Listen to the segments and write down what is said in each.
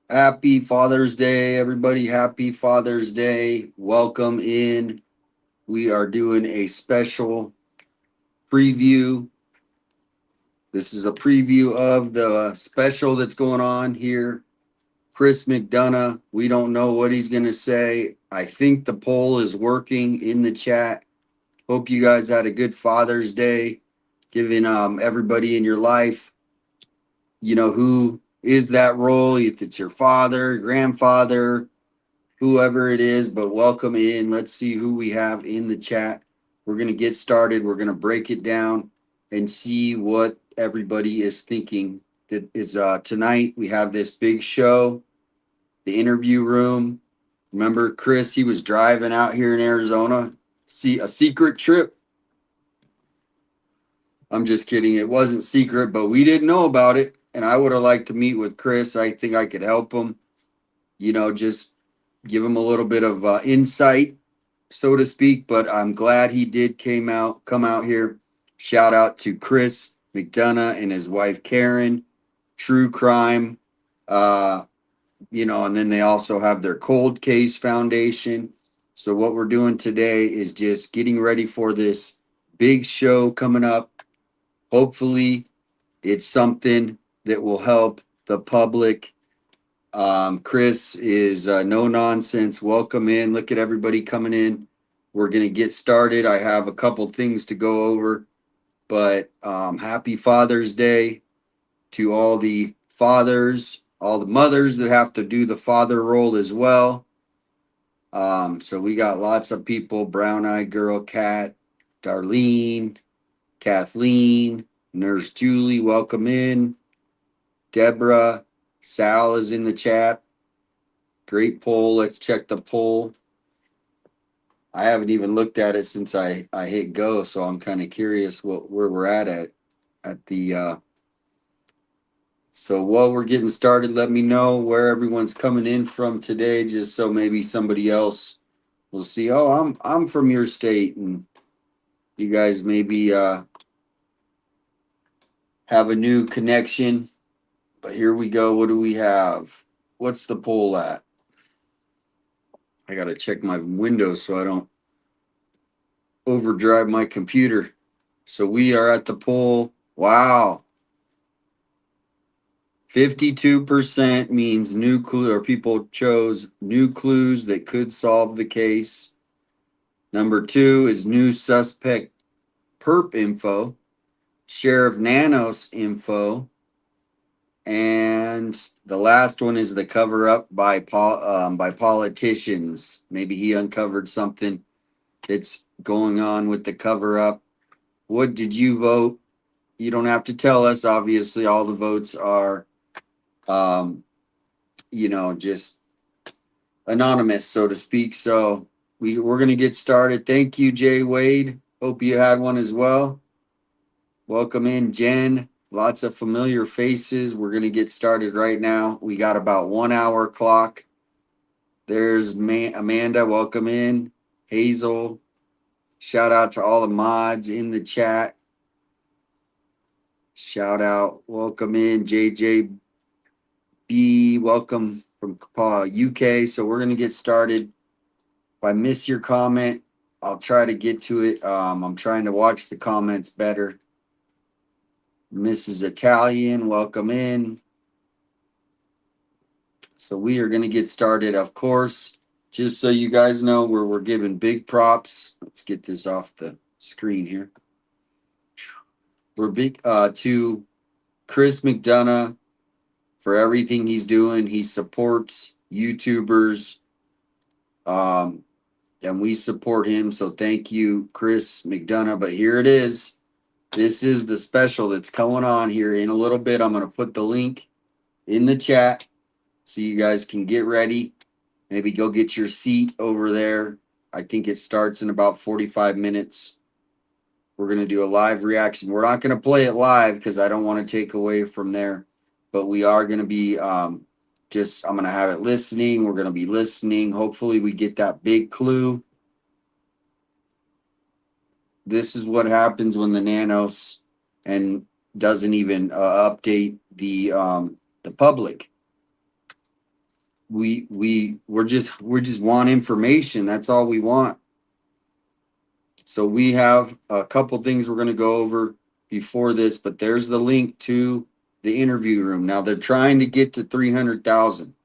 Happy Father's Day, everybody. Happy Father's Day. Welcome in. We are doing a special preview. This is a preview of the special that's going on here. Chris McDonough. We don't know what he's going to say. I think the poll is working in the chat. Hope you guys had a good Father's Day, giving everybody in your life, who is that role, if it's your father, grandfather, whoever it is, but welcome in. Let's see who we have in the chat. We're going to get started. We're going to break it down and see what everybody is thinking. That is tonight we have this big show, the interview room. Remember Chris, he was driving out here in Arizona, see a secret trip. I'm just kidding. It wasn't secret, but we didn't know about it. And I would have liked to meet with Chris. I think I could help him, just give him a little bit of insight, so to speak. But I'm glad he did come out here. Shout out to Chris McDonough and his wife Karen. True crime, uh, and then they also have their cold case foundation. So what we're doing today is just getting ready for this big show coming up. Hopefully, it's something that will help the public. Chris is no nonsense. Welcome in. Look at everybody coming in. We're going to get started. I have a couple things to go over, but happy Father's Day to all the fathers, all the mothers that have to do the father role as well. So we got lots of people: Brown Eyed Girl, Kat, Darlene, Kathleen, Nurse Julie. Welcome in. Deborah, Sal is in the chat. Great poll. Let's check the poll. I haven't even looked at it since I hit go, so I'm kind of curious where we're at the so while we're getting started, let me know where everyone's coming in from today, just so maybe somebody else will see, oh, I'm from your state, and you guys maybe have a new connection. But here we go. What do we have? What's the poll at? I gotta check my windows so I don't overdrive my computer. So we are at the poll. Wow. 52% means new clue, or people chose new clues that could solve the case. Number two is new suspect perp info, Sheriff Nanos info, and the last one is the cover up by politicians. Maybe he uncovered something that's going on with the cover up. What did you vote? You don't have to tell us. Obviously, all the votes are, um, just anonymous, so to speak. So we're gonna get started. Thank you, Jay Wade. Hope you had one as well. Welcome in, Jen. Lots of familiar faces. We're gonna get started right now. We got about 1 hour clock. There's Amanda. Welcome in. Hazel. Shout out to all the mods in the chat. Shout out. Welcome in, JJB. Welcome from UK. So we're gonna get started. If I miss your comment, I'll try to get to it. I'm trying to watch the comments better. Mrs. Italian, welcome in. So we are going to get started, of course. Just so you guys know, we're giving big props. Let's get this off the screen here. We're big to Chris McDonough for everything he's doing. He supports YouTubers, and we support him. So thank you, Chris McDonough. But here it is. This is the special that's going on here. In a little bit, I'm going to put the link in the chat so you guys can get ready. Maybe go get your seat over there. I think it starts in about 45 minutes. We're going to do a live reaction. We're not going to play it live because I don't want to take away from there. But we are going to be I'm going to have it listening. We're going to be listening. Hopefully we get that big clue. This is what happens when the Nanos and doesn't even update the public. we're just want information. That's all we want. So we have a couple things we're going to go over before this, but there's the link to the interview room. Now they're trying to get to 300,000.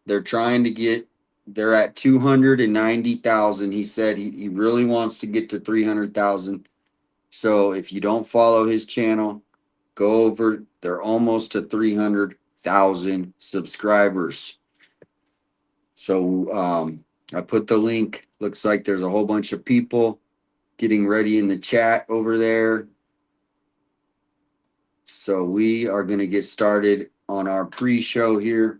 They're at 290,000. He said he really wants to get to 300,000. So if you don't follow his channel, go over. They're almost to 300,000 subscribers. So I put the link. Looks like there's a whole bunch of people getting ready in the chat over there. So we are going to get started on our pre-show here.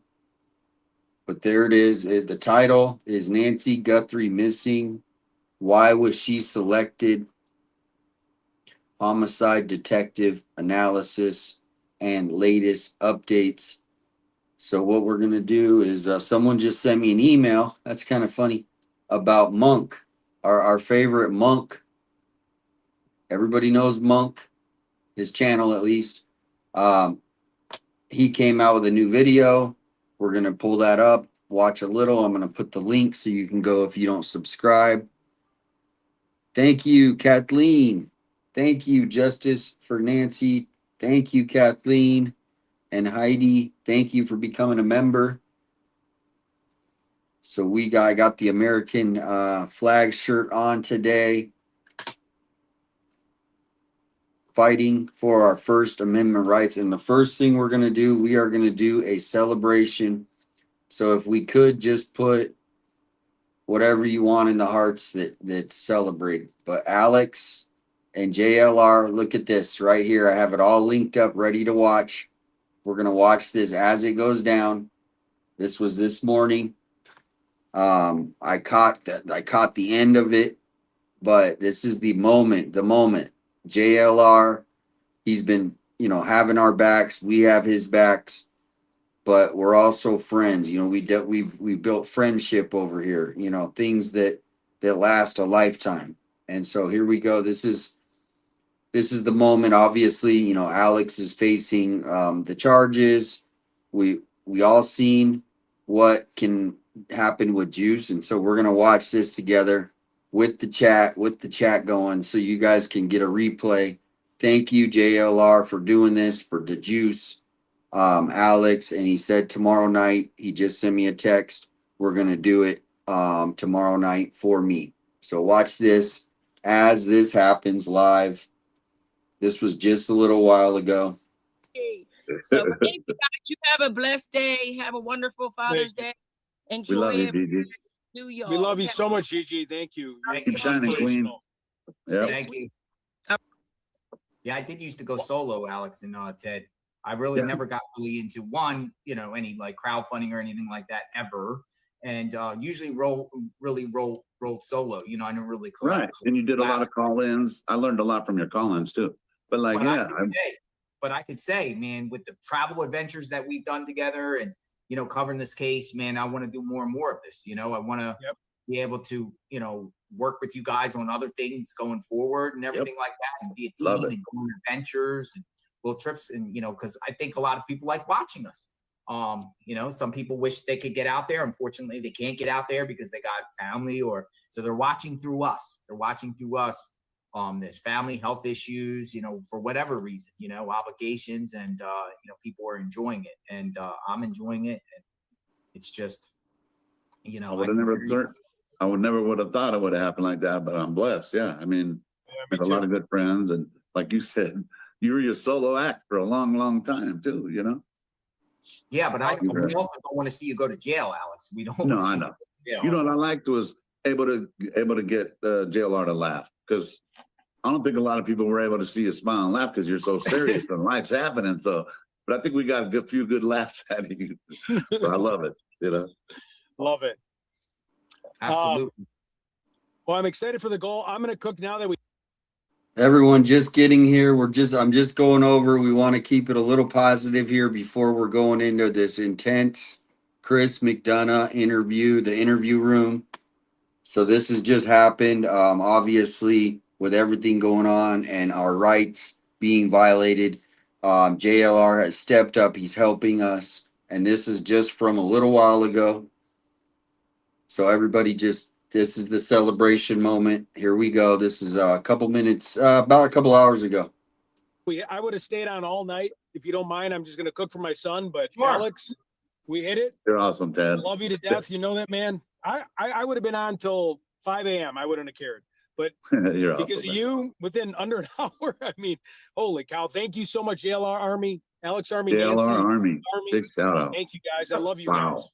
But there it is. The title is Nancy Guthrie Missing. Why was she selected? Homicide detective analysis and latest updates. So what we're going to do is someone just sent me an email. That's kind of funny about Monk, our favorite Monk. Everybody knows Monk, his channel at least. He came out with a new video. We're going to pull that up, watch a little. I'm going to put the link so you can go if you don't subscribe. Thank you, Kathleen. Thank you, Justice for Nancy. Thank you, Kathleen. And Heidi, thank you for becoming a member. So I got the American flag shirt on today. Fighting for our First Amendment rights. And the first thing we're going to do, we are going to do a celebration. So if we could just put whatever you want in the hearts that celebrate. But Alex and JLR, look at this right here. I have it all linked up, ready to watch. We're going to watch this as it goes down. This was this morning. I caught the end of it, but this is the moment. JLR, he's been, having our backs. We have his backs, but we're also friends. We've built friendship over here, things that last a lifetime. And so here we go. This is the moment. Obviously, Alex is facing the charges. We all seen what can happen with Juice, and so we're gonna watch this together with the chat going, so you guys can get a replay. Thank you, JLR, for doing this for the Juice, Alex. And he said tomorrow night. He just sent me a text. We're gonna do it tomorrow night for me. So watch this as this happens live. This was just a little while ago. So thank you guys. You have a blessed day. Have a wonderful Father's Day. Enjoy. We love you, Gigi. We love you so much, Gigi. Thank you. Keep shining, Queen. Yeah. Thank you. Yeah, I did used to go solo, Alex and Ted. I really never got really into any like crowdfunding or anything like that ever. And usually rolled solo. I never really right. And you did a lot of call-ins. I learned a lot from your call-ins too. But but I could say, man, with the travel adventures that we've done together and covering this case, man, I want to do more and more of this. I want to be able to, work with you guys on other things going forward and everything like that, and be a team and go on adventures and little trips, and because I think a lot of people like watching us. Some people wish they could get out there. Unfortunately, they can't get out there because they got family, so they're watching through us. There's family health issues, for whatever reason, obligations, and people are enjoying it, and I'm enjoying it. And it's just, I would never would have thought it would have happened like that, but I'm blessed. Yeah. I mean, I have a lot of good friends, and like you said, you were your solo act for a long, long time too, Yeah, but we also don't want to see you go to jail, Alex. We don't. No, I know. What I liked was able to get JLR to laugh, because I don't think a lot of people were able to see you smile and laugh because you're so serious and life's happening. So, but I think we got a few good laughs out of you. So I love it. Love it. Absolutely. Well, I'm excited for the goal. I'm going to cook now that we. Everyone just getting here. I'm just going over. We want to keep it a little positive here before we're going into this intense Chris McDonough interview, the interview room. So this has just happened. Obviously, with everything going on and our rights being violated, JLR has stepped up. He's helping us And this is just from a little while ago. So everybody just, this is the celebration moment. Here we go. This is a couple minutes, about a couple hours ago. I would have stayed on all night. If you don't mind, I'm just going to cook for my son. But Sure. Alex, we hit it. You're awesome, I Ted. love you to death. You know that, man. I would have been on till 5 a.m. I wouldn't have cared. But You're because awesome, of man. you, within under an hour, I mean, holy cow. Thank you so much, JLR Army, Alex Army, JLR Nancy Army. Big shout out. Thank you, guys. I love you Wow. guys.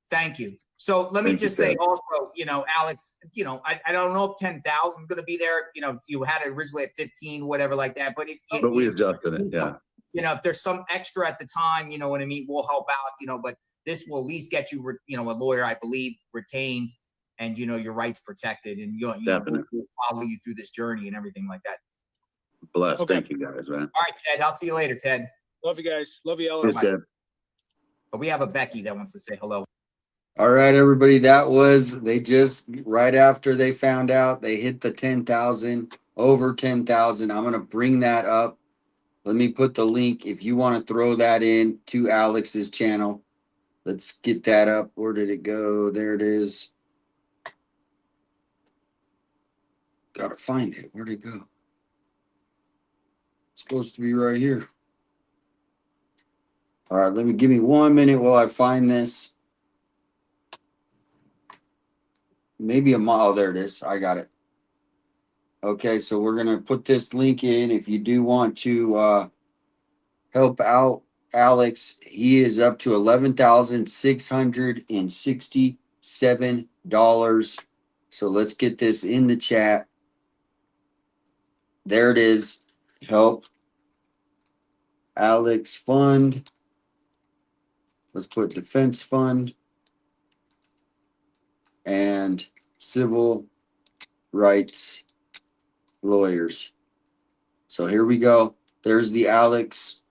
Thank you. So let me Thank you, just say Ted. also, you know, Alex, you know, I don't know if 10,000 is going to be there. You know, you had it originally at 15, whatever like that. But if But we adjusted it. Yeah. you know, if there's some extra at the time, you know what I mean, we'll help out, you know, but this will at least get you, you know, a lawyer, I believe, retained and, you know, your rights protected and you know, we'll follow you through this journey and everything like that. Bless. Okay. Thank you, guys, man. All right, Ted, I'll see you later, Ted. Love you guys. Love you, Cheers, Alex. Ted. But we have a Becky that wants to say hello. All right, everybody. That was, they just, right after they found out, they hit the 10,000, over 10,000. I'm going to bring that up. Let me put the link if you want to throw that in to Alex's channel. Let's get that up. Where did it go? There it is. Gotta find it. Where'd it go? It's supposed to be right here. All right, give me 1 minute while I find this. Maybe a mile. There it is. I got it. Okay, so we're gonna put this link in. If you do want to help out Alex, he is up to $11,667. So let's get this in the chat. There it is. Help Alex Fund. Let's put Defense Fund and Civil Rights Lawyers. So here we go. There's the Alex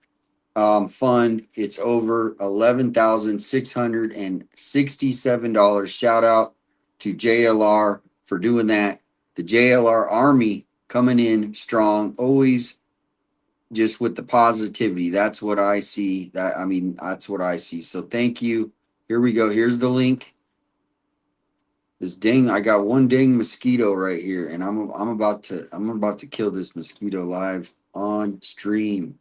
fund. It's over $11,667. Shout out to JLR for doing that. The JLR Army coming in strong, always just with the positivity. That's what I see. That's what I see. So thank you. Here we go. Here's the link. I got one dang mosquito right here, and I'm about to kill this mosquito live on stream.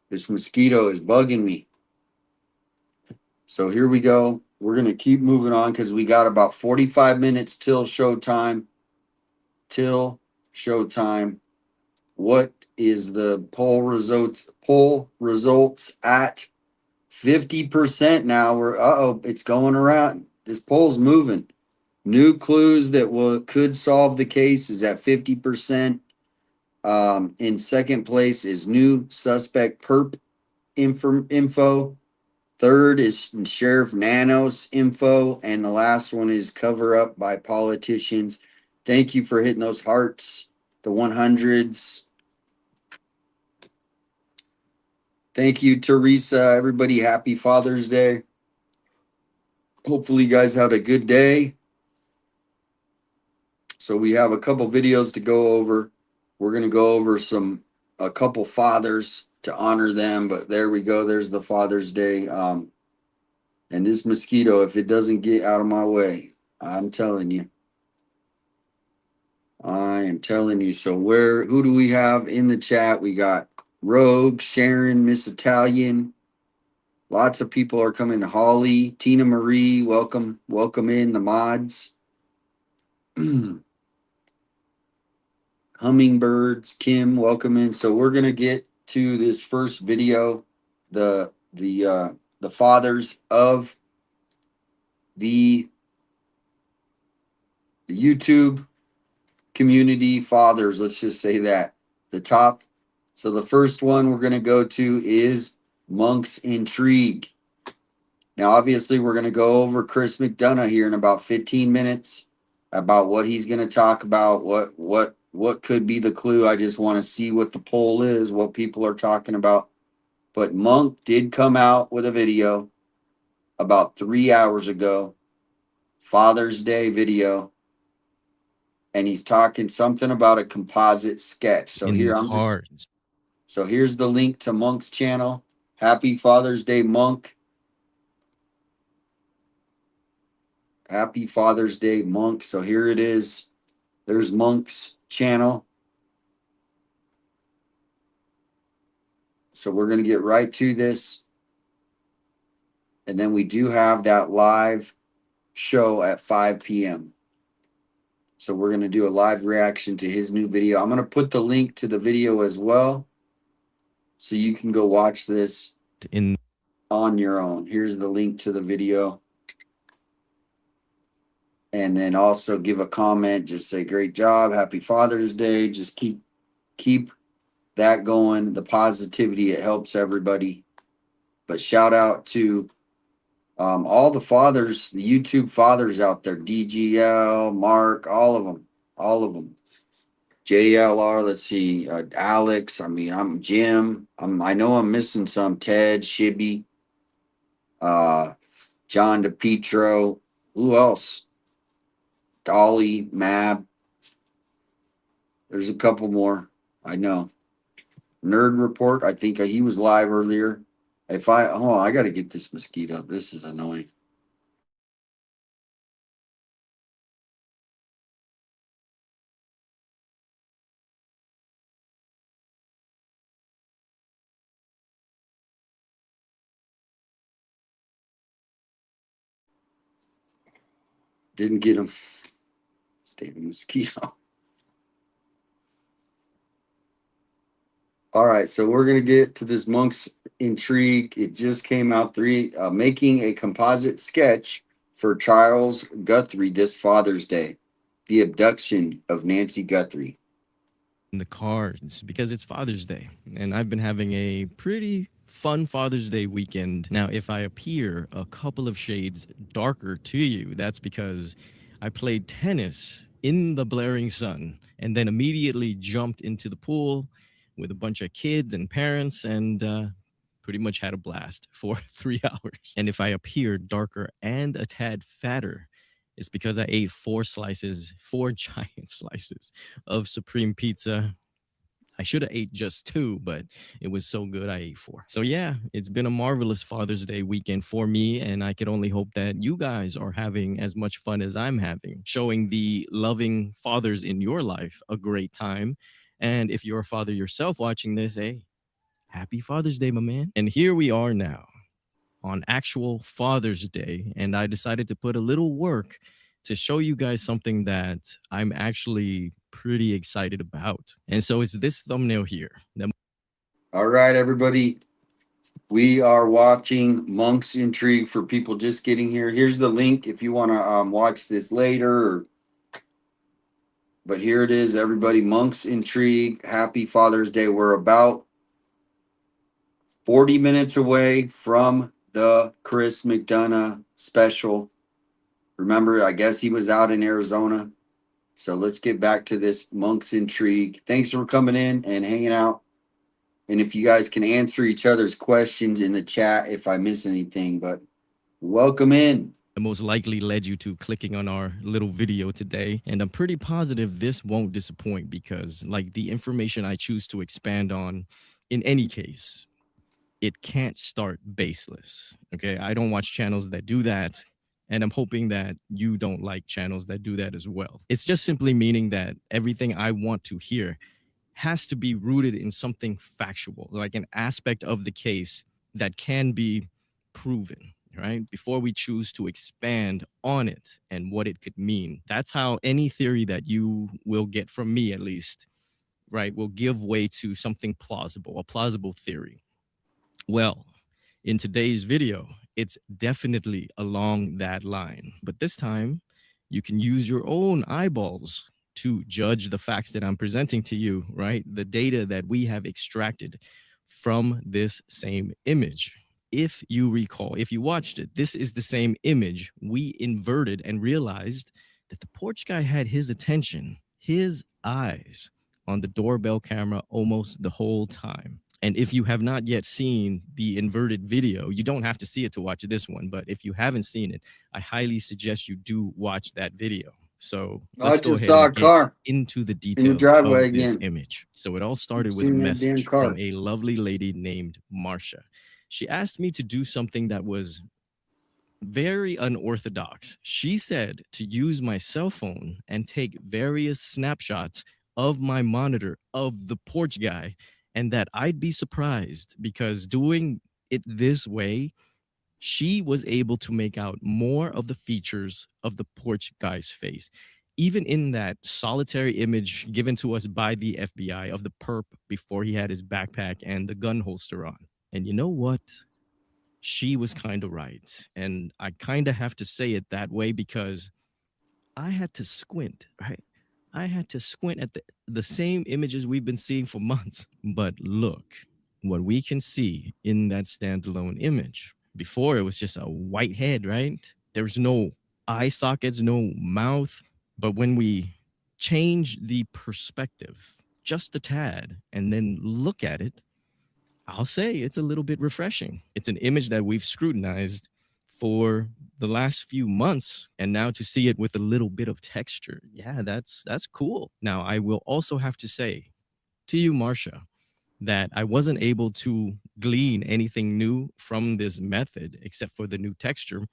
This mosquito is bugging me. So here we go. We're gonna keep moving on because we got about 45 minutes till showtime. What is the poll results? Poll results at 50% now. It's going around. This poll's moving. New clues that could solve the case is at 50%. In second place is new suspect perp info. Third is Sheriff Nanos info. And the last one is cover up by politicians. Thank you for hitting those hearts, the 100s. Thank you, Teresa. Everybody, happy Father's Day. Hopefully you guys had a good day. So we have a couple videos to go over. We're going to go over a couple fathers to honor them, but there we go. There's the Father's Day. And this mosquito, if it doesn't get out of my way, I'm telling you. I am telling you. So who do we have in the chat? We got Rogue, Sharon, Miss Italian. Lots of people are coming. Holly, Tina Marie, welcome in the mods. Hummingbirds, Kim, welcome in. So we're gonna get to this first video, the fathers of the YouTube community fathers. Let's just say that the top. So the first one we're gonna go to is Monk's Intrigue. Now, obviously, we're gonna go over Chris McDonough here in about 15 minutes about what he's gonna talk about, what could be the clue. I just want to see what the poll is, what people are talking about. But Monk did come out with a video about 3 hours ago, Father's Day video, and he's talking something about a composite sketch. So here's the link to Monk's channel. Happy Father's Day, Monk. Happy Father's Day, Monk. So here it is. There's Monk's channel. So we're going to get right to this. And then we do have that live show at 5 p.m. So we're going to do a live reaction to his new video. I'm going to put the link to the video as well, so you can go watch this on your own. Here's the link to the video. And then also give a comment. Just say, great job. Happy Father's Day. Just keep that going. The positivity, it helps everybody. But shout out to all the fathers, the YouTube fathers out there, DGL, Mark, all of them. JLR, let's see, Alex, I'm Jim. I know I'm missing some, Ted, Shibby, John DePietro, who else? Dolly, Mab. There's a couple more, I know. Nerd Report, I think he was live earlier. I got to get this mosquito. This is annoying. Didn't get him. Stay the mosquito. All right, so we're gonna get to this Monk's Intrigue. It just came out making a composite sketch for Charles Guthrie this Father's Day, the abduction of Nancy Guthrie. In the cars because it's Father's Day, and I've been having a pretty fun Father's Day weekend. Now, if I appear a couple of shades darker to you, that's because I played tennis in the blaring sun and then immediately jumped into the pool with a bunch of kids and parents and pretty much had a blast for 3 hours. And if I appear darker and a tad fatter, it's because I ate 4 giant slices of Supreme Pizza. I should have ate just 2, but it was so good I ate 4. So yeah, it's been a marvelous Father's Day weekend for me, and I could only hope that you guys are having as much fun as I'm having, showing the loving fathers in your life a great time. And if you're a father yourself watching this, hey, happy Father's Day, my man. And here we are now on actual Father's Day, and I decided to put a little work to show you guys something that I'm actually pretty excited about. And so it's this thumbnail here. All right, everybody. We are watching Monk's Intrigue for people just getting here. Here's the link if you want to watch this later. But here it is, everybody. Monk's Intrigue. Happy Father's Day. We're about 40 minutes away from the Chris McDonough special. Remember, I guess he was out in Arizona. So let's get back to this Monk's Intrigue. Thanks for coming in and hanging out. And if you guys can answer each other's questions in the chat if I miss anything, but welcome in. Most likely led you to clicking on our little video today. And I'm pretty positive this won't disappoint because, like, the information I choose to expand on, in any case, it can't start baseless. Okay, I don't watch channels that do that. And I'm hoping that you don't like channels that do that as well. It's just simply meaning that everything I want to hear has to be rooted in something factual, like an aspect of the case that can be proven, right? Before we choose to expand on it and what it could mean. That's how any theory that you will get from me, at least, right, will give way to something plausible, a plausible theory. Well, in today's video, it's definitely along that line. But this time, you can use your own eyeballs to judge the facts that I'm presenting to you, right? The data that we have extracted from this same image. If you recall, if you watched it, this is the same image we inverted and realized that the porch guy had his attention, his eyes on the doorbell camera almost the whole time. And if you have not yet seen the inverted video, you don't have to see it to watch this one. But if you haven't seen it, I highly suggest you do watch that video. So let's go ahead and get into the details of this image. So it all started with a message from a lovely lady named Marsha. She asked me to do something that was very unorthodox. She said to use my cell phone and take various snapshots of my monitor of the porch guy, and that I'd be surprised because doing it this way, she was able to make out more of the features of the porch guy's face. Even in that solitary image given to us by the FBI of the perp before he had his backpack and the gun holster on. And you know what? She was kind of right. And I kind of have to say it that way because I had to squint, right? I had to squint at the same images we've been seeing for months. But look, what we can see in that standalone image. Before, it was just a white head, right? There was no eye sockets, no mouth. But when we change the perspective just a tad and then look at it, I'll say it's a little bit refreshing. It's an image that we've scrutinized for the last few months, and now to see it with a little bit of texture, yeah, that's cool. Now, I will also have to say to you, Marcia, that I wasn't able to glean anything new from this method except for the new texture.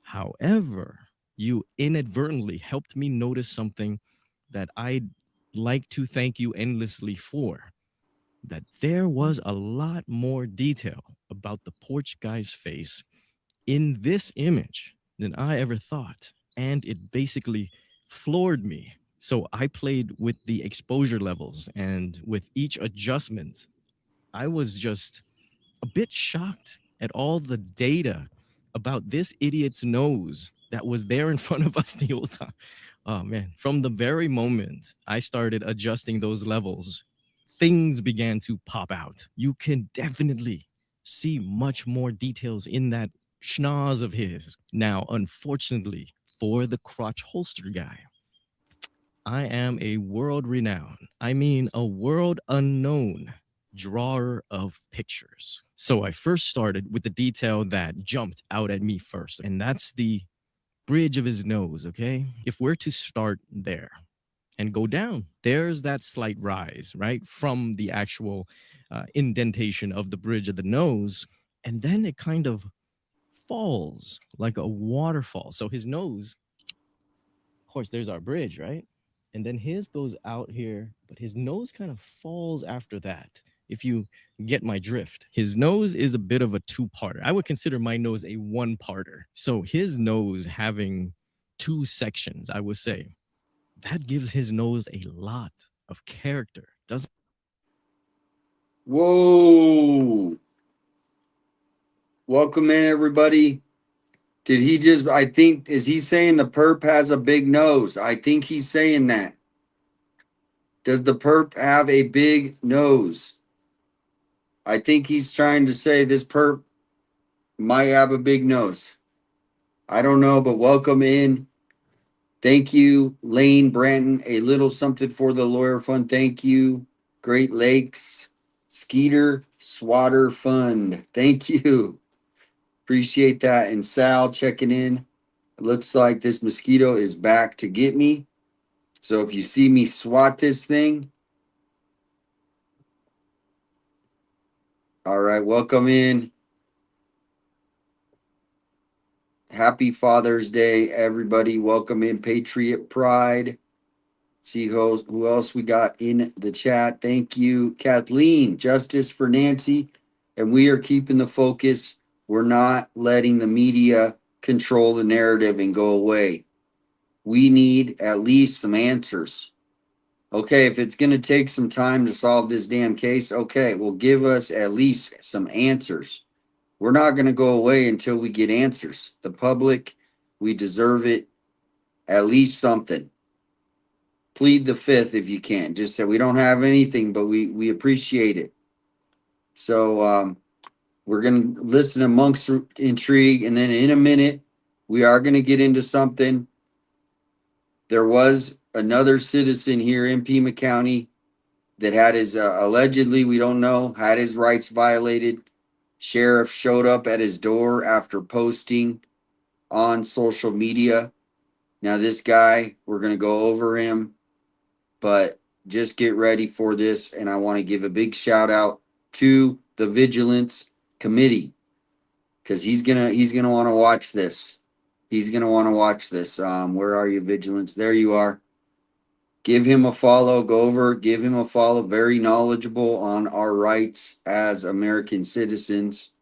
However, you inadvertently helped me notice something that I'd like to thank you endlessly for. That there was a lot more detail about the porch guy's face in this image than I ever thought. And it basically floored me. So I played with the exposure levels, and with each adjustment, I was just a bit shocked at all the data about this idiot's nose that was there in front of us the whole time. Oh man, from the very moment I started adjusting those levels, things began to pop out. You can definitely see much more details in that schnoz of his. Now, unfortunately, for the crotch holster guy, I am a world renowned, I mean, a world unknown drawer of pictures. So I first started with the detail that jumped out at me first, and that's the bridge of his nose, okay? If we're to start there and go down, there's that slight rise, right? From the actual indentation of the bridge of the nose, and then it kind of falls like a waterfall. So his nose, of course, there's our bridge, right? And then his goes out here, but his nose kind of falls after that. If you get my drift, his nose is a bit of a two-parter. I would consider my nose a one-parter. So his nose having two sections, I would say, that gives his nose a lot of character, doesn't Whoa. Welcome in, everybody. Did he just, I think, is he saying the perp has a big nose? I think he's saying that. Does the perp have a big nose? I think he's trying to say this perp might have a big nose. I don't know, but welcome in. Thank you, Lane Branton. A little something for the lawyer fund. Thank you, Great Lakes Skeeter Swatter Fund. Thank you. Appreciate that. And Sal checking in. It looks like this mosquito is back to get me. So if you see me swat this thing, all right, welcome in. Happy Father's Day, everybody. Welcome in, Patriot Pride. See who else we got in the chat. Thank you, Kathleen. Justice for Nancy. And we are keeping the focus. We're not letting the media control the narrative and go away. We need at least some answers. Okay, if it's going to take some time to solve this damn case, okay, well, give us at least some answers. We're not going to go away until we get answers. The public, we deserve it. At least something. Plead the fifth if you can. Just say we don't have anything, but we appreciate it. So we're going to listen to Monk's Intrigue, and then in a minute, we are going to get into something. There was another citizen here in Pima County that had his, allegedly, we don't know, had his rights violated. Sheriff showed up at his door after posting on social media. Now this guy, we're going to go over him, but just get ready for this. And I want to give a big shout out to the Vigilance Committee. because he's gonna want to watch this. He's gonna want to watch this. Where are you, Vigilance? There you are. Give him a follow. Go over, give him a follow. Very knowledgeable on our rights as American citizens.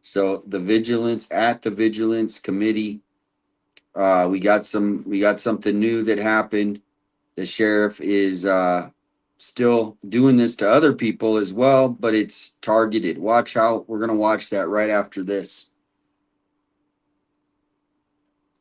So the Vigilance at the Vigilance Committee. We got something new that happened. The sheriff is still doing this to other people as well, but it's targeted. Watch out. We're gonna watch that right after this.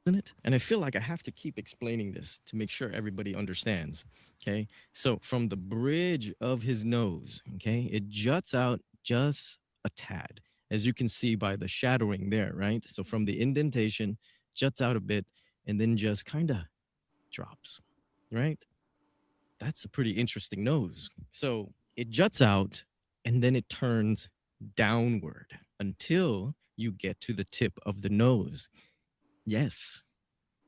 Isn't it? And I feel like I have to keep explaining this to make sure everybody understands. Okay. So from the bridge of his nose, okay, it juts out just a tad, as you can see by the shadowing there, right? So from the indentation, juts out a bit and then just kind of drops, right? That's a pretty interesting nose. So it juts out and then it turns downward until you get to the tip of the nose. Yes,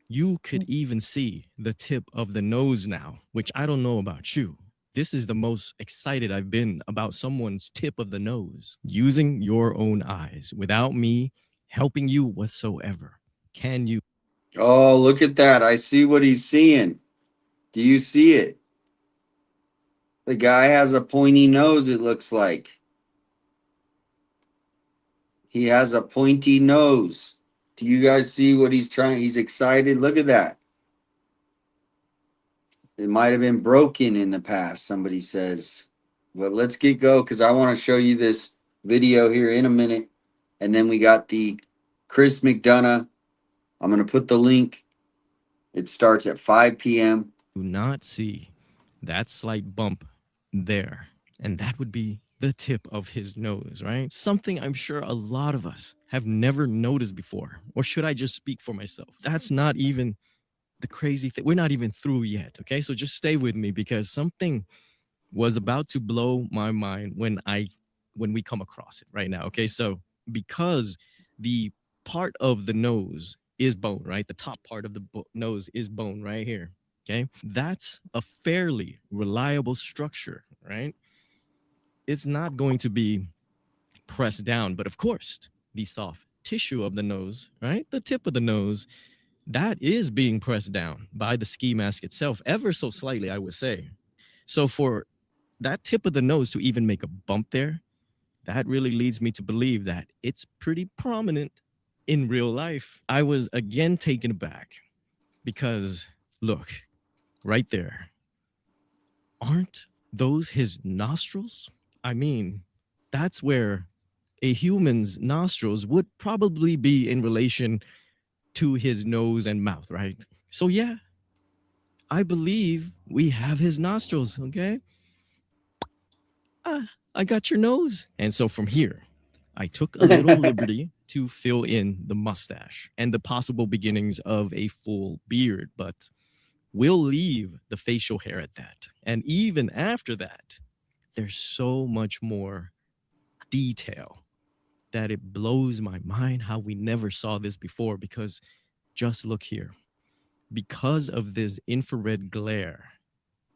you could even see the tip of the nose now, which I don't know about you. This is the most excited I've been about someone's tip of the nose using your own eyes without me helping you whatsoever. Can you? Oh, look at that. I see what he's seeing. Do you see it? The guy has a pointy nose, it looks like. He has a pointy nose. Do you guys see what he's trying? He's excited. Look at that. It might have been broken in the past, somebody says. But let's get go because I want to show you this video here in a minute. And then we got the Chris McDonough. I'm going to put the link. It starts at 5 p.m. Do not see that slight bump there. And that would be the tip of his nose, right? Something I'm sure a lot of us have never noticed before. Or should I just speak for myself? That's not even the crazy thing. We're not even through yet, okay? So just stay with me because something was about to blow my mind when we come across it right now, okay? So because the part of the nose is bone, right? The top part of the nose is bone right here, okay? That's a fairly reliable structure, right? It's not going to be pressed down, but of course, the soft tissue of the nose, right? The tip of the nose, that is being pressed down by the ski mask itself, ever so slightly, I would say. So for that tip of the nose to even make a bump there, that really leads me to believe that it's pretty prominent in real life. I was again taken aback because look, right there, aren't those his nostrils? I mean, that's where a human's nostrils would probably be in relation to his nose and mouth, right? So yeah, I believe we have his nostrils, okay? I got your nose. And so from here, I took a little liberty to fill in the mustache and the possible beginnings of a full beard, but we'll leave the facial hair at that. And even after that, there's so much more detail that it blows my mind how we never saw this before because just look here. Because of this infrared glare,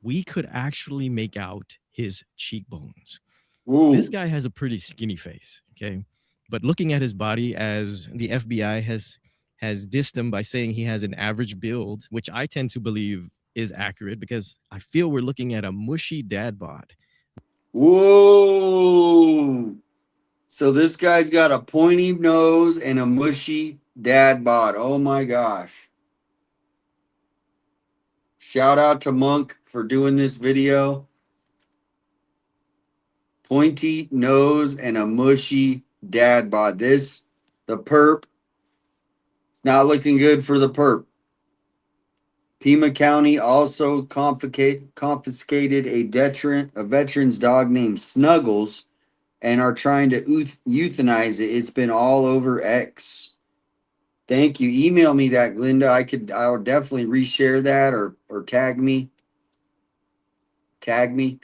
we could actually make out his cheekbones. Ooh. This guy has a pretty skinny face, okay? But looking at his body, as the FBI has dissed him by saying he has an average build, which I tend to believe is accurate because I feel we're looking at a mushy dad bod. Whoa. So this guy's got a pointy nose and a mushy dad bod. Oh my gosh. Shout out to Monk for doing this video. Pointy nose and a mushy dad bod. The perp, it's not looking good for the perp. Pima County also confiscated a veteran's dog named Snuggles and are trying to euthanize it. It's been all over X. Thank you. Email me that, Glinda. I'll definitely reshare that or tag me. Tag me.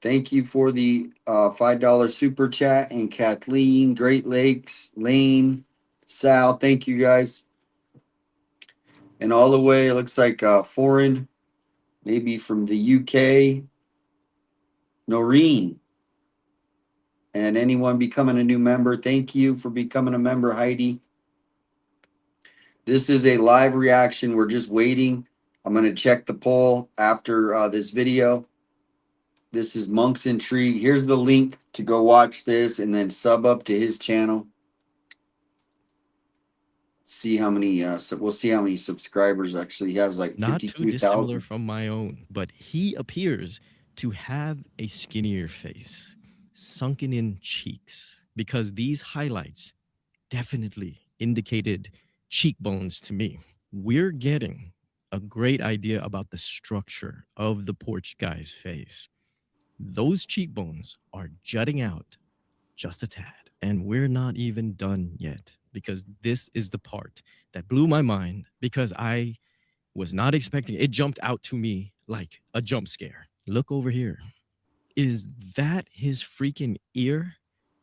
Thank you for the $5 super chat. And Kathleen, Great Lakes, Lane, Sal. Thank you guys. And all the way, it looks like foreign, maybe from the UK. Noreen. And anyone becoming a new member, thank you for becoming a member, Heidi. This is a live reaction. We're just waiting. I'm going to check the poll after this video. This is Monk's Intrigue. Here's the link to go watch this and then sub up to his channel. See how many, we'll see how many subscribers actually he has, like Not too dissimilar 52,000. from my own, but he appears to have a skinnier face, sunken in cheeks, because these highlights definitely indicated cheekbones to me. We're getting a great idea about the structure of the porch guy's face. Those cheekbones are jutting out just a tad. And we're not even done yet, because this is the part that blew my mind, because I was not expecting it. It jumped out to me like a jump scare. Look over here. Is that his freaking ear?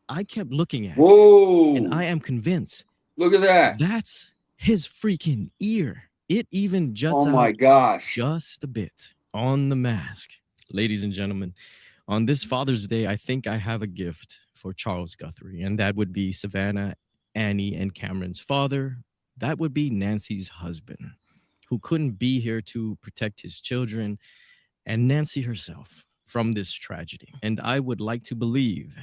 I kept looking at it, Whoa! and I am convinced Look at that. that's his freaking ear. It even juts Oh my out gosh. just a bit on the mask. Ladies and gentlemen, on this Father's Day, I think I have a gift for Charles Guthrie, and that would be Savannah, Annie, and Cameron's father. That would be Nancy's husband, who couldn't be here to protect his children, and Nancy herself from this tragedy. And I would like to believe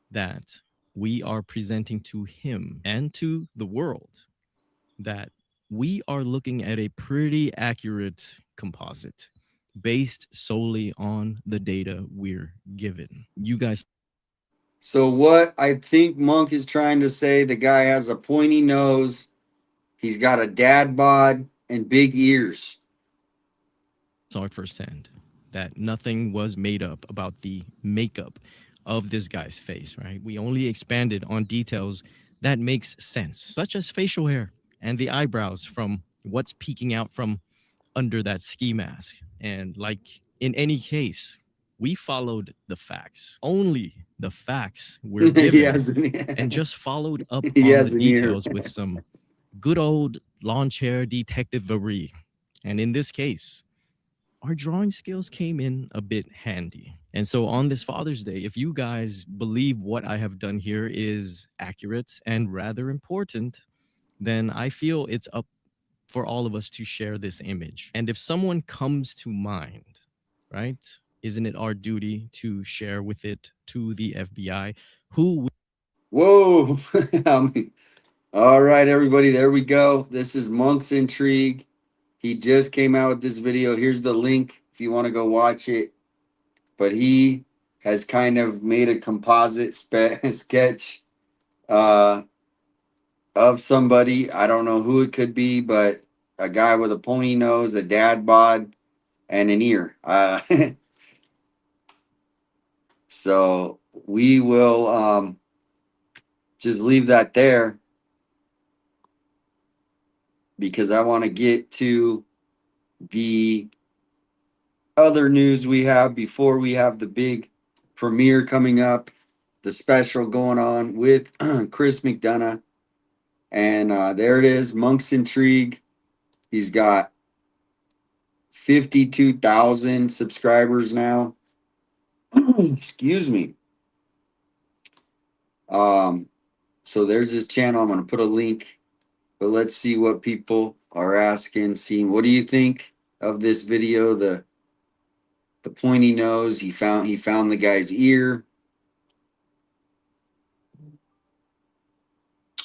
that we are presenting to him and to the world that we are looking at a pretty accurate composite based solely on the data we're given. You guys. So what I think Monk is trying to say, the guy has a pointy nose, he's got a dad bod and big ears. Saw it firsthand that nothing was made up about the makeup of this guy's face, right? We only expanded on details that makes sense, such as facial hair and the eyebrows from what's peeking out from under that ski mask. And like in any case, we followed the facts, only the facts we're given, and just followed up on the details with some good old lawn chair detective-ery. And in this case, our drawing skills came in a bit handy. And so on this Father's Day, if you guys believe what I have done here is accurate and rather important, then I feel it's up for all of us to share this image. And if someone comes to mind, right, isn't it our duty to share with it to the FBI? Whoa. All right, everybody, there we go. This is Monk's Intrigue. He just came out with this video. Here's the link if you want to go watch it. But he has kind of made a composite sketch of somebody. I don't know who it could be, but a guy with a pony nose, a dad bod, and an ear. So we will just leave that there, because I want to get to the other news we have before we have the big premiere coming up, the special going on with Chris McDonough. And there it is, Monk's Intrigue. He's got 52,000 subscribers now. Excuse me. So there's his channel. I'm going to put a link, but let's see what people are asking, seeing, what do you think of this video? The pointy nose, he found the guy's ear.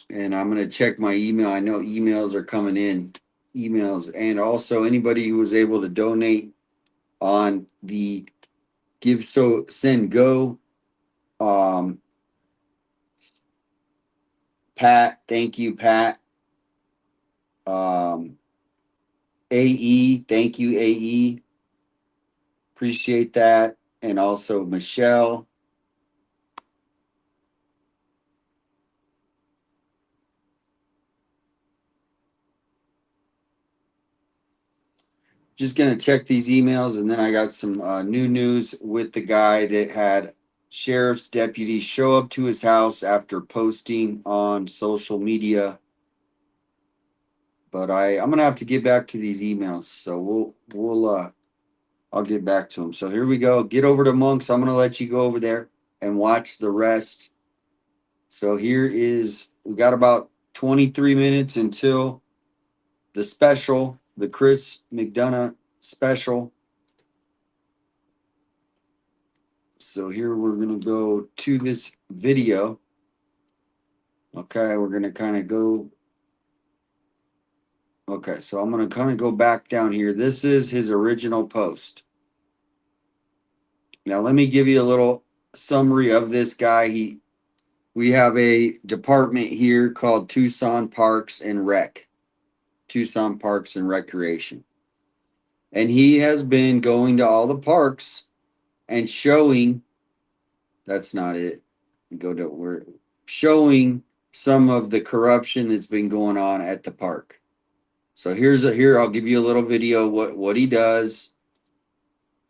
And I'm going to check my email. I know emails are coming in, and also anybody who was able to donate on the Give So Send Go. Pat, thank you, Pat. AE, thank you, AE. Appreciate that. And also Michelle. Just going to check these emails, and then I got some new news with the guy that had sheriff's deputies show up to his house after posting on social media. But I'm going to have to get back to these emails. So I'll get back to them. So here we go. Get over to Monks. I'm going to let you go over there and watch the rest. So here is, we got about 23 minutes until the special, the Chris McDonough special. So here we're going to go to this video. Okay, we're going to kind of go. Okay, so I'm going to kind of go back down here. This is his original post. Now, let me give you a little summary of this guy. We have a department here called Tucson Parks and Rec. Tucson Parks and Recreation. And he has been going to all the parks and showing, that's not it. Go to where, showing some of the corruption that's been going on at the park. So here I'll give you a little video what he does.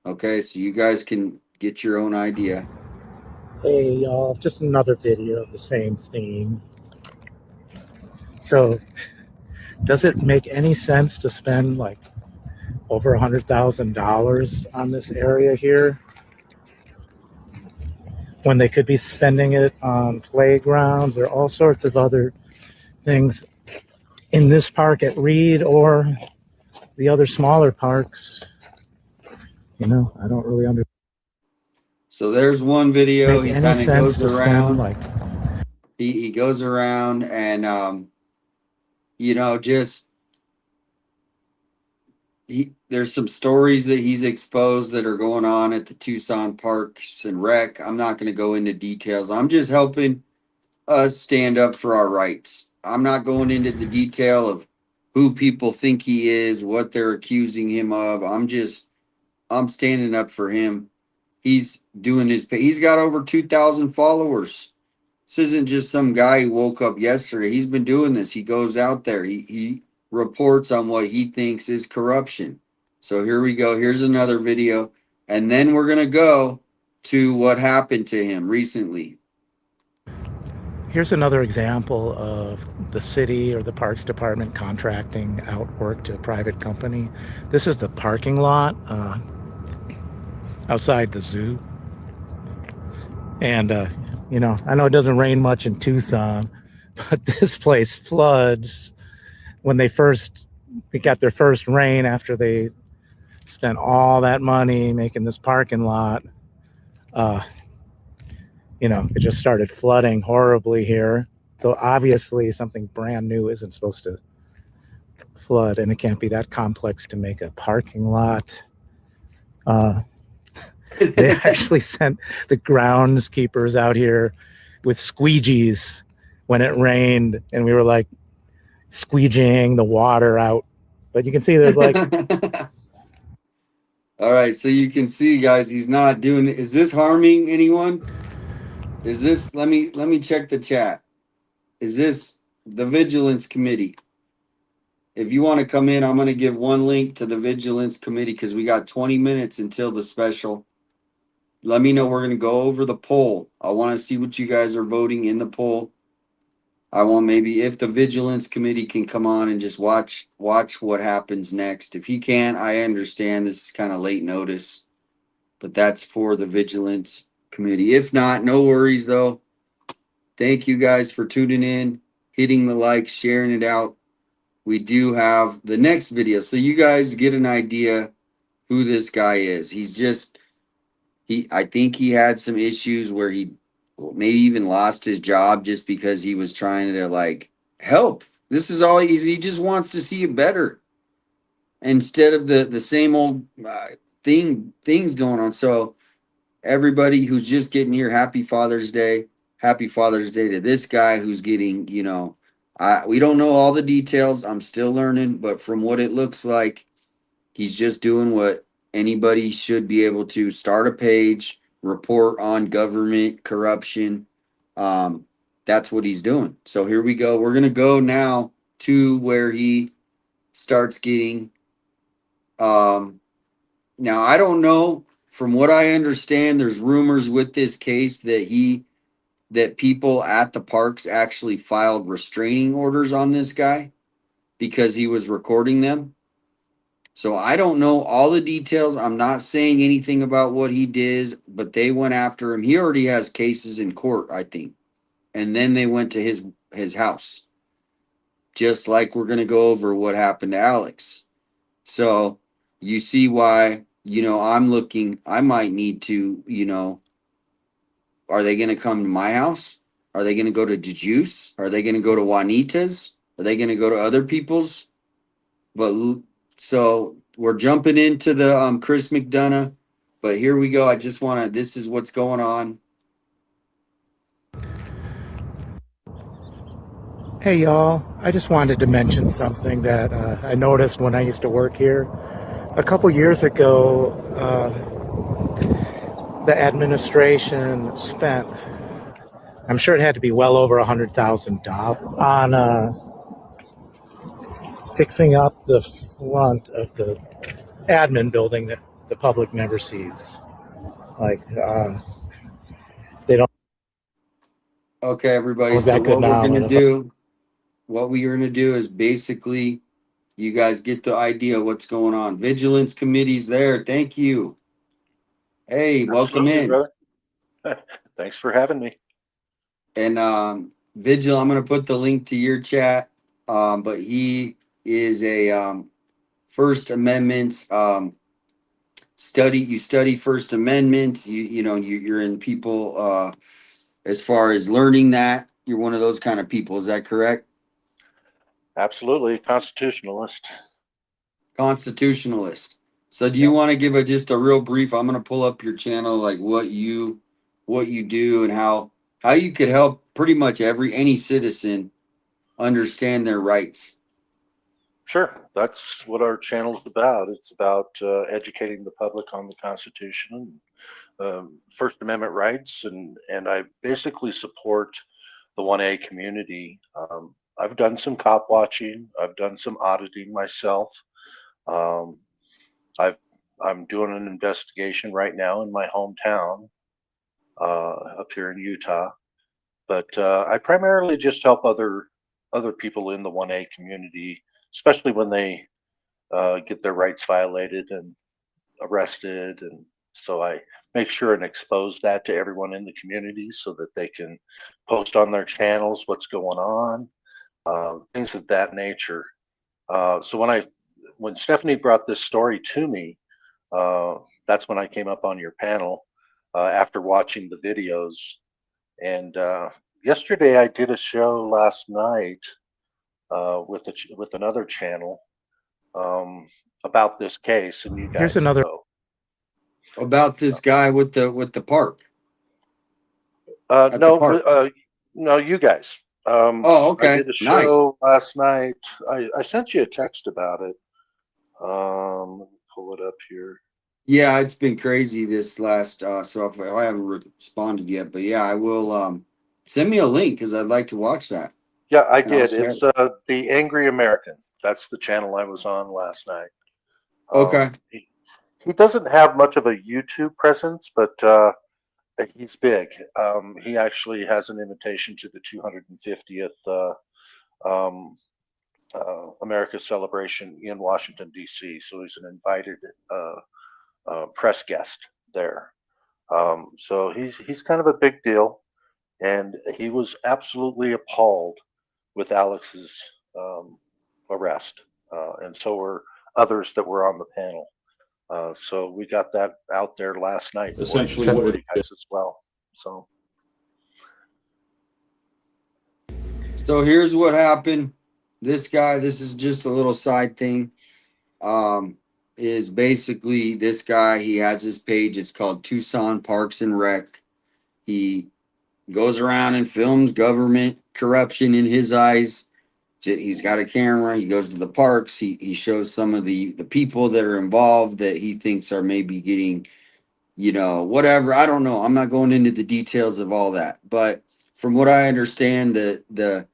Okay, so you guys can get your own idea. Hey y'all, just another video of the same theme. So, does it make any sense to spend like over $100,000 on this area here when they could be spending it on playgrounds or all sorts of other things in this park at Reed or the other smaller parks? You know, I don't really understand. So there's one video. He kind of goes around. Like, he goes around and you know, just there's some stories that he's exposed that are going on at the Tucson Parks and Rec. I'm not going to go into details. I'm just helping us stand up for our rights. I'm not going into the detail of who people think he is, what they're accusing him of. I'm standing up for him. He's doing he's got over 2,000 followers. This isn't just some guy who woke up yesterday. He's been doing this. He goes out there. He reports on what he thinks is corruption. So here we go. Here's another video. And then we're going to go to what happened to him recently. here's another example of the city or the Parks Department contracting out work to a private company. This is the parking lot outside the zoo. And, you know, I know it doesn't rain much in Tucson, but this place floods when they got their first rain after they spent all that money making this parking lot. You know, it just started flooding horribly here. So obviously something brand new isn't supposed to flood, and it can't be that complex to make a parking lot. They actually sent the groundskeepers out here with squeegees when it rained, and we were like squeegeeing the water out. But you can see there's like all right, so you can see, guys, he's not doing it. Is this harming anyone? Is this, let me check the chat. Is this the Vigilance Committee? If you want to come in, I'm going to give one link to the Vigilance Committee because we got 20 minutes until the special. Let me know. We're going to go over the poll. I want to see what you guys are voting in the poll. I want maybe if the Vigilance Committee can come on and just watch what happens next. If he can't, I understand this is kind of late notice, but that's for the Vigilance Committee. If not, no worries though. Thank you guys for tuning in, hitting the like, sharing it out. We do have the next video, so you guys get an idea who this guy is. I think he had some issues where he maybe even lost his job just because he was trying to like help. This is all he just wants to see it better instead of the same old things going on. So everybody who's just getting here, happy Father's Day. Happy Father's Day to this guy who's getting, you know, we don't know all the details. I'm still learning, but from what it looks like, he's just doing what anybody should be able to: start a page, report on government corruption. That's what he's doing. So here we go. We're going to go now to where he starts getting, now I don't know. From what I understand, there's rumors with this case that people at the parks actually filed restraining orders on this guy because he was recording them. So I don't know all the details. I'm not saying anything about what he did, but they went after him. He already has cases in court, I think. And then they went to his house. Just like we're gonna go over what happened to Alex. So you see why, I'm looking, I might need to, are they gonna come to my house? Are they gonna go to DeJuice? Are they gonna go to Juanita's? Are they gonna go to other people's? So we're jumping into the Chris McDonough, but here we go. I just want to. This is what's going on. Hey y'all, I just wanted to mention something that I noticed when I used to work here. A couple years ago, the administration spent, I'm sure it had to be well over $100,000 on fixing up the front of the admin building that the public never sees. Like, they don't Okay, everybody. look So that good what we're now. gonna do, what we're gonna do is basically, you guys get the idea of what's going on. Vigilance committee's there. Thank you. Hey, welcome Absolutely, in. brother. Thanks for having me. And Vigil, I'm gonna put the link to your chat. But he is a First Amendment study. You study First Amendment. You're in people as far as learning that. You're one of those kind of people. Is that correct? Absolutely, constitutionalist. Constitutionalist. So do you Yeah. want to give just a real brief? I'm gonna pull up your channel, like what you do and how you could help pretty much any citizen understand their rights. Sure, that's what our channel's about. It's about educating the public on the Constitution and First Amendment rights, and I basically support the 1A community. I've done some cop watching. I've done some auditing myself. Um, I'm doing an investigation right now in my hometown up here in Utah, but I primarily just help other people in the 1A community, especially when they get their rights violated and arrested, and so I make sure and expose that to everyone in the community so that they can post on their channels what's going on, things of that nature. So when Stephanie brought this story to me, that's when I came up on your panel after watching the videos. And yesterday I did a show last night with another channel about this case, and you guys Here's another. know. About this guy with the park. At the No, park. no, you guys. Oh, okay. I did a Nice. show last night. I sent you a text about it. Let me pull it up here. Yeah, it's been crazy this last so if I haven't responded yet, but yeah, I will send me a link because I'd like to watch that. Yeah, I And I'll did. share It's it. The Angry American. That's the channel I was on last night. Okay. He doesn't have much of a YouTube presence, but he's big. He actually has an invitation to the 250th America celebration in Washington, D.C. So he's an invited press guest there. So he's kind of a big deal, and he was absolutely appalled with Alex's arrest, and so were others that were on the panel. So we got that out there last night. Essentially what you guys as well. So here's what happened. This guy, this is just a little side thing. Is basically this guy, he has his page, it's called Tucson Parks and Rec. He goes around and films government corruption in his eyes. He's got a camera, he goes to the parks, he shows some of the people that are involved that he thinks are maybe getting, whatever. I don't know. I'm not going into the details of all that. But from what I understand, the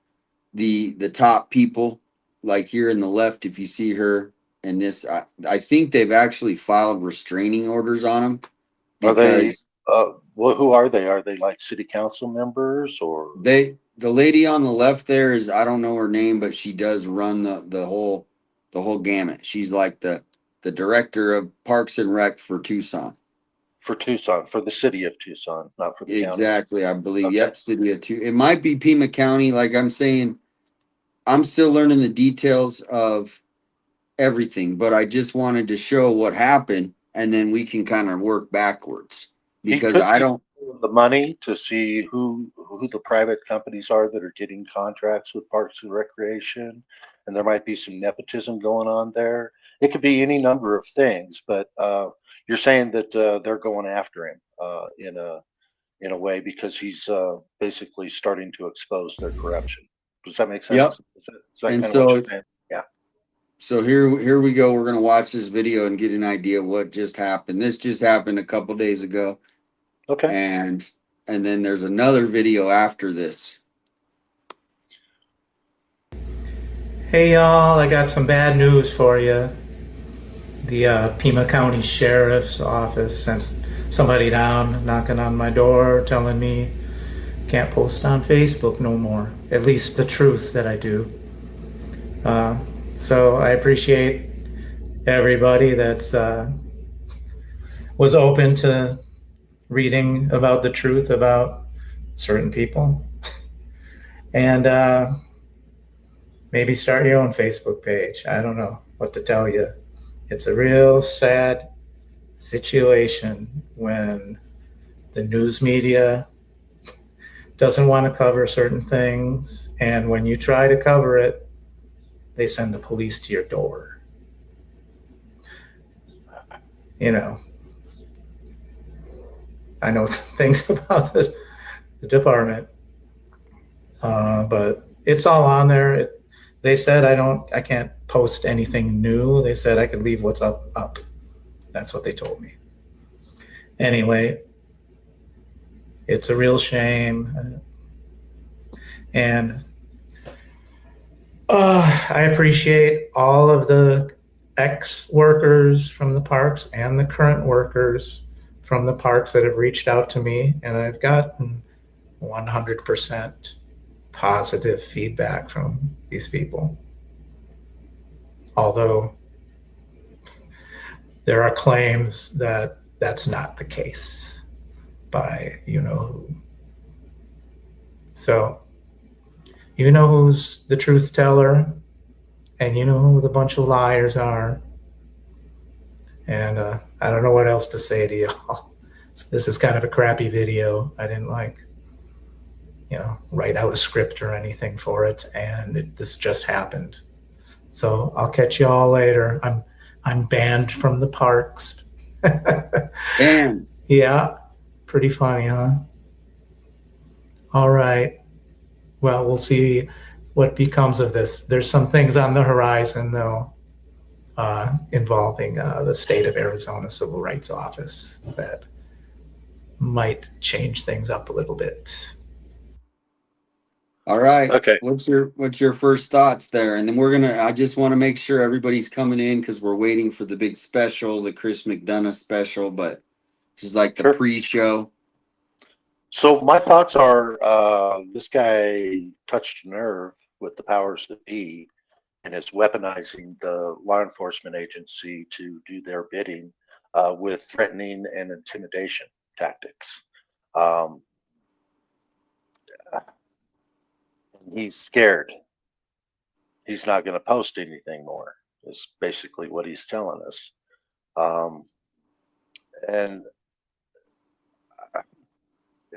top people, like here in the left, if you see her and this, I think they've actually filed restraining orders on him. Are they? Because Who are they? Are they like city council members or? the lady on the left there is, I don't know her name, but she does run the whole gamut. She's like the the director of Parks and Rec for Tucson. For Tucson, for the city of Tucson, not for the county. Exactly, I believe. Okay. Yep, city of Tucson. It might be Pima County. Like I'm saying, I'm still learning the details of everything, but I just wanted to show what happened, and then we can kind of work backwards He because could I be don't. doing the money to see who the private companies are that are getting contracts with Parks and Recreation, and there might be some nepotism going on there. It could be any number of things, but you're saying that they're going after him in a way because he's basically starting to expose their corruption. Does that make sense? Yep. Is that And kind of what so you're saying? Yeah. So here we go. We're gonna watch this video and get an idea of what just happened. This just happened a couple days ago, Okay. and then there's another video after this. Hey y'all, I got some bad news for you. The Pima County Sheriff's Office sent somebody down knocking on my door telling me can't post on Facebook no more. At least the truth that I do. So I appreciate everybody that's was open to reading about the truth about certain people. And maybe start your own Facebook page. I don't know what to tell you. It's a real sad situation when the news media doesn't want to cover certain things, and when you try to cover it, they send the police to your door. You know, I know things about the department, but it's all on there. They said I can't post anything new. They said I could leave what's up. That's what they told me. Anyway, it's a real shame. And I appreciate all of the ex-workers from the parks and the current workers from the parks that have reached out to me. And I've gotten 100% positive feedback from these people. Although there are claims that that's not the case by you know who. So you know who's the truth teller, and you know who the bunch of liars are. And I don't know what else to say to y'all. This is kind of a crappy video. I didn't write out a script or anything for it, and this just happened. So I'll catch y'all later. I'm banned from the parks. Banned. Yeah, pretty funny, huh? All right. Well, we'll see what becomes of this. There's some things on the horizon, though, involving the state of Arizona Civil Rights Office that might change things up a little bit. All right. Okay. What's your first thoughts there? And then I just want to make sure everybody's coming in because we're waiting for the big special, the Chris McDonough special, but just like the Sure. pre-show. So my thoughts are this guy touched a nerve with the powers that be and is weaponizing the law enforcement agency to do their bidding with threatening and intimidation tactics. He's scared. He's not going to post anything more, is basically what he's telling us. And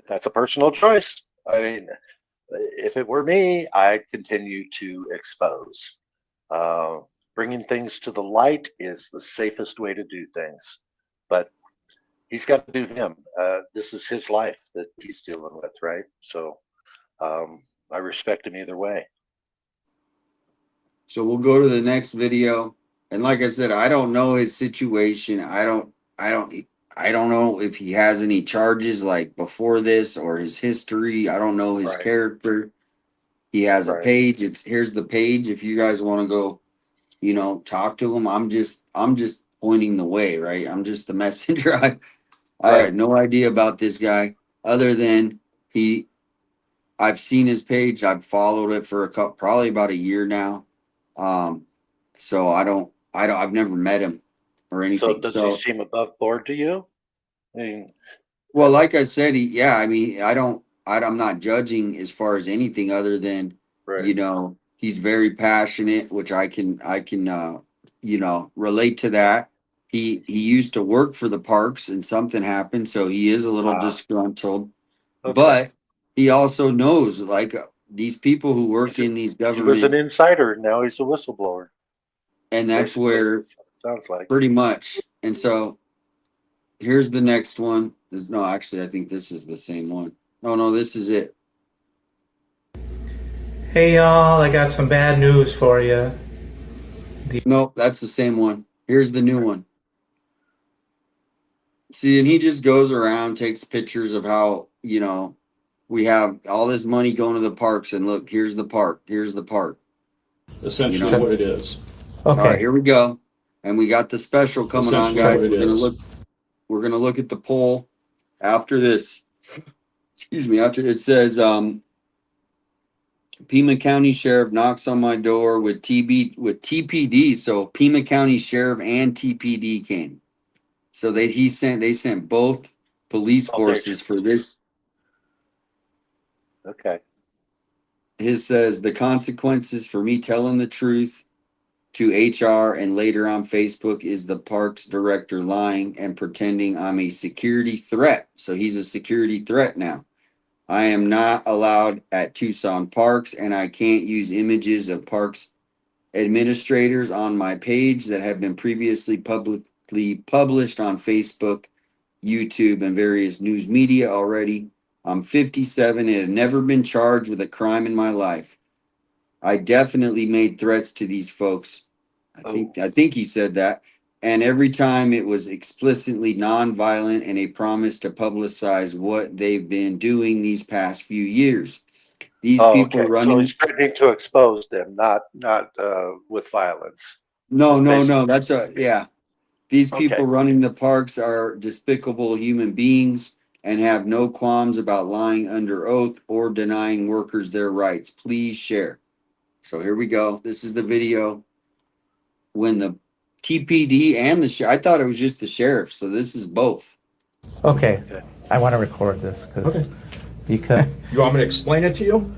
that's a personal choice. I mean, if it were me, I'd continue to expose. Bringing things to the light is the safest way to do things, but he's got to do him. This is his life that he's dealing with, right? So I respect him either way. So we'll go to the next video. And like I said, I don't know his situation. I don't know if he has any charges like before this or his history. I don't know his Right. character. He has a Right. page. Here's the page. If you guys want to go, talk to him, I'm just pointing the way, right? I'm just the messenger. I Right. have no idea about this guy other than I've seen his page. I've followed it for probably about a year now. So I've never met him. or So anything. does So, he seem above board to you? I mean, well, like I said, yeah, I mean, I'm not judging as far as anything other than, right. you know, he's very passionate, which I can, you know, relate to that. He used to work for the parks and something happened, so he is a little Ah. disgruntled. Okay. But he also knows, like, these people who work in these He was an government, insider. Now he's a whistleblower. and that's Basically, where sounds like. pretty much. And so here's the next one. No, actually, I think this is the same one. Oh no, this is it. Hey y'all, I got some bad news for you. Nope, that's the same one. Here's the new one. See, and he just goes around, takes pictures of how, you know, we have all this money going to the parks, and look, here's the park. Here's the park. Essentially You know? what it is. All right, Okay. here we go. And we got the special coming on, Essentially guys. what it is. We're gonna look at the poll after this. Excuse me, after it says Pima County Sheriff knocks on my door with TPD. So Pima County Sheriff and TPD came. So they sent both police forces for this. Okay. His says the consequences for me telling the truth to HR and later on Facebook is the parks director lying and pretending I'm a security threat. So he's a security threat now. I am not allowed at Tucson parks, and I can't use images of parks administrators on my page that have been previously publicly published on Facebook, YouTube, and various news media already. I'm 57 and have never been charged with a crime in my life. I definitely made threats to these folks. I think he said that. And every time it was explicitly nonviolent and a promise to publicize what they've been doing these past few years. These people Okay. So running. he's threatening to expose them, not with violence. No. Yeah. These Okay. people running the parks are despicable human beings and have no qualms about lying under oath or denying workers their rights. Please share. So here we go. This is the video when the TPD and I thought it was just the sheriff. So this is both. Okay. I want to record this because You want me to explain it to you?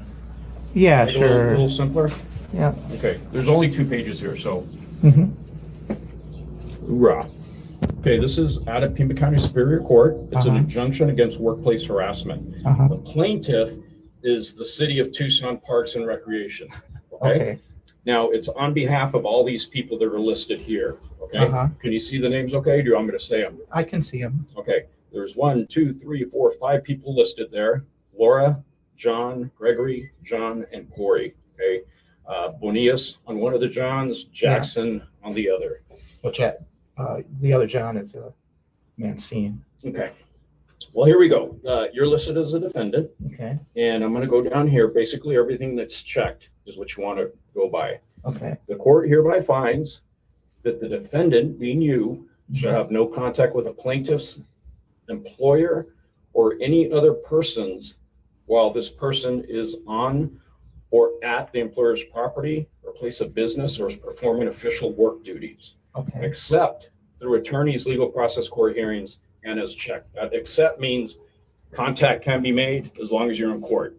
yeah, Make it a little sure. simpler? Yeah. Okay, there's only 2 pages here, so. hmm Hoorah. Okay, this is out of Pima County Superior Court. It's an Uh-huh. injunction against workplace harassment. Uh-huh. The plaintiff is the city of Tucson Parks and Recreation. Okay? Okay. Now, it's on behalf of all these people that are listed here. Okay? Uh-huh. Can you see the names okay? Do you want me to say them? I can see him. Okay, there's 1, 2, 3, 4, 5 people listed there. Laura, John, Gregory, John, and Corey. Okay, Bonias on one of the Johns, Jackson on the other. Which the other John is Mancine. Okay, well, here we go. You're listed as a defendant, Okay. and I'm going to go down here. Basically, everything that's checked is what you want to go by. Okay. The court hereby finds that the defendant, being you, shall have no contact with a plaintiff's employer or any other persons while this person is on or at the employer's property or place of business or is performing official work duties, Okay. except through attorneys, legal process, court hearings, and as checked. That except means contact can be made as long as you're in court.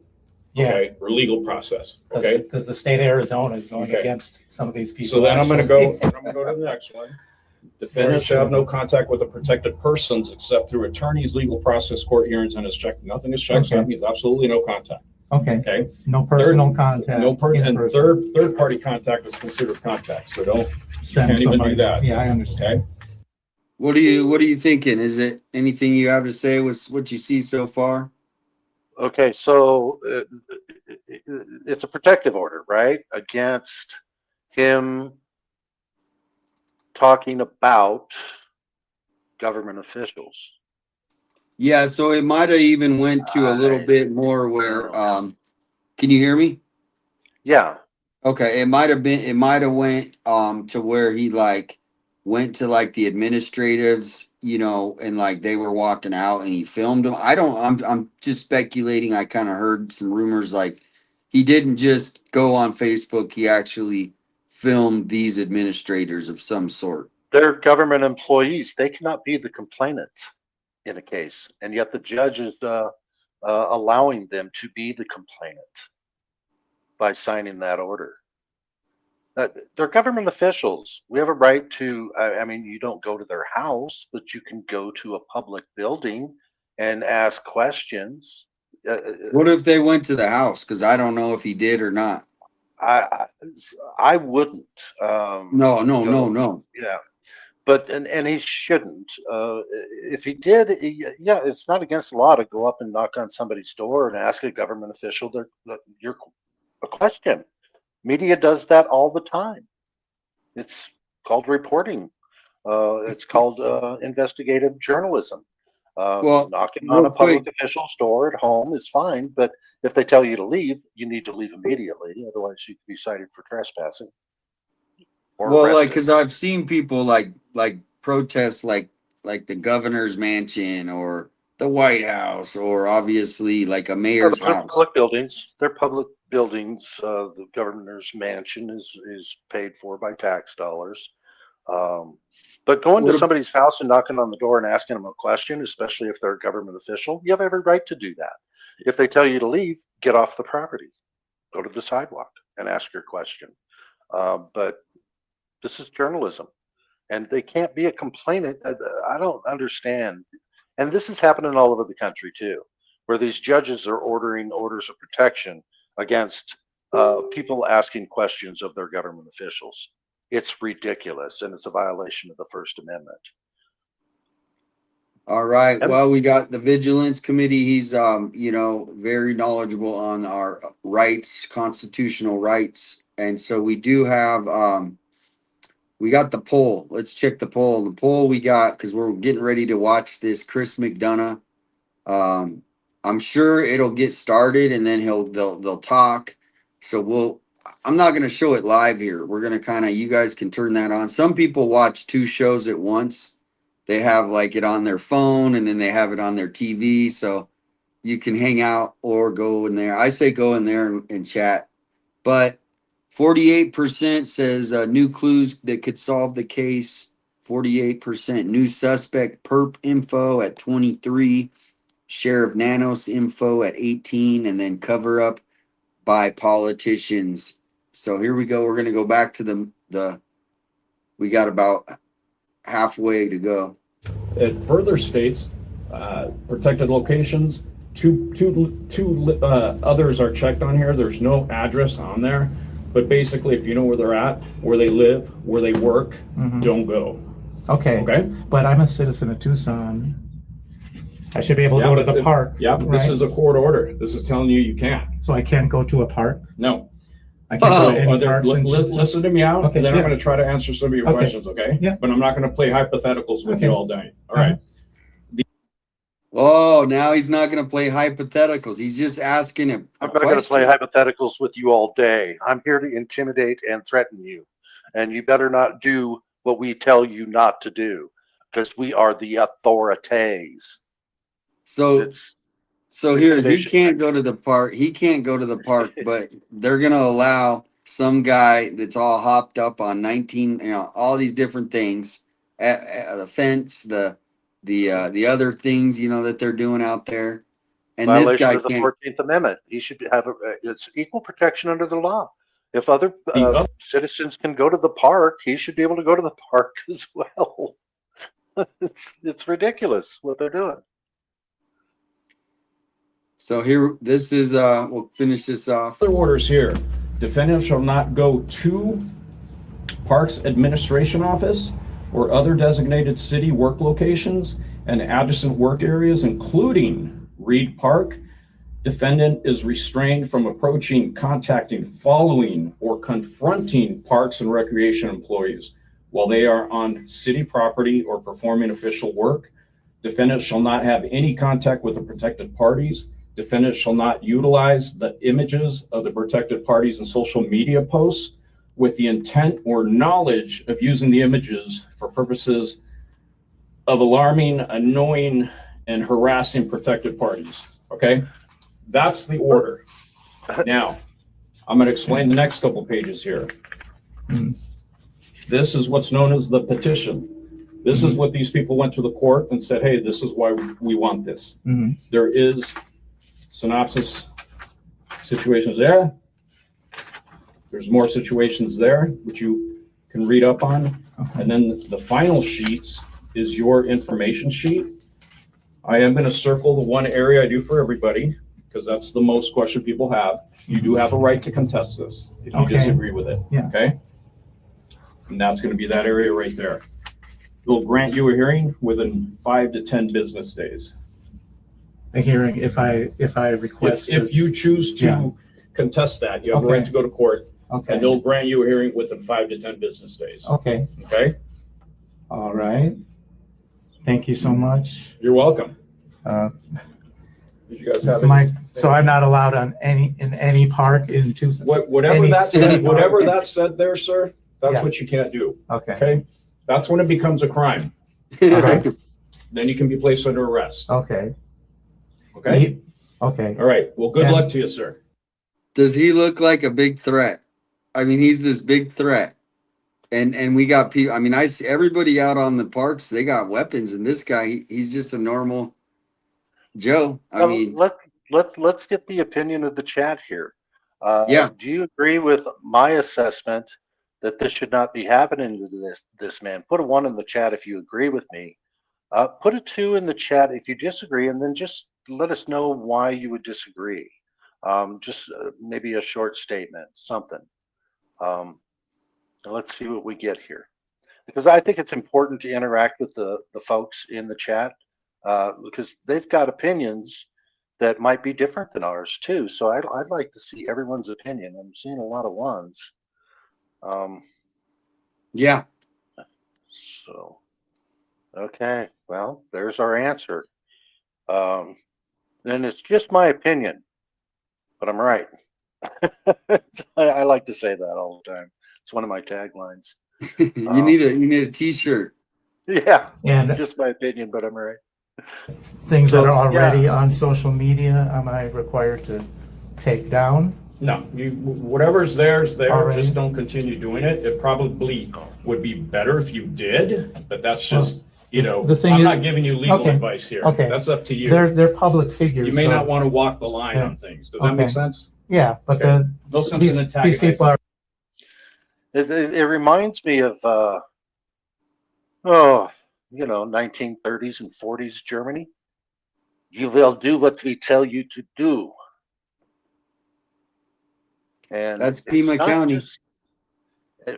Yeah. Okay, or legal process. Okay. Because the state of Arizona is going Okay. against some of these people. So then I'm going to actually. go to the next one. Defendants shall have no contact with the protected persons except through attorneys, legal process, court hearings, and is checked. Nothing is checked, so that means absolutely no contact. Okay. Okay. No personal contact. No in and person. third party contact is considered contact. So don't Send can't even do somebody. that. Yeah, I understand. Okay. What are you thinking? Is it anything you have to say with what you see so far? Okay. So it's a protective order, right? Against him talking about government officials. Yeah, so it might have even went to a little bit more where can you hear me? Yeah. Okay, it might have went to where he like went to like the administratives, you know, and like they were walking out and he filmed them. I'm just speculating. I kind of heard some rumors like he didn't just go on Facebook, he actually filmed these administrators of some sort. They're government employees. They cannot be the complainant in a case, and yet the judge is allowing them to be the complainant by signing that order. They're government officials. We have a right to, I mean, you don't go to their house, but you can go to a public building and ask questions. What if they went to the house? Because I don't know if he did or not. I wouldn't. No. Yeah. But, and he shouldn't. If he did, yeah, it's not against the law to go up and knock on somebody's door and ask a government official a question. Media does that all the time. It's called reporting. It's called investigative journalism. Knocking on a public official's door at home is fine, but if they tell you to leave, you need to leave immediately. Otherwise, you could be cited for trespassing. Like, because I've seen people like protest like the governor's mansion or the White House, or obviously like a mayor's house. Public buildings. They're public buildings. The governor's mansion is paid for by tax dollars. But going to somebody's house and knocking on the door and asking them a question, especially if they're a government official, you have every right to do that. If they tell you to leave, get off the property, go to the sidewalk and ask your question. But this is journalism, and they can't be a complainant. I don't understand. And this is happening all over the country too, where these judges are ordering orders of protection against people asking questions of their government officials. It's ridiculous, and it's a violation of the First Amendment. All right. Well, we got the Vigilance Committee. He's, very knowledgeable on our rights, constitutional rights. And so we do have, we got the poll. Let's check the poll. The poll we got, because we're getting ready to watch this Chris McDonough. I'm sure it'll get started, and then they'll talk. So I'm not going to show it live here. We're going to you guys can turn that on. Some people watch 2 shows at once. They have like it on their phone, and then they have it on their TV. So you can hang out or go in there. I say go in there and chat. But 48% says new clues that could solve the case. 48% new suspect perp info at 23. Sheriff Nanos info at 18, and then cover up by politicians. So here we go. We're going to go back to we got about halfway to go. It further states protected locations. Two others are checked on here. There's no address on there, but basically, if you know where they're at, where they live, where they work, don't go. Okay. But I'm a citizen of Tucson. I should be able to go to the park. Yeah, right? This is a court order. This is telling you can't. So I can't go to a park? No. I can't go to any parks in Tucson? Listen to me out, Okay, and then I'm going to try to answer some of your questions, okay? Yeah. But I'm not going to play hypotheticals with you all day. All right. Oh, now he's not going to play hypotheticals. He's just asking a I'm not going to play hypotheticals with you all day. I'm here to intimidate and threaten you. And you better not do what we tell you not to do, because we are the authorities. So here, he can't go to the park. He can't go to the park, but they're going to allow some guy that's all hopped up on 19, all these different things, the fence, the other things, that they're doing out there. And Violation this guy of the can't. 14th Amendment. He should have it's equal protection under the law. If other citizens can go to the park, he should be able to go to the park as well. It's ridiculous what they're doing. So here, this is, we'll finish this off. Other orders here. Defendants shall not go to Parks Administration Office or other designated city work locations and adjacent work areas, including Reed Park. Defendant is restrained from approaching, contacting, following, or confronting parks and recreation employees while they are on city property or performing official work. Defendants shall not have any contact with the protected parties. Defendants shall not utilize the images of the protected parties in social media posts with the intent or knowledge of using the images for purposes of alarming, annoying, and harassing protected parties. Okay? That's the order. Now, I'm going to explain the next couple pages here. The This is what's known as the petition. This is what these people went to the court and said, hey, this is why we want this. There is synopsis situations there. There's more situations there, which you can read up on. And then the final sheets is your information sheet. I am going to circle the one area I do for everybody, because that's the most question people have. You do have a right to contest this if you disagree with it. Yeah. Okay. And that's going to be that area right there. We'll grant you a hearing within 5 to 10 business days. A hearing if I request. If you choose to contest that, you have a right to go to court, and they'll grant you a hearing within 5 to 10 business days. Okay. Okay. All right. Thank you so much. You're welcome. Did you guys have So I'm not allowed on in any park in Tucson. Whatever any that city said, park? whatever that said there, sir, that's Yeah. what you can't do. Okay. Okay. That's when it becomes a crime. All right. Then you can be placed under arrest. Okay. Okay. Okay. All right. Well, good And- luck to you, sir. Does he look like a big threat? I mean, he's this big threat. And we got people, I mean, I see everybody out on the parks, they got weapons, and this guy, he's just a normal Joe. I mean, Let's get the opinion of the chat here. Yeah. Do you agree with my assessment that this should not be happening to this man? Put a 1 in the chat if you agree with me. Put a 2 in the chat if you disagree, and then just let us know why you would disagree. Just maybe a short statement, something. Let's see what we get here, because I think it's important to interact with the folks in the chat, because they've got opinions that might be different than ours too. So I'd like to see everyone's opinion. I'm seeing a lot of 1s. yeah. So, okay, well, there's our answer. And it's just my opinion, but I'm right. I like to say that all the time. It's one of my taglines. you need a t-shirt. Yeah, And it's just my opinion, but I'm right. things that are already on social media, am I required to take down? No, whatever's there is there. Alright. Just don't continue doing it. It probably would be better if you did, but that's just, The thing I'm is- not giving you legal Okay, advice here. okay. That's up to you. They're public figures. You may so- not want to walk the line Yeah. on things. Does that make Okay. sense? Yeah, but Okay. No sense in these antagonizing. people are. It reminds me of 1930s and 40s Germany. You will do what we tell you to do. And That's it's Pima not County.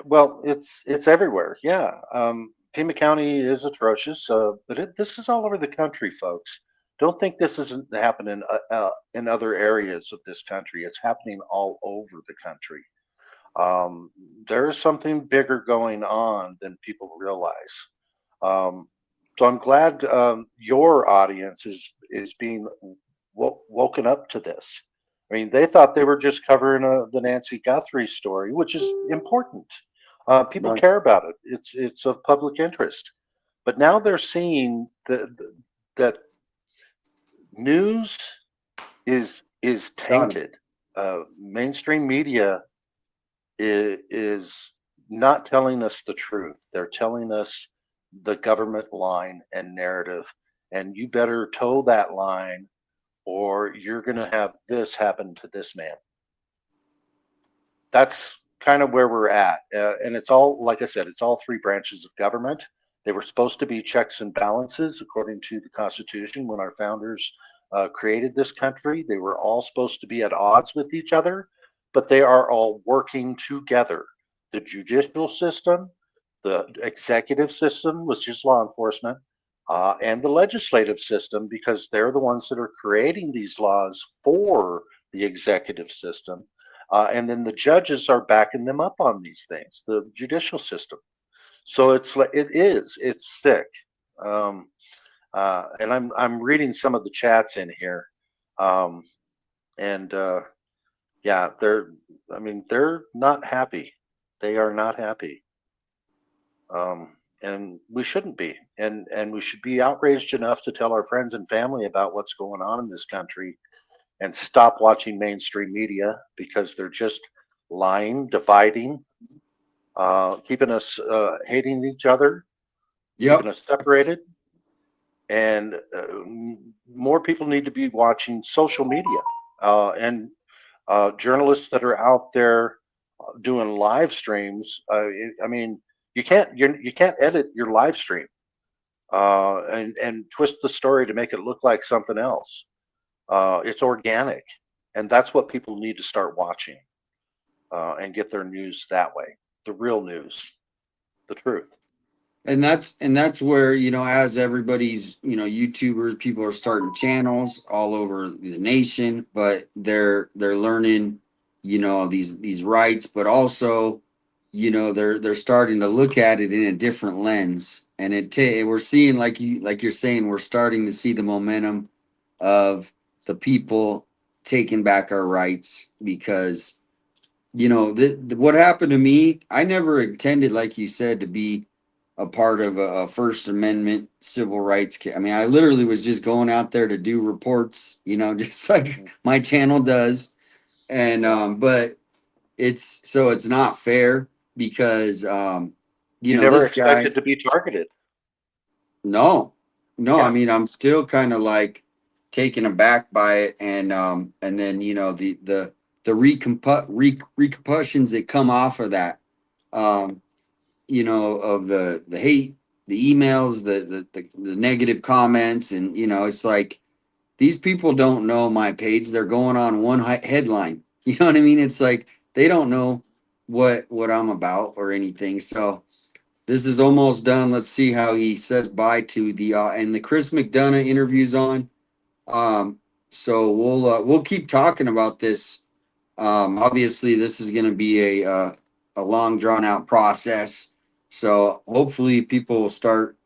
well, it's everywhere. Yeah. Pima County is atrocious, but this is all over the country, folks. Don't think this isn't happening in other areas of this country. It's happening all over the country. There is something bigger going on than people realize. So I'm glad your audience is being woken up to this. I mean, they thought they were just covering the Nancy Guthrie story, which is important. People Right. care about it. It's of public interest. But now they're seeing that news is tainted. Mainstream media is not telling us the truth. They're telling us the government line and narrative, and you better toe that line or you're going to have this happen to this man. That's kind of where we're at. And it's all, like I said, it's all 3 branches of government. They were supposed to be checks and balances according to the Constitution when our founders created this country. They were all supposed to be at odds with each other, but they are all working together. The judicial system, the executive system, which is law enforcement, and the legislative system, because they're the ones that are creating these laws for the executive system. And then the judges are backing them up on these things, the judicial system. So it's sick. And I'm reading some of the chats in here. Yeah, they're not happy. They are not happy. And we shouldn't be. And we should be outraged enough to tell our friends and family about what's going on in this country and stop watching mainstream media, because they're just lying, dividing, keeping us hating each other, Yep. keeping us separated. And more people need to be watching social media and journalists that are out there doing live streams. I mean, you can't edit your live stream and twist the story to make it look like something else. It's organic, and that's what people need to start watching and get their news that way. The real news, the truth. And that's where, you know, as everybody's, you know, YouTubers, people are starting channels all over the nation, but they're learning, you know, these rights, but also, you know, they're starting to look at it in a different lens. And we're seeing, like you're saying, we're starting to see the momentum of the people taking back our rights, because, you know, what happened to me, I never intended, like you said, to be a part of a First Amendment civil rights. I mean, I literally was just going out there to do reports, you know, just like my channel does. And but it's not fair, because you know, never this guy, expected to be targeted. no, Yeah. I mean, I'm still kind of like taken aback by it. And then, you know, the repercussions that come off of that, you know, of the hate, the emails, the negative comments. And, you know, it's like, these people don't know my page. They're going on one headline. You know what I mean? It's like, they don't know what I'm about or anything. So this is almost done. Let's see how he says bye to the and the Chris McDonough interview's on. So we'll keep talking about this. Obviously this is going to be a long drawn out process. So hopefully people will start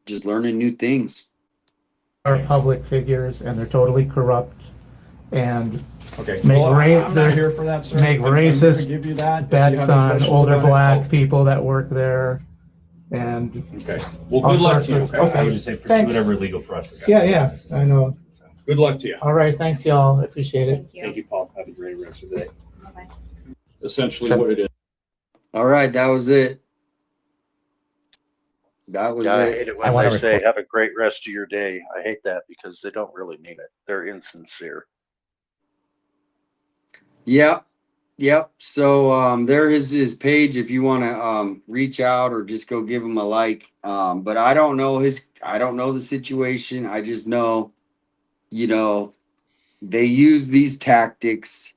just learning new things. Are public figures and they're totally corrupt and Okay. Make Well, ra- I'm they're- not here for that, sir. make I'm gonna racist give you that. If you bets have any on questions older about it, black people that work there. And Okay. Well, all good luck sorts to you. of- Okay. I would just say pursue Thanks. whatever legal process. yeah, I know. Good luck to you. All right, thanks y'all. I appreciate it. Thank you, Paul. Have a great rest of the day. Essentially what it is. All right, that was it. That was Yeah, I it. hate it I when wanna they say have a great rest of your day. I hate that because they don't really mean it. They're insincere. Yep. So there is his page if you want to reach out or just go give him a like. But I don't know the situation. I just know, you know, they use these tactics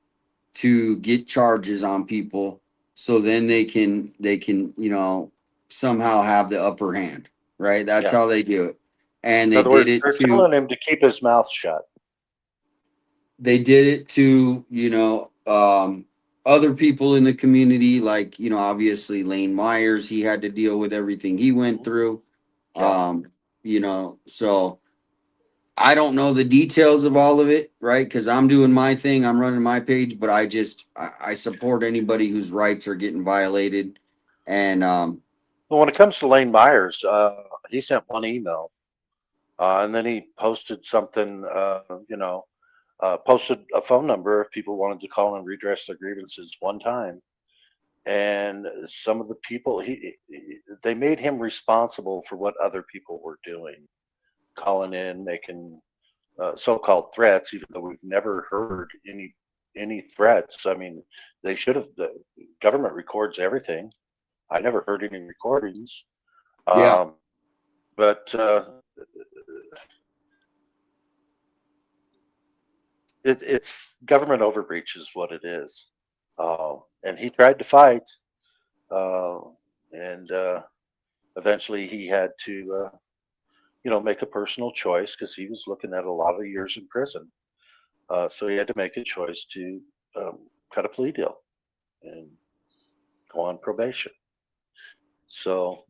to get charges on people, so then they can, you know, somehow have the upper hand, right? That's Yeah. how they do it. And In they other did words, it they're to telling him to keep his mouth shut. you know, other people in the community, like, you know, obviously Lane Myers, he had to deal with everything he went through. Yeah. You know, so I don't know the details of all of it, right? Because I'm doing my thing, I'm running my page, but I support anybody whose rights are getting violated. And Well, when it comes to Lane Myers, he sent one email, and then he posted something. Posted a phone number if people wanted to call and redress their grievances one time. And some of the people they made him responsible for what other people were doing, calling in, making so-called threats, even though we've never heard any threats. I mean, they should have. The government records everything. I never heard any recordings. Yeah. But it's government overreach is what it is. And he tried to fight, and eventually he had to, make a personal choice because he was looking at a lot of years in prison. So he had to make a choice to cut a plea deal and go on probation. So,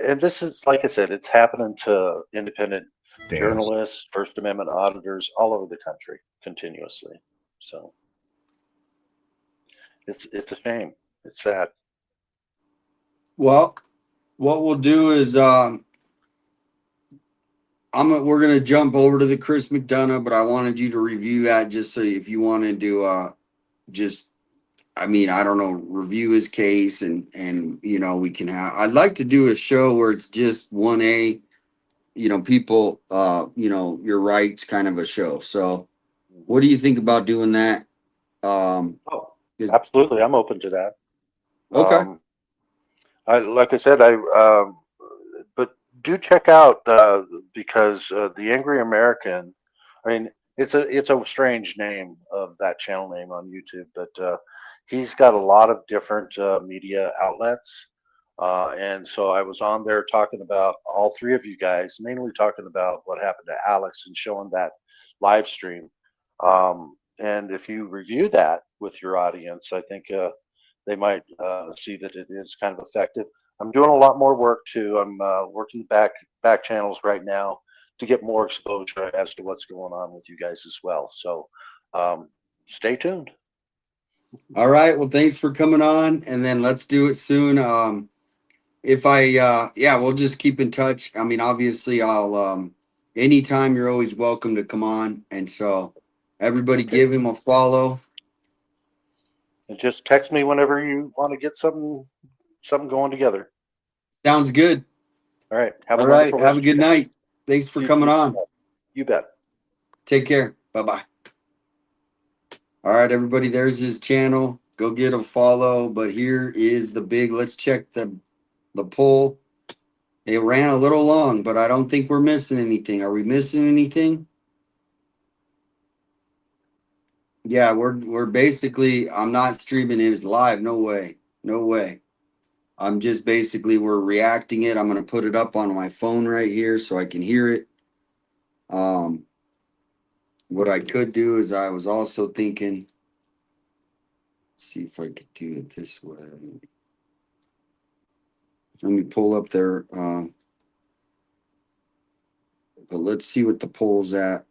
and this is, like I said, it's happening to independent journalists, First Amendment auditors all over the country continuously. So it's a shame. It's sad. well, what we'll do is we're gonna jump over to the Chris McDonough, but I wanted you to review that just so if you wanted to just, I mean, I don't know, review his case and, you know, we can have, I'd like to do a show where it's just 1A, you know, people, you know, your rights kind of a show. So what do you think about doing that? Oh, is- absolutely. I'm open to that. Okay. Like I said, but do check out, because the Angry American, I mean, it's a strange name of that channel name on YouTube, but he's got a lot of different media outlets. And so I was on there talking about all three of you guys, mainly talking about what happened to Alex and showing that live stream. And if you review that with your audience, I think they might see that it is kind of effective. I'm doing a lot more work too. I'm working back channels right now to get more exposure as to what's going on with you guys as well. So stay tuned. All right. Well, thanks for coming on, and then let's do it soon. If I, yeah, we'll just keep in touch. I mean, obviously I'll, anytime you're always welcome to come on. And so everybody give him a follow. And just text me whenever you want to get something going together. Sounds good. All right. Have All a right. wonderful Have rest a of your good day. night. Thanks for coming on. You bet. Take care. Bye-bye. All right, everybody, there's his channel. Go get a follow. But here is the big, let's check the poll. It ran a little long, but I don't think we're missing anything. Are we missing anything? Yeah, we're basically, I'm not streaming it as live. No way. No way. I'm just basically, we're reacting it. I'm going to put it up on my phone right here so I can hear it. What I could do is I was also thinking, see if I could do it this way. Let me pull up there. But let's see what the poll's at.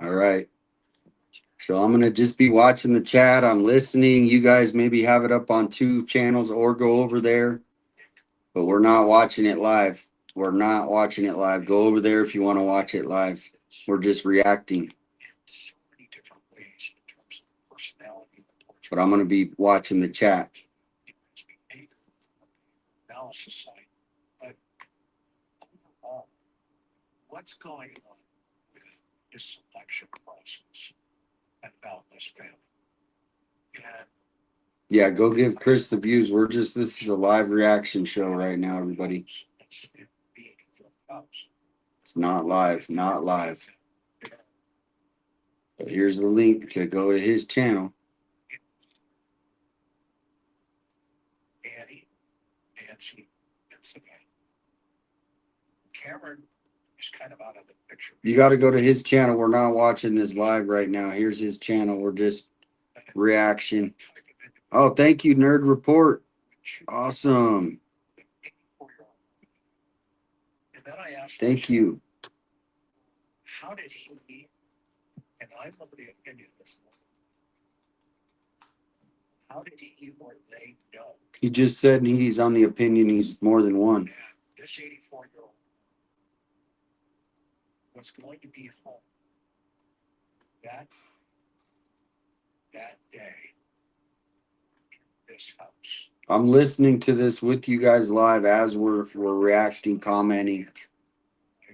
All right. So I'm going to just be watching the chat. I'm listening. You guys maybe have it up on 2 channels or go over there. But we're not watching it live. We're not watching it live. Go over there if you want to watch it live. We're just reacting. But I'm going to be watching the chat. What's going on with the selection process about this family? And Yeah, go give Chris the views. This is a live reaction show right now, everybody. It's not live, not live. But here's the link to go to his channel. Annie, Nancy, and Savannah. Cameron is kind of out of the picture. You got to go to his channel. We're not watching this live right now. Here's his channel. We're just reaction. Oh, thank you, Nerd Report. Awesome. And then I asked, Thank you. how did he, and I'm of the opinion this morning, how did he or they know He just said he's on the opinion he's more than one. that this 84-year-old was going to be home that day in this house? I'm listening to this with you guys live as we're reacting, commenting.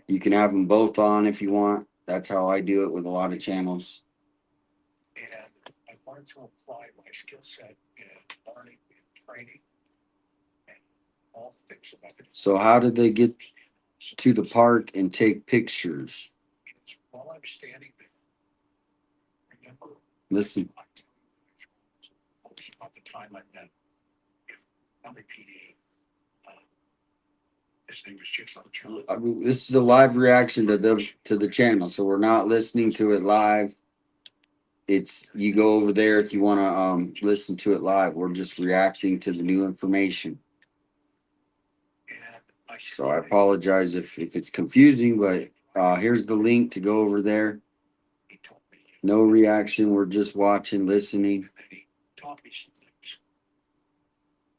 You can have them both on if you want. That's how I do it with a lot of channels. And I wanted to apply my skill set in learning and training and all things about it. So how did they get to the park and take pictures? While I'm standing there, remember, Listen. always about the time I met LAPD. His name was Jigsaw John. I mean, this is a live reaction to the channel, so we're not listening to it live. It's you go over there if you want to listen to it live. We're just reacting to the new information. And So I apologize if it's confusing, but here's the link to go over there. He told me. No reaction. We're just watching, listening. And then he taught me some things.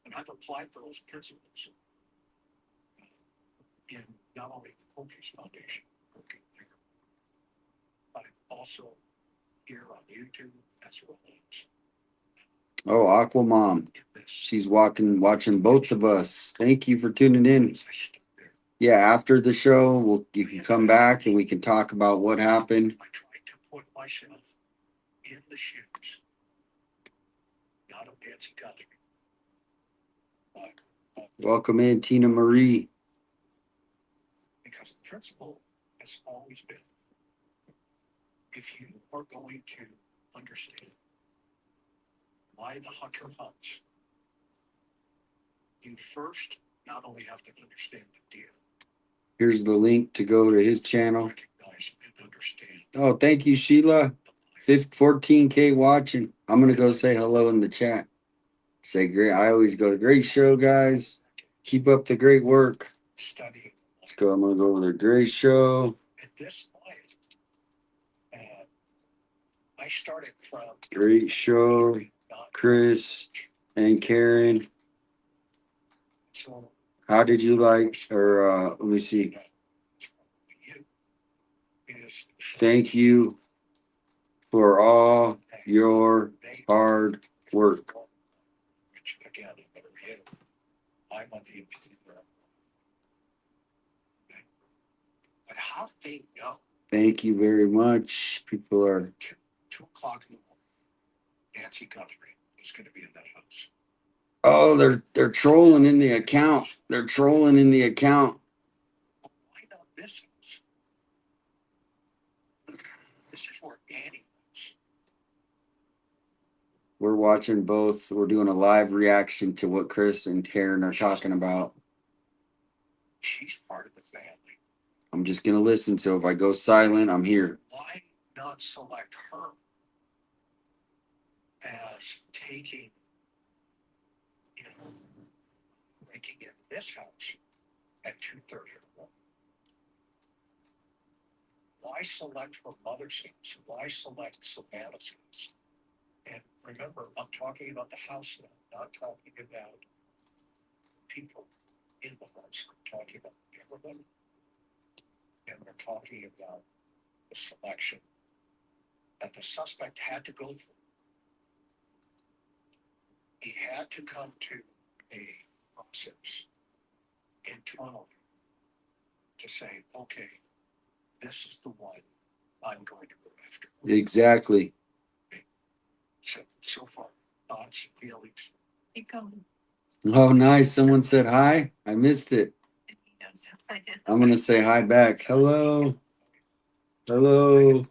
And I've applied those principles in not only the Cold Case Foundation working there, but also here on YouTube as well as Oh, Aquamom. in this. She's watching both of us. Thank you for tuning in. As I stood there, Yeah, after the show, you can come back and we can talk about what happened. I tried to put myself in the shoes, not of Nancy Guthrie, but of, Welcome in, Tina Marie. because the principle has always been, if you are going to understand why the hunter hunts, you first not only have to understand the deer, Here's the link to go to his channel. recognize and understand Oh, thank you, Sheila. 14K watching. I'm gonna go say hello in the chat. Say great. I always go, great show, guys. Keep up the great work. studying. Let's go. I'm gonna go over there. Great show. At this point, I started from Great show. Chris and Karen. So How did you like, or let me see. Thank you for all your hard work. Which again, I better hit. I'm on the particular. But how do they know Thank you very much. People are 2 o'clock in the morning, Nancy Guthrie is going to be in that house? oh, they're trolling in the account. They're trolling in the account. Well, why not this house? This is where Annie lives. We're watching both. We're doing a live reaction to what Chris and Karen are talking about. She's part of the family. I'm just gonna listen. So if I go silent, I'm here. Why not select her as taking, breaking in this house at 2:30 in the morning? Why select her mother's house? Why select Savannah's house? And remember, I'm talking about the house now, not talking about people in the house. I'm talking about everybody. And we're talking about the selection that the suspect had to go through. He had to come to a process internally to say, okay, this is the one I'm going to go after. Exactly. So far, thoughts and feelings. Keep going. Oh, nice. Someone said hi. I missed it. And he knows how I did. I'm gonna say hi back. Hello. Hello.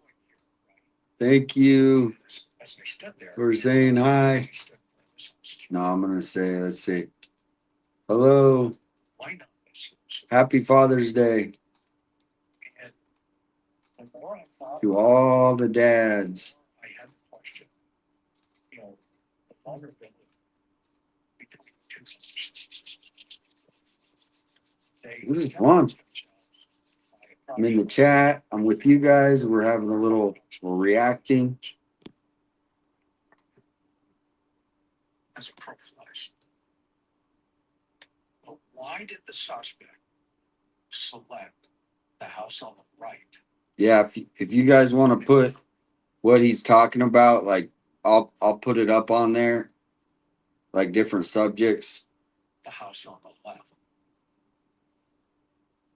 Thank you As I stood there. for saying hi. I stood in this house. No, I'm gonna say, let's see. Hello. Why not this house? Happy Father's Day And the more I thought, to all the dads. I had a question. The vulnerability between two sisters. This is fun. I'm in the chat. I'm with you guys. We're having we're reacting. As a pro flies. But why did the suspect select the house on the right? Yeah, if you guys want to put what he's talking about, like I'll put it up on there, like different subjects. The house on the left.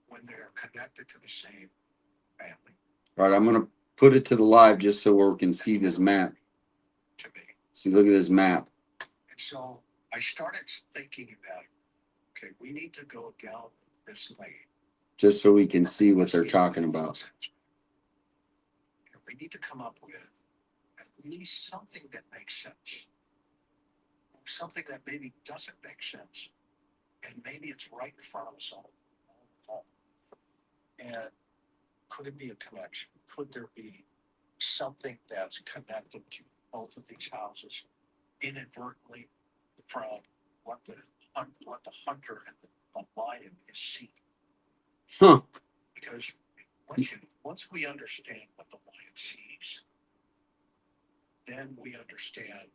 When they're connected to the same family, All right, I'm gonna put it to the live just so we can see this map. to me. See, look at this map. And so I started thinking about, okay, we need to go down this lane. Just so we can see what they're talking about. And we need to come up with at least something that makes sense. Or something that maybe doesn't make sense. And maybe it's right in front of us all the time. And could it be a connection? Could there be something that's connected to both of these houses inadvertently from what the hunter and the a lion is seen. Huh. Because once we understand what the lion sees, then we understand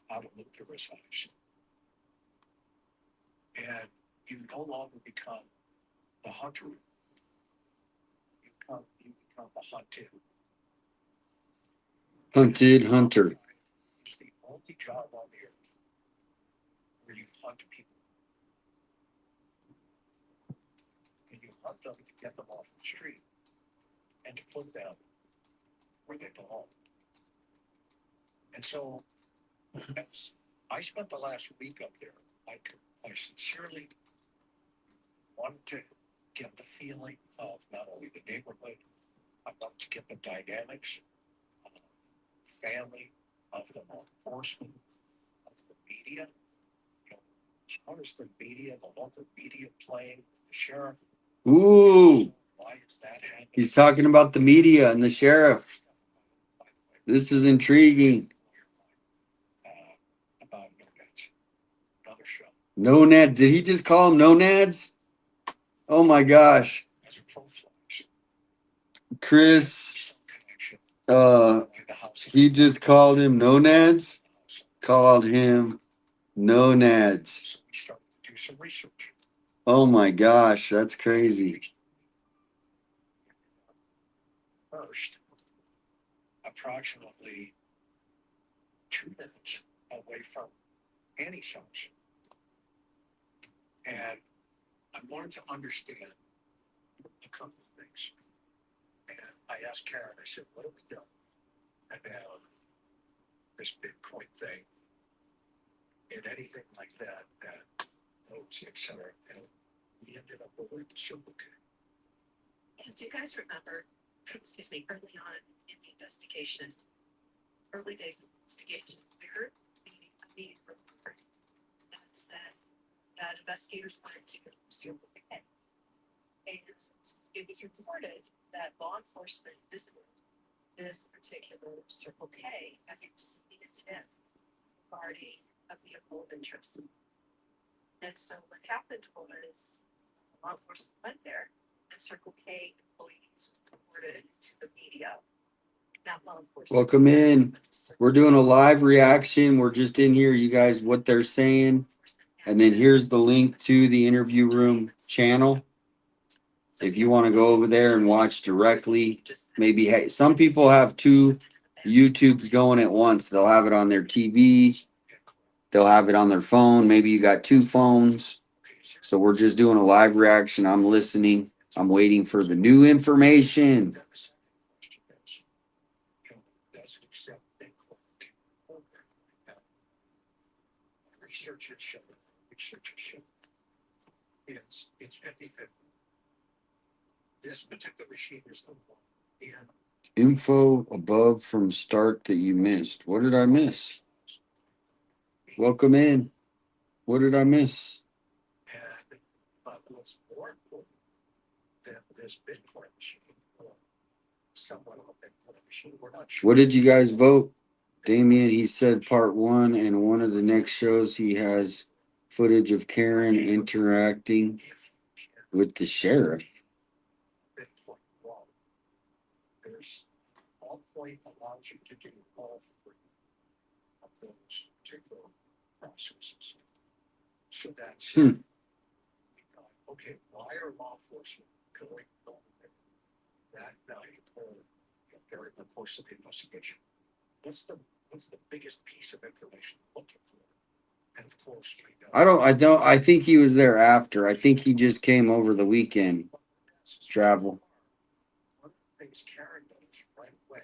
how to look through his eyes. And you no longer become the hunter. You become the hunted. Hunted hunter. It's the only job on the earth where you hunt people. And you hunt them to get them off the street and to put them where they belong. And so, as I spent the last week up there, I sincerely wanted to get the feeling of not only the neighborhood, I wanted to get the dynamics of family, of the law enforcement, of the media. You know, how is the media, the local media playing with the sheriff? Ooh, Why is that happening? he's talking about the media and the sheriff. This is intriguing. About no nads. Another show. No Nad. Did he just call him no nads? Oh my gosh. As a prophylaxis. Chris, Some connection. uh, Why the house. he just called him no nads. Called him no nads. So we started to do some research. Oh my gosh, that's crazy. First, approximately 2 minutes away from Annie's house. And I wanted to understand a couple of things. And I asked Karen, I said, what have we done about this Bitcoin thing and anything like that, notes, et cetera. And we ended up over at the Circle K. And do you guys remember, excuse me, early on in the investigation, early days of the investigation, we heard a meeting report that said that investigators wanted to go to Circle K. And it was reported that law enforcement visited this particular Circle K as they received a tip regarding a vehicle of interest. And so what happened was law enforcement went there and Circle K employees reported to the media. Not law enforcement. Welcome in. We're doing a live reaction. We're just in here, you guys, what they're saying. And then here's the link to the interview room channel. If you want to go over there and watch directly, maybe hey, some people have 2 YouTubes going at once. They'll have it on their TV. They'll have it on their phone. Maybe you got 2 phones. So we're just doing a live reaction. I'm listening. I'm waiting for the new information. Then the second question is, does it accept Bitcoin? Research has shown, it's 50-50. This particular machine is the one. And Info above from start that you missed. What did I miss? Welcome in. What did I miss? But what's more important than this Bitcoin machine, somewhat of a Bitcoin machine, we're not sure. What did you guys vote? Damien, he said part 1, and one of the next shows he has footage of Karen interacting with the sheriff. Bitcoin wallet. There's all point allows you to do all 3 of those particular processes. So that's we thought, okay, why are law enforcement going over there that night or during the course of the investigation? What's the biggest piece of information they're looking for? And of course, we know. I think he was there after. I think he just came over the weekend. Travel. One of the things Karen does right away.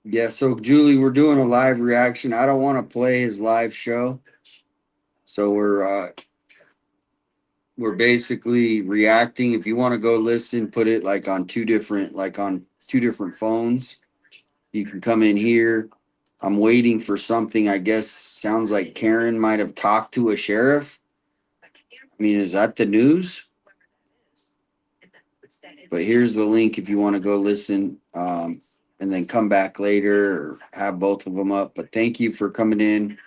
Yeah, so Julie, we're doing a live reaction. I don't want to play his live show. So we're basically reacting. If you want to go listen, put it like on 2 different phones. You can come in here. I'm waiting for something. I guess sounds like Karen might have talked to a sheriff. I mean, is that the news? But here's the link if you want to go listen, and then come back later or have both of them up. But thank you for coming in.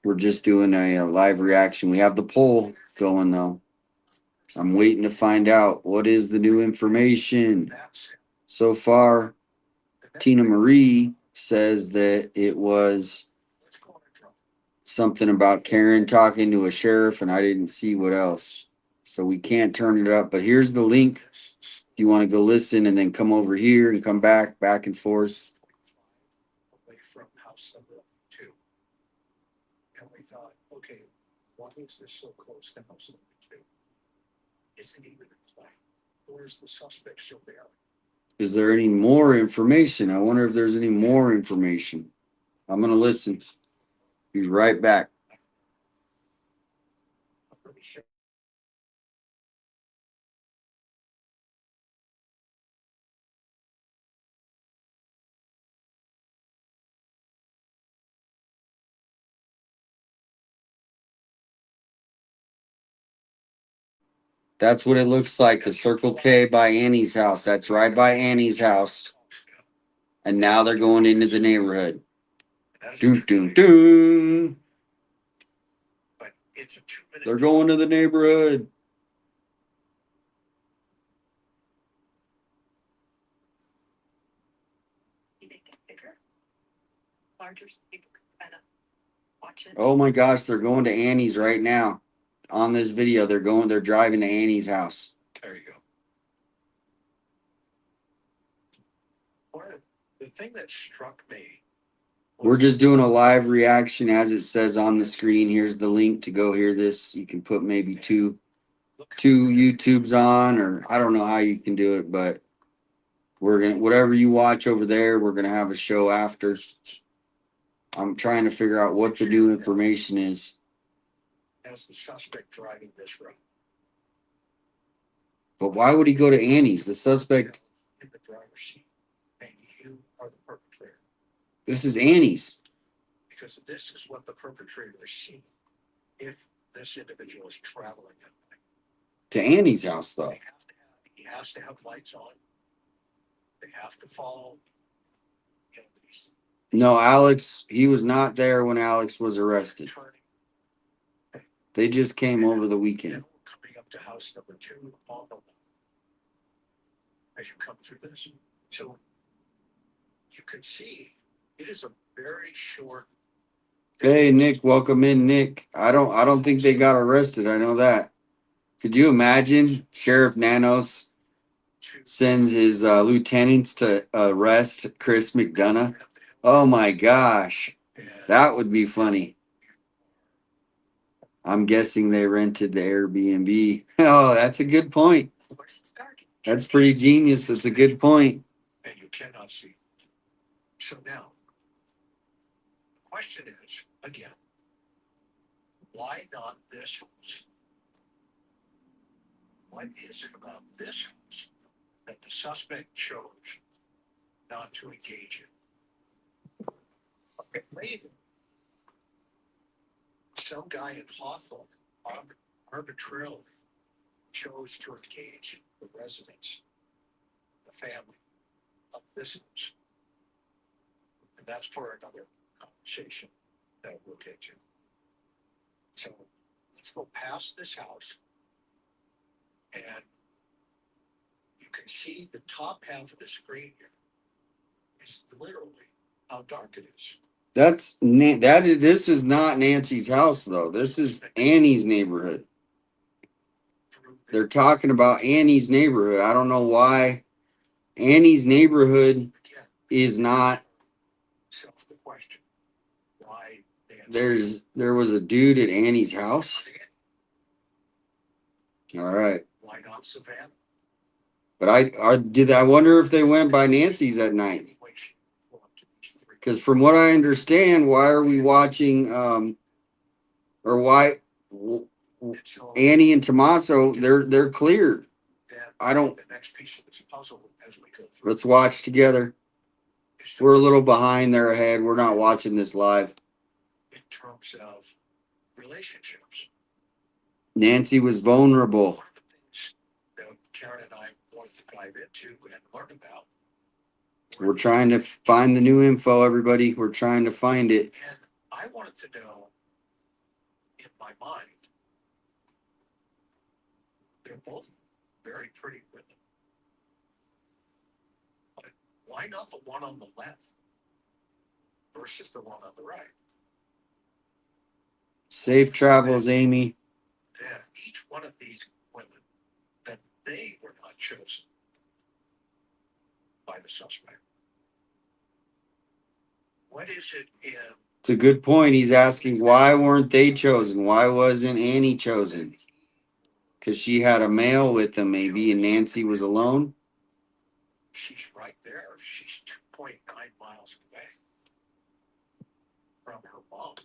We're just doing a live reaction. We have the poll. going though. I'm waiting to find out what is the new information. So far, Tina Marie says that it was something about Karen talking to a sheriff, and I didn't see what else. So we can't turn it up. But here's the link. If you want to go listen and then come over here and come back and forth. Away from house number 2. And we thought, okay, why is this so close to house number 2? Is it even in play? Where's the suspect still there? Is there any more information? I wonder if there's any more information. I'm going to listen. Be right back. Let me show. That's what it looks like. The Circle K by Annie's house. That's right by Annie's house. And now they're going into the neighborhood. Doom, doom, doom. But it's a 2-minute. They're going to the neighborhood. You make it bigger, larger, so people can kind of watch it. Oh my gosh, they're going to Annie's right now. On this video, they're driving to Annie's house. There you go. One of the thing that struck me. We're just doing a live reaction as it says on the screen. Here's the link to go hear this. You can put maybe two YouTubes on, or I don't know how you can do it, but we're gonna, whatever you watch over there, we're gonna have a show after. I'm trying to figure out what the new information is. As the suspect driving this road. But why would he go to Annie's? The suspect. In the driver's seat, and you are the perpetrator. This is Annie's. Because this is what the perpetrator is seeing if this individual is traveling at night. To Annie's house, though. He has to have lights on. They have to follow. You know, No, Alex, he was not there when Alex was arrested. They just came over the weekend. Coming up to house number 2 on the wall. As you come through this. So you can see it is a very short. Hey Nick, welcome in, Nick. I don't think they got arrested. I know that. Could you imagine Sheriff Nanos sends his lieutenants to arrest Chris McDonough? Oh my gosh. That would be funny. I'm guessing they rented the Airbnb. Oh, that's a good point. That's pretty genius. That's a good point. And you cannot see. So now, the question is, again, why not this house? What is it about this house that the suspect chose not to engage in? Okay, maybe some guy in Hawthorne arbitrarily chose to engage the residents, the family of this house. And that's for another conversation that we'll get to. So let's go past this house. And you can see the top half of the screen here is literally how dark it is. This is not Nancy's house though. This is Annie's neighborhood. They're talking about Annie's neighborhood. I don't know why Annie's neighborhood is not. Self the question. Why There was a dude at Annie's house. All right. Why not Savannah? But I wonder if they went by Nancy's at night. Because from what I understand, why are we watching or why Annie and Tommaso, they're cleared. I don't. The next piece of this puzzle as we go through. Let's watch together. We're a little behind, they're ahead. We're not watching this live. In terms of relationships. Nancy was vulnerable. One of the things that Karen and I wanted to dive into and learn about. We're trying to find the new info, everybody. We're trying to find it. And I wanted to know, in my mind, They're both very pretty women. But why not the one on the left versus the one on the right? Safe travels, Amy. Yeah, each one of these women, that they were not chosen by the suspect. What is it in? It's a good point. He's asking why weren't they chosen? Why wasn't Annie chosen? Because she had a male with them, maybe, and Nancy was alone. She's right there. She's 2.9 miles away from her mom.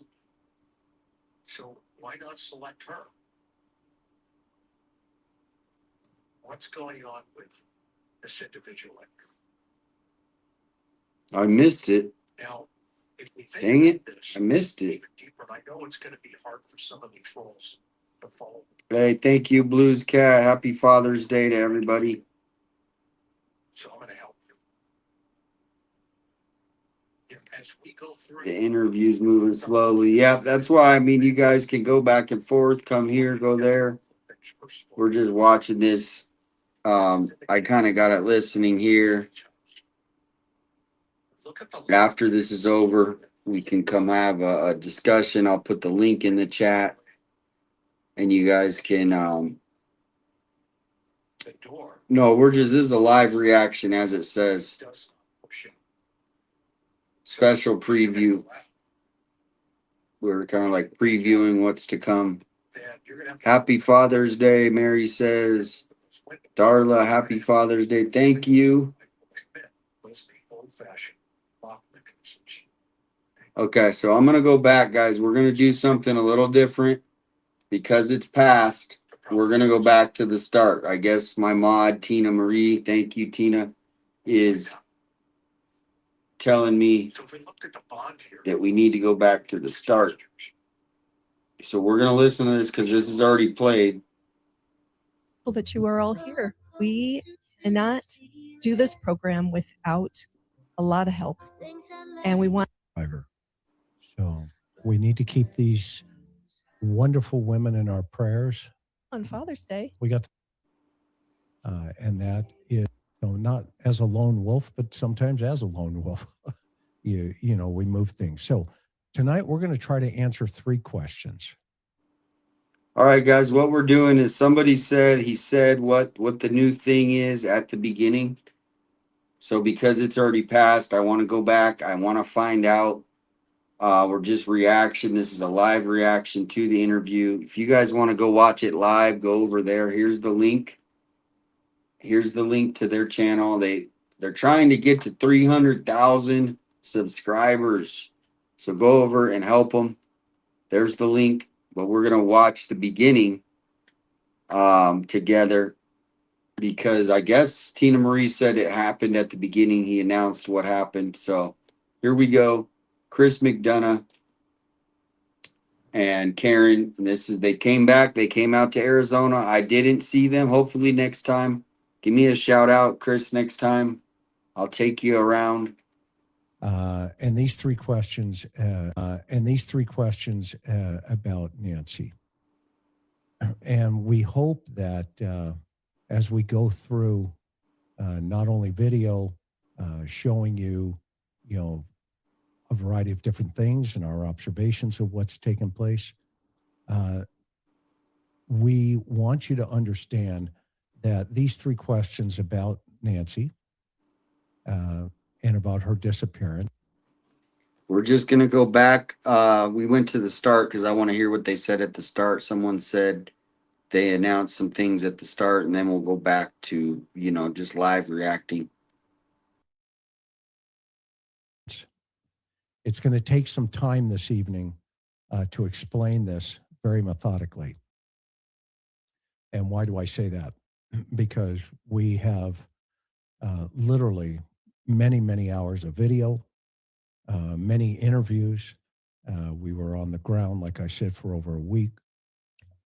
So why not select her? What's going on with this individual? I missed it. Now, if we think Dang it. about this, I missed it. even deeper, and I know it's going to be hard for some of the trolls to follow. Hey, thank you, Blues Cat. Happy Father's Day to everybody. So I'm going to help you. As we go through The interview's moving slowly. Yeah, that's why. I mean, you guys can go back and forth, come here, go there. We're just watching this. I kind of got it listening here. After this is over, we can come have a discussion. I'll put the link in the chat, and you guys can. No, this is a live reaction, as it says. Special preview. We're kind of like previewing what's to come. Happy Father's Day, Mary says. Darla, happy Father's Day. Thank you. Okay, so I'm going to go back, guys. We're going to do something a little different because it's past. We're going to go back to the start. I guess my mod, Tina Marie, thank you, Tina, is telling me that we need to go back to the start. So we're going to listen to this because this is already played. That you are all here. We cannot do this program without a lot of help. And we want. So we need to keep these wonderful women in our prayers. On Father's Day. We got, and that is not as a lone wolf, but sometimes as a lone wolf. you know, we move things. So tonight we're going to try to answer 3 questions. All right, guys, what we're doing is he said what the new thing is at the beginning. So because it's already passed, I want to go back. I want to find out. We're just reaction. This is a live reaction to the interview. If you guys want to go watch it live, go over there. Here's the link. Here's the link to their channel. They're trying to get to 300,000 subscribers. So go over and help them. There's the link. But we're going to watch the beginning together because I guess Tina Marie said it happened at the beginning. He announced what happened. So here we go. Chris McDonough and Karen. They came back. They came out to Arizona. I didn't see them. Hopefully next time. Give me a shout out, Chris, next time. I'll take you around. And these 3 questions about Nancy. And we hope that as we go through not only video showing you, a variety of different things and our observations of what's taken place, we want you to understand that these 3 questions about Nancy and about her disappearance. We're just going to go back. We went to the start because I want to hear what they said at the start. Someone said they announced some things at the start, and then we'll go back to, just live reacting. It's going to take some time this evening to explain this very methodically. And why do I say that? Because we have literally many, many hours of video, many interviews. We were on the ground, like I said, for over a week.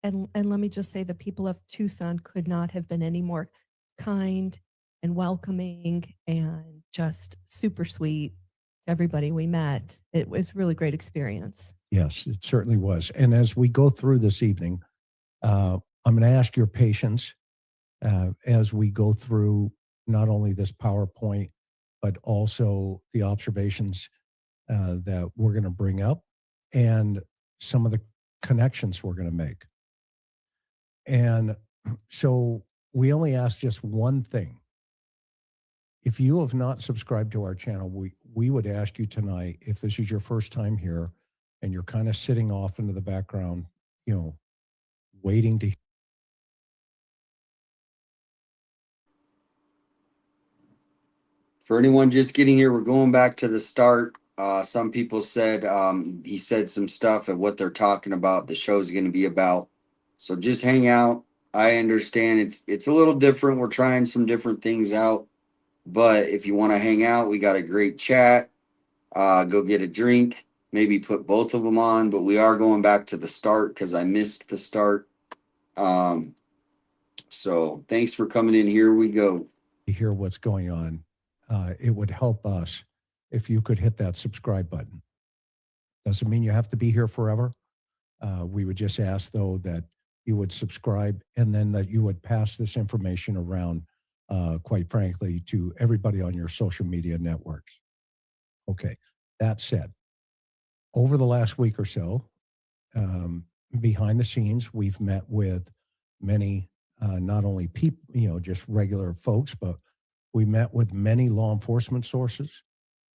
And let me just say the people of Tucson could not have been any more kind and welcoming and just super sweet to everybody we met. It was a really great experience. Yes, it certainly was. And as we go through this evening, I'm going to ask your patience as we go through not only this PowerPoint, but also the observations that we're going to bring up and some of the connections we're going to make. And so we only ask just one thing. If you have not subscribed to our channel, we would ask you tonight, if this is your first time here and you're kind of sitting off into the background, you know, waiting to. For anyone just getting here, we're going back to the start. Some people said he said some stuff at what they're talking about. The show's going to be about. So just hang out. I understand it's a little different. We're trying some different things out. But if you want to hang out, we got a great chat. Go get a drink. Maybe put both of them on. But we are going back to the start because I missed the start. So thanks for coming in. Here we go. To hear what's going on, it would help us if you could hit that subscribe button. Doesn't mean you have to be here forever. We would just ask, though, that you would subscribe and then that you would pass this information around, quite frankly, to everybody on your social media networks. Okay, that said, over the last week or so, behind the scenes, we've met with many, not only people, you know, just regular folks, but we met with many law enforcement sources.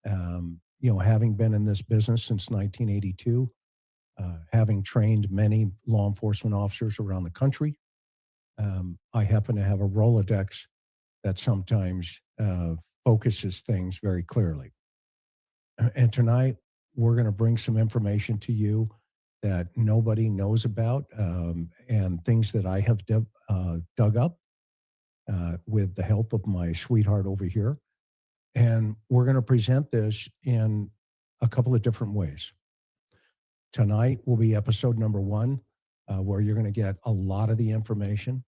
You know, having been in this business since 1982, having trained many law enforcement officers around the country, I happen to have a Rolodex that sometimes focuses things very clearly. And tonight, we're going to bring some information to you that nobody knows about, and things that I have dug up with the help of my sweetheart over here. And we're going to present this in a couple of different ways. Tonight will be episode number 1, where you're going to get a lot of the information.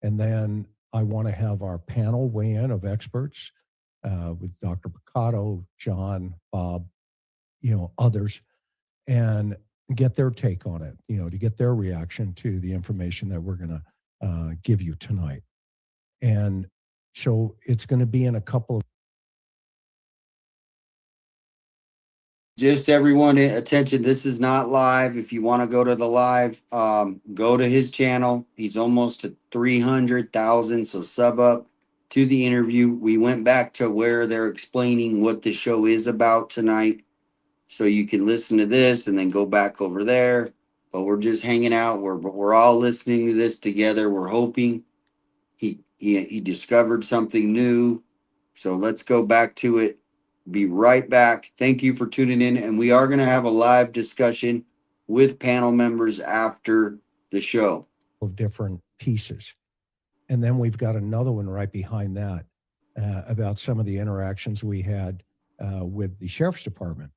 And then I want to have our panel weigh in of experts with Dr. Picato, John, Bob, you know, others, and get their take on it, you know, to get their reaction to the information that we're going to give you tonight. And so it's going to be in a couple of. Just everyone, attention, this is not live. If you want to go to the live, go to his channel. He's almost to 300,000, so sub up to the interview. We went back to where they're explaining what the show is about tonight. So you can listen to this and then go back over there. But we're just hanging out. We're all listening to this together. We're hoping he discovered something new. So let's go back to it. Be right back. Thank you for tuning in. And we are going to have a live discussion with panel members after the show. Of different pieces. And then we've got another one right behind that about some of the interactions we had with the sheriff's department.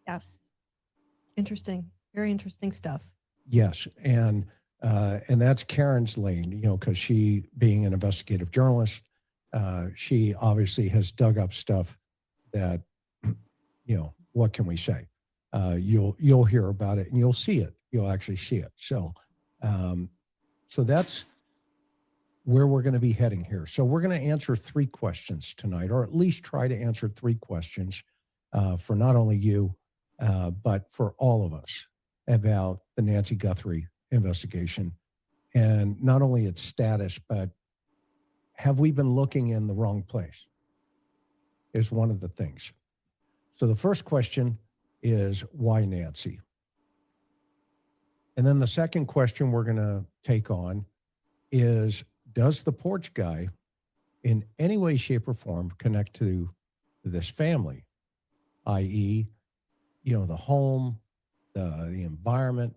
Yes. Interesting. Very interesting stuff. Yes. And that's Karen's lane, you know, because she, being an investigative journalist, she obviously has dug up stuff that, you know, what can we say? You'll hear about it and you'll see it. You'll actually see it. So, so that's where we're going to be heading here. So we're going to answer 3 questions tonight, or at least try to answer 3 questions for not only you, but for all of us about the Nancy Guthrie investigation, and not only its status, but have we been looking in the wrong place? Is one of the things. So the first question is, why Nancy? And then the second question we're going to take on is, does the porch guy in any way, shape, or form connect to this family? I.e., you know, the home, the environment,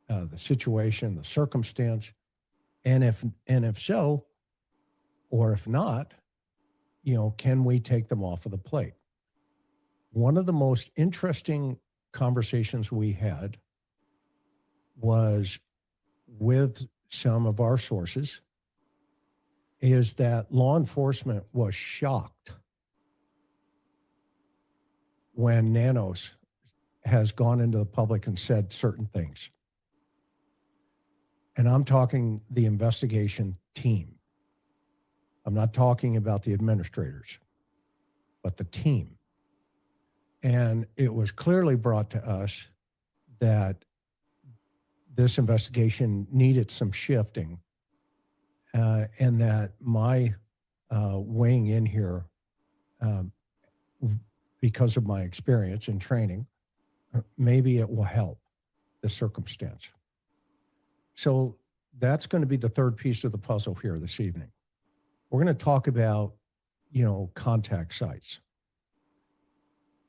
the situation, the circumstance, and if so, or if not, you know, can we take them off of the plate? One of the most interesting conversations we had was with some of our sources is that law enforcement was shocked when Nanos has gone into the public and said certain things. And I'm talking the investigation team. I'm not talking about the administrators, but the team. And it was clearly brought to us that this investigation needed some shifting, and that my weighing in here, because of my experience and training, maybe it will help the circumstance. So that's going to be the third piece of the puzzle here this evening. We're going to talk about, contact sites.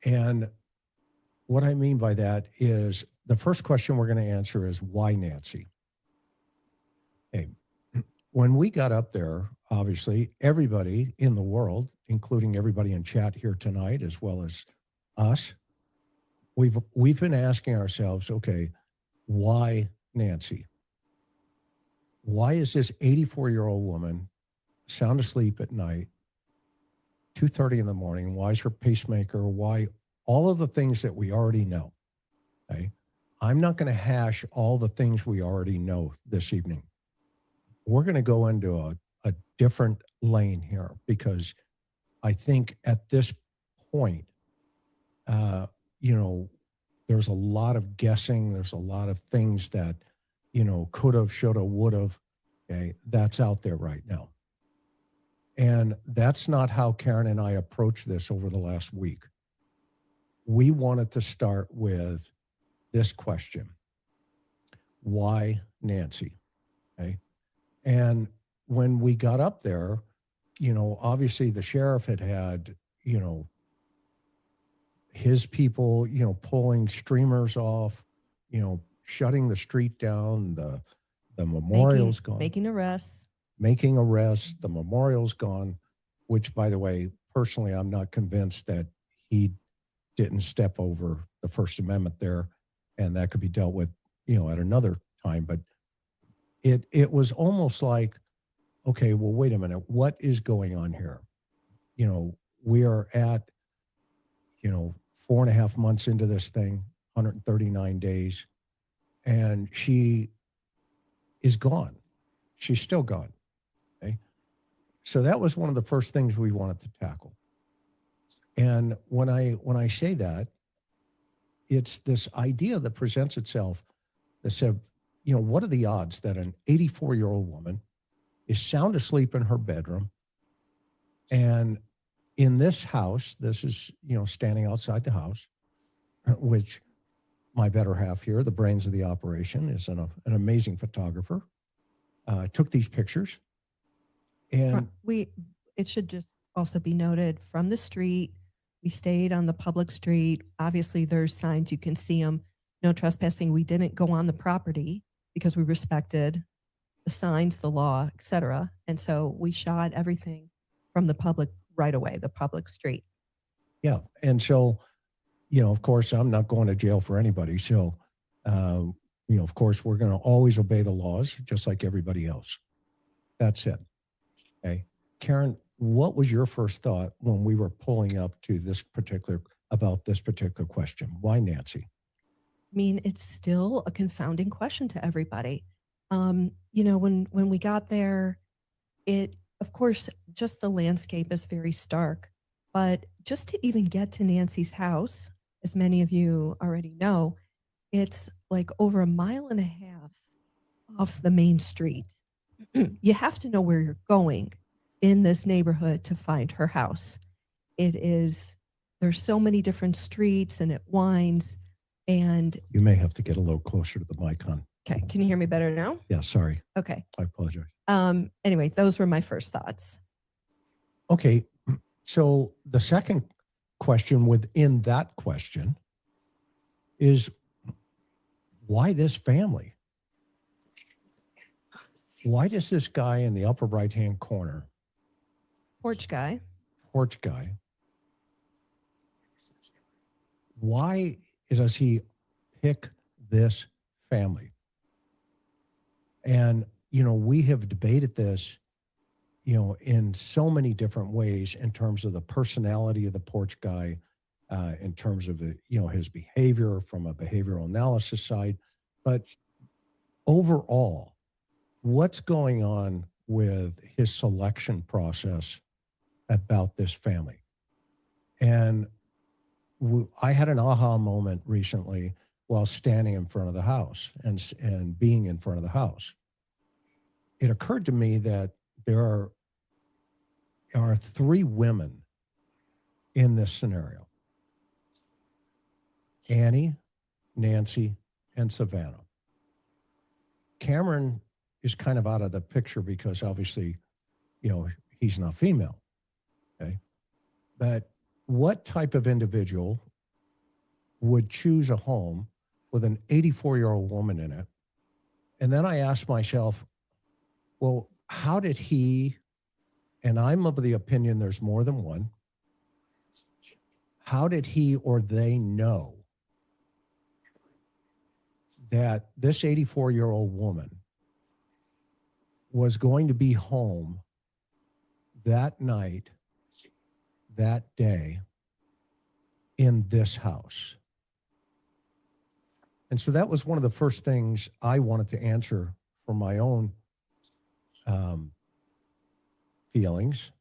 And what I mean by that is the first question we're going to answer is, why Nancy? Hey, when we got up there, obviously, everybody in the world, including everybody in chat here tonight, as well as us, we've been asking ourselves, okay, why Nancy? Why is this 84-year-old woman sound asleep at night, 2:30 in the morning? Why is her pacemaker? Why? All of the things that we already know. Okay? I'm not going to hash all the things we already know this evening. We're going to go into a different lane here, because I think at this point, there's a lot of guessing. There's a lot of things that, could have, should have, would have. Okay, that's out there right now. And that's not how Karen and I approached this over the last week. We wanted to start with this question: why Nancy? Okay. And when we got up there, obviously the sheriff had, his people, pulling streamers off, shutting the street down, the memorial's gone. Making arrests. The memorial's gone, which, by the way, personally, I'm not convinced that he didn't step over the First Amendment there, and that could be dealt with, at another time. But it was almost like, okay, well, wait a minute, what is going on here? We are at, 4.5 months into this thing, 139 days, and she is gone. She's still gone. Okay. So that was one of the first things we wanted to tackle. And when I say that, it's this idea that presents itself that said, what are the odds that an 84-year-old woman is sound asleep in her bedroom, and in this house, this is, standing outside the house, which my better half here, the brains of the operation, is an amazing photographer, took these pictures. And it should just also be noted, from the street, we stayed on the public street. Obviously, there's signs, you can see them, no trespassing. We didn't go on the property because we respected the signs, the law, etc. And so we shot everything from the public right away, the public street. Yeah. And so, of course, I'm not going to jail for anybody. So, of course, we're going to always obey the laws just like everybody else. That's it. Okay. Karen, what was your first thought when we were pulling up to about this particular question? Why Nancy? I mean, it's still a confounding question to everybody. When we got there, of course, just the landscape is very stark, but just to even get to Nancy's house, as many of you already know, it's like over 1.5 miles off the main street. You have to know where you're going in this neighborhood to find her house. There's so many different streets, and it winds, and you may have to get a little closer to the mic, hon. Okay. Can you hear me better now? Yeah, sorry. Okay. I apologize. Anyway, those were my first thoughts. Okay. So the second question within that question is, why this family? Why does this guy in the upper right-hand corner, Porch guy, why does he pick this family? And, we have debated this, in so many different ways in terms of the personality of the porch guy, in terms of, his behavior from a behavioral analysis side. But overall, what's going on with his selection process about this family. And I had an aha moment recently while standing in front of the house and being in front of the house. It occurred to me that there are three women in this scenario: Annie, Nancy, and Savannah. Cameron is kind of out of the picture because obviously, he's not female. Okay. But what type of individual would choose a home with an 84-year-old woman in it? And then I asked myself, well, how did he, and I'm of the opinion there's more than one, how did he or they know that this 84-year-old woman was going to be home that night, that day, in this house? And so that was one of the first things I wanted to answer for my own feelings.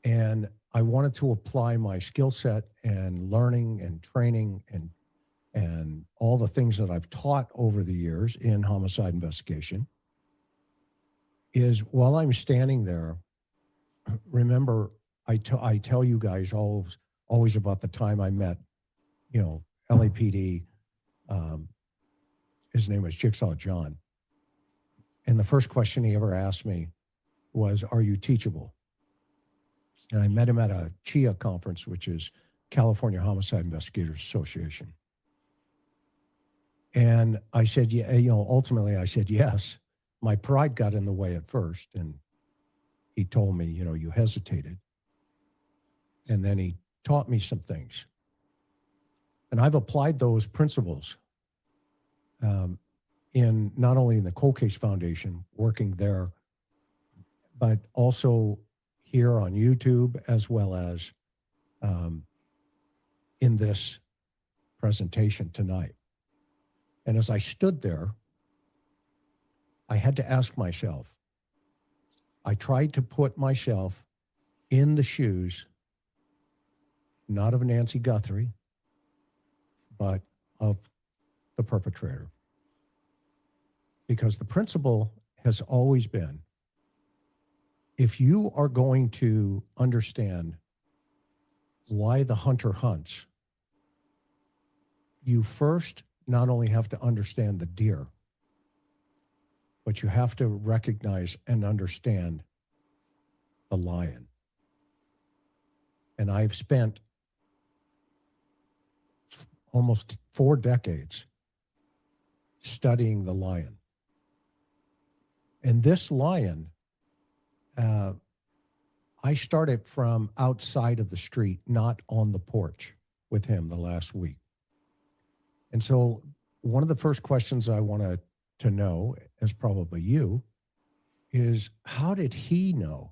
And I wanted to apply my skill set and learning and training and all the things that I've taught over the years in homicide investigation. Is while I'm standing there, remember, I tell you guys always about the time I met, LAPD. His name was Jigsaw John. And the first question he ever asked me was, "Are you teachable?" And I met him at a CHIA conference, which is California Homicide Investigators Association. And I said, yeah, ultimately I said yes. My pride got in the way at first. And he told me, you hesitated. And then he taught me some things. And I've applied those principles in not only in the Cold Case Foundation, working there, but also here on YouTube, as well as in this presentation tonight. And as I stood there, I had to ask myself, I tried to put myself in the shoes, not of Nancy Guthrie, but of the perpetrator. Because the principle has always been, if you are going to understand why the hunter hunts, you first not only have to understand the deer, but you have to recognize and understand the lion. And I've spent almost 4 decades studying the lion. And this lion, I started from outside of the street, not on the porch with him the last week. And so one of the first questions I wanted to know, as probably you, is how did he know,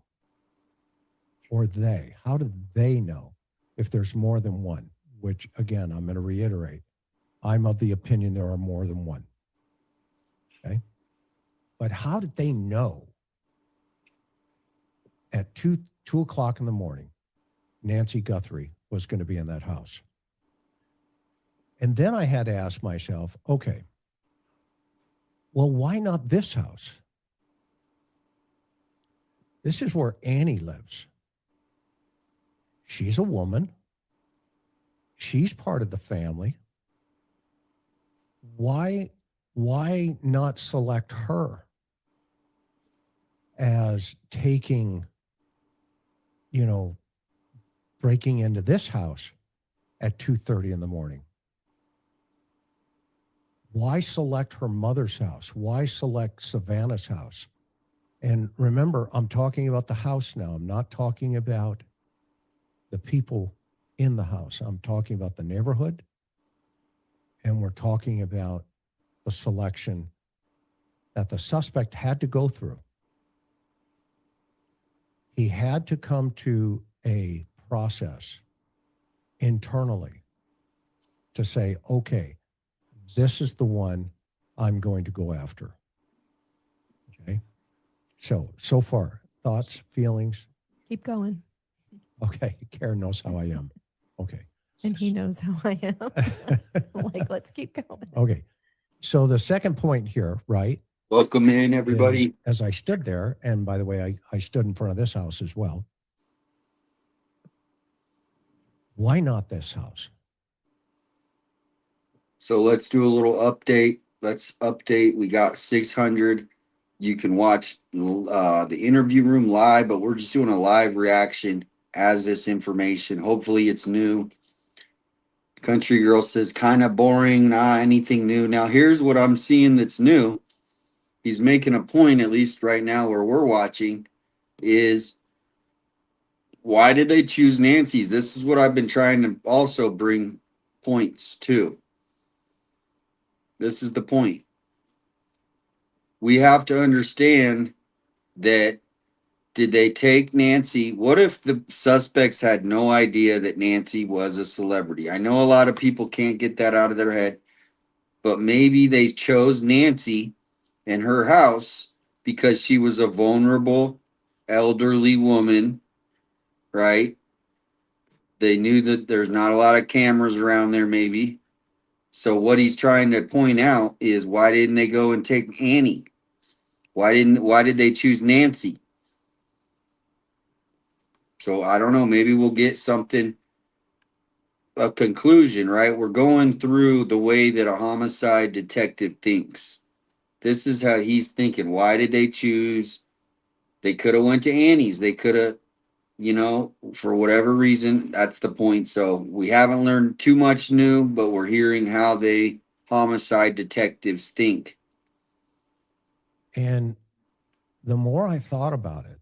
or they, how did they know if there's more than one? Which, again, I'm going to reiterate, I'm of the opinion there are more than one. Okay? But how did they know at 2 o'clock in the morning, Nancy Guthrie was going to be in that house? And then I had to ask myself, okay, well, why not this house? This is where Annie lives. She's a woman. She's part of the family. Why not select her as taking, breaking into this house at 2:30 in the morning? Why select her mother's house? Why select Savannah's house? And remember, I'm talking about the house now. I'm not talking about the people in the house. I'm talking about the neighborhood. And we're talking about the selection that the suspect had to go through. He had to come to a process internally to say, okay, this is the one I'm going to go after. Okay. So far, thoughts, feelings? Keep going. Okay, Karen knows how I am. Okay. And he knows how I am. Like, let's keep going. Okay. So the second point here, right? Welcome in, everybody. As I stood there, and by the way, I stood in front of this house as well. Why not this house? So let's do a little update. Let's update. We got 600. You can watch the interview room live, but we're just doing a live reaction as this information. Hopefully it's new. Country Girl says kind of boring, anything new. Now here's what I'm seeing that's new. He's making a point, at least right now where we're watching, is why did they choose Nancy's? This is what I've been trying to also bring points to. This is the point. We have to understand that, did they take Nancy? What if the suspects had no idea that Nancy was a celebrity? I know a lot of people can't get that out of their head, but maybe they chose Nancy and her house because she was a vulnerable, elderly woman, right? They knew that there's not a lot of cameras around there, maybe. So what he's trying to point out is, why didn't they go and take Annie? Why did they choose Nancy? So I don't know, maybe we'll get something, a conclusion, right? We're going through the way that a homicide detective thinks. This is how he's thinking. Why did they choose? They could have went to Annie's. They could have, for whatever reason, that's the point. So we haven't learned too much new, but we're hearing how they homicide detectives think. And the more I thought about it,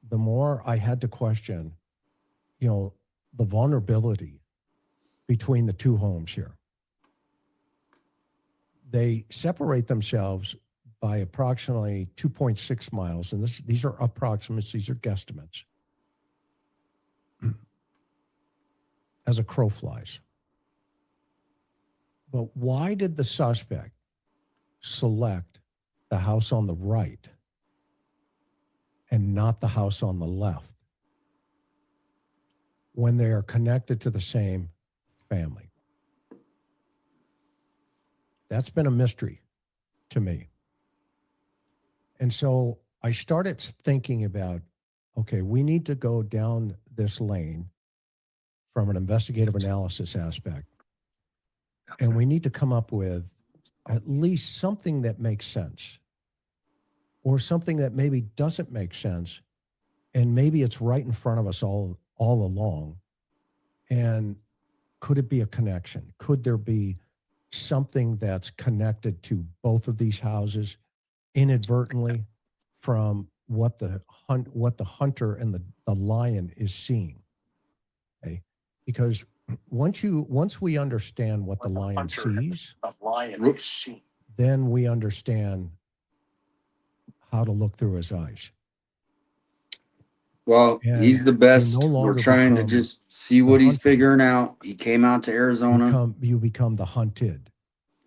the more I had to question, the vulnerability between the two homes here. They separate themselves by approximately 2.6 miles, and these are approximates, these are guesstimates, as a crow flies. But why did the suspect select the house on the right and not the house on the left when they are connected to the same family? That's been a mystery to me. And so I started thinking about, okay, we need to go down this lane from an investigative analysis aspect, and we need to come up with at least something that makes sense, or something that maybe doesn't make sense, and maybe it's right in front of us all along. And could it be a connection? Could there be something that's connected to both of these houses inadvertently from what the hunter and the lion is seeing? Okay? Because once we understand what the lion sees, then we understand how to look through his eyes. Well, And he's the best. no We're longer trying to become just see what the he's hunted. figuring out. He came out to Arizona. You become the hunted.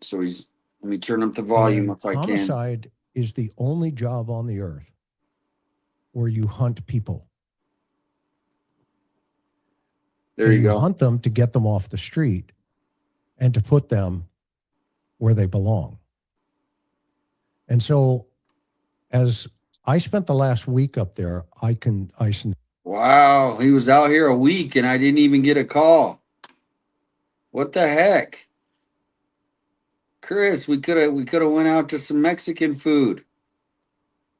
So let me turn up the volume And if I can. homicide is the only job on the earth where you hunt people. There you You go. hunt them to get them off the street and to put them where they belong. And so as I spent the last week up there, Wow, he was out here a week and I didn't even get a call. What the heck? Chris, we could have went out to some Mexican food.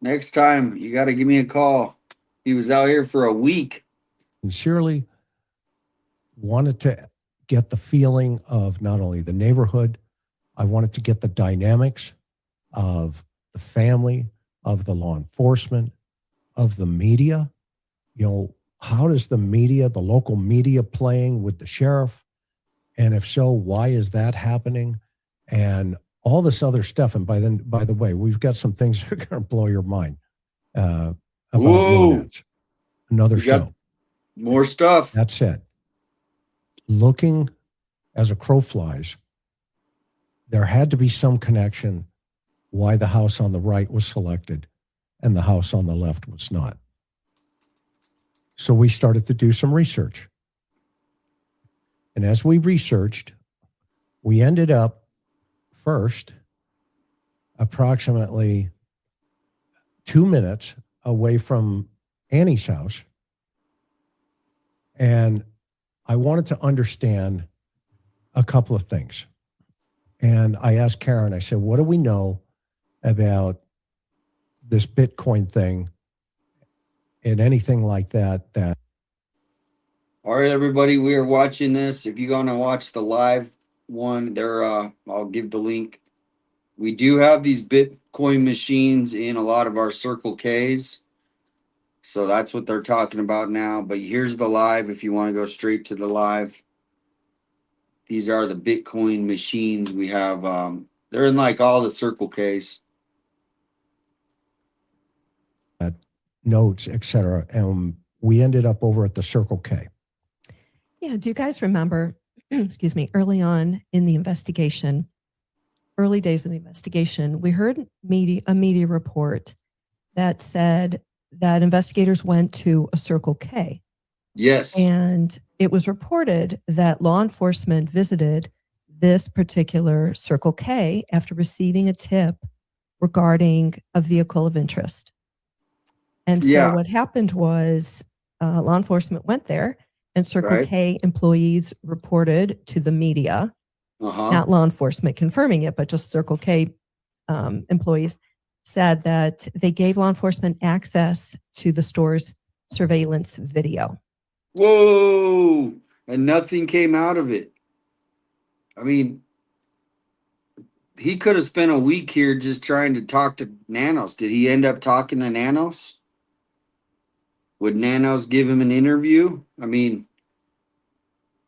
Next time you got to give me a call. He was out here for a week. sincerely wanted to get the feeling of not only the neighborhood, I wanted to get the dynamics of the family, of the law enforcement, of the media. How does the media, the local media, playing with the sheriff? And if so, why is that happening? And all this other stuff. And by the way, we've got some things that are going to blow your mind about Nomads. Another show. More stuff. That's it. Looking as a crow flies, there had to be some connection why the house on the right was selected and the house on the left was not. So we started to do some research. And as we researched, we ended up first approximately 2 minutes away from Annie's house. And I wanted to understand a couple of things. And I asked Karen, I said, what do we know about this Bitcoin thing and anything like that? All right, everybody, we are watching this. If you're gonna watch the live one, there, I'll give the link. We do have these Bitcoin machines in a lot of our Circle Ks. So that's what they're talking about now. But here's the live if you want to go straight to the live. These are the Bitcoin machines we have. They're in like all the Circle Ks. Notes, etc. And we ended up over at the Circle K. Yeah. Do you guys remember, excuse me, early on in the investigation, early days of the investigation, we heard a media report that said that investigators went to a Circle K. Yes. And it was reported that law enforcement visited this particular Circle K after receiving a tip regarding a vehicle of interest. And so what happened was law enforcement went there and Circle K employees reported to the media, not law enforcement confirming it, but just Circle K employees said that they gave law enforcement access to the store's surveillance video. Whoa! And nothing came out of it. I mean, he could have spent a week here just trying to talk to Nanos. Did he end up talking to Nanos? Would Nanos give him an interview? I mean,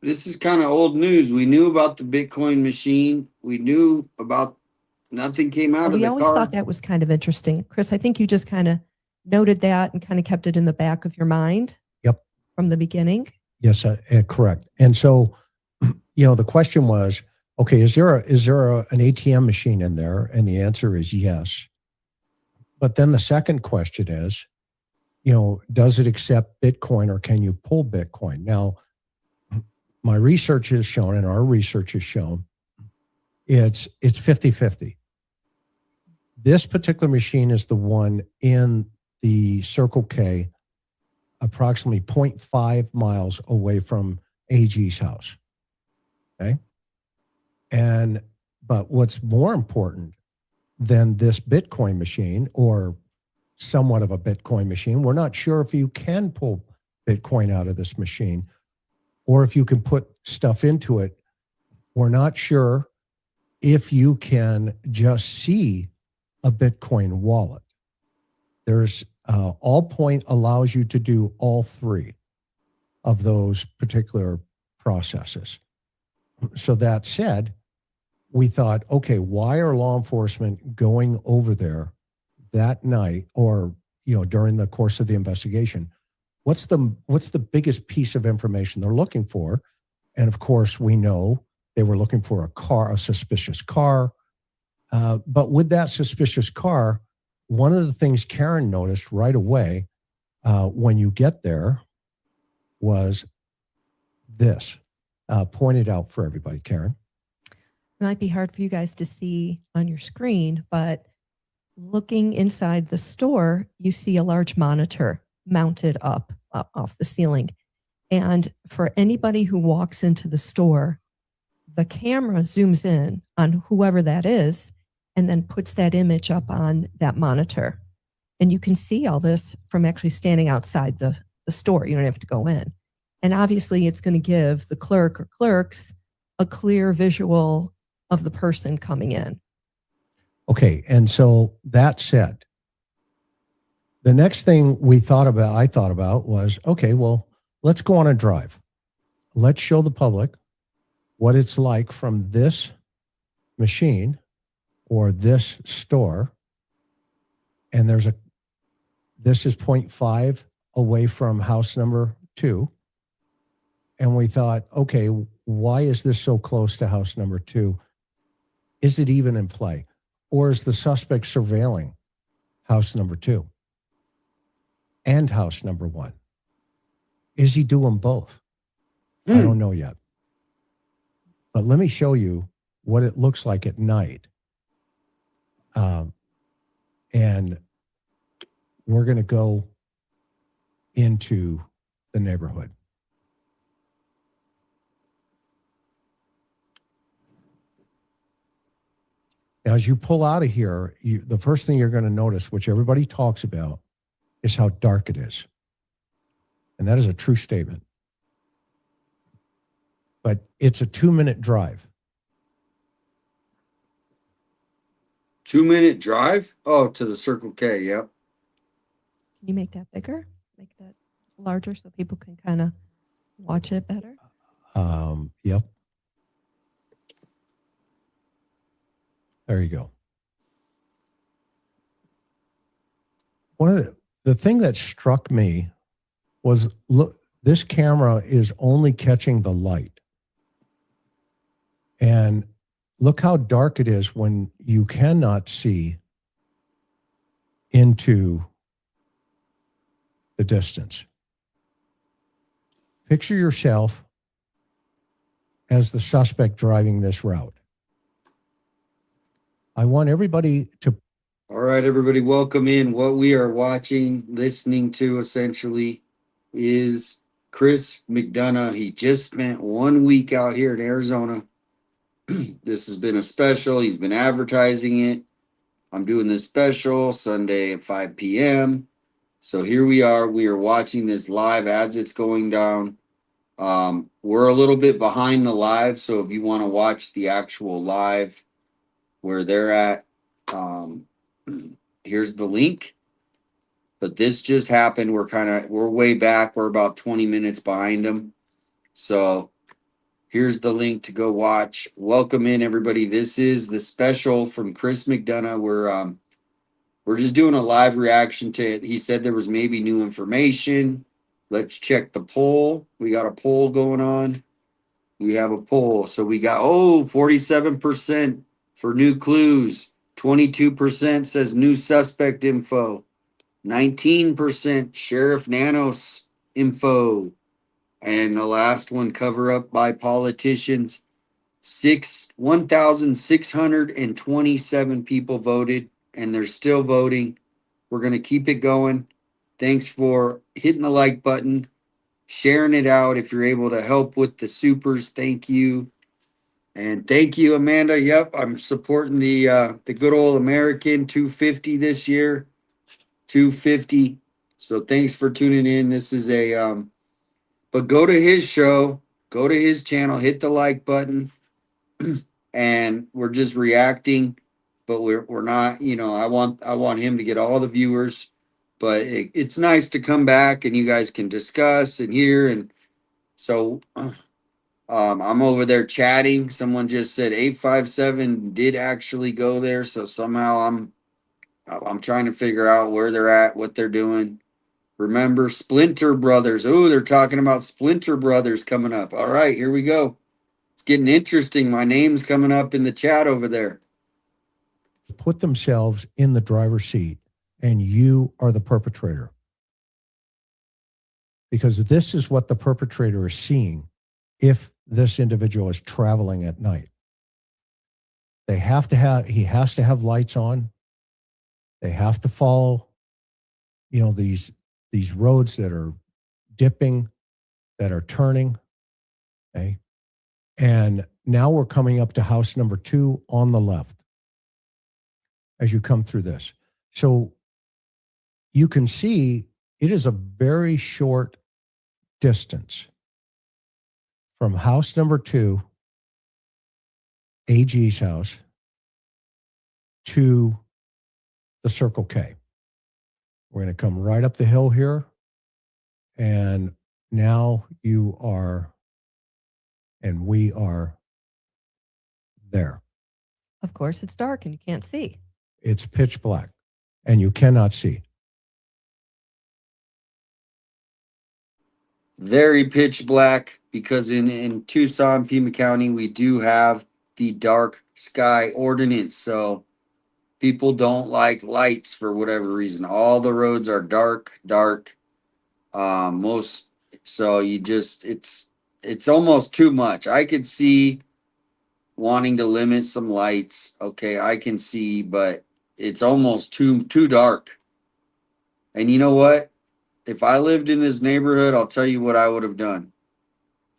this is kind of old news. We knew about the Bitcoin machine. We knew about nothing came out of the car. We always thought that was kind of interesting. Chris, I think you just kind of noted that and kind of kept it in the back of your mind. Yep. From the beginning. Yes, correct. And so, the question was, okay, is there an ATM machine in there? And the answer is yes. But then the second question is, does it accept Bitcoin or can you pull Bitcoin? Now, my research has shown, and our research has shown, it's 50-50. This particular machine is the one in the Circle K, approximately 0.5 miles away from AG's house. Okay. But what's more important than this Bitcoin machine, or somewhat of a Bitcoin machine, we're not sure if you can pull Bitcoin out of this machine or if you can put stuff into it. We're not sure if you can just see a Bitcoin wallet. There's Allpoint allows you to do all three of those particular processes. So that said, we thought, okay, why are law enforcement going over there that night or, during the course of the investigation? What's the biggest piece of information they're looking for? And of course, we know they were looking for a suspicious car. But with that suspicious car, one of the things Karen noticed right away when you get there was this. Point it out for everybody, Karen. It might be hard for you guys to see on your screen, but looking inside the store, you see a large monitor mounted up off the ceiling. And for anybody who walks into the store, the camera zooms in on whoever that is and then puts that image up on that monitor. And you can see all this from actually standing outside the store. You don't have to go in. And obviously, it's going to give the clerk or clerks a clear visual of the person coming in. Okay. And so that said, the next thing I thought about was, okay, well, let's go on a drive. Let's show the public what it's like from this machine or this store. And this is 0.5 away from house number 2. And we thought, okay, why is this so close to house number 2? Is it even in play? Or is the suspect surveilling house number 2? and house number 1? Is he doing both? I Hmm. don't know yet. But let me show you what it looks like at night. And we're going to go into the neighborhood. Now, as you pull out of here, the first thing you're going to notice, which everybody talks about, is how dark it is. And that is a true statement. But it's a 2-minute drive. 2-minute drive? Oh, to the Circle K. Yep. Can you make that bigger? Make that larger so people can kind of watch it better? Yep. There you go. One of the thing that struck me was, look, this camera is only catching the light. And look how dark it is when you cannot see into the distance. Picture yourself as the suspect driving this route. I want everybody to. All right, everybody, welcome in. What we are watching, listening to essentially is Chris McDonough. He just spent 1 week out here in Arizona. This has been a special. He's been advertising it. I'm doing this special Sunday at 5 p.m. So here we are. We are watching this live as it's going down. We're a little bit behind the live. So if you want to watch the actual live where they're at, here's the link. But this just happened. We're way back. We're about 20 minutes behind them. So here's the link to go watch. Welcome in, everybody. This is the special from Chris McDonough. We're just doing a live reaction to it. He said there was maybe new information. Let's check the poll. We got a poll going on. We have a poll. So we got 47% for new clues. 22% says new suspect info. 19% Sheriff Nanos info. And the last one, cover up by politicians. 1,627 people voted, and they're still voting. We're going to keep it going. Thanks for hitting the like button, sharing it out. If you're able to help with the supers, thank you. And thank you, Amanda. Yep, I'm supporting the good old American 250 this year. 250. So thanks for tuning in. This is but go to his show, go to his channel, hit the like button, and we're just reacting. But we're not, I want him to get all the viewers. But it's nice to come back and you guys can discuss and hear. And so I'm over there chatting. Someone just said 857 did actually go there. So somehow I'm trying to figure out where they're at, what they're doing. Remember Splinter Brothers. Oh, they're talking about Splinter Brothers coming up. All right, here we go. It's getting interesting. My name's coming up in the chat over there. Put themselves in the driver's seat, and you are the perpetrator. Because this is what the perpetrator is seeing if this individual is traveling at night. He has to have lights on. They have to follow, these roads that are dipping, that are turning. Okay. And now we're coming up to house number 2 on the left as you come through this. So you can see it is a very short distance from house number 2, AG's house, to the Circle K. We're going to come right up the hill here. And now we are there. Of course, it's dark and you can't see. It's pitch black and you cannot see. Very pitch black because in Tucson, Pima County, we do have the dark sky ordinance. So People don't like lights for whatever reason. All the roads are dark, dark. Most so you just it's almost too much. I could see wanting to limit some lights. Okay, I can see, but it's almost too dark. And you know what? If I lived in this neighborhood, I'll tell you what I would have done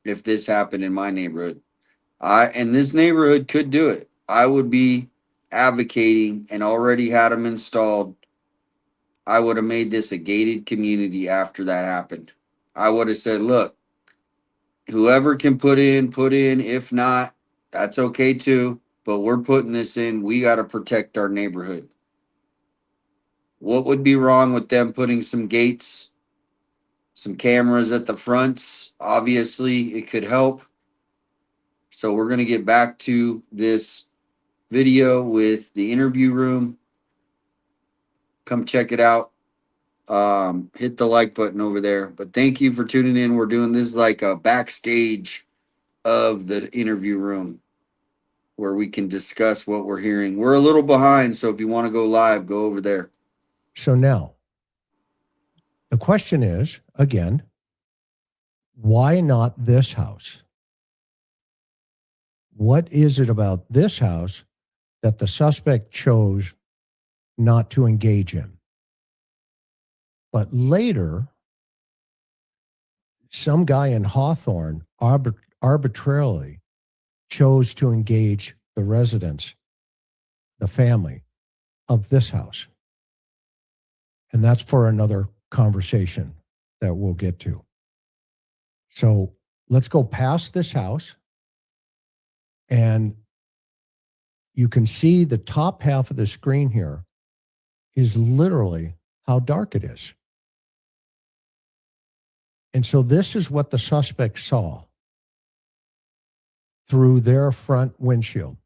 if this happened in my neighborhood. And this neighborhood could do it. I would be advocating and already had them installed. I would have made this a gated community after that happened. I would have said, look, whoever can put in, put in. If not, that's okay too. But we're putting this in. We got to protect our neighborhood. What would be wrong with them putting some gates, some cameras at the fronts? Obviously, it could help. So we're going to get back to this video with the interview room. Come check it out. Hit the like button over there. But thank you for tuning in. We're doing this like a backstage of the interview room where we can discuss what we're hearing. We're a little behind, so if you want to go live, go over there. So now, the question is, again, why not this house? What is it about this house that the suspect chose not to engage in? But later, some guy in Hawthorne arbitrarily chose to engage the residents, the family of this house. And that's for another conversation that we'll get to. So let's go past this house. And you can see the top half of the screen here is literally how dark it is. And so this is what the suspect saw through their front windshield.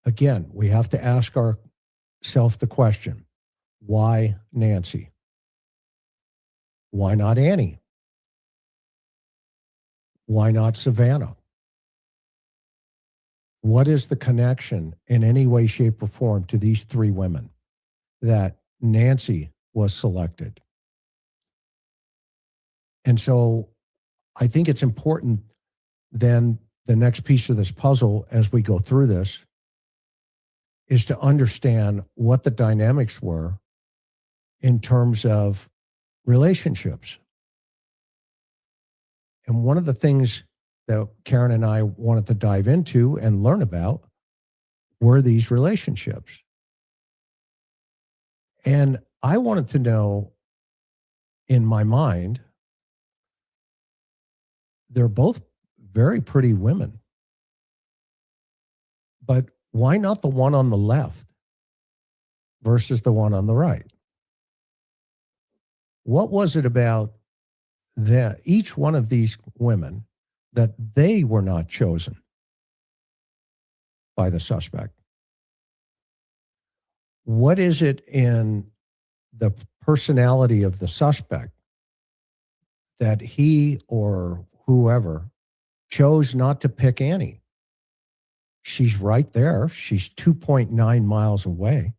Again, we have to ask ourselves the question, why Nancy? Why not Annie? Why not Savannah? What is the connection in any way, shape, or form to these three women that Nancy was selected? And so I think it's important then the next piece of this puzzle as we go through this is to understand what the dynamics were in terms of relationships. And one of the things that Karen and I wanted to dive into and learn about were these relationships. And I wanted to know, in my mind, they're both very pretty women. But why not the one on the left versus the one on the right? What was it about that each one of these women that they were not chosen by the suspect? What is it in the personality of the suspect that he or whoever chose not to pick Annie? She's right there. She's 2.9 miles away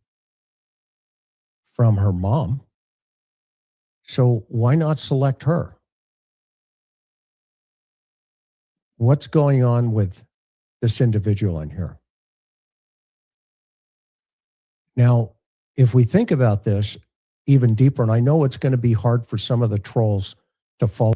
from her mom. So why not select her? What's going on with this individual in here? Now, if we think about this even deeper, and I know it's going to be hard for some of the trolls to follow.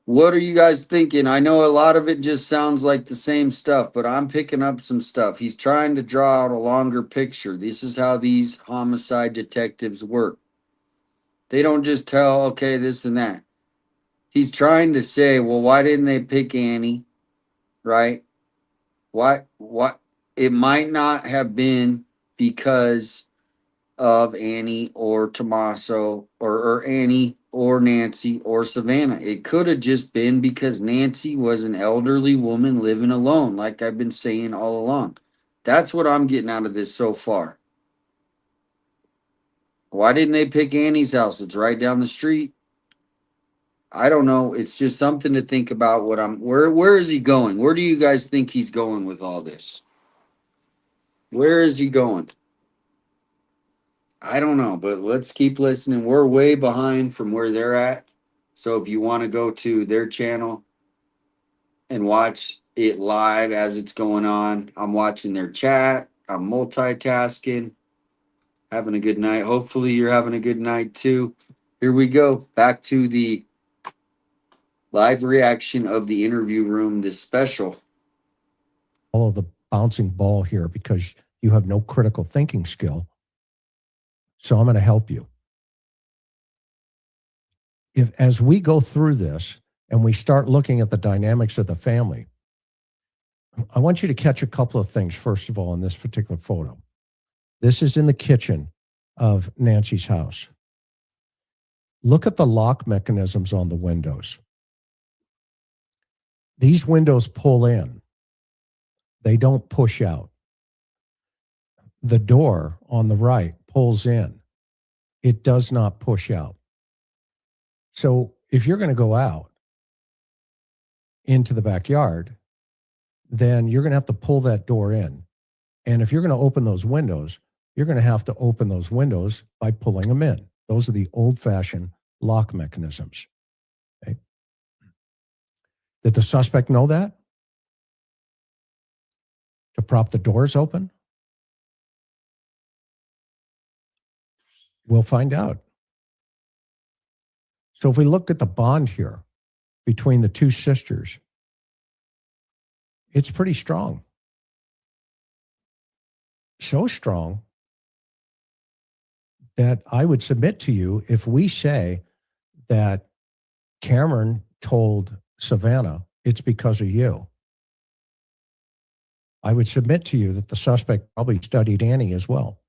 What are you guys thinking? I know a lot of it just sounds like the same stuff, but I'm picking up some stuff. He's trying to draw out a longer picture. This is how these homicide detectives work. They don't just tell, okay, this and that. He's trying to say, well, why didn't they pick Annie? Right? Why? It might not have been because of Annie or Tommaso or Annie or Nancy or Savannah. It could have just been because Nancy was an elderly woman living alone, like I've been saying all along. That's what I'm getting out of this so far. Why didn't they pick Annie's house? It's right down the street. I don't know. It's just something to think about. Where is he going? Where do you guys think he's going with all this? Where is he going? I don't know, but let's keep listening. We're way behind from where they're at. So if you want to go to their channel and watch it live as it's going on, I'm watching their chat. I'm multitasking, having a good night. Hopefully you're having a good night too. Here we go. Back to the live reaction of the interview room, this special. Follow the bouncing ball here because you have no critical thinking skill. So I'm going to help you. As we go through this and we start looking at the dynamics of the family, I want you to catch a couple of things, first of all, in this particular photo. This is in the kitchen of Nancy's house. Look at the lock mechanisms on the windows. These windows pull in. They don't push out. The door on the right pulls in. It does not push out. So if you're going to go out into the backyard, then you're going to have to pull that door in. And if you're going to open those windows, you're going to have to open those windows by pulling them in. Those are the old-fashioned lock mechanisms. Okay. Did the suspect know that? To prop the doors open? We'll find out. So if we look at the bond here between the two sisters, it's pretty strong. So strong that I would submit to you, if we say that Cameron told Savannah it's because of you, I would submit to you that the suspect probably studied Annie as well.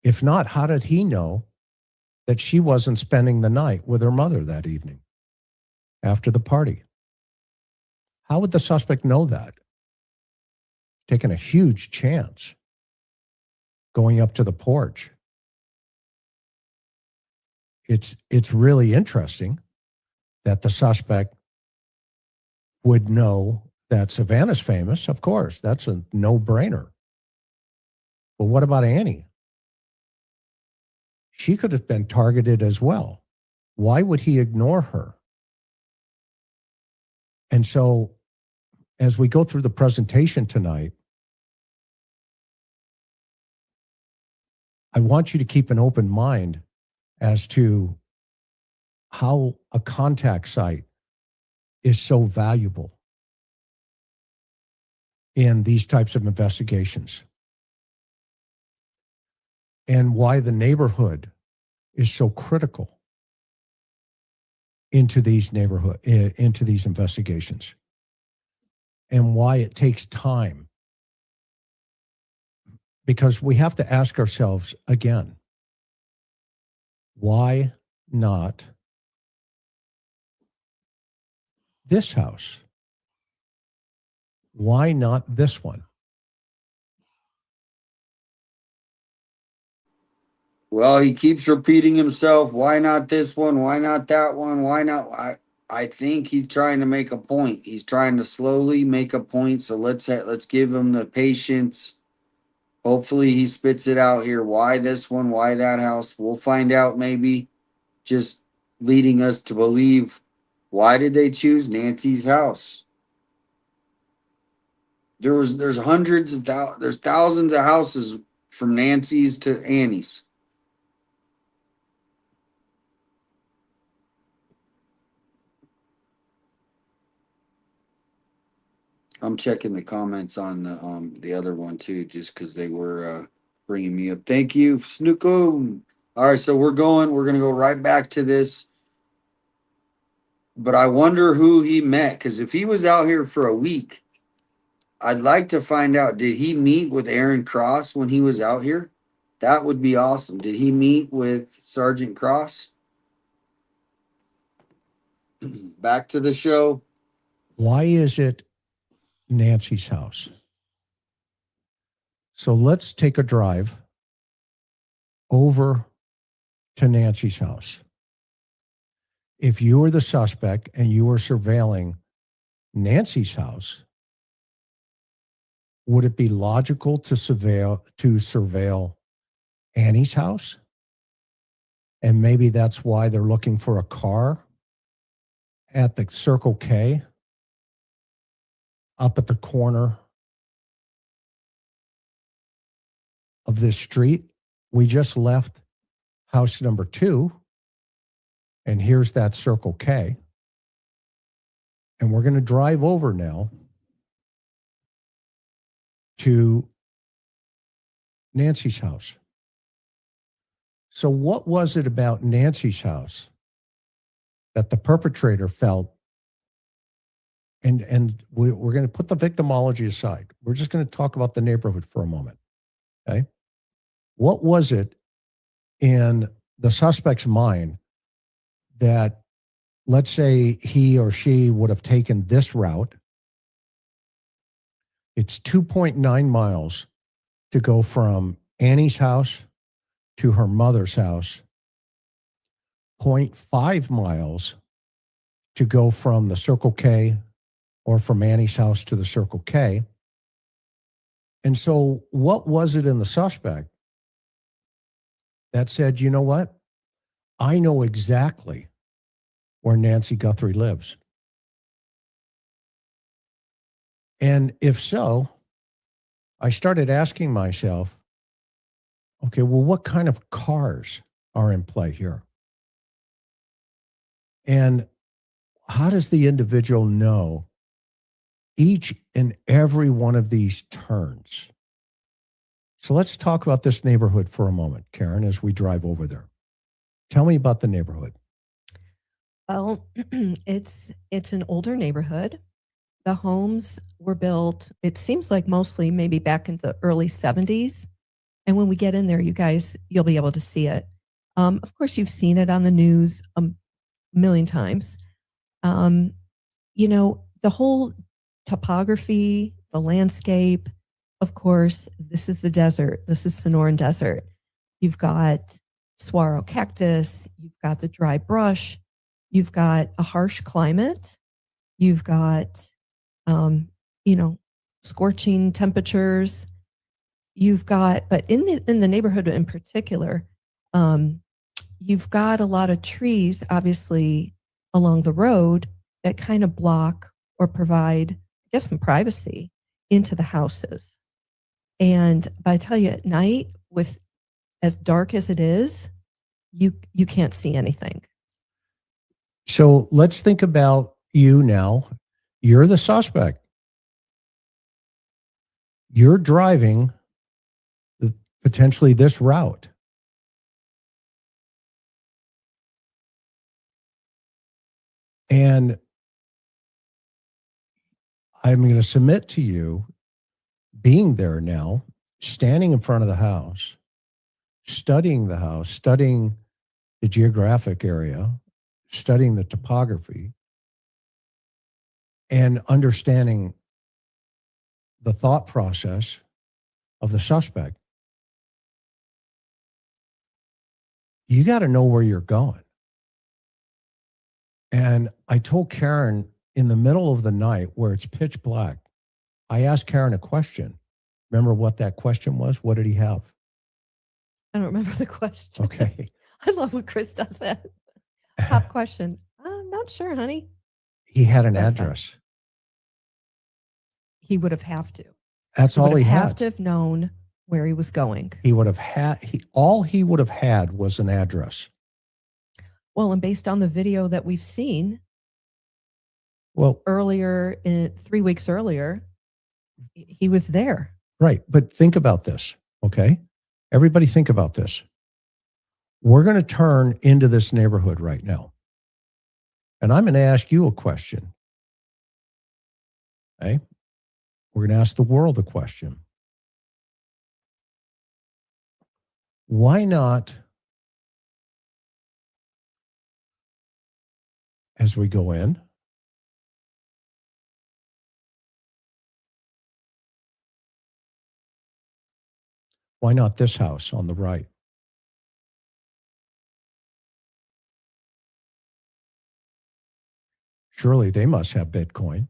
If not, how did he know that she wasn't spending the night with her mother that evening after the party? How would the suspect know that? Taking a huge chance going up to the porch. It's really interesting that the suspect would know that Savannah's famous. Of course, that's a no-brainer. But what about Annie? She could have been targeted as well. Why would he ignore her? And so as we go through the presentation tonight, I want you to keep an open mind as to how a contact site is so valuable in these types of investigations, and why the neighborhood is so critical into these investigations, and why it takes time. Because we have to ask ourselves again, why not this house? Why not this one? Well, he keeps repeating himself. Why not this one? Why not that one? Why not? I think he's trying to make a point. He's trying to slowly make a point. So let's give him the patience. Hopefully he spits it out here. Why this one? Why that house? We'll find out, maybe. Just leading us to believe, why did they choose Nancy's house? There's thousands of houses from Nancy's to Annie's. I'm checking the comments on the other one too, just because they were bringing me up. Thank you, Snookum. All right, so we're gonna go right back to this. But I wonder who he met, because if he was out here for a week, I'd like to find out, did he meet with Aaron Cross when he was out here? That would be awesome. Did he meet with Sergeant Cross? Back to the show. Why is it Nancy's house? So let's take a drive over to Nancy's house. if you were the suspect and you were surveilling Nancy's house, would it be logical to surveil Annie's house? And maybe that's why they're looking for a car at the Circle K up at the corner of this street. We just left house number 2, and here's that Circle K. And we're going to drive over now to Nancy's house. So what was it about Nancy's house that the perpetrator felt? And we're going to put the victimology aside. We're just going to talk about the neighborhood for a moment. Okay. What was it in the suspect's mind that, let's say he or she would have taken this route? It's 2.9 miles to go from Annie's house to her mother's house, 0.5 miles to go from the Circle K or from Annie's house to the Circle K. And so what was it in the suspect that said, you know what? I know exactly where Nancy Guthrie lives. And if so, I started asking myself, okay, well, what kind of cars are in play here? And how does the individual know each and every one of these turns? So let's talk about this neighborhood for a moment, Karen, as we drive over there. Tell me about the neighborhood. Well, it's an older neighborhood. The homes were built, it seems like mostly maybe back in the early 70s. And when we get in there, you guys, you'll be able to see it. Of course, you've seen it on the news a million times. You know, the whole topography, the landscape, of course, this is the desert. This is Sonoran Desert. You've got saguaro cactus. You've got the dry brush. You've got a harsh climate. You've got, you know, scorching temperatures. You've got, but in the neighborhood in particular, you've got a lot of trees, obviously, along the road that kind of block or provide, I guess, some privacy into the houses. And I tell you, at night, with as dark as it is, you can't see anything. So let's think about you now. You're the suspect. You're driving potentially this route. And I'm going to submit to you, being there now, standing in front of the house, studying the house, studying the geographic area, studying the topography, and understanding the thought process of the suspect. You got to know where you're going. And I told Karen in the middle of the night where it's pitch black, I asked Karen a question. Remember what that question was? What did he have? I don't remember the question. Okay. I love when Chris does that. Pop question. I'm not sure, honey. He had an address. He would have to. That's all he would had. have to have known where he was going. He would have had, all he would have had was an address. Well, and based on the video that we've seen, well, earlier, 3 weeks earlier, he was there. Right. But think about this, okay? Everybody think about this. We're going to turn into this neighborhood right now. And I'm going to ask you a question. Okay? We're going to ask the world a question. Why not, as we go in, why not this house on the right? surely they must have Bitcoin.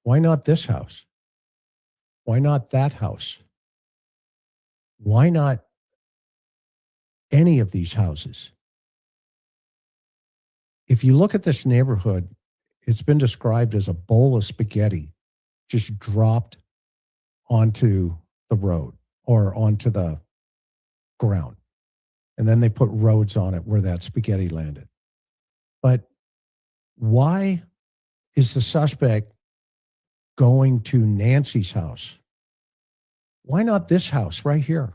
Why not this house? Why not that house? Why not any of these houses? If you look at this neighborhood, it's been described as a bowl of spaghetti just dropped onto the road or onto the ground. And then they put roads on it where that spaghetti landed. But why is the suspect going to Nancy's house? Why not this house right here?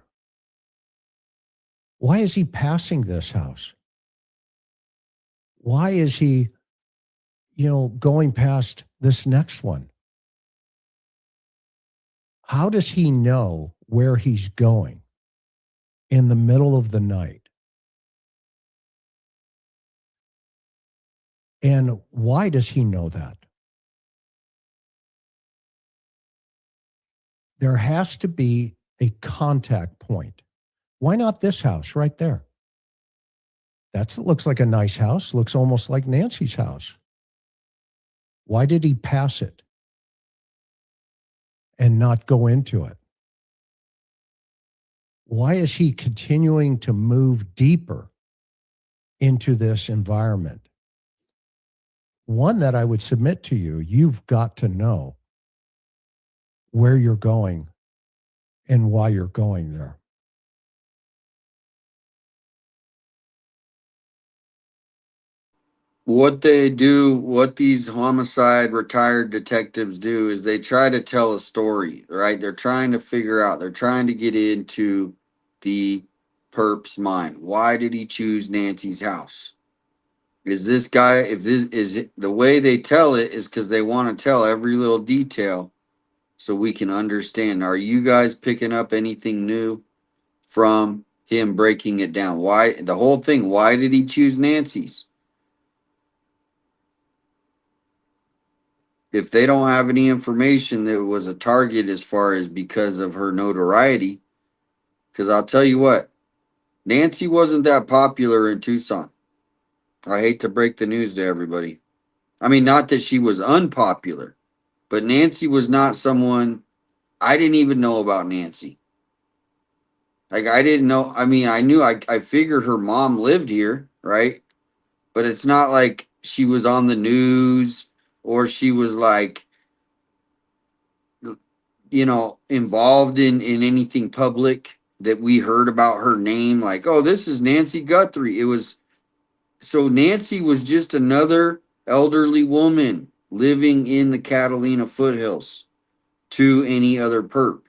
Why is he passing this house? Why is he, going past this next one? How does he know where he's going in the middle of the night? And why does he know that? There has to be a contact point. Why not this house right there? That looks like a nice house, looks almost like Nancy's house. Why did he pass it and not go into it? Why is he continuing to move deeper into this environment? One that I would submit to you, you've got to know where you're going and why you're going there. What they do, what these homicide retired detectives do is they try to tell a story, right? They're trying to figure out, they're trying to get into the perp's mind. Why did he choose Nancy's house? Is this guy, if this is it, the way they tell it is because they want to tell every little detail so we can understand. Are you guys picking up anything new from him breaking it down? Why the whole thing? Why did he choose Nancy's? If they don't have any information that it was a target as far as because of her notoriety, because I'll tell you what, Nancy wasn't that popular in Tucson. I hate to break the news to everybody. I mean, not that she was unpopular, but Nancy was not someone, I didn't even know about Nancy. Like, I didn't know. I mean, I figured her mom lived here, right? But it's not like she was on the news or she was like, involved in anything public that we heard about her name. Like, oh, this is Nancy Guthrie. So Nancy was just another elderly woman living in the Catalina foothills to any other perp.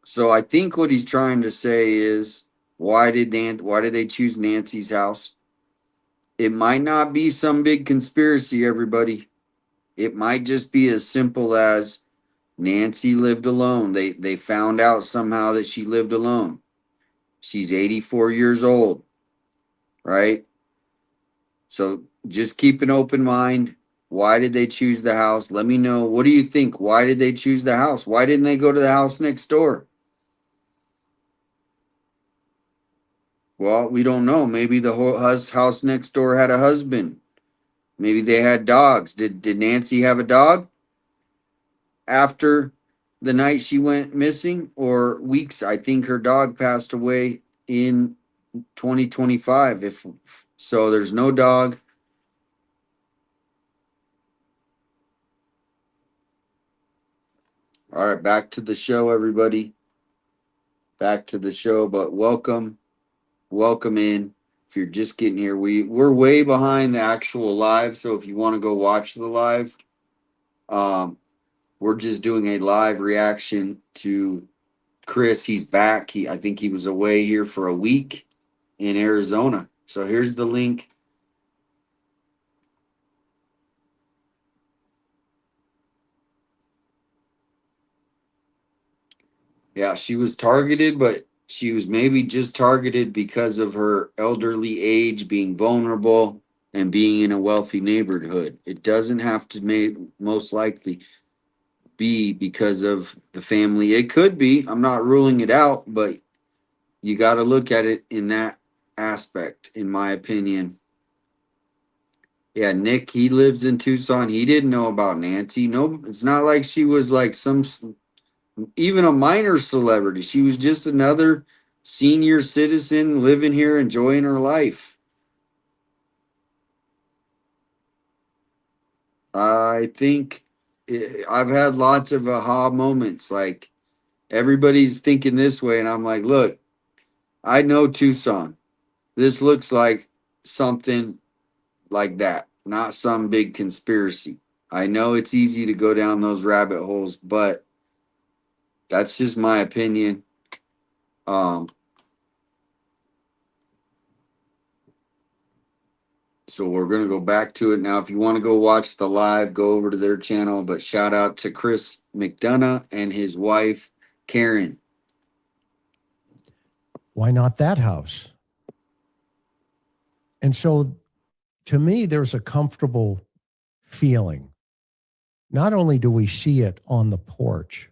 So I think what he's trying to say is, why did they choose Nancy's house? It might not be some big conspiracy, everybody. It might just be as simple as Nancy lived alone. They found out somehow that she lived alone. She's 84 years old, right? So just keep an open mind. Why did they choose the house? Let me know. What do you think? Why did they choose the house? Why didn't they go to the house next door? Well, we don't know. Maybe the whole house next door had a husband. Maybe they had dogs. Did Nancy have a dog after the night she went missing or weeks? I think her dog passed away in 2025. If so, there's no dog. All right, back to the show, everybody. Back to the show, but welcome in. If you're just getting here, we're way behind the actual live. So if you want to go watch the live, we're just doing a live reaction to Chris. He's back. I think he was away here for a week in Arizona. So here's the link. Yeah, she was targeted, but she was maybe just targeted because of her elderly age, being vulnerable, and being in a wealthy neighborhood. It doesn't have to most likely be because of the family. It could be. I'm not ruling it out, but you got to look at it in that aspect, in my opinion. Yeah, Nick, he lives in Tucson. He didn't know about Nancy. No, it's not like she was like even a minor celebrity. She was just another senior citizen living here, enjoying her life. I think I've had lots of aha moments. Like everybody's thinking this way, and I'm like, look, I know Tucson. This looks like something like that, not some big conspiracy. I know it's easy to go down those rabbit holes, but that's just my opinion. Um, so we're gonna go back to it now. If you want to go watch the live, go over to their channel. But shout out to Chris McDonough and his wife Karen. Why not that house? And so to me, there's a comfortable feeling. Not only do we see it on the porch,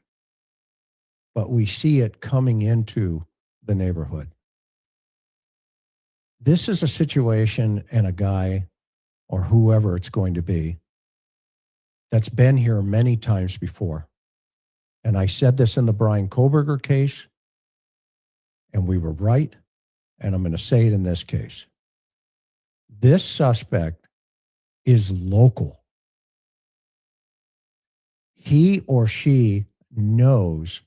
but we see it coming into the neighborhood. This is a situation and a guy or whoever it's going to be that's been here many times before. And I said this in the Brian Koberger case, and we were right. And I'm going to say it in this case. This suspect is local. He or she knows.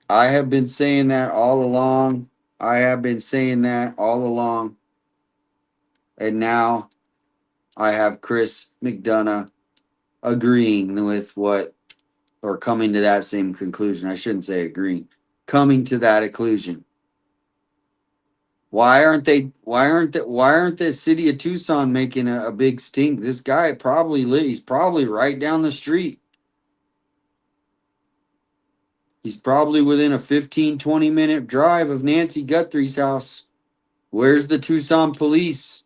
I have been saying that all along. I have been saying that all along. And now I have Chris McDonough agreeing with what, or coming to that same conclusion. I shouldn't say agreeing, coming to that conclusion. Why aren't the city of Tucson making a big stink? This guy probably he's probably right down the street. He's probably within a 15-20 minute drive of Nancy Guthrie's house. Where's the Tucson police?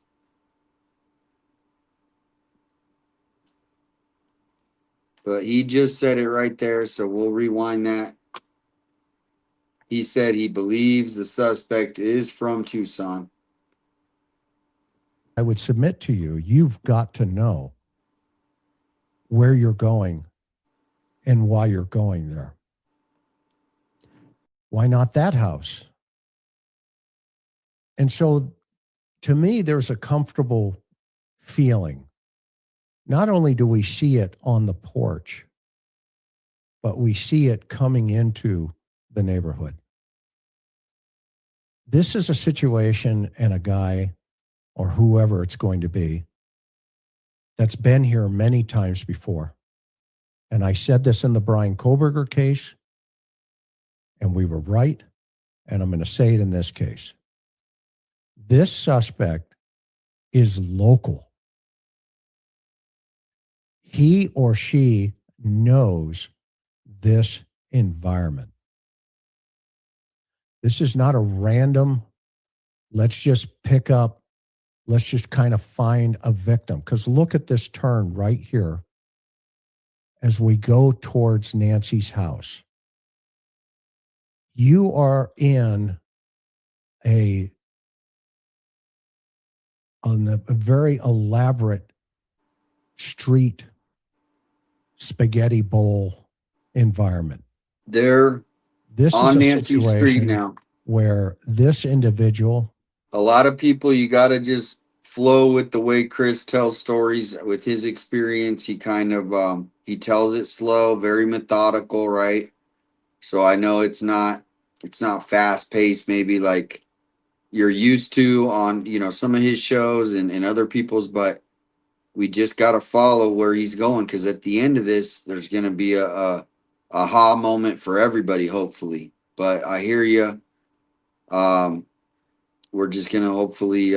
But he just said it right there, so we'll rewind that. He said he believes the suspect is from Tucson. I would submit to you, you've got to know where you're going and why you're going there. Why not that house? And so to me, there's a comfortable feeling. Not only do we see it on the porch, but we see it coming into the neighborhood. This is a situation and a guy or whoever it's going to be that's been here many times before. And I said this in the Brian Koberger case, and we were right. And I'm going to say it in this case. This suspect is local. He or she knows this environment. This is not a random, let's just let's just kind of find a victim. Because look at this turn right here as we go towards Nancy's house. You are in a very elaborate street spaghetti bowl environment. This on Nancy Street now, where this individual, a lot of people, you got to just flow with the way Chris tells stories with his experience. He kind of he tells it slow, very methodical, right? So I know it's not fast paced, maybe like you're used to on, some of his shows and other people's, but we just got to follow where he's going. Cause at the end of this, there's going to be a aha moment for everybody, hopefully. But I hear you. We're just going to hopefully,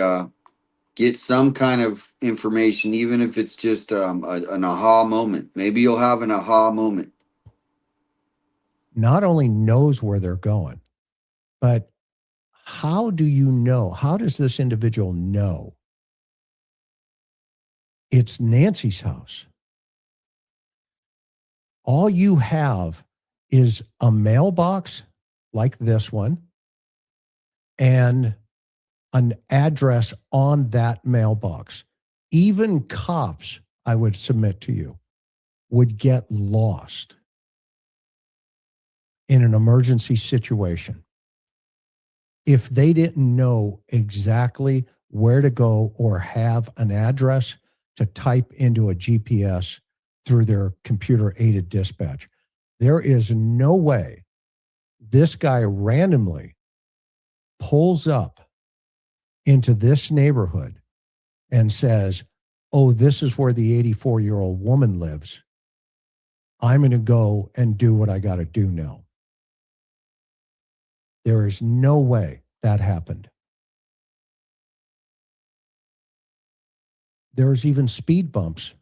get some kind of information, even if it's just an aha moment. Maybe you'll have an aha moment. not only knows where they're going, but how do you know? How does this individual know it's Nancy's house? All you have is a mailbox like this one and an address on that mailbox. Even cops, I would submit to you, would get lost in an emergency situation if they didn't know exactly where to go or have an address to type into a GPS through their computer aided dispatch. There is no way this guy randomly pulls up into this neighborhood and says, oh, this is where the 84-year-old woman lives. I'm going to go and do what I got to do now. There is no way that happened. There's even speed bumps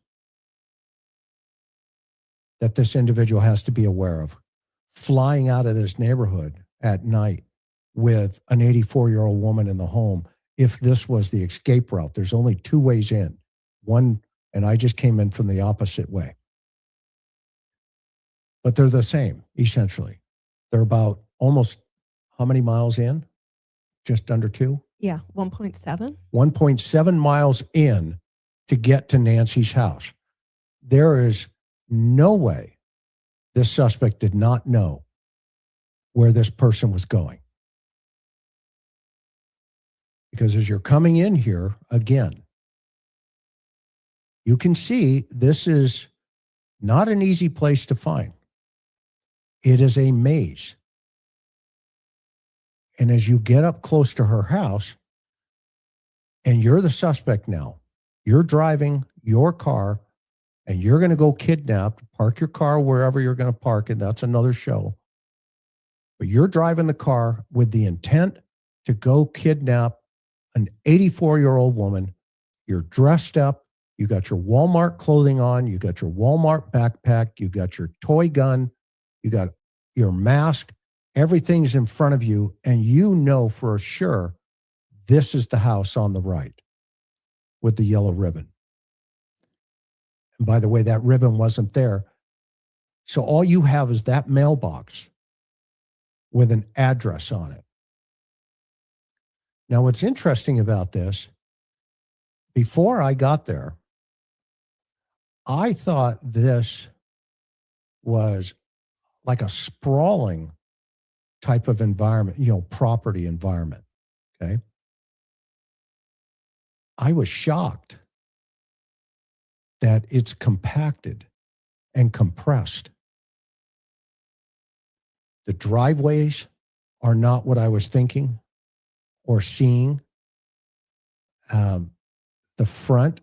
that this individual has to be aware of. Flying out of this neighborhood at night with an 84-year-old woman in the home, if this was the escape route, there's only two ways in. One, and I just came in from the opposite way. But they're the same, essentially. They're about almost how many miles in? Just under 2? Yeah, 1.7. 1.7 miles in to get to Nancy's house. There is no way this suspect did not know where this person was going. Because as you're coming in here, again, you can see this is not an easy place to find. It is a maze. And as you get up close to her house, and you're the suspect now, you're driving your car, and you're going to go kidnap, park your car wherever you're going to park it. That's another show. But you're driving the car with the intent to go kidnap an 84-year-old woman. You're dressed up. You got your Walmart clothing on. You got your Walmart backpack. You got your toy gun. You got your mask. Everything's in front of you. And you know for sure this is the house on the right with the yellow ribbon. And by the way, that ribbon wasn't there. So all you have is that mailbox with an address on it. Now, what's interesting about this, before I got there, I thought this was like a sprawling type of environment, property environment. Okay. I was shocked that it's compacted and compressed. The driveways are not what I was thinking or seeing. The front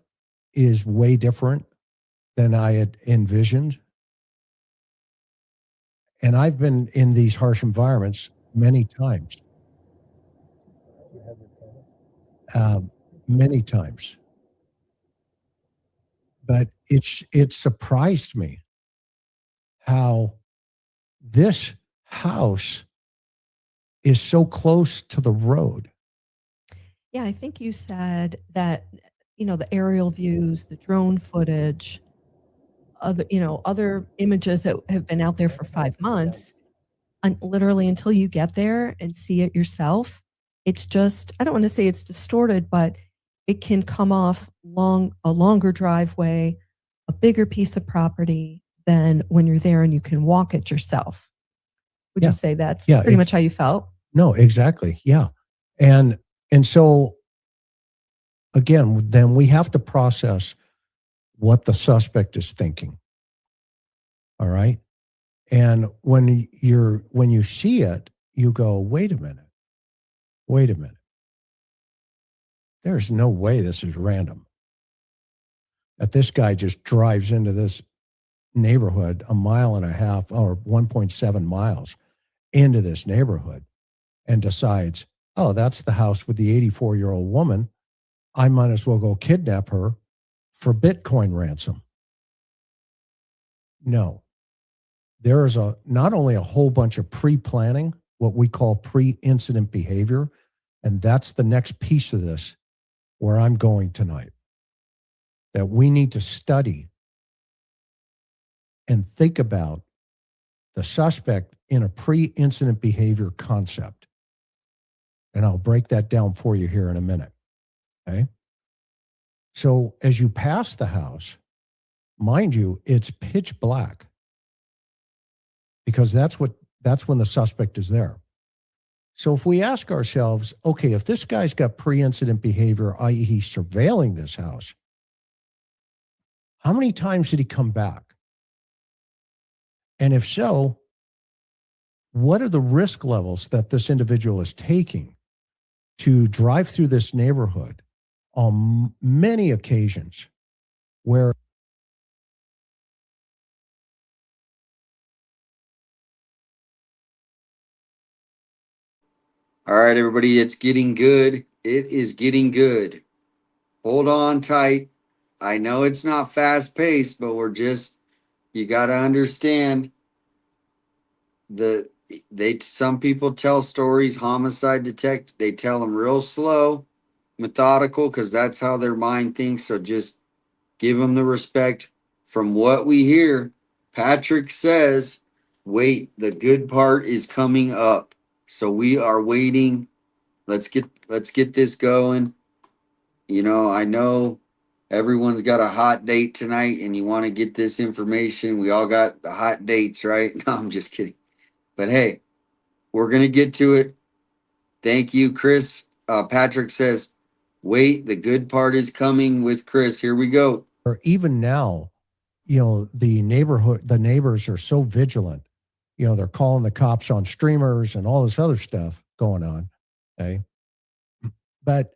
is way different than I had envisioned. And I've been in these harsh environments many times. Many times. But it surprised me how this house is so close to the road. Yeah, I think you said that, the aerial views, the drone footage, other images that have been out there for 5 months, and literally until you get there and see it yourself, it's just, I don't want to say it's distorted, but it can come off a longer driveway, a bigger piece of property than when you're there and you can walk it yourself. Would you say that's pretty much how you felt? No, exactly. Yeah. And so again, then we have to process what the suspect is thinking. All right. And when you see it, you go, wait a minute. There's no way this is random. That this guy just drives into this neighborhood 1.5 miles or 1.7 miles into this neighborhood and decides, oh, that's the house with the 84-year-old woman. I might as well go kidnap her for Bitcoin ransom. No. There is not only a whole bunch of pre-planning, what we call pre-incident behavior, and that's the next piece of this where I'm going tonight, that we need to study and think about the suspect in a pre-incident behavior concept. And I'll break that down for you here in a minute. Okay. So as you pass the house, mind you, it's pitch black because that's when the suspect is there. So if we ask ourselves, okay, if this guy's got pre-incident behavior, i.e. he's surveilling this house, how many times did he come back? And if so, what are the risk levels that this individual is taking to drive through this neighborhood on many occasions where All right, everybody, it's getting good. It is getting good. Hold on tight. I know it's not fast paced, but you got to understand some people tell stories, homicide detect, they tell them real slow, methodical, because that's how their mind thinks. So just give them the respect. From what we hear, Patrick says, wait, the good part is coming up. So we are waiting. Let's get this going. I know everyone's got a hot date tonight and you want to get this information. We all got the hot dates, right? No, I'm just kidding. But hey, we're going to get to it. Thank you, Chris. Patrick says, wait, the good part is coming with Chris. Here we go. or even now, the neighbors are so vigilant. They're calling the cops on streamers and all this other stuff going on. Okay. But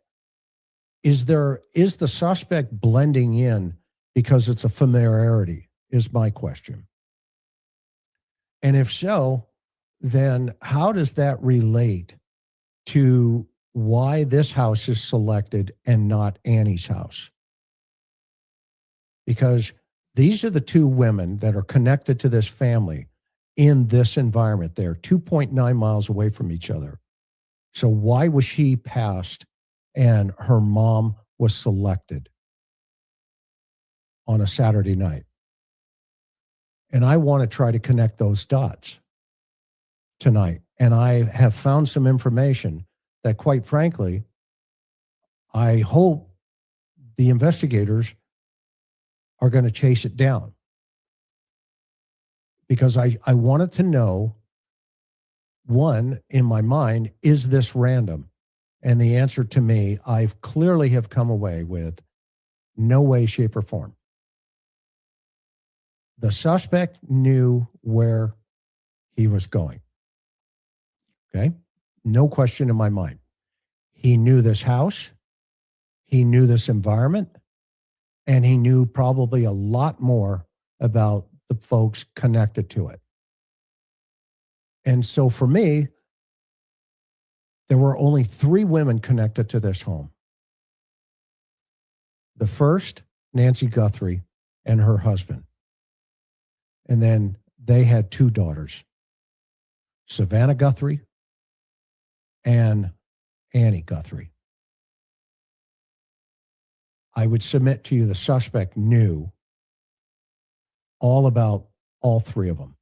is the suspect blending in because it's a familiarity is my question. And if so, then how does that relate to why this house is selected and not Annie's house? Because these are the two women that are connected to this family in this environment. They're 2.9 miles away from each other. So why was she passed and her mom was selected on a Saturday night? And I want to try to connect those dots tonight. And I have found some information that, quite frankly, I hope the investigators are going to chase it down. Because I wanted to know, one, in my mind, is this random? And the answer to me, I've clearly have come away with no way, shape, or form. The suspect knew where he was going. Okay? No question in my mind. He knew this house. He knew this environment. And he knew probably a lot more about the folks connected to it. And so for me, there were only 3 women connected to this home. The first, Nancy Guthrie, and her husband. And then they had 2 daughters, Savannah Guthrie and Annie Guthrie. I would submit to you the suspect knew all about all 3 of them.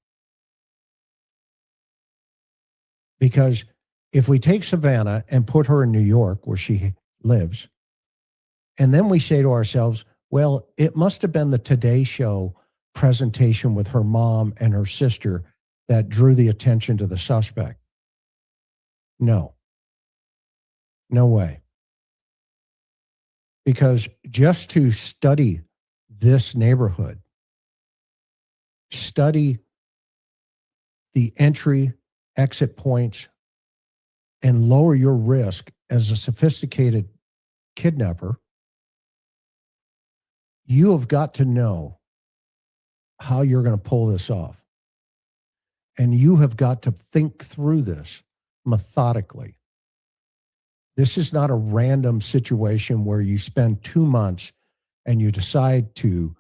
Because if we take Savannah and put her in New York, where she lives, and then we say to ourselves, well, it must have been the Today Show presentation with her mom and her sister that drew the attention to the suspect. No. No way. Because just to study this neighborhood, study the entry, exit points, and lower your risk as a sophisticated kidnapper, you have got to know how you're going to pull this off. And you have got to think through this methodically. This is not a random situation where you spend 2 months and you decide to,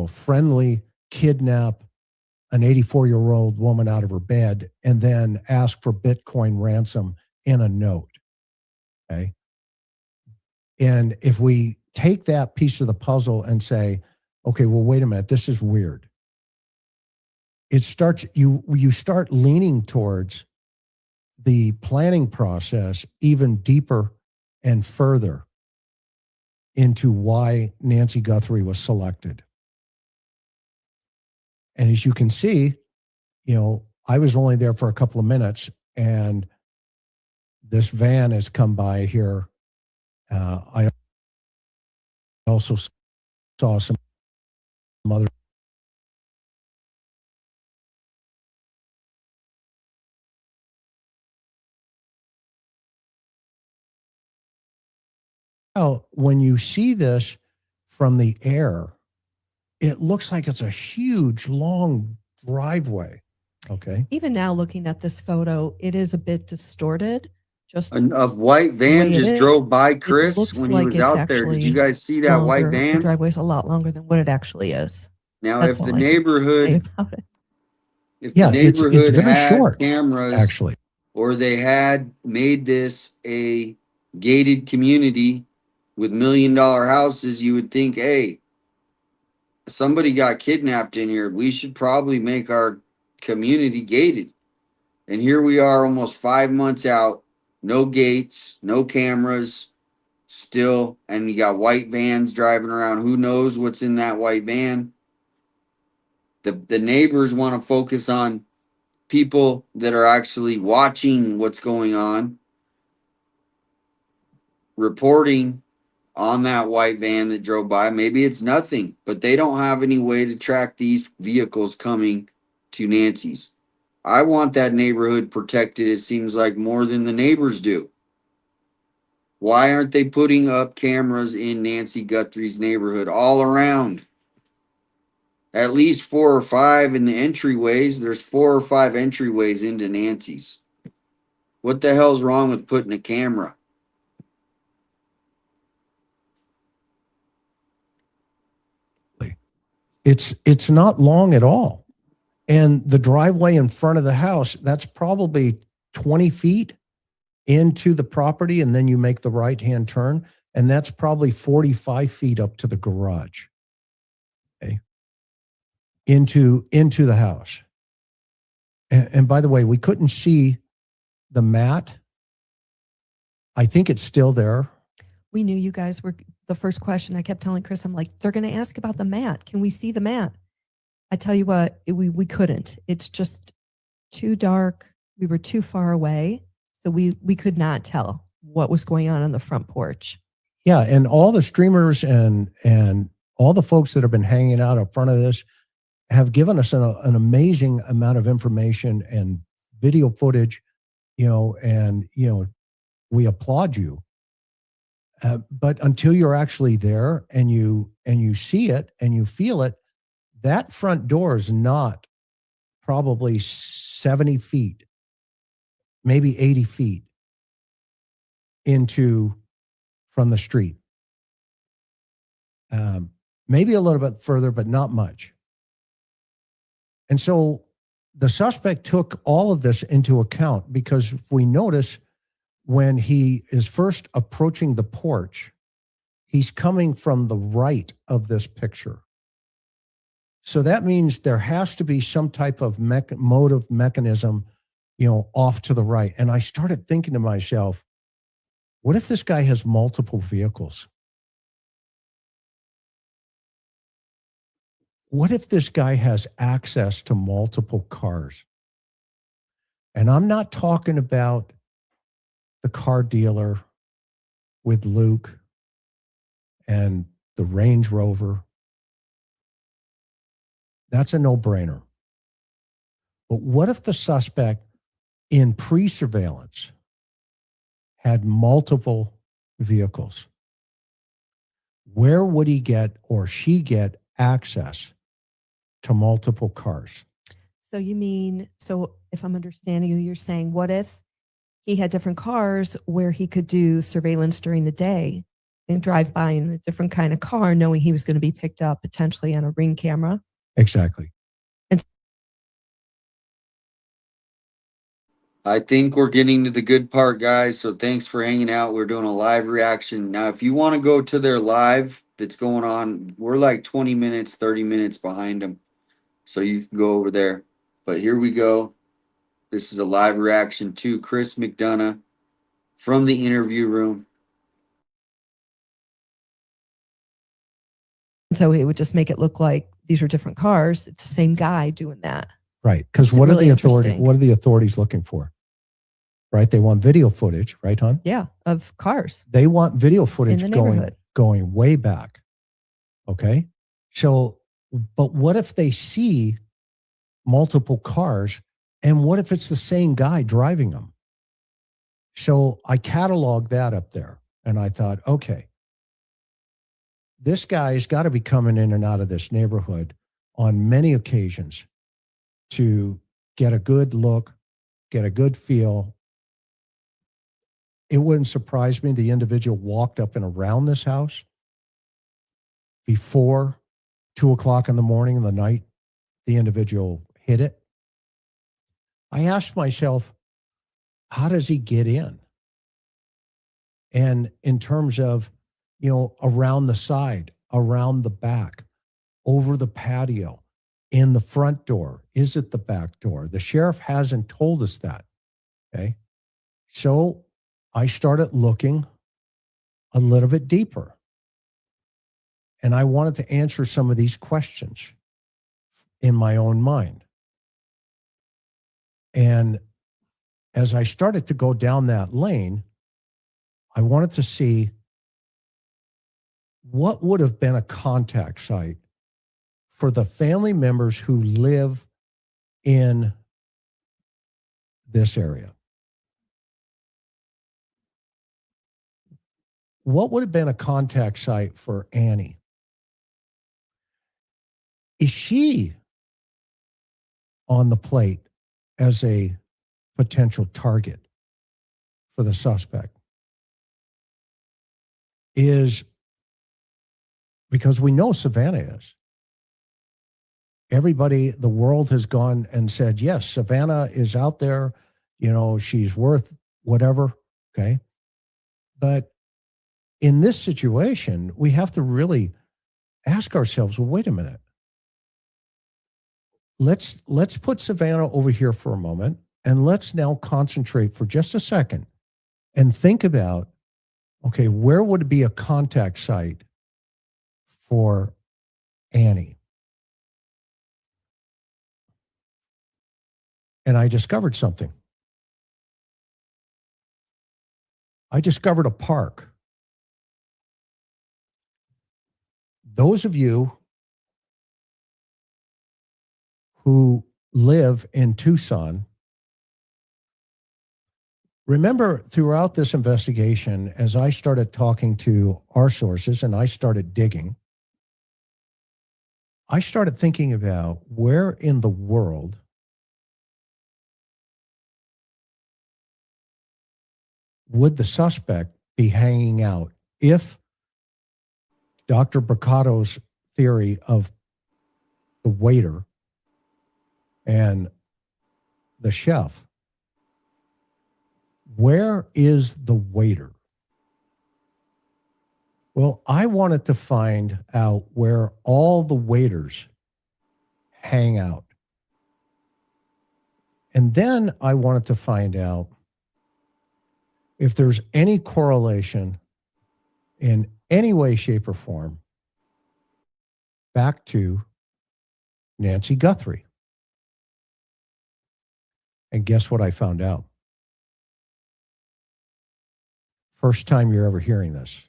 friendly kidnap an 84-year-old woman out of her bed and then ask for Bitcoin ransom in a note. Okay. And if we take that piece of the puzzle and say, okay, well, wait a minute, this is weird. It starts, you start leaning towards the planning process even deeper and further into why Nancy Guthrie was selected. And as you can see, I was only there for a couple of minutes, and this van has come by here. I also saw some other. When you see this from the air, it looks like it's a huge, long driveway. Okay. Even now, looking at this photo, it is a bit distorted. Just A white the way van it just is, drove by it Chris looks when he like was it's out there. Did you actually guys see that white longer. The van? driveway's a lot longer than what it actually is. Now, That's if the all I can say neighborhood, about it. if Yeah, the it's neighborhood very had short, cameras, actually. or they had made this a gated community with $1 million houses, you would think, hey, somebody got kidnapped in here. We should probably make our community gated. And here we are almost 5 months out, no gates, no cameras still, and you got white vans driving around. Who knows what's in that white van? The neighbors want to focus on people that are actually watching what's going on, reporting on that white van that drove by. Maybe it's nothing, but they don't have any way to track these vehicles coming to Nancy's. I want that neighborhood protected, it seems like, more than the neighbors do. Why aren't they putting up cameras in Nancy Guthrie's neighborhood all around? At least 4 or 5 in the entryways. There's 4 or 5 entryways into Nancy's. What the hell's wrong with putting a camera? It's not long at all. And the driveway in front of the house, that's probably 20 feet into the property, and then you make the right-hand turn, and that's probably 45 feet up to the garage. Okay. Into the house. And by the way, we couldn't see the mat. I think it's still there. We knew you guys were the first question. I kept telling Chris, I'm like, they're going to ask about the mat. Can we see the mat? I tell you what, we couldn't. It's just too dark. We were too far away. So we could not tell what was going on the front porch. Yeah, and all the streamers and all the folks that have been hanging out in front of this have given us an amazing amount of information and video footage, and we applaud you. But until you're actually there and you see it and you feel it, that front door is not probably 70 feet, maybe 80 feet from the street. Maybe a little bit further, but not much. And so the suspect took all of this into account, because if we notice, when he is first approaching the porch, he's coming from the right of this picture. So that means there has to be some type of motive mechanism, off to the right. And I started thinking to myself, what if this guy has multiple vehicles? What if this guy has access to multiple cars? And I'm not talking about the car dealer with Luke and the Range Rover. That's a no-brainer. But what if the suspect in pre-surveillance had multiple vehicles? Where would he get or she get access to multiple cars? So if I'm understanding you, you're saying, what if he had different cars where he could do surveillance during the day and drive by in a different kind of car, knowing he was going to be picked up potentially on a Ring camera? Exactly. I think we're getting to the good part, guys. So thanks for hanging out. We're doing a live reaction. Now, if you want to go to their live that's going on, we're like 20 minutes, 30 minutes behind them. So you can go over there. But here we go. This is a live reaction to Chris McDonough from the interview room. So it would just make it look like these are different cars. It's the same guy doing that. Right. Because It's what really are the authorities? interesting. What are the authorities looking for? Right. They want video footage, right, hon? Yeah, of cars. They want video footage the going neighborhood. going way back. Okay. So, but what if they see multiple cars, and what if it's the same guy driving them? So I cataloged that up there, and I thought, okay, this guy's got to be coming in and out of this neighborhood on many occasions to get a good look, get a good feel. It wouldn't surprise me the individual walked up and around this house before 2 o'clock in the morning in the night, the individual hit it. I asked myself, how does he get in? And in terms of, around the side, around the back, over the patio, in the front door, is it the back door? The sheriff hasn't told us that. Okay. So I started looking a little bit deeper. And I wanted to answer some of these questions in my own mind. And as I started to go down that lane, I wanted to see what would have been a contact site for the family members who live in this area. What would have been a contact site for Annie? Is she on the plate as a potential target for the suspect? Because we know Savannah is. Everybody, the world has gone and said, yes, Savannah is out there, she's worth whatever, okay? But in this situation, we have to really ask ourselves, well, wait a minute. Let's put Savannah over here for a moment, and let's now concentrate for just a second and think about, okay, where would be a contact site for Annie? And I discovered something. I discovered a park. Those of you who live in Tucson, remember throughout this investigation, as I started talking to our sources and I started digging, I started thinking about where in the world would the suspect be hanging out if Dr. Bricato's theory of the waiter and the chef, where is the waiter? Well, I wanted to find out where all the waiters hang out. And then I wanted to find out if there's any correlation in any way, shape, or form back to Nancy Guthrie. And guess what I found out? First time you're ever hearing this.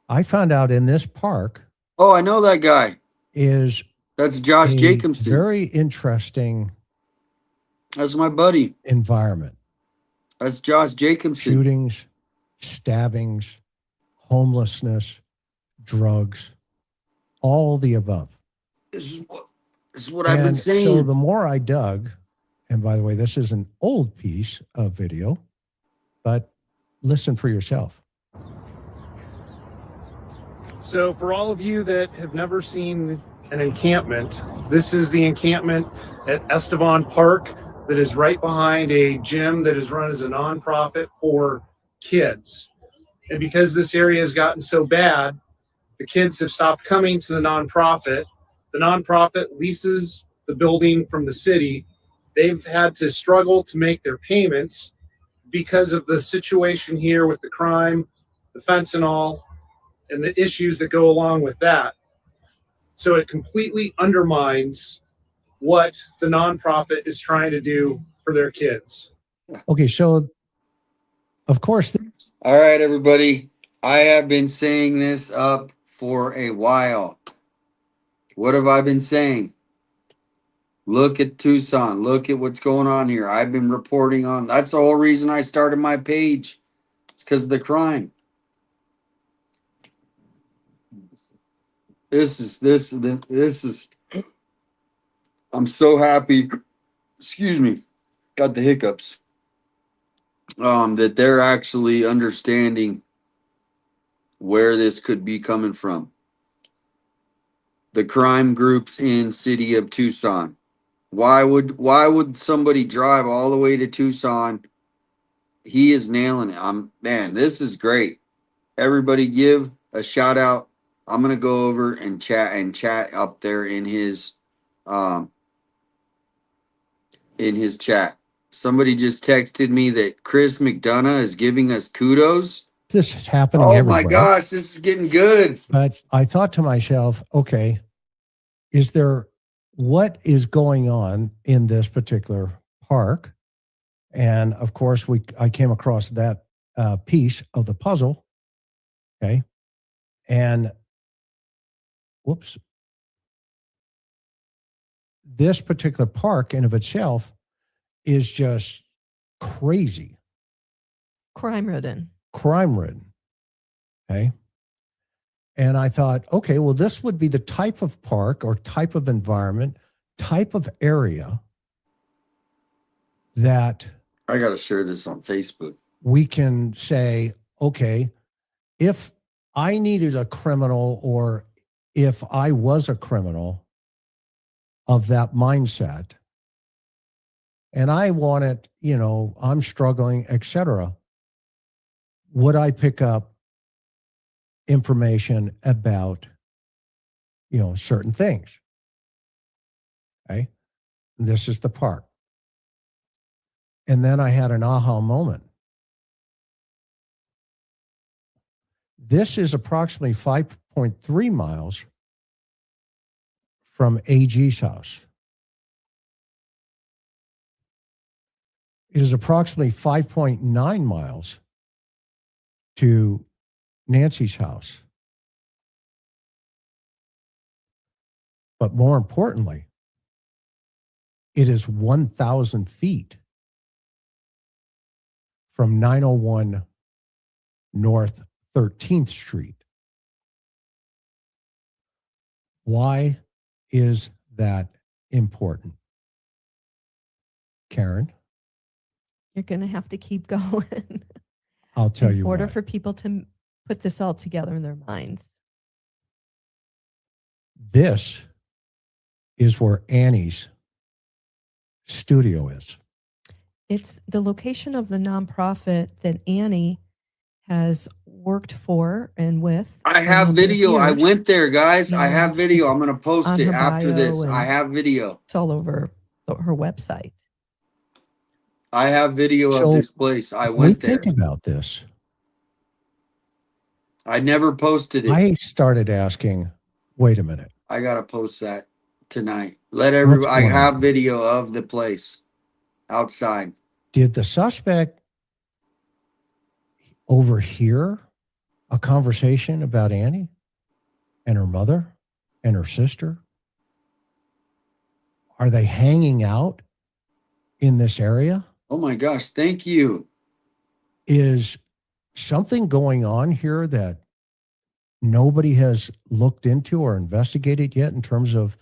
I found out in this park. Oh, I know that guy. That's Josh Jacobson. Very interesting. That's my buddy. Environment. That's Josh Jacobson. Shootings, stabbings, homelessness, drugs, all the above. This is what I've been saying. So the more I dug, and by the way, this is an old piece of video, but listen for yourself. So for all of you that have never seen an encampment, this is the encampment at Estevan Park that is right behind a gym that is run as a nonprofit for kids. And because this area has gotten so bad, the kids have stopped coming to the nonprofit. the nonprofit leases the building from the city. They've had to struggle to make their payments because of the situation here with the crime, the fentanyl, and the issues that go along with that. So it completely undermines what the nonprofit is trying to do for their kids. Okay, so of course, All right, everybody. I have been saying this up for a while. What have I been saying? Look at Tucson. Look at what's going on here. I've been reporting on. That's the whole reason I started my page. It's because of the crime. This is. I'm so happy. Excuse me. Got the hiccups. That they're actually understanding where this could be coming from. The crime groups in city of Tucson. Why would somebody drive all the way to Tucson? He is nailing it. Man, this is great. Everybody give a shout out. I'm gonna go over and chat up there in his chat. Somebody just texted me that Chris McDonough is giving us kudos. this is happening Oh everywhere. my gosh, this is getting good. But I thought to myself, okay, what is going on in this particular park? And of course, I came across that piece of the puzzle. Okay. And whoops. This particular park in of itself is just crazy. Crime ridden. Okay. And I thought, okay, well, this would be the type of park or type of environment, type of area that I got to share this on Facebook. we can say, okay, if I needed a criminal or if I was a criminal of that mindset and I want it, I'm struggling, etc., would I pick up information about, certain things? Okay. This is the park. And then I had an aha moment. This is approximately 5.3 miles from AG's house. It is approximately 5.9 miles to Nancy's house. But more importantly, it is 1,000 feet from 901 North 13th Street. Why is that important? Karen? You're going to have to keep going. I'll tell you in order why. for people to put this all together in their minds. This is where Annie's studio is. It's the location of the nonprofit that Annie has worked for and with. I for a have number of video. I years. went there, guys. I have And video. it's I'm going to post on it her after bio this. I and have video. It's all over her website. I have video of So this place. I we went there. think about this. I never posted it. I started asking, wait a minute. I got to post that tonight. Let everybody, I going on? have video of the place outside. Did the suspect overhear a conversation about Annie and her mother and her sister? Are they hanging out in this area? Oh my gosh. Thank you. Is something going on here that nobody has looked into or investigated yet in terms of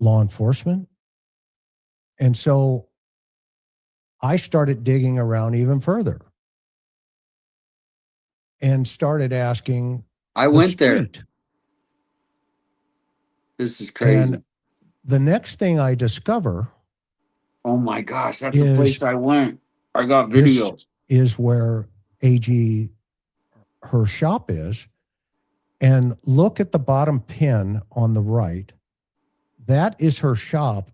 law enforcement? And so I started digging around even further and started asking. I went there. This is crazy. And the next thing I discover, oh my gosh, that's the place I went. I got video. This is where AG, her shop is. And look at the bottom pin on the right. That is her shop,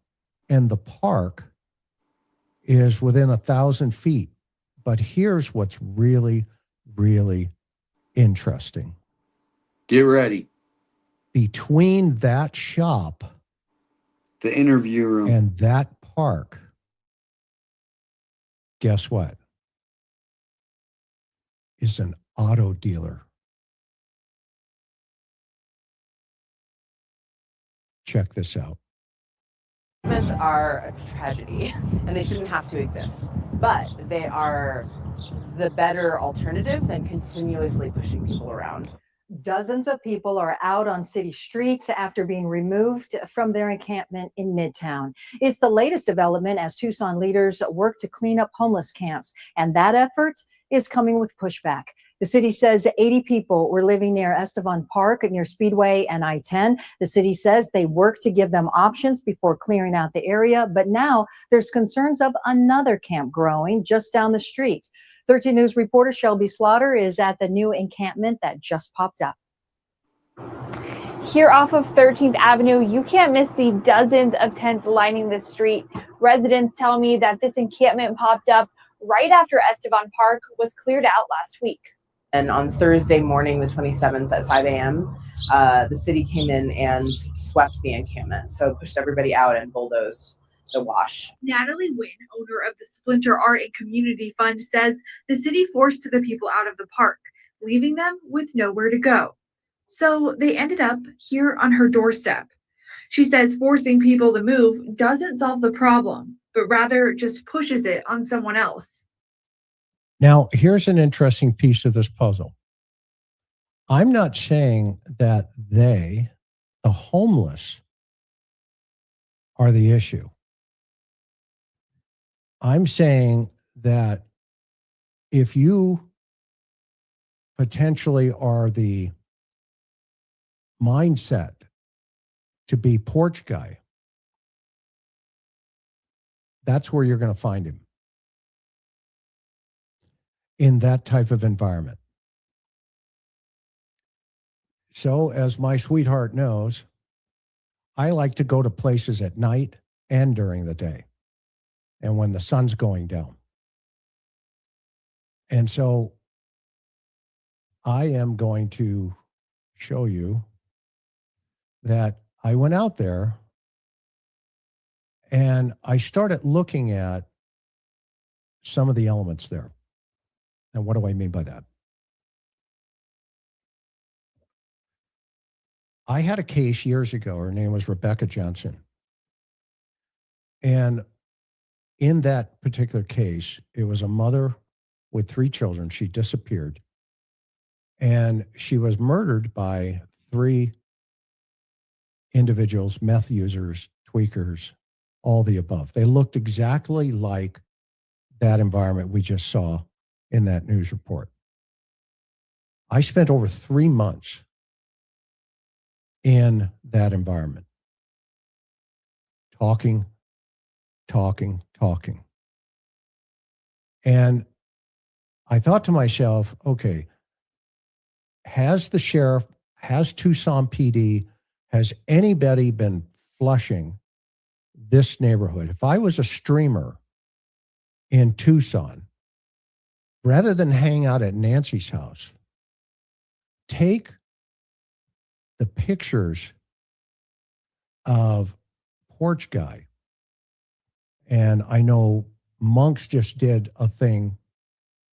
and the park is within 1,000 feet. But here's what's really, really interesting. Get ready. Between that shop, the interview room, and that park, guess what? Is an auto dealer. Check this out. Are a tragedy and they shouldn't have to exist, but they are the better alternative than continuously pushing people around. Dozens of people are out on city streets after being removed from their encampment in Midtown. It's the latest development as Tucson leaders work to clean up homeless camps, and that effort is coming with pushback. The city says 80 people were living near Estevan Park near Speedway and I-10. The city says they worked to give them options before clearing out the area, but now there's concerns of another camp growing just down the street. 13 News reporter Shelby Slaughter is at the new encampment that just popped up. Here off of 13th Avenue, you can't miss the dozens of tents lining the street. Residents tell me that this encampment popped up right after Estevan Park was cleared out last week. And on Thursday morning, the 27th at 5 a.m., the city came in and swept the encampment. So pushed everybody out and bulldozed the wash. Natalie Wynn, owner of the Splinter Art and Community Fund, says the city forced the people out of the park, leaving them with nowhere to go. So they ended up here on her doorstep. She says forcing people to move doesn't solve the problem, but rather just pushes it on someone else. Now, here's an interesting piece of this puzzle. I'm not saying that the homeless, are the issue. I'm saying that if you potentially are the mindset to be porch guy, that's where you're going to find him. In that type of environment. So, as my sweetheart knows, I like to go to places at night and during the day, and when the sun's going down. And so, I am going to show you that I went out there and I started looking at some of the elements there. And what do I mean by that? I had a case years ago. Her name was Rebecca Johnson. And in that particular case, it was a mother with 3 children. She disappeared. And she was murdered by 3 individuals, meth users, tweakers, all the above. They looked exactly like that environment we just saw in that news report. I spent over 3 months in that environment, talking. And I thought to myself, okay, has the sheriff, has Tucson PD, has anybody been flushing this neighborhood? If I was a streamer in Tucson, rather than hang out at Nancy's house, take the pictures of Porch Guy. And I know Monks just did a thing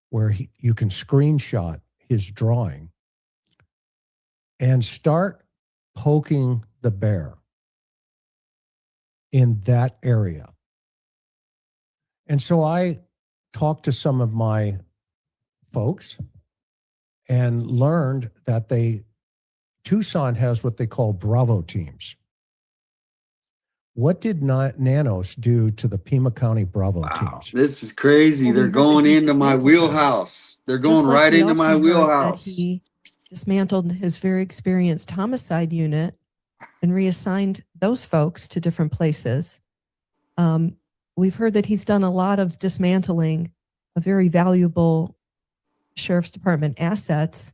where you can screenshot his drawing and start poking the bear in that area. And so I talked to some of my folks and learned that Tucson has what they call Bravo teams. What did Nanos do to the Pima County Bravo teams? This is crazy. Well, They're we heard going that he into my dismantled them. wheelhouse. They're going Just like right we into my also heard that wheelhouse. He dismantled his very experienced homicide unit and reassigned those folks to different places. We've heard that he's done a lot of dismantling of very valuable sheriff's department assets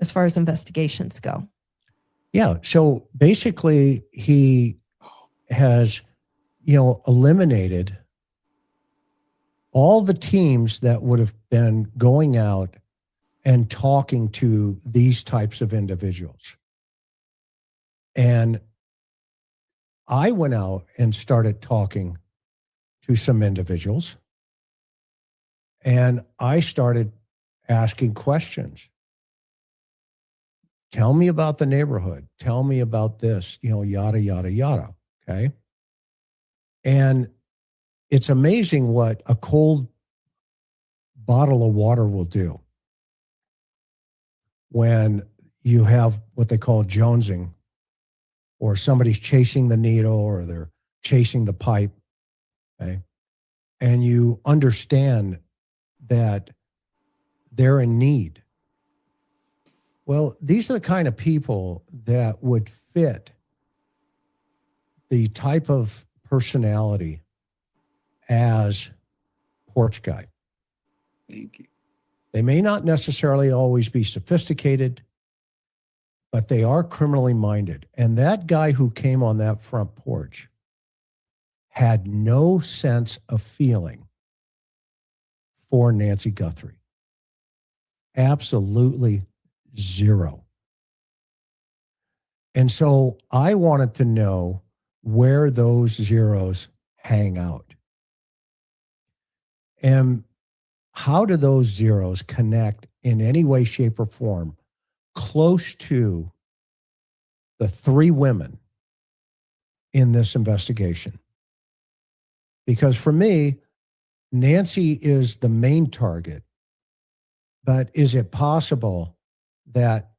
as far as investigations go. Yeah. So basically, he has, eliminated all the teams that would have been going out and talking to these types of individuals. And I went out and started talking to some individuals, and I started asking questions. Tell me about the neighborhood. Tell me about this, yada, yada, yada. Okay. And it's amazing what a cold bottle of water will do when you have what they call jonesing, or somebody's chasing the needle or they're chasing the pipe. Okay. And you understand that they're in need. Well, these are the kind of people that would fit the type of personality as Porch Guy. Thank you. They may not necessarily always be sophisticated, but they are criminally minded. And that guy who came on that front porch had no sense of feeling for Nancy Guthrie. Absolutely zero. And so I wanted to know where those zeros hang out. And how do those zeros connect in any way, shape, or form close to the three women in this investigation? Because for me, Nancy is the main target, but is it possible that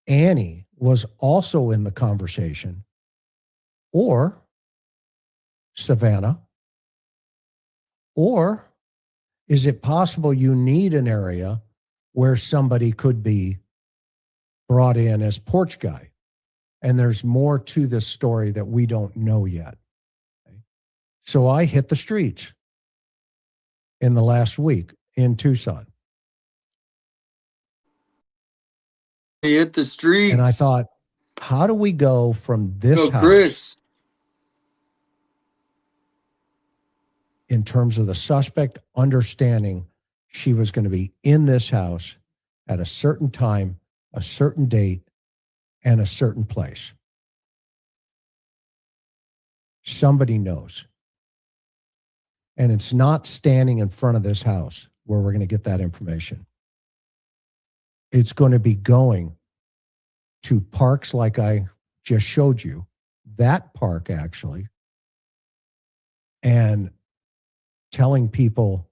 Annie was also in the conversation, or Savannah, or is it possible you need an area where somebody could be brought in as Porch Guy? And there's more to this story that we don't know yet. Okay. So I hit the streets in the last week in Tucson. He hit the streets. And I thought, how do we go from this house Chris, in terms of the suspect understanding she was going to be in this house at a certain time, a certain date, and a certain place? Somebody knows. And it's not standing in front of this house where we're going to get that information. It's going to be going to parks like I just showed you, that park actually, and telling people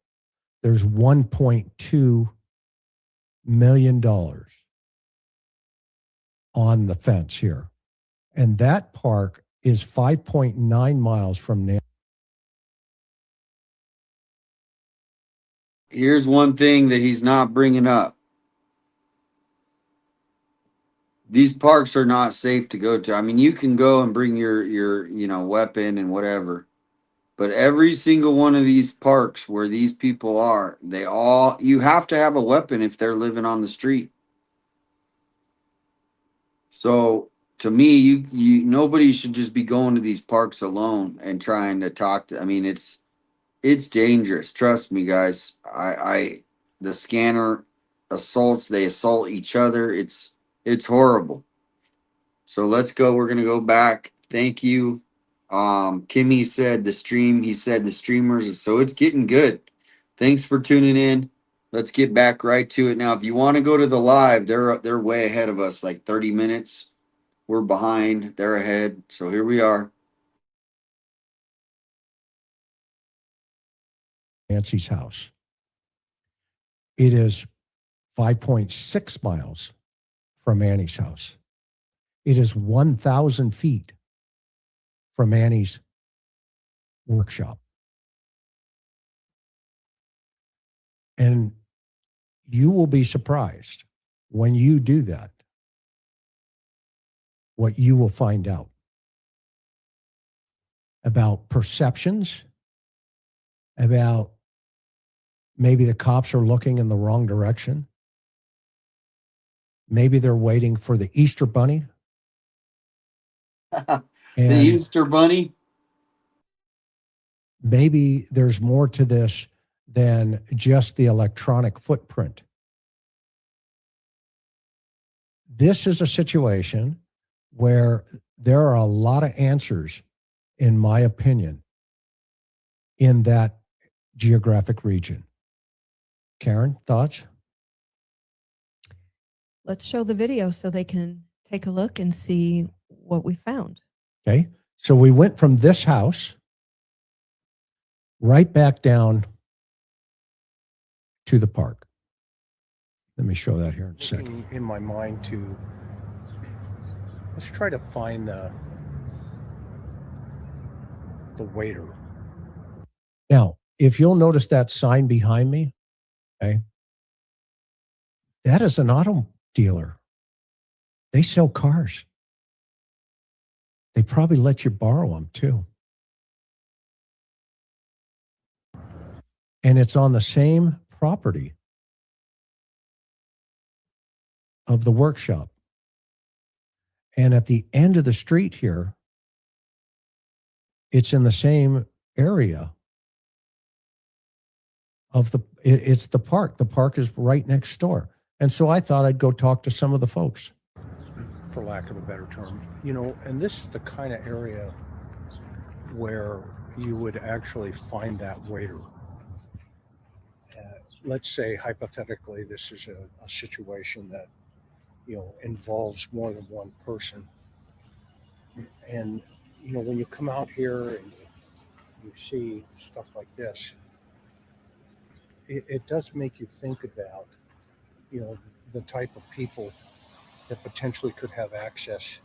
there's $1.2 million on the fence here. And that park is 5.9 miles from Nancy. here's one thing that he's not bringing up. These parks are not safe to go to. I mean, you can go and bring your weapon and whatever, but every single one of these parks where these people are, you have to have a weapon if they're living on the street. So to me, you nobody should just be going to these parks alone and trying to talk to. I mean, it's dangerous. Trust me, guys. The scanner assaults. They assault each other. It's horrible. So let's go. We're gonna go back. Thank you. Kimmy said the stream. He said the streamers. So it's getting good. Thanks for tuning in. Let's get back right to it now. If you want to go to the live, they're way ahead of us, like 30 minutes. We're behind. They're ahead. So here we are. Nancy's house. It is 5.6 miles from Annie's house. It is 1,000 feet from Annie's workshop. And you will be surprised when you do that, what you will find out about perceptions, about maybe the cops are looking in the wrong direction. Maybe they're waiting for the Easter Bunny. The Easter Bunny? maybe there's more to this than just the electronic footprint. This is a situation where there are a lot of answers, in my opinion, in that geographic region. Karen, thoughts? Let's show the video so they can take a look and see what we found. Okay. So we went from this house right back down to the park. Let me show that here in a second. In my mind to, let's try to find the waiter. Now, if you'll notice that sign behind me, okay, that is an auto dealer. They sell cars. They probably let you borrow them too. And it's on the same property of the workshop. And at the end of the street here, it's in the same area of it's the park. The park is right next door. And so I thought I'd go talk to some of the folks, for lack of a better term. You know, and this is the kind of area where you would actually find that waiter. Let's say, hypothetically, this is a situation that, you know, involves more than one person. And, you know, when you come out here and you see stuff like this, it does make you think about, you know, the type of people that potentially could have access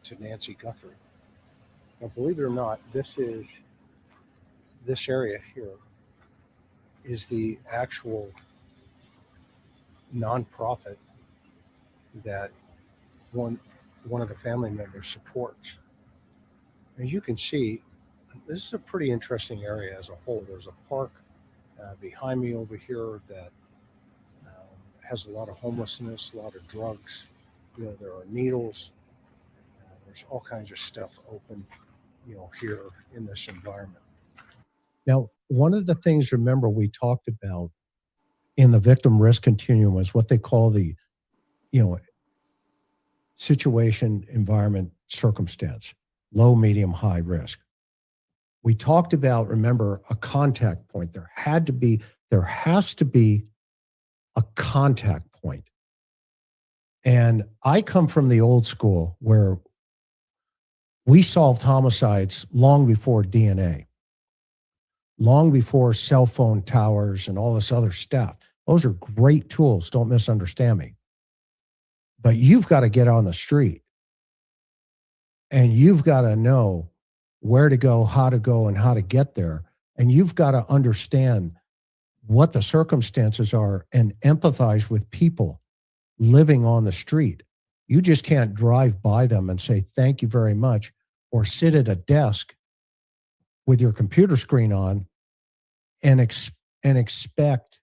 to Nancy Guthrie. Now, believe it or not, this area here is the actual nonprofit that one of the family members supports. As you can see, this is a pretty interesting area as a whole. There's a park behind me over here that has a lot of homelessness, a lot of drugs. You know, there are needles. There's all kinds of stuff open, you know, here in this environment. Now, one of the things, remember, we talked about in the victim risk continuum was what they call the, you know, situation, environment, circumstance, low, medium, high risk. We talked about, remember, a contact point. There has to be a contact point. And I come from the old school where we solved homicides long before DNA, long before cell phone towers and all this other stuff. Those are great tools, don't misunderstand me. But you've got to get on the street and you've got to know where to go, and how to get there. And you've got to understand what the circumstances are and empathize with people living on the street. You just can't drive by them and say, thank you very much, or sit at a desk with your computer screen on and expect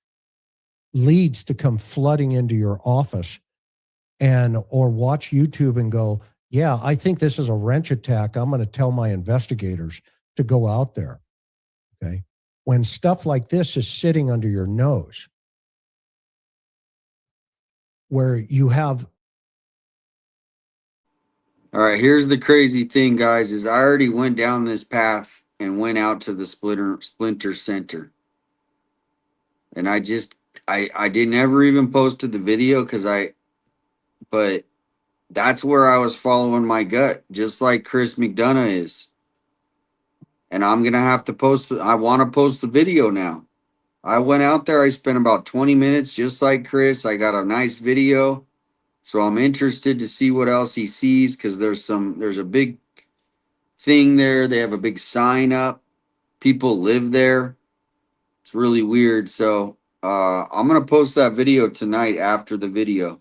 leads to come flooding into your office or watch YouTube and go, yeah, I think this is a wrench attack. I'm going to tell my investigators to go out there. Okay. When stuff like this is sitting under your nose, where you have. All right, here's the crazy thing, guys, is I already went down this path and went out to the Splinter Center. And I didn't ever even posted the video but that's where I was following my gut, just like Chris McDonough is. And I'm going to have to I want to post the video now. I went out there, I spent about 20 minutes, just like Chris. I got a nice video. So I'm interested to see what else he sees, because there's a big thing there. They have a big sign up. People live there. It's really weird. So I'm going to post that video tonight after the video.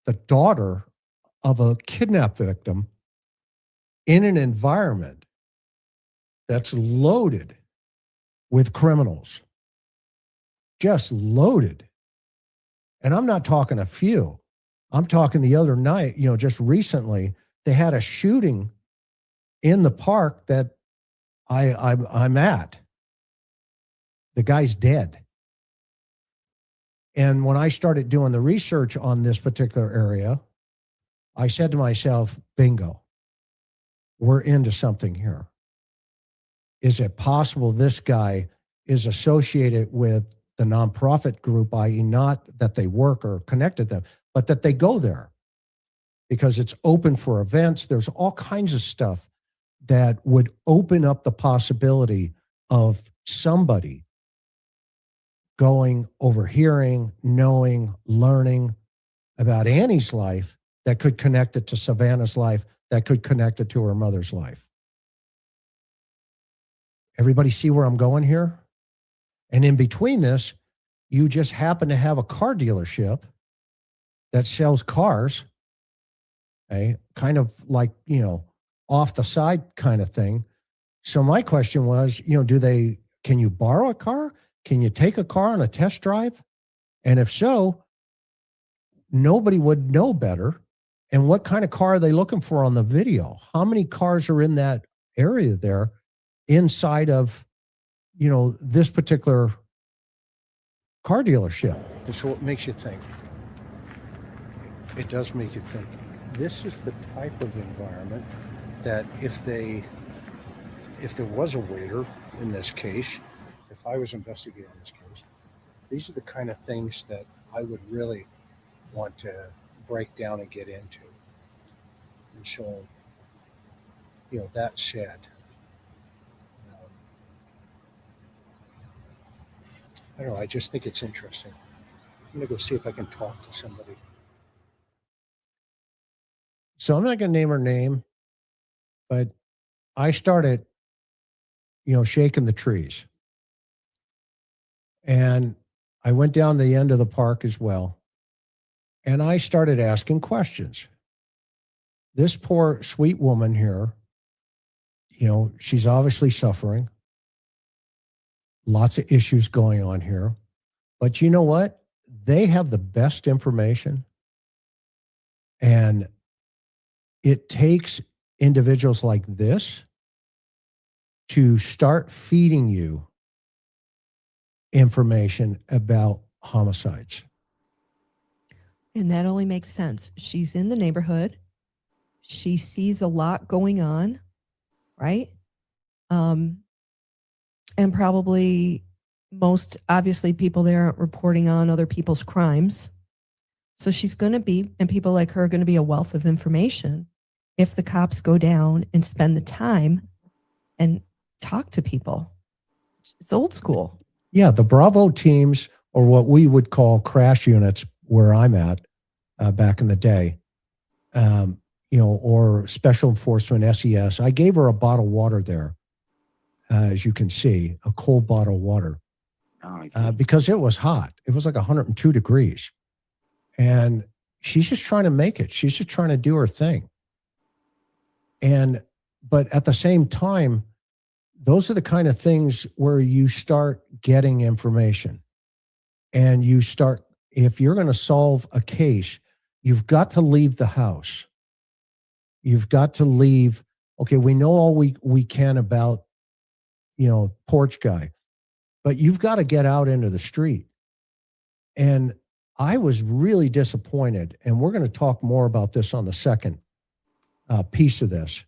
The daughter of a kidnap victim in an environment that's loaded with criminals. Just loaded. And I'm not talking a few. I'm talking the other night, just recently, they had a shooting in the park that I'm at. The guy's dead. And when I started doing the research on this particular area, I said to myself, bingo, we're into something here. Is it possible this guy is associated with the nonprofit group, i.e. not that they work or connected them, but that they go there because it's open for events. There's all kinds of stuff that would open up the possibility of somebody going, overhearing, knowing, learning about Annie's life that could connect it to Savannah's life, that could connect it to her mother's life. Everybody see where I'm going here? And in between this, you just happen to have a car dealership that sells cars, okay? Kind of like, off the side kind of thing. So my question was, can you borrow a car? Can you take a car on a test drive? And if so, nobody would know better. And what kind of car are they looking for on the video? How many cars are in that area there inside of, this particular car dealership? And so it makes you think. It does make you think. This is the type of environment that if there was a waiter in this case, if I was investigating this case, these are the kind of things that I would really want to break down and get into. And so, that said, I don't know, I just think it's interesting. I'm going to go see if I can talk to somebody. So I'm not going to name her name, but I started, shaking the trees. And I went down the end of the park as well. And I started asking questions. This poor, sweet woman here, she's obviously suffering. Lots of issues going on here. But you know what? They have the best information. And it takes individuals like this to start feeding you information about homicides. And that only makes sense. She's in the neighborhood. She sees a lot going on, right? And probably most obviously people there aren't reporting on other people's crimes. So she's going to be, and people like her are going to be a wealth of information if the cops go down and spend the time and talk to people. It's old school. Yeah, the Bravo teams, or what we would call crash units where I'm at back in the day, or special enforcement SES. I gave her a bottle of water there, as you can see, a cold bottle of water, because it was hot. It was like 102 degrees. And she's just trying to make it. She's just trying to do her thing. But at the same time, those are the kind of things where you start getting information and you start, if you're going to solve a case, you've got to leave the house. You've got to leave. Okay, we know all we can about, porch guy, but you've got to get out into the street. And I was really disappointed, and we're going to talk more about this on the second piece of this.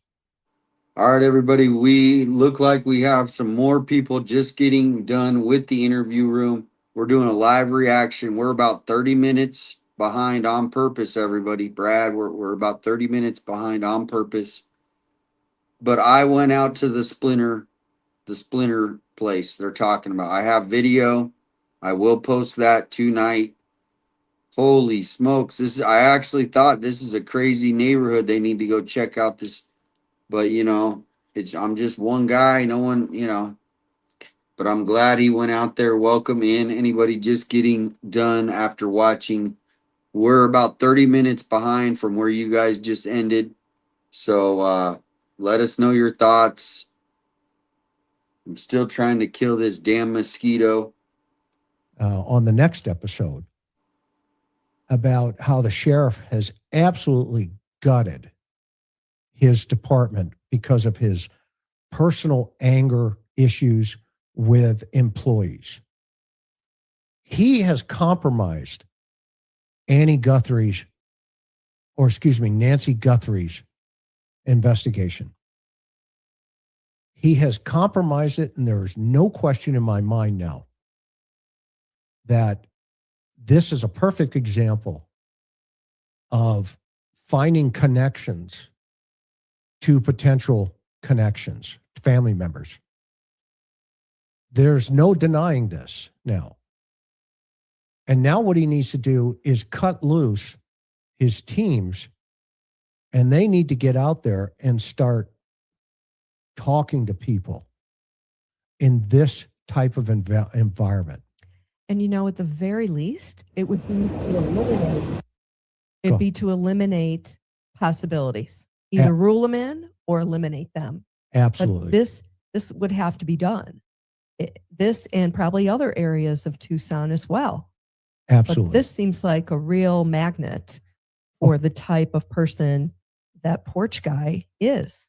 All right, everybody, we look like we have some more people just getting done with the interview room. We're doing a live reaction. We're about 30 minutes behind on purpose, everybody. Brad, we're about 30 minutes behind on purpose. But I went out to the splinter place they're talking about. I have video. I will post that tonight. Holy smokes. I actually thought this is a crazy neighborhood. They need to go check out this. But, I'm just one guy. No one, but I'm glad he went out there. Welcome in anybody just getting done after watching. We're about 30 minutes behind from where you guys just ended. So let us know your thoughts. I'm still trying to kill this damn mosquito. On the next episode. about how the sheriff has absolutely gutted his department because of his personal anger issues with employees. He has compromised Nancy Guthrie's investigation. He has compromised it, and there is no question in my mind now that this is a perfect example of finding connections to potential connections, family members. There's no denying this now. And now what he needs to do is cut loose his teams, and they need to get out there and start talking to people in this type of environment. And at the very least, it would be to eliminate possibilities. Either rule them in or eliminate them. Absolutely. But this would have to be done. This and probably other areas of Tucson as well. Absolutely. But this seems like a real magnet for the type of person that porch guy is.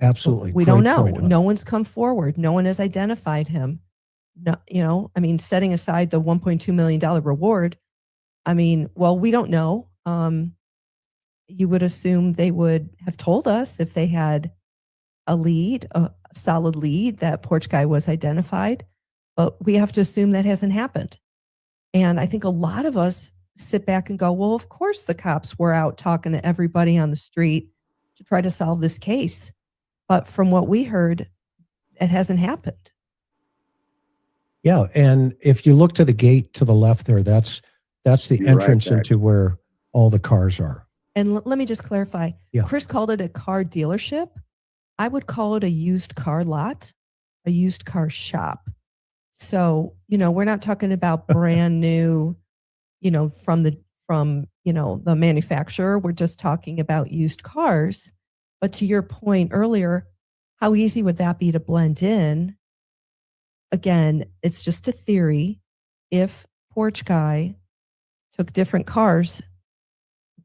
Absolutely. We don't know. No one's come forward. No one has identified him. No, setting aside the $1.2 million reward, we don't know. You would assume they would have told us if they had a solid lead that porch guy was identified, but we have to assume that hasn't happened. And I think a lot of us sit back and go, well, of course the cops were out talking to everybody on the street to try to solve this case. But from what we heard, it hasn't happened. Yeah, and if you look to the gate to the left there, that's the entrance into where all the cars are. And let me just clarify. Yeah. Chris called it a car dealership. I would call it a used car lot, a used car shop. So, we're not talking about brand new, from the manufacturer. We're just talking about used cars. But to your point earlier, how easy would that be to blend in? Again, it's just a theory. If porch guy took different cars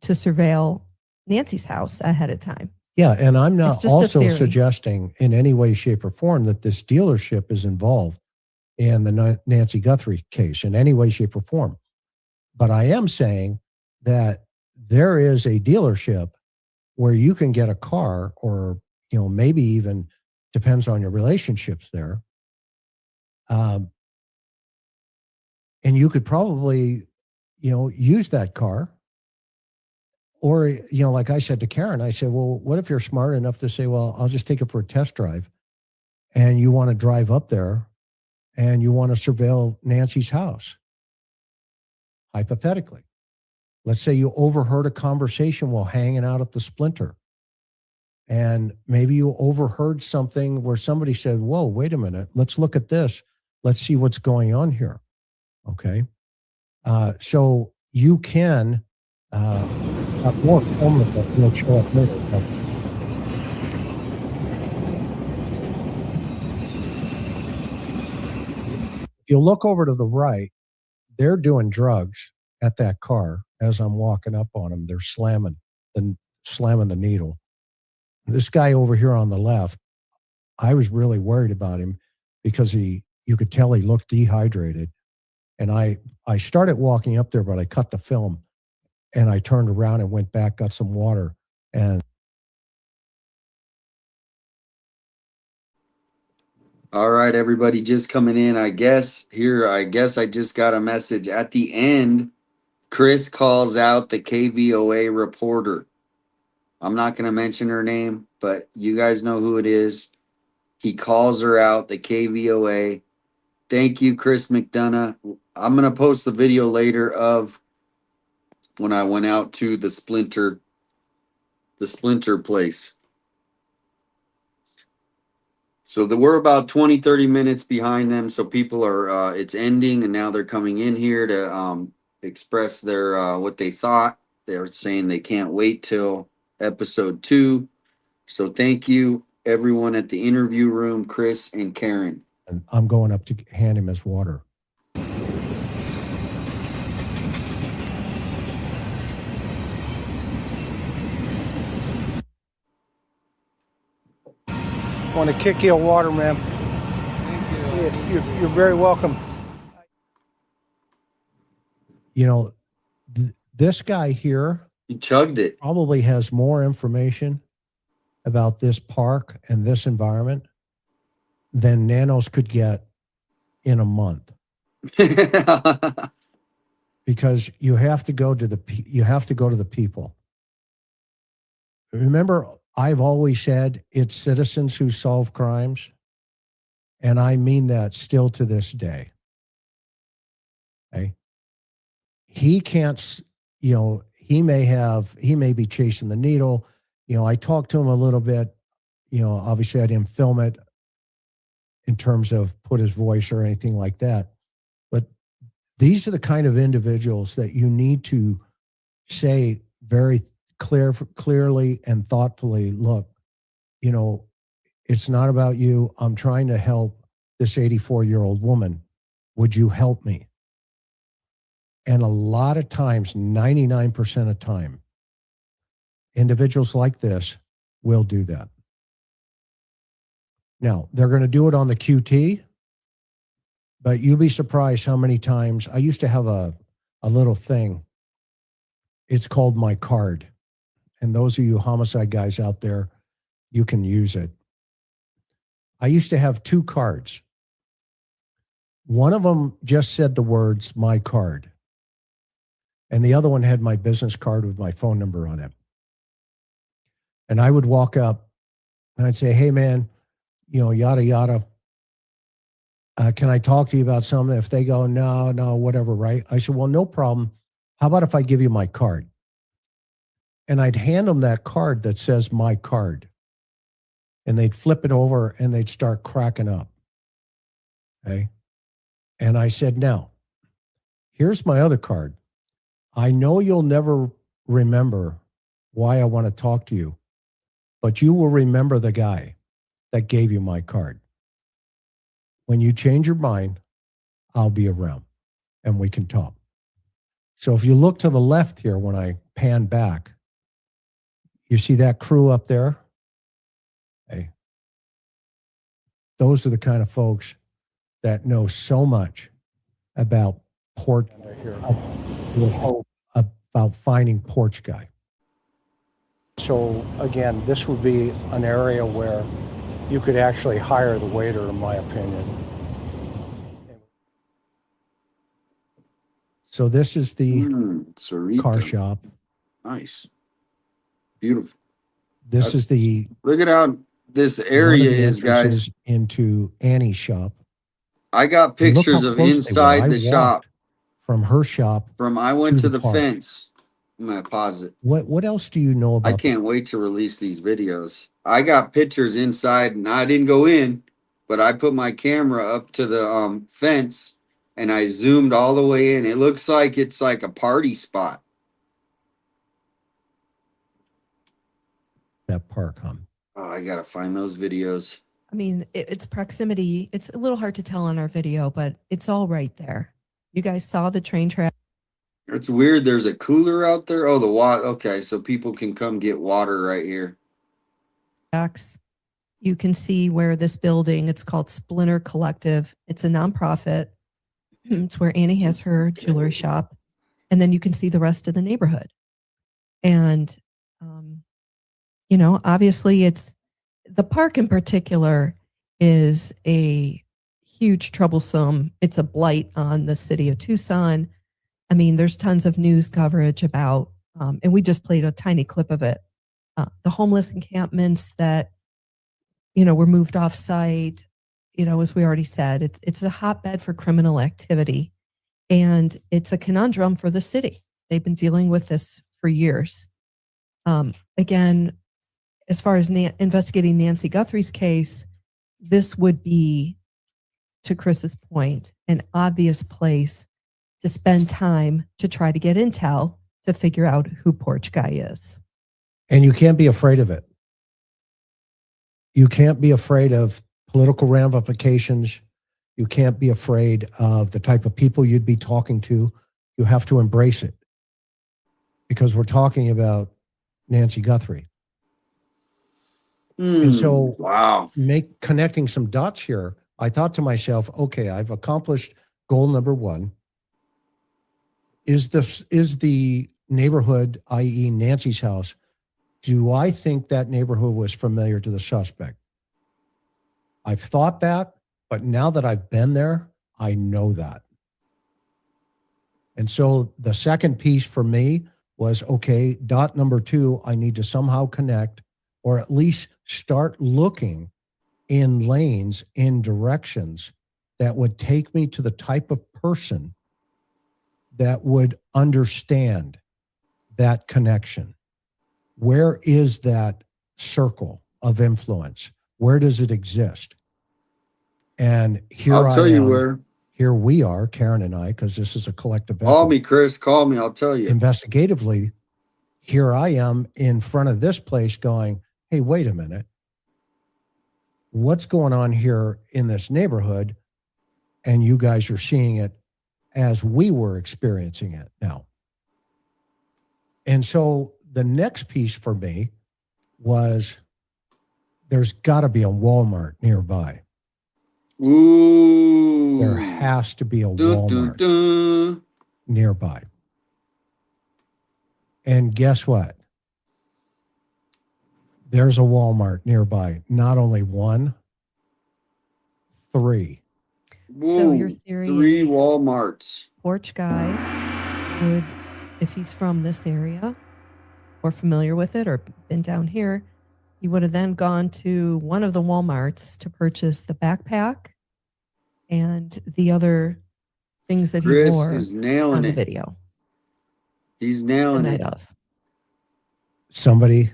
to surveil Nancy's house ahead of time. Yeah, and I'm not It's just a also theory. suggesting in any way, shape, or form that this dealership is involved in the Nancy Guthrie case in any way, shape, or form. But I am saying that there is a dealership where you can get a car, or maybe even depends on your relationships there. And you could probably, use that car. Or, like I said to Karen, I said, well, what if you're smart enough to say, well, I'll just take it for a test drive, and you want to drive up there and you want to surveil Nancy's house? Hypothetically, let's say you overheard a conversation while hanging out at the Splinter. And maybe you overheard something where somebody said, whoa, wait a minute, let's look at this. Let's see what's going on here. Okay. So you can have more informative that will show up later. If you look over to the right, they're doing drugs at that car as I'm walking up on them. They're slamming the needle. This guy over here on the left, I was really worried about him because you could tell he looked dehydrated. And I started walking up there, but I cut the film and I turned around and went back, got some water. And All right, everybody just coming in. I guess I just got a message at the end. Chris calls out the KVOA reporter. I'm not going to mention her name, but you guys know who it is. He calls her out, the KVOA. Thank you, Chris McDonough. I'm going to post the video later of when I went out to the Splinter place. So we're about 20, 30 minutes behind them. So people are, it's ending, and now they're coming in here to express their what they thought. They're saying they can't wait till episode 2. So thank you, everyone at the interview room, Chris and Karen. And I'm going up to hand him his water. Want to kick you a water, man. You're very welcome. You know, this guy here, he chugged it. Probably has more information about this park and this environment than Nanos could get in a month. Because you have to go to the people. Remember, I've always said it's citizens who solve crimes, and I mean that still to this day. Okay? He can't, he may be chasing the needle. I talked to him a little bit. Obviously I didn't film it in terms of put his voice or anything like that. But these are the kind of individuals that you need to say very clearly and thoughtfully, look, it's not about you. I'm trying to help this 84-year-old woman. Would you help me? And a lot of times, 99% of time, individuals like this will do that. Now, they're going to do it on the QT, but you'll be surprised how many times. I used to have a little thing. It's called my card. And those of you homicide guys out there, you can use it. I used to have 2 cards. One of them just said the words, my card. And the other one had my business card with my phone number on it. And I would walk up and I'd say, hey, man, yada, yada. Can I talk to you about something? If they go, no, whatever, right? I said, well, no problem. How about if I give you my card? And I'd hand them that card that says my card. And they'd flip it over and they'd start cracking up. Okay. And I said, now, here's my other card. I know you'll never remember why I want to talk to you, but you will remember the guy that gave you my card. When you change your mind, I'll be around and we can talk. So if you look to the left here, when I pan back, you see that crew up there? Hey, those are the kind of folks that know so much about about finding porch guy. So again, this would be an area where you could actually hire the waiter, in my opinion. So this is the car shop. Nice. Beautiful. This is the look at how this area is, guys. Into Annie's shop. I got pictures of inside the shop. From her shop. I went to the park. fence. I'm gonna pause it. What else do you know about? I can't wait to release these videos. I got pictures inside, and I didn't go in, but I put my camera up to the fence, and I zoomed all the way in. It looks like it's like a party spot. That park, huh? Oh, I gotta find those videos. I mean, it's proximity. It's a little hard to tell on our video, but it's all right there. You guys saw the train track. It's weird. There's a cooler out there. Oh, the water. Okay, so people can come get water right here. You can see where this building, it's called Splinter Collective. It's a nonprofit. It's where Annie has her jewelry shop. And then you can see the rest of the neighborhood. And, obviously it's the park in particular is a huge troublesome. It's a blight on the city of Tucson. I mean, there's tons of news coverage about, and we just played a tiny clip of it. The homeless encampments that, were moved off site, as we already said, it's a hotbed for criminal activity. And it's a conundrum for the city. They've been dealing with this for years. Again, as far as investigating Nancy Guthrie's case, this would be, to Chris's point, an obvious place to spend time to try to get intel to figure out who Porch Guy is. And you can't be afraid of it. You can't be afraid of political ramifications. You can't be afraid of the type of people you'd be talking to. You have to embrace it. Because we're talking about Nancy Guthrie. And so wow, connecting some dots here, I thought to myself, okay, I've accomplished goal number one. Is the neighborhood, i.e. Nancy's house, do I think that neighborhood was familiar to the suspect? I've thought that, but now that I've been there, I know that. And so the second piece for me was, okay, dot number two, I need to somehow connect or at least start looking in lanes, in directions that would take me to the type of person that would understand that connection. Where is that circle of influence? Where does it exist? And here I'll tell I you am. where. Here we are, Karen and I, because this is a collective Call effort. me, Chris. Call me. I'll tell you. Investigatively, here I am in front of this place going, hey, wait a minute. What's going on here in this neighborhood? And you guys are seeing it as we were experiencing it now. And so the next piece for me was there's got to be a Walmart nearby. Ooh. There has to be a Walmart nearby. And guess what? There's a Walmart nearby. Not only one, three. So your theory 3 is Walmarts. porch guy would, if he's from this area or familiar with it or been down here, he would have then gone to one of the Walmarts to purchase the backpack and the other things that he Chris wore is nailing on the it. video. He's The nailing night it. of. Somebody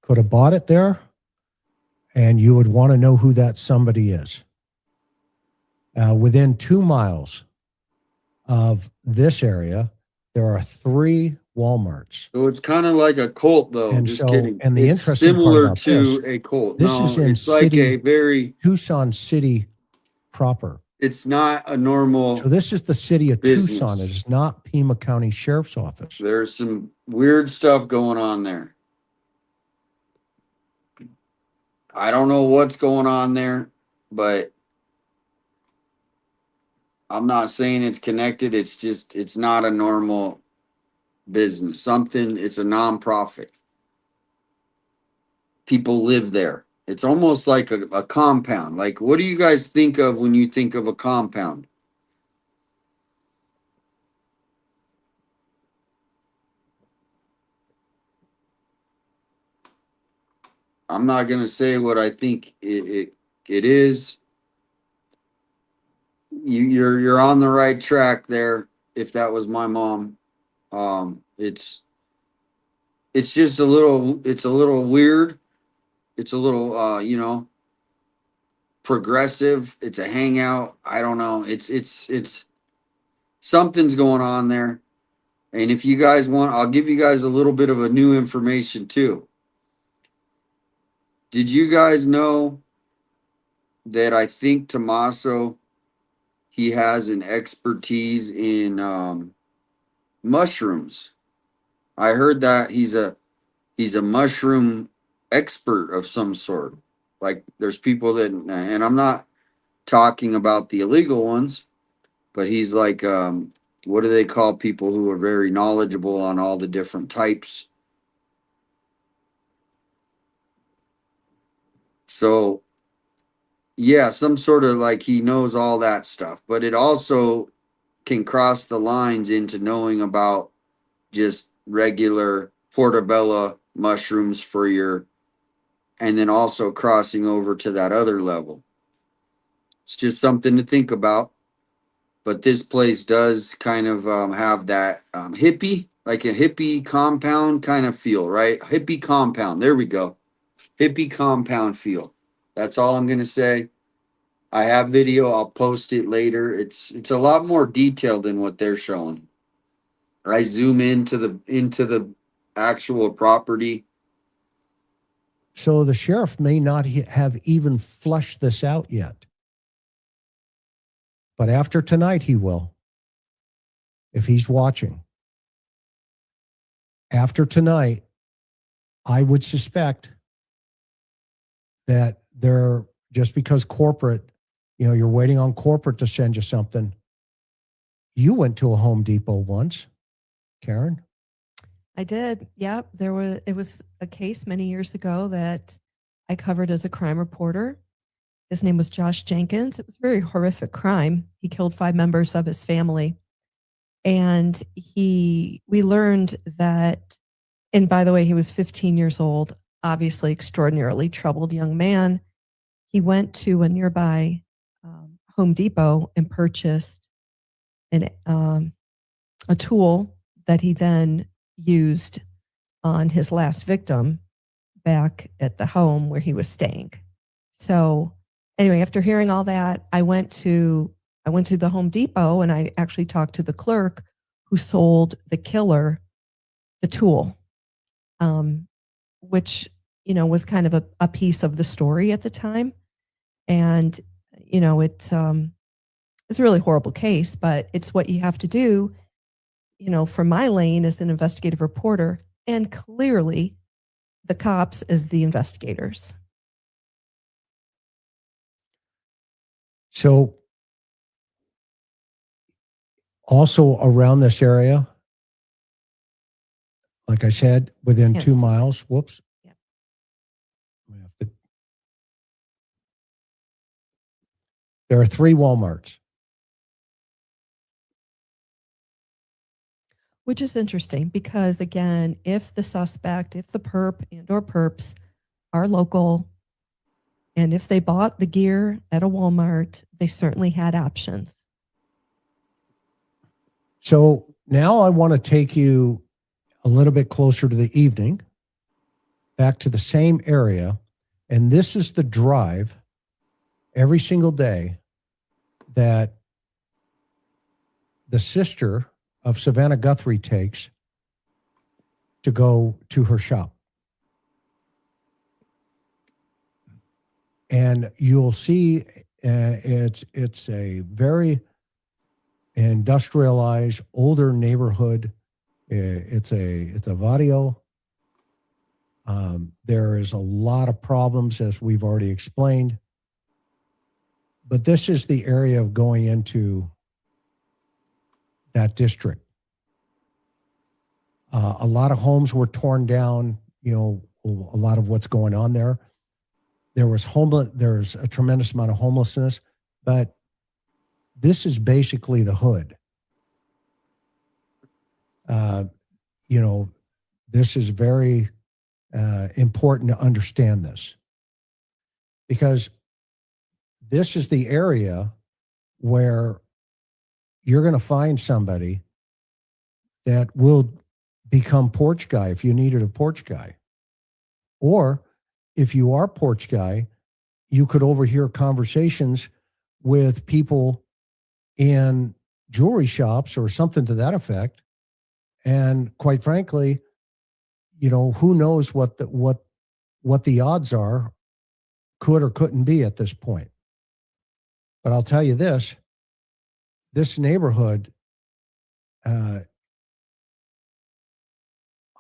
could have bought it there, and you would want to know who that somebody is. Within 2 miles of this area, there are 3 Walmarts. So it's kind of like a cult, though. And Just so, kidding. and the It's interesting part similar about to this, a cult. this No, is in it's like a very. Tucson City proper. It's not a normal. So this is the city of business. Tucson. It is not Pima County Sheriff's Office. There's some weird stuff going on there. I don't know what's going on there, but I'm not saying it's connected. It's just, it's not a normal business. It's a nonprofit. People live there. It's almost like a compound. Like, what do you guys think of when you think of a compound? I'm not gonna say what I think it is. You're on the right track there. If that was my mom, it's just a little. It's a little weird. It's a little progressive. It's a hangout. I don't know. It's something's going on there. And if you guys want, I'll give you guys a little bit of a new information too. Did you guys know that I think Tommaso, he has an expertise in mushrooms? I heard that he's a mushroom expert of some sort. Like there's people that, and I'm not talking about the illegal ones, but he's like, what do they call people who are very knowledgeable on all the different types? So, yeah, some sort of like he knows all that stuff, but it also can cross the lines into knowing about just regular portobello mushrooms for your, and then also crossing over to that other level. It's just something to think about. But this place does kind of have that hippie, like a hippie compound kind of feel, right? Hippie compound. There we go. Hippie compound feel. That's all I'm gonna say. I have video. I'll post it later. It's a lot more detailed than what they're showing. I zoom into the actual property. So the sheriff may not have even flushed this out yet. But after tonight, he will. If he's watching. After tonight, I would suspect that they're just because corporate, you're waiting on corporate to send you something. You went to a Home Depot once, Karen. I did. Yeah, it was a case many years ago that I covered as a crime reporter. His name was Josh Jenkins. It was a very horrific crime. He killed 5 members of his family. And we learned that, and by the way, he was 15 years old, obviously extraordinarily troubled young man. He went to a nearby Home Depot and purchased a tool that he then used on his last victim back at the home where he was staying. So anyway, after hearing all that, I went to the Home Depot and I actually talked to the clerk who sold the killer the tool, which, was kind of a piece of the story at the time. And, it's a really horrible case, but it's what you have to do, from my lane as an investigative reporter, and clearly the cops as the investigators. So also around this area, like I said, within Can't 2 see. miles, whoops. Yeah. There are 3 Walmarts. Which is interesting because, again, if the perp and or perps are local, and if they bought the gear at a Walmart, they certainly had options. So now I want to take you a little bit closer to the evening, back to the same area. And this is the drive every single day that the sister of Savannah Guthrie takes to go to her shop. And you'll see it's a very industrialized, older neighborhood. It's a barrio. There is a lot of problems, as we've already explained. But this is the area of going into that district. A lot of homes were torn down, a lot of what's going on there. There's a tremendous amount of homelessness, but this is basically the hood. This is very important to understand this, because this is the area where you're going to find somebody that will become porch guy if you needed a porch guy. Or if you are porch guy, you could overhear conversations with people in jewelry shops or something to that effect. And quite frankly, who knows what the odds are, could or couldn't be at this point. But I'll tell you this neighborhood,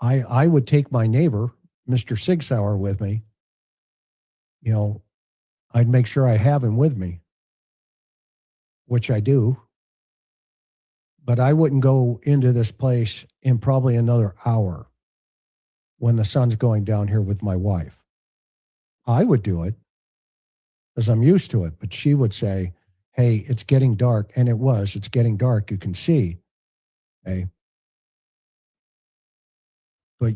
I would take my neighbor, Mr. Sigsauer, with me. I'd make sure I have him with me, which I do. But I wouldn't go into this place in probably another hour when the sun's going down here with my wife. I would do it because I'm used to it. But she would say, hey, it's getting dark. And it's getting dark. You can see. Hey. But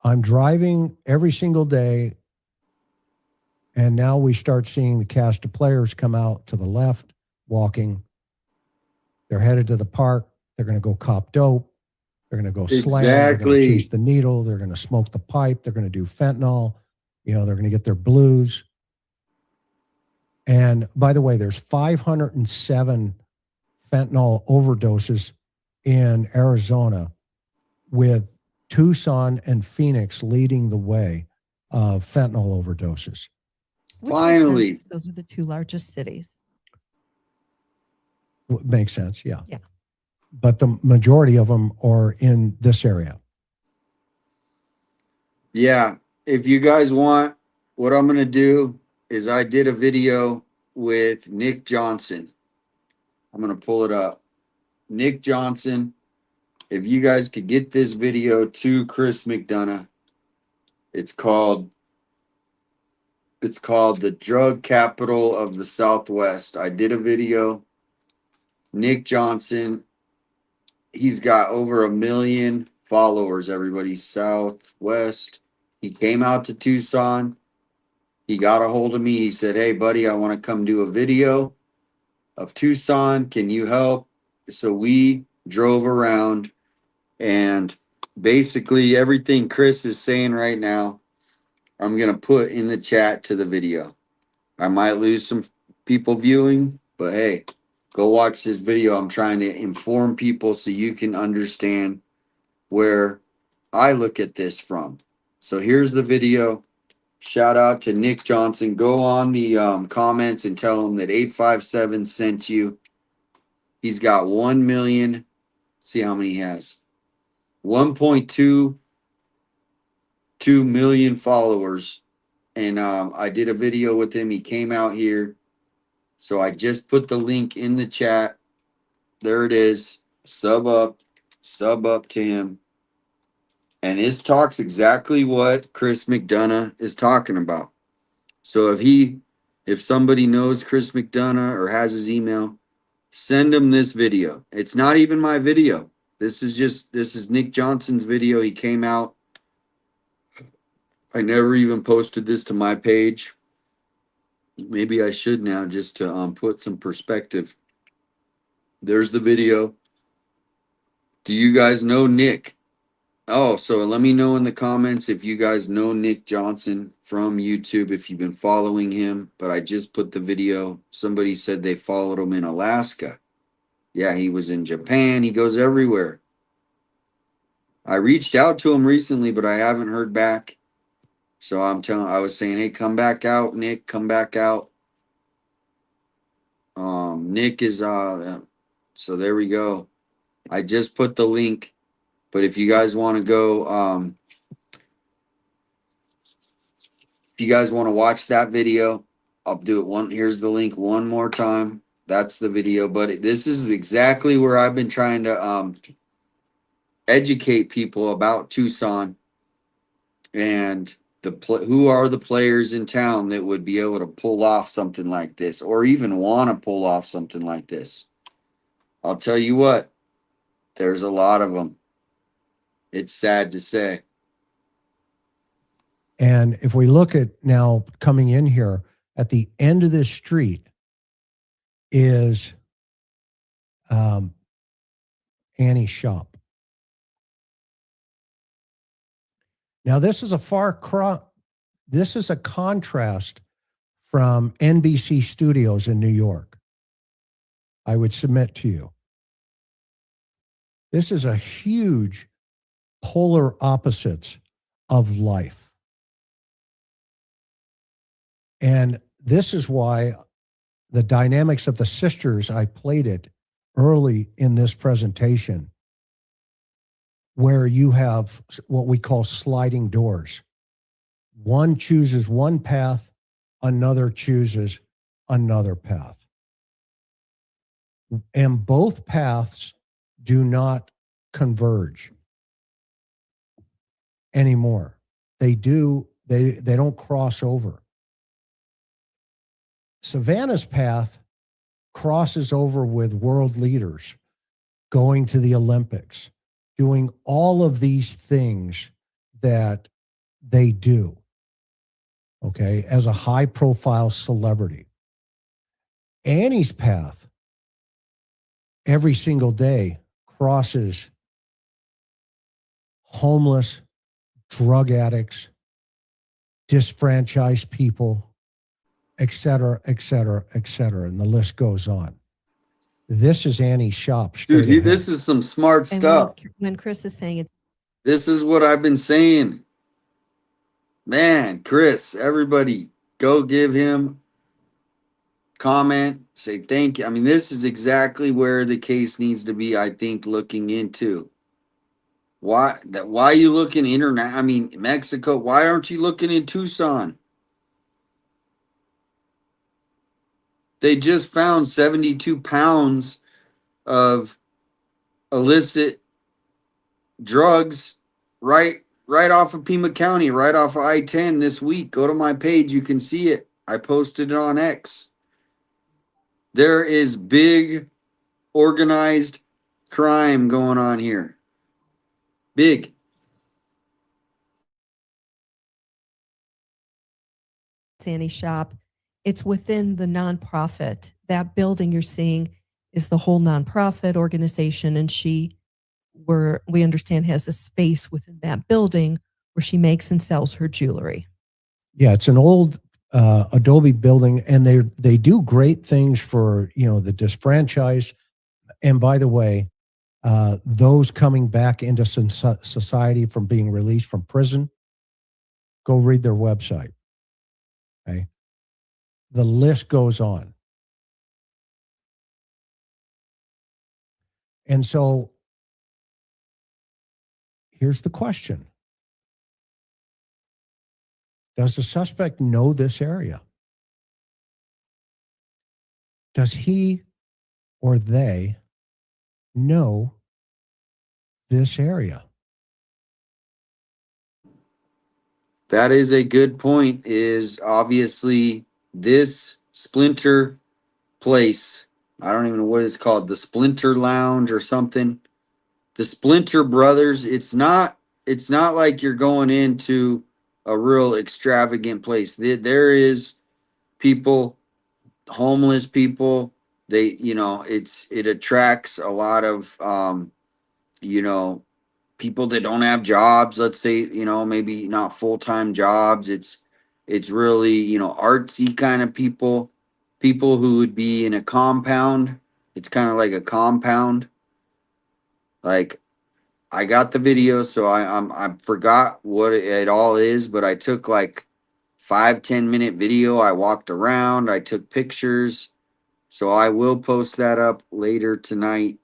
I'm driving every single day. And now we start seeing the cast of players come out to the left, walking. They're headed to the park. They're going to go cop dope. They're going to go slam. They're going to chase the needle. They're going to smoke the pipe. They're going to do fentanyl. They're going to get their blues. And by the way, there's 507 fentanyl overdoses in Arizona, with Tucson and Phoenix leading the way of fentanyl overdoses. Which makes sense. Those are the 2 largest cities. Makes sense, yeah. Yeah. But the majority of them are in this area. Yeah. If you guys want, what I'm going to do is I did a video with Nick Johnson. I'm going to pull it up. Nick Johnson. If you guys could get this video to Chris McDonough, it's called The Drug Capital of the Southwest. I did a video. Nick Johnson, he's got over 1 million followers, everybody. Southwest. He came out to Tucson. He got a hold of me. He said, hey, buddy, I want to come do a video of Tucson. Can you help? So we drove around, and basically everything Chris is saying right now, I'm going to put in the chat to the video. I might lose some people viewing, but hey, go watch this video. I'm trying to inform people so you can understand where I look at this from. So here's the video. Shout out to Nick Johnson. Go on the comments and tell him that 857 sent you. He's got 1 million. See how many he has. 1.22 million followers. And I did a video with him. He came out here. So I just put the link in the chat. There it is. Sub up to him. And his talks exactly what Chris McDonough is talking about. So if somebody knows Chris McDonough or has his email, send him this video. It's not even my video. This is Nick Johnson's video. He came out. I never even posted this to my page. Maybe I should now, just to put some perspective. There's the video. Do you guys know Nick? Oh, so let me know in the comments if you guys know Nick Johnson from YouTube, if you've been following him. But I just put the video. Somebody said they followed him in Alaska. Yeah, he was in Japan. He goes everywhere. I reached out to him recently, but I haven't heard back. So I was saying, hey, come back out, Nick, come back out. Nick is, so there we go. I just put the link, but if you guys want to go, if you guys want to watch that video, I'll do it here's the link one more time. That's the video, but this is exactly where I've been trying to, educate people about Tucson and who are the players in town that would be able to pull off something like this, or even want to pull off something like this. I'll tell you what, there's a lot of them. It's sad to say. And if we look at now coming in here, at the end of this street is Annie's shop. Now this is this is a contrast from NBC Studios in New York. I would submit to you. This is a huge polar opposites of life. And this is why the dynamics of the sisters, I played it early in this presentation, where you have what we call sliding doors. One chooses one path, another chooses another path. And both paths do not converge anymore. They don't cross over. Savannah's path crosses over with world leaders, going to the Olympics, doing all of these things that they do, okay, as a high-profile celebrity. Annie's path, every single day, crosses homeless, drug addicts, disfranchised people, et cetera, et cetera, et cetera, and the list goes on. This is Annie's shop. Dude, this is some smart stuff. When Chris is saying it, This is what I've been saying. Man, Chris, everybody go give him comment, say thank you. I mean, this is exactly where the case needs to be, I think, looking into. Why are you looking Mexico? Why aren't you looking in Tucson? They just found 72 pounds of illicit drugs right off of Pima County, right off of I-10 this week. Go to my page, you can see it. I posted it on X. There is big organized crime going on here. Big. Sandy shop. It's within the nonprofit. That building you're seeing is the whole nonprofit organization, and we understand, has a space within that building where she makes and sells her jewelry. Yeah, it's an old Adobe building, and they do great things for the disfranchised. And by the way, those coming back into society from being released from prison, go read their website. Okay, the list goes on. And so here's the question. Does the suspect know this area? Does he or they know this area? That is a good point. Is obviously this Splinter place. I don't even know what it's called. The Splinter Lounge or something. The Splinter Brothers. It's not like you're going into a real extravagant place. There is people, homeless people. It attracts a lot of people that don't have jobs. Let's say maybe not full-time jobs. It's really artsy kind of people who would be in a compound. It's kind of like a compound. Like, I got the video, so I forgot what it all is, but I took like 5-10 minute video. I walked around, I took pictures, so I will post that up later tonight.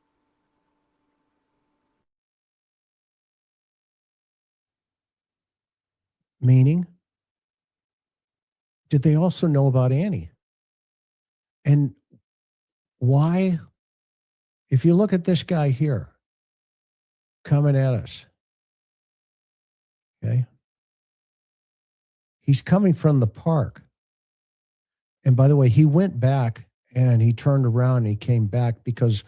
Meaning, did they also know about Annie? And why, if you look at this guy here coming at us, okay, he's coming from the park. And by the way, he went back and he turned around and he came back because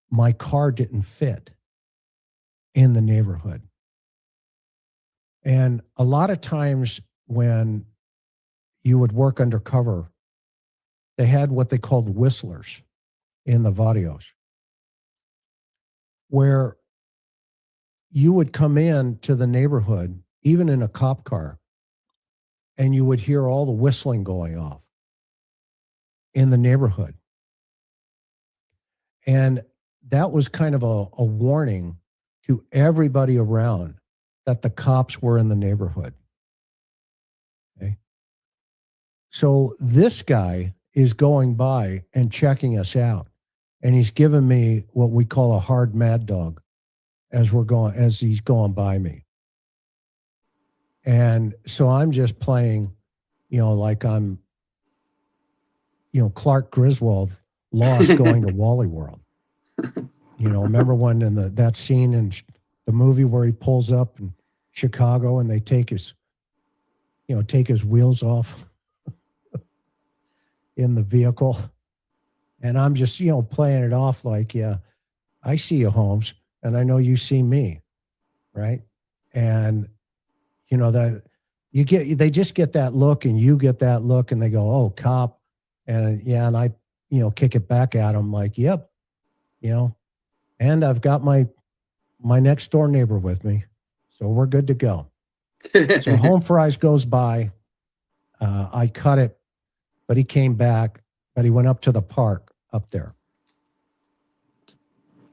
my car didn't fit in the neighborhood. And a lot of times when you would work undercover, they had what they called whistlers in the videos, where you would come in to the neighborhood, even in a cop car, and you would hear all the whistling going off in the neighborhood. And that was kind of a warning to everybody around that the cops were in the neighborhood. Okay. So this guy is going by and checking us out. And he's giving me what we call a hard mad dog as he's going by me. And so I'm just playing, like I'm, Clark Griswold lost going to Wally World. Remember when in that scene in the movie where he pulls up in Chicago and they take his wheels off in the vehicle. And I'm just, playing it off like, yeah, I see you, Holmes, and I know you see me, right? And, they just get that look and you get that look and they go, oh, cop. And yeah, and I, kick it back at them like, yep, and I've got my next door neighbor with me. So we're good to go. So Home Fries goes by. I cut it, but he came back, but he went up to the park up there.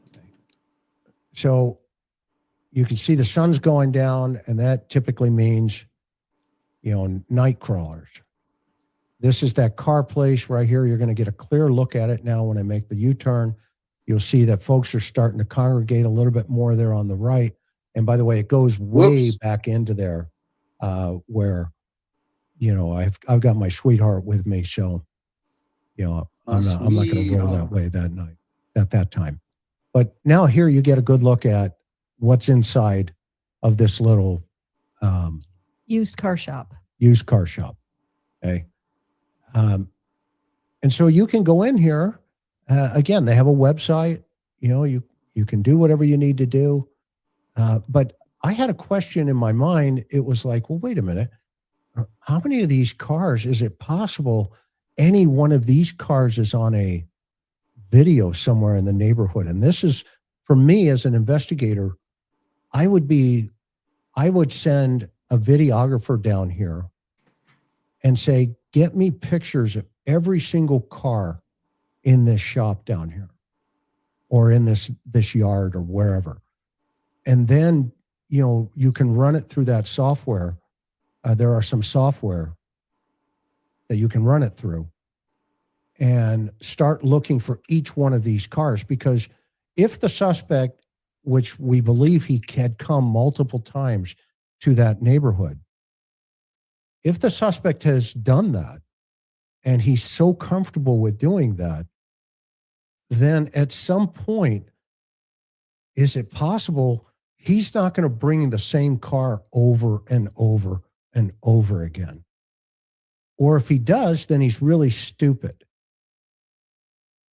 Okay. So you can see the sun's going down, and that typically means, night crawlers. This is that car place right here. You're going to get a clear look at it now when I make the U-turn. You'll see that folks are starting to congregate a little bit more there on the right. And by the way, it goes way back into there where, I've got my sweetheart with me. So, You know, I'm not going to roll that way that night at that time. But now here you get a good look at what's inside of this little Used car shop. used car shop. Okay. And so you can go in here. Again, they have a website. You know, you can do whatever you need to do. But I had a question in my mind. It was like, well, wait a minute. How many of these cars is it possible any one of these cars is on a video somewhere in the neighborhood? And this is, for me as an investigator, I would send a videographer down here and say, get me pictures of every single car in this shop down here or in this yard or wherever. And then, you know, you can run it through that software. There are some software that you can run it through and start looking for each one of these cars. Because if the suspect, which we believe he had come multiple times to that neighborhood, if the suspect has done that and he's so comfortable with doing that, then at some point, is it possible he's not going to bring the same car over and over and over again? Or if he does, then he's really stupid.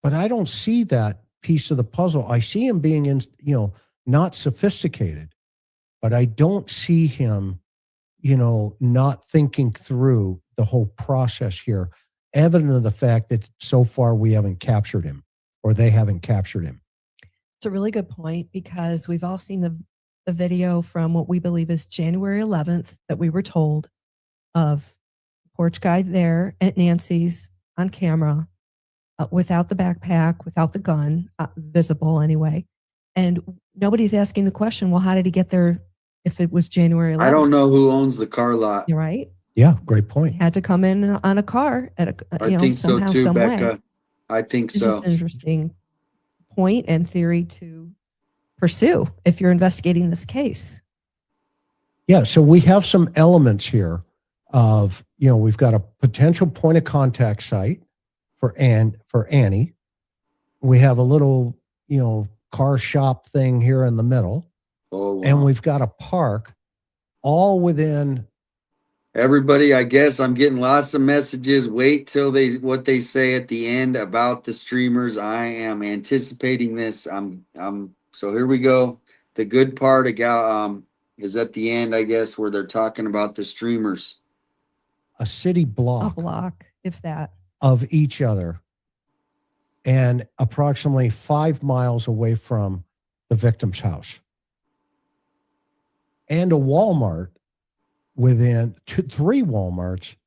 But I don't see that piece of the puzzle. I see him being, not sophisticated, but I don't see him, not thinking through the whole process here, evident of the fact that so far we haven't captured him or they haven't captured him. It's a really good point because we've all seen the video from what we believe is January 11th that we were told of porch guy there at Nancy's on camera without the backpack, without the gun, visible anyway. And nobody's asking the question, well, how did he get there if it was January 11th? I don't know who owns the car lot. You're right. Yeah, great point. He had to come in on a car at I think somehow, so too, some Becca. way. I think It's so. just an interesting point and theory to pursue if you're investigating this case. Yeah, so we have some elements here of, we've got a potential point of contact site for Annie. We have a little, car shop thing here in the middle. Oh, wow. And we've got a park all within. Everybody, I guess I'm getting lots of messages. Wait till what they say at the end about the streamers. I am anticipating this. So here we go. The good part is at the end, I guess, where they're talking about the streamers. A city block. A block, if that. Of each other. And approximately 5 miles away from the victim's house. And a Walmart within 3 Walmarts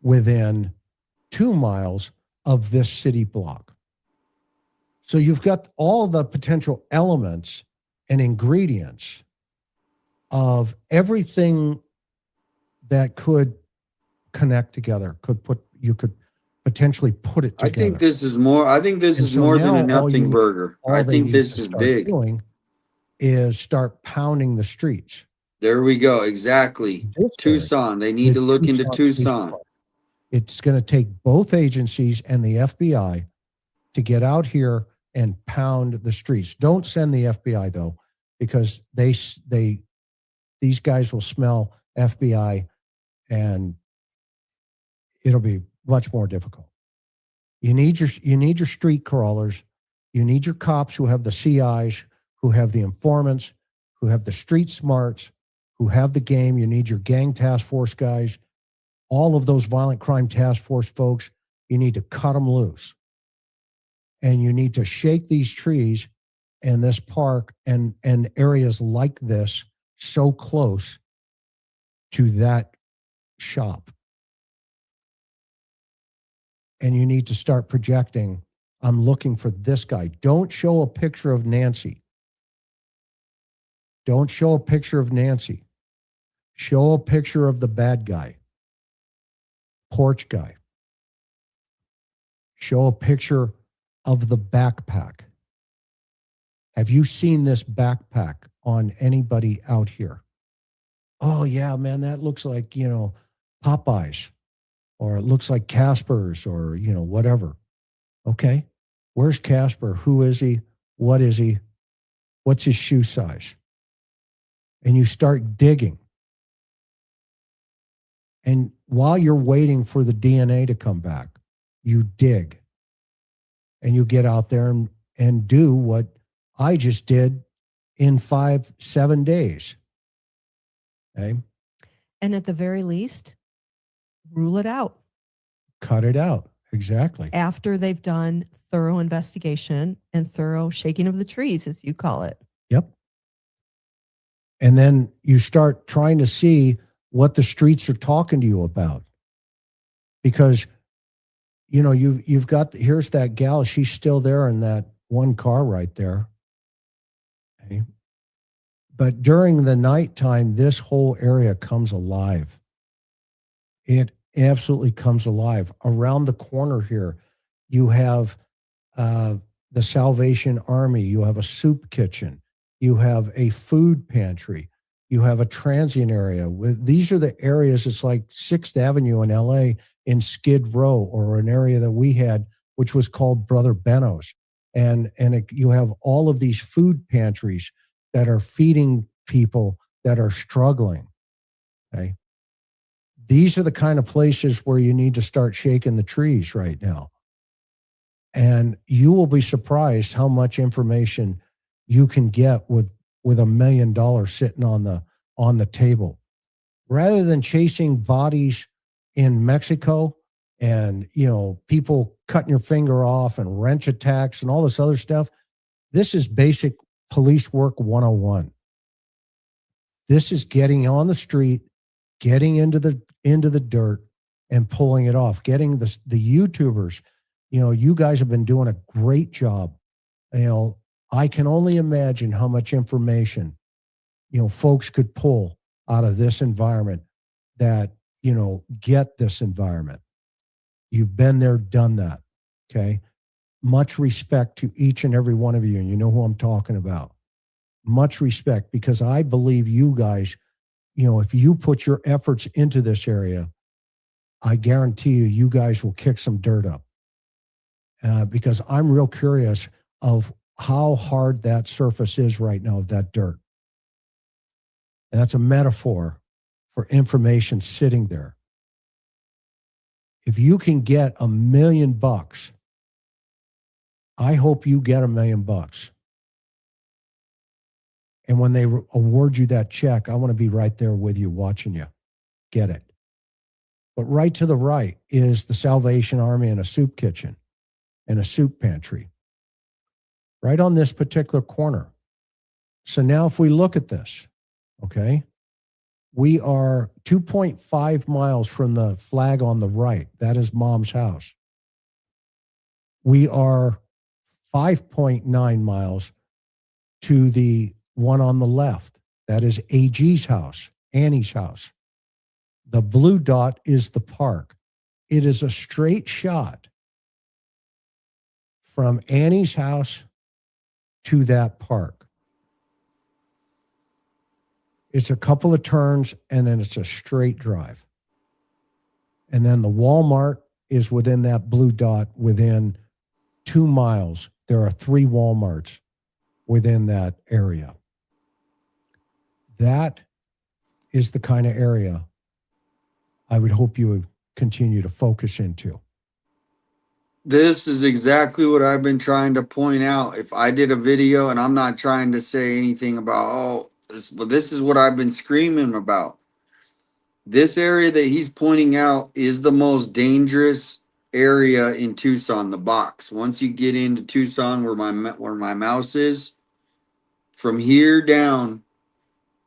within 2 miles of this city block. So you've got all the potential elements and ingredients of everything that could connect together, you could potentially put it together. I think this is more than a nothing burger. I think this is big. Doing is start pounding the streets. There we go. Exactly. Tucson. They need to look into Tucson. It's going to take both agencies and the FBI to get out here and pound the streets. Don't send the FBI though, because these guys will smell FBI and it'll be much more difficult. You need your street crawlers. You need your cops who have the CIs, who have the informants, who have the street smarts, who have the game. You need your gang task force guys, all of those violent crime task force folks. You need to cut them loose. And you need to shake these trees and this park and areas like this so close to that shop. And you need to start projecting, I'm looking for this guy. Don't show a picture of Nancy. Don't show a picture of Nancy. Show a picture of the bad guy, porch guy. Show a picture of the backpack. Have you seen this backpack on anybody out here? Oh, yeah, man, that looks like, Popeyes, or it looks like Casper's, or, whatever. Okay. Where's Casper? Who is he? What is he? What's his shoe size? And you start digging. And while you're waiting for the DNA to come back, you dig. And you get out there and do what I just did in 5-7 days. Okay. And at the very least, rule it out. Cut it out. Exactly. After they've done thorough investigation and thorough shaking of the trees, as you call it. Yep. And then you start trying to see what the streets are talking to you about. Because, you know, you've got, here's that gal, she's still there in that one car right there. Okay. But during the nighttime, this whole area comes alive. It absolutely comes alive. Around the corner here, you have the Salvation Army, you have a soup kitchen, you have a food pantry, you have a transient area. These are the areas, it's like 6th Avenue in LA in Skid Row, or an area that we had, which was called Brother Benno's. You have all of these food pantries that are feeding people that are struggling. Okay. These are the kind of places where you need to start shaking the trees right now. And you will be surprised how much information you can get with $1 million sitting on the table. Rather than chasing bodies in Mexico and, you know, people cutting your finger off and wrench attacks and all this other stuff, this is basic police work 101. This is getting on the street, getting into the dirt and pulling it off, getting the YouTubers. You know, you guys have been doing a great job. You know, I can only imagine how much information, you know, folks could pull out of this environment that, you know, get this environment. You've been there, done that. Okay. Much respect to each and every one of you. And you know who I'm talking about. Much respect, because I believe you guys, you know, if you put your efforts into this area, I guarantee you guys will kick some dirt up. Because I'm real curious of how hard that surface is right now of that dirt. And that's a metaphor for information sitting there. If you can get $1 million, I hope you get $1 million. And when they award you that check, I want to be right there with you, watching you get it. But right to the right is the Salvation Army and a soup kitchen and a soup pantry. Right on this particular corner. So now if we look at this, okay, we are 2.5 miles from the flag on the right. That is Mom's house. We are 5.9 miles to the one on the left. That is AG's house, Annie's house. The blue dot is the park. It is a straight shot from Annie's house to that park. It's a couple of turns and then it's a straight drive. And then the Walmart is within that blue dot within 2 miles. There are 3 Walmarts within that area. That is the kind of area I would hope you would continue to focus into. This is exactly what I've been trying to point out. If I did a video, and I'm not trying to say anything about, but this is what I've been screaming about. This area that he's pointing out is the most dangerous area in Tucson, the box. Once you get into Tucson, where my mouse is, from here down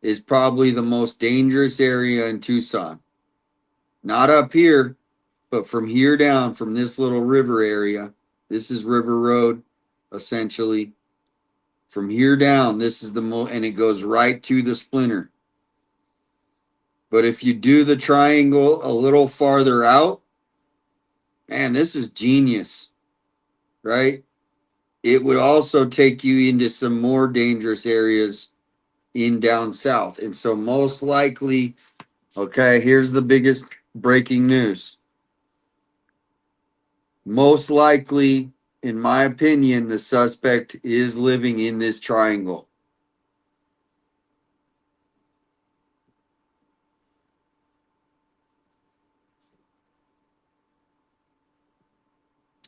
is probably the most dangerous area in Tucson. Not up here, but from here down, from this little river area, this is River Road, essentially. From here down, this is the most, and it goes right to the splinter. But if you do the triangle a little farther out, man, this is genius, right? It would also take you into some more dangerous areas in down south. And so most likely, okay, here's the biggest breaking news. Most likely, in my opinion, the suspect is living in this triangle.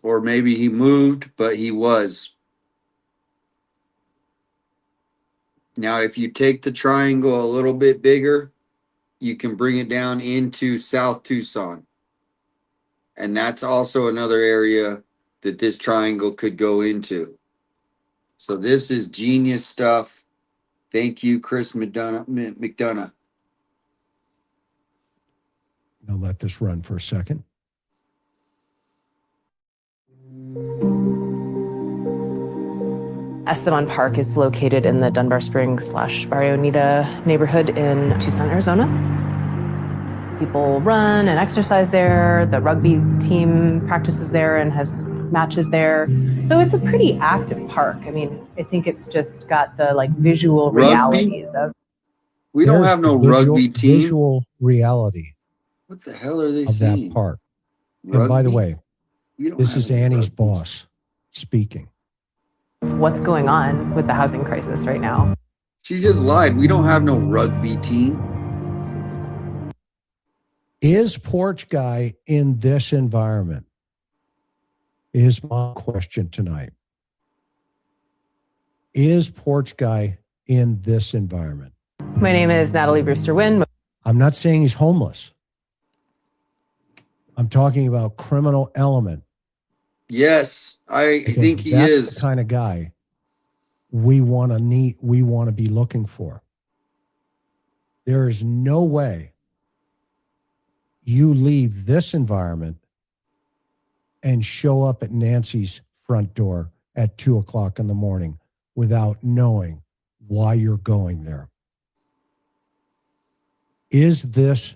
Or maybe he moved, but he was. Now, if you take the triangle a little bit bigger, you can bring it down into South Tucson. And that's also another area that this triangle could go into. So this is genius stuff. Thank you, Chris McDonough. I'll let this run for a second. Esteban Park is located in the Dunbar Springs / Barrio Nida neighborhood in Tucson, Arizona. People run and exercise there. The rugby team practices there and has matches there. So it's a pretty active park. I mean, I think it's just got the like visual realities of. We don't have no rugby team. Visual reality. What the hell are they of saying? that park. And by the way, We don't this have is any Annie's rugby. boss speaking. What's going on with the housing crisis right now? She just lied. We don't have no rugby team. Is Porch Guy in this environment? Is my question tonight. Is Porch Guy in this environment? My name is Natalie Brewster Wynn. I'm not saying he's homeless. I'm talking about criminal element. Yes, I Because think he that's is. the kind of guy we want to be looking for. There is no way you leave this environment and show up at Nancy's front door at 2:00 in the morning without knowing why you're going there. Is this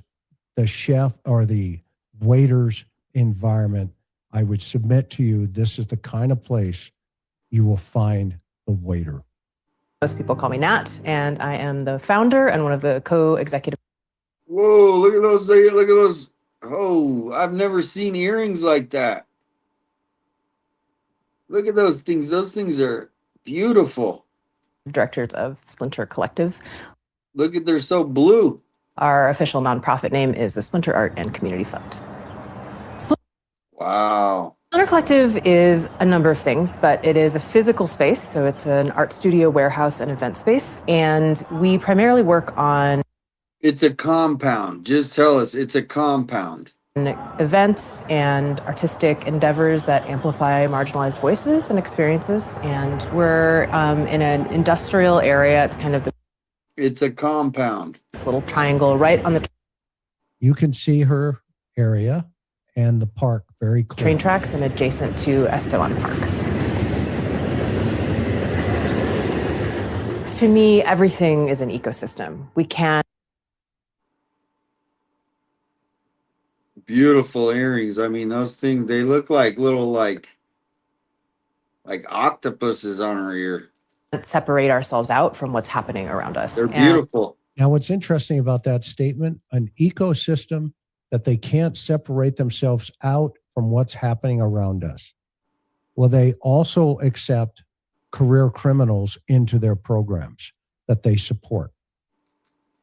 the chef or the waiter's environment? I would submit to you, this is the kind of place you will find the waiter. Most people call me Nat, and I am the founder and one of the co-executive. Whoa, look at those. Look at those. Oh, I've never seen earrings like that. Look at those things. Those things are beautiful. Directors of Splinter Collective. Look at, they're so blue. Our official nonprofit name is the Splinter Art and Community Fund. Wow. Splinter Collective is a number of things, but it is a physical space. So it's an art studio, warehouse, and event space. And we primarily work on It's a compound. Just tell us it's a compound. events and artistic endeavors that amplify marginalized voices and experiences. And we're in an industrial area. It's kind of It's a compound. this little triangle right on the You can see her area and the park very clearly. train tracks and adjacent to Esteban Park. To me, everything is an ecosystem. We can't. Beautiful earrings. I mean, those things, they look like little like octopuses on her ear. Separate ourselves out from what's happening around us. They're And beautiful. Now, what's interesting about that statement, an ecosystem that they can't separate themselves out from what's happening around us. Well, they also accept career criminals into their programs that they support.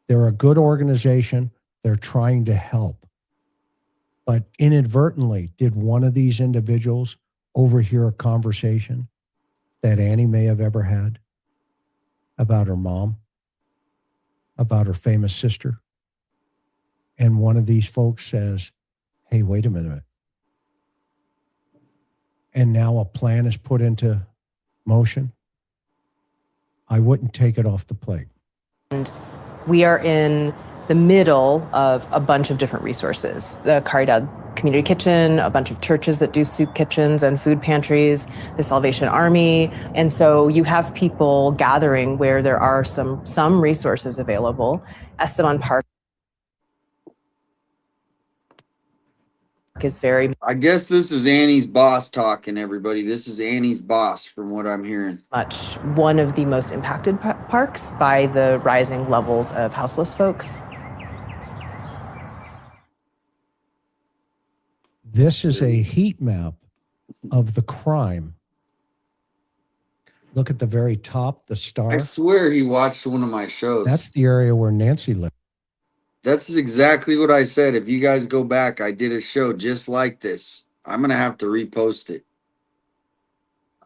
They're a good organization. They're trying to help. But inadvertently, did one of these individuals overhear a conversation that Annie may have ever had about her mom, about her famous sister? And one of these folks says, hey, wait a minute. And now a plan is put into motion. I wouldn't take it off the plate. And we are in the middle of a bunch of different resources. The Caridad Community Kitchen, a bunch of churches that do soup kitchens and food pantries, the Salvation Army. And so you have people gathering where there are some resources available. Esteban Park is very I guess this is Annie's boss talking, everybody. This is Annie's boss from what I'm hearing. much one of the most impacted parks by the rising levels of houseless folks. This is a heat map of the crime Look at the very top, the star. I swear he watched one of my shows. That's the area where Nancy lived. That's exactly what I said. If you guys go back, I did a show just like this. I'm going to have to repost it.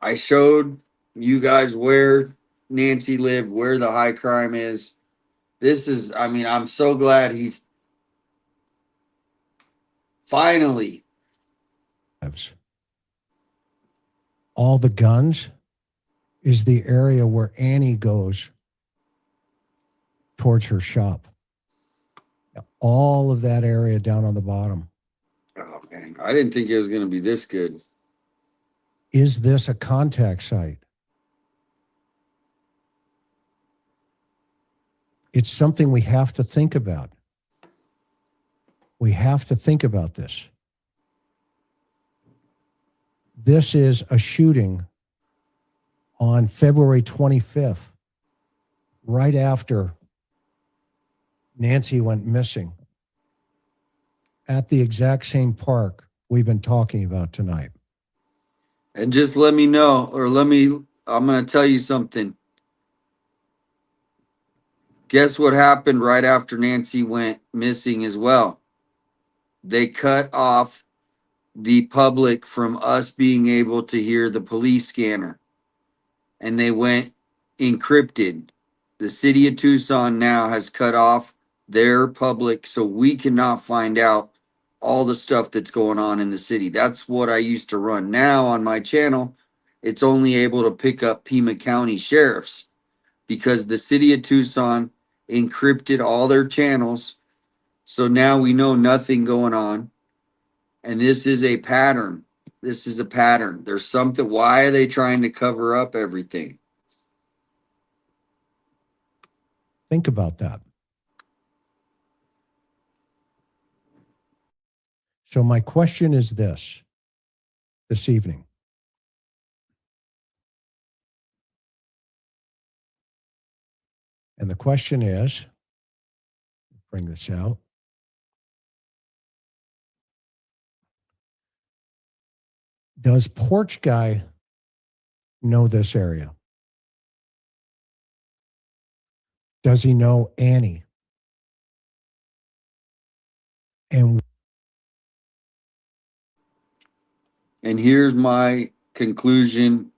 I showed you guys where Nancy lived, where the high crime is. This is, I mean, I'm so glad he's finally. All the guns is the area where Annie goes towards her shop. All of that area down on the bottom. Oh, man. I didn't think it was going to be this good. Is this a contact site? It's something we have to think about. We have to think about this. This is a shooting on February 25th, right after Nancy went missing, at the exact same park we've been talking about tonight. And just let me know, or I'm going to tell you something. Guess what happened right after Nancy went missing as well? They cut off the public from us being able to hear the police scanner. And they went encrypted. The city of Tucson now has cut off their public so we cannot find out all the stuff that's going on in the city. That's what I used to run. Now on my channel, it's only able to pick up Pima County sheriffs because the city of Tucson encrypted all their channels. So now we know nothing going on. And this is a pattern. This is a pattern. There's something. Why are they trying to cover up everything? Think about that. So my question is this evening. And the question is, bring this out. Does Porch Guy know this area? Does he know Annie? And here's my conclusion,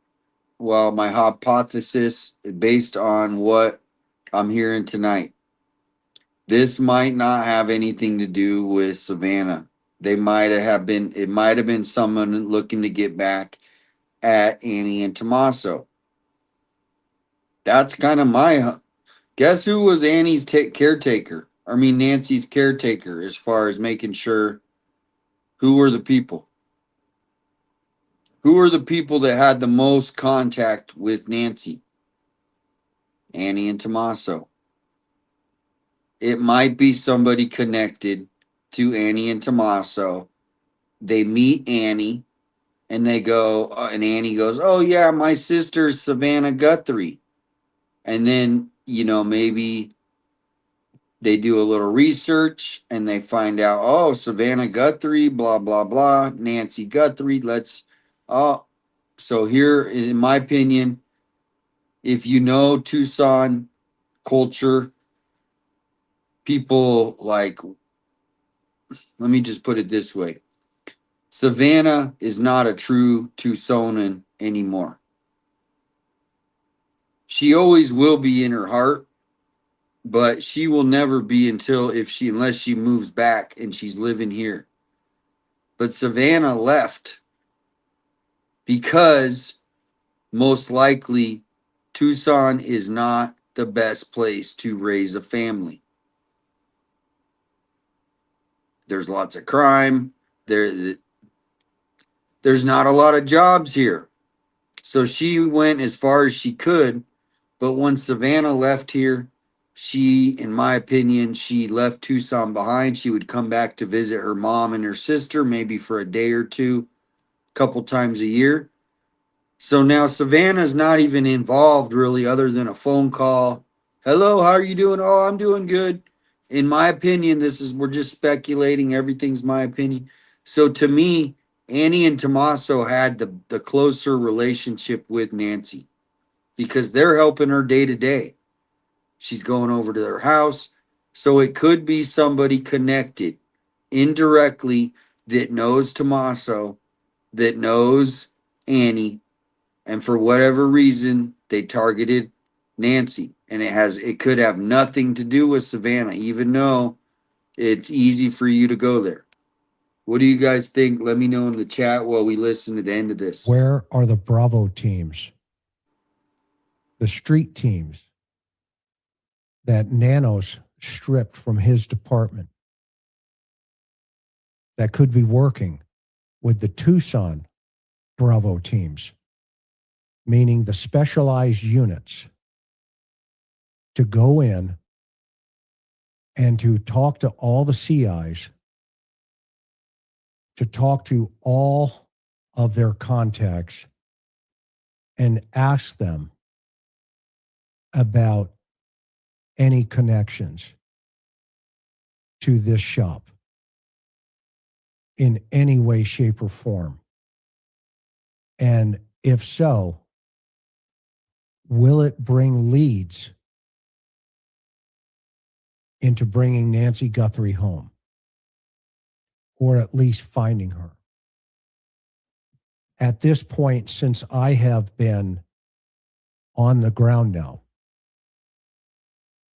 well, my hypothesis based on what I'm hearing tonight. This might not have anything to do with Savannah. It might have been someone looking to get back at Annie and Tommaso. That's kind of my guess. Who was Annie's caretaker? I mean, Nancy's caretaker, as far as making sure. Who were the people? Who were the people that had the most contact with Nancy? Annie and Tommaso. It might be somebody connected to Annie and Tommaso. They meet Annie and they go, and Annie goes, "Oh yeah, my sister's Savannah Guthrie." And then, maybe they do a little research and they find out, oh, Savannah Guthrie, blah, blah, blah, Nancy Guthrie. So here, in my opinion, if you know Tucson culture, people like, let me just put it this way. Savannah is not a true Tucsonan anymore. She always will be in her heart, but she will never be unless she moves back and she's living here. But Savannah left because most likely Tucson is not the best place to raise a family. There's lots of crime. There's not a lot of jobs here. So she went as far as she could. But when Savannah left here, in my opinion, she left Tucson behind. She would come back to visit her mom and her sister, maybe for a day or two, a couple times a year. So now Savannah's not even involved really, other than a phone call. Hello, how are you doing? Oh, I'm doing good. In my opinion, we're just speculating. Everything's my opinion. So to me, Annie and Tommaso had the closer relationship with Nancy. because they're helping her day to day. She's going over to their house. So it could be somebody connected indirectly that knows Tommaso, that knows Annie, and for whatever reason they targeted Nancy. And it could have nothing to do with Savannah, even though it's easy for you to go there. What do you guys think? Let me know in the chat while we listen to the end of this. Where are the Bravo teams? The street teams that Nanos stripped from his department that could be working with the Tucson Bravo teams, meaning the specialized units, to go in and to talk to all the CIs, to talk to all of their contacts and ask them about any connections to this shop in any way, shape, or form. And if so, will it bring leads into bringing Nancy Guthrie home, or at least finding her? At this point, since I have been on the ground now,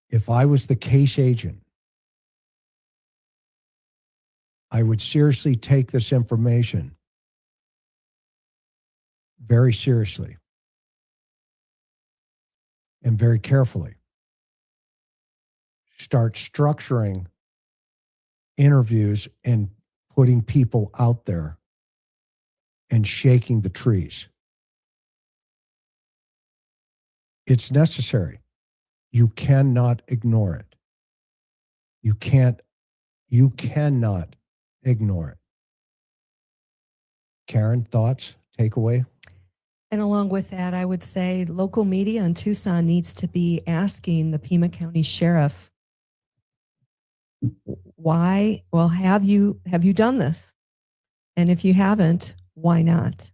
if I was the case agent, I would seriously take this information very seriously and very carefully. Start structuring interviews and putting people out there and shaking the trees. It's necessary. You cannot ignore it. You cannot ignore it. Karen, thoughts, takeaway? And along with that, I would say local media in Tucson needs to be asking the Pima County Sheriff, why? Well, have you done this? And if you haven't, why not?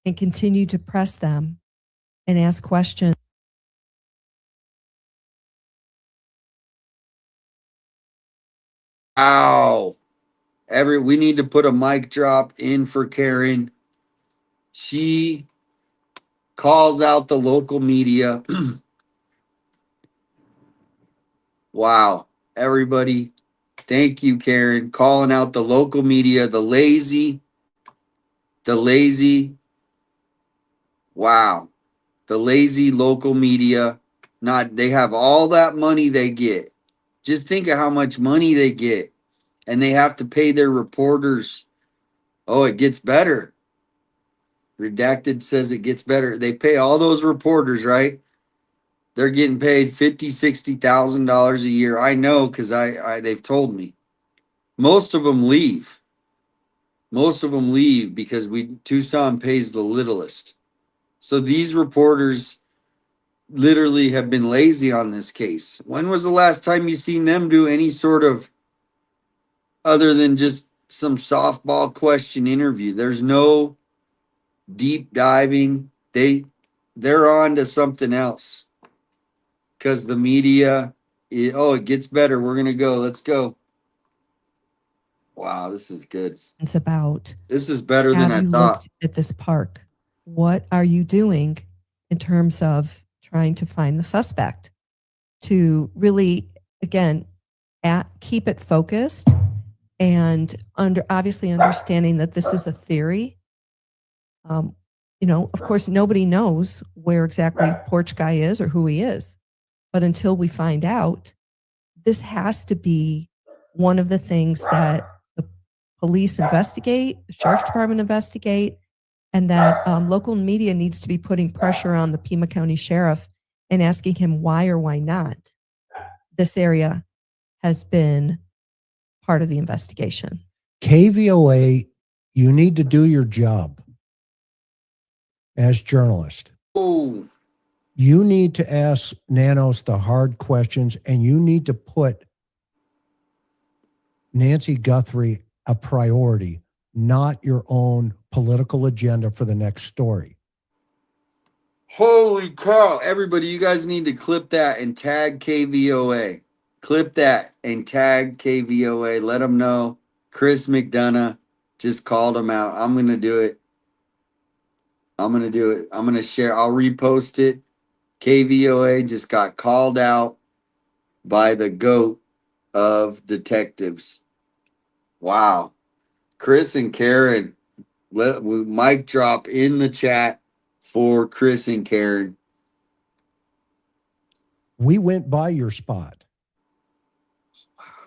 And continue to press them and ask questions. Ow. We need to put a mic drop in for Karen. She calls out the local media. Wow. Everybody, thank you, Karen. Calling out the local media, the lazy. Wow. The lazy local media. They have all that money they get. Just think of how much money they get. And they have to pay their reporters. Oh, it gets better. Redacted says it gets better. They pay all those reporters, right? They're getting paid $50,000, $60,000 a year. I know because they've told me. Most of them leave. Most of them leave because Tucson pays the littlest. So these reporters literally have been lazy on this case. When was the last time you seen them do any sort of, other than just some softball question interview? There's no deep diving. They're on to something else because the media, it gets better. We're going to go. Let's go. Wow, this is good. It's about, this is better than have I you thought. looked at this park? What are you doing in terms of trying to find the suspect? To really, again, keep it focused and obviously understanding that this is a theory. Of course, nobody knows where exactly Porch Guy is or who he is. But until we find out, this has to be one of the things that the police investigate, the sheriff's department investigate, and that local media needs to be putting pressure on the Pima County Sheriff and asking him why or why not this area has been part of the investigation. KVOA, you need to do your job as journalist. Oh. You need to ask Nanos the hard questions, and you need to put Nancy Guthrie a priority, not your own political agenda for the next story. Holy cow. Everybody, you guys need to clip that and tag KVOA. Clip that and tag KVOA. Let them know. Chris McDonough just called him out. I'm going to do it. I'm going to share. I'll repost it. KVOA just got called out by the GOAT of detectives. Wow. Chris and Karen, mic drop in the chat for Chris and Karen. We went by your spot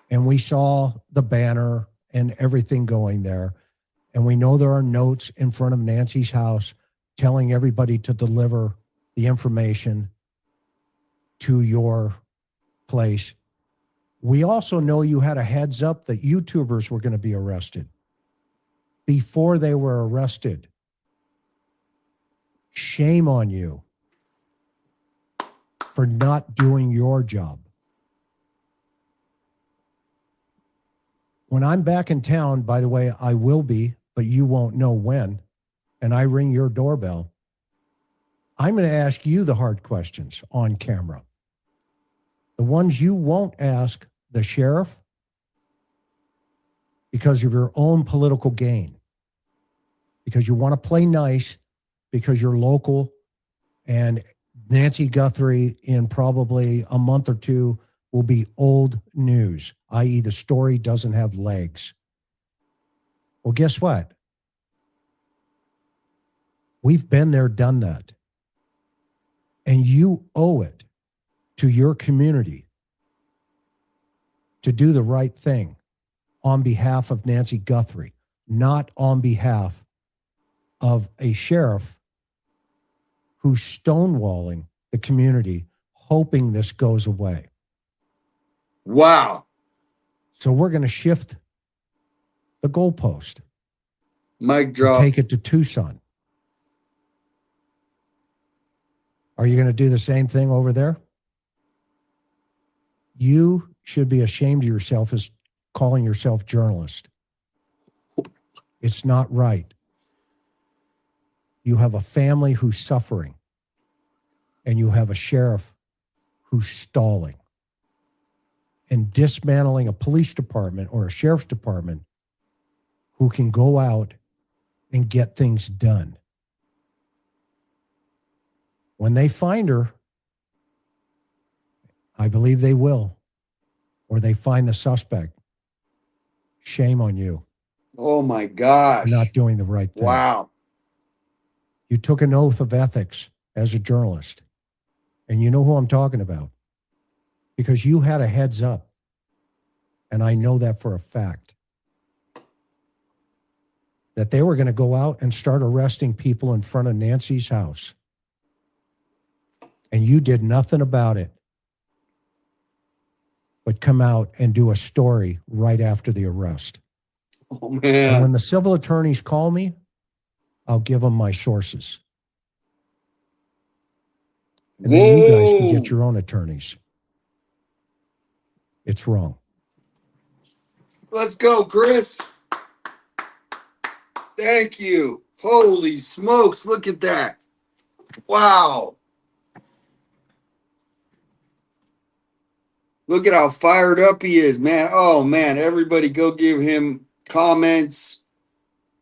and we saw the banner and everything going there. And we know there are notes in front of Nancy's house telling everybody to deliver the information to your place. We also know you had a heads up that YouTubers were going to be arrested before they were arrested. Shame on you for not doing your job. When I'm back in town, by the way, I will be, but you won't know when, and I ring your doorbell, I'm going to ask you the hard questions on camera. The ones you won't ask the sheriff because of your own political gain, because you want to play nice, because you're local, and Nancy Guthrie in probably a month or two will be old news, i.e. the story doesn't have legs. Well, guess what? We've been there, done that. And you owe it to your community to do the right thing on behalf of Nancy Guthrie, not on behalf of a sheriff who's stonewalling the community, hoping this goes away. Wow. So we're going to shift the goalpost. Mic drop. Take it to Tucson. Are you going to do the same thing over there? You should be ashamed of yourself as calling yourself journalist. It's not right. You have a family who's suffering, and you have a sheriff who's stalling. And dismantling a police department or a sheriff's department who can go out and get things done. When they find her, I believe they will, or they find the suspect, shame on you. Oh my gosh. You're not doing the right thing. Wow. You took an oath of ethics as a journalist, and you know who I'm talking about because you had a heads up, and I know that for a fact, that they were going to go out and start arresting people in front of Nancy's house. And you did nothing about it but come out and do a story right after the arrest. Oh, man. And when the civil attorneys call me, I'll give them my sources. And then you guys can get your own attorneys. It's wrong. Let's go, Chris. Thank you. Holy smokes. Look at that. Wow. Look at how fired up he is, man. Oh, man. Everybody go give him comments.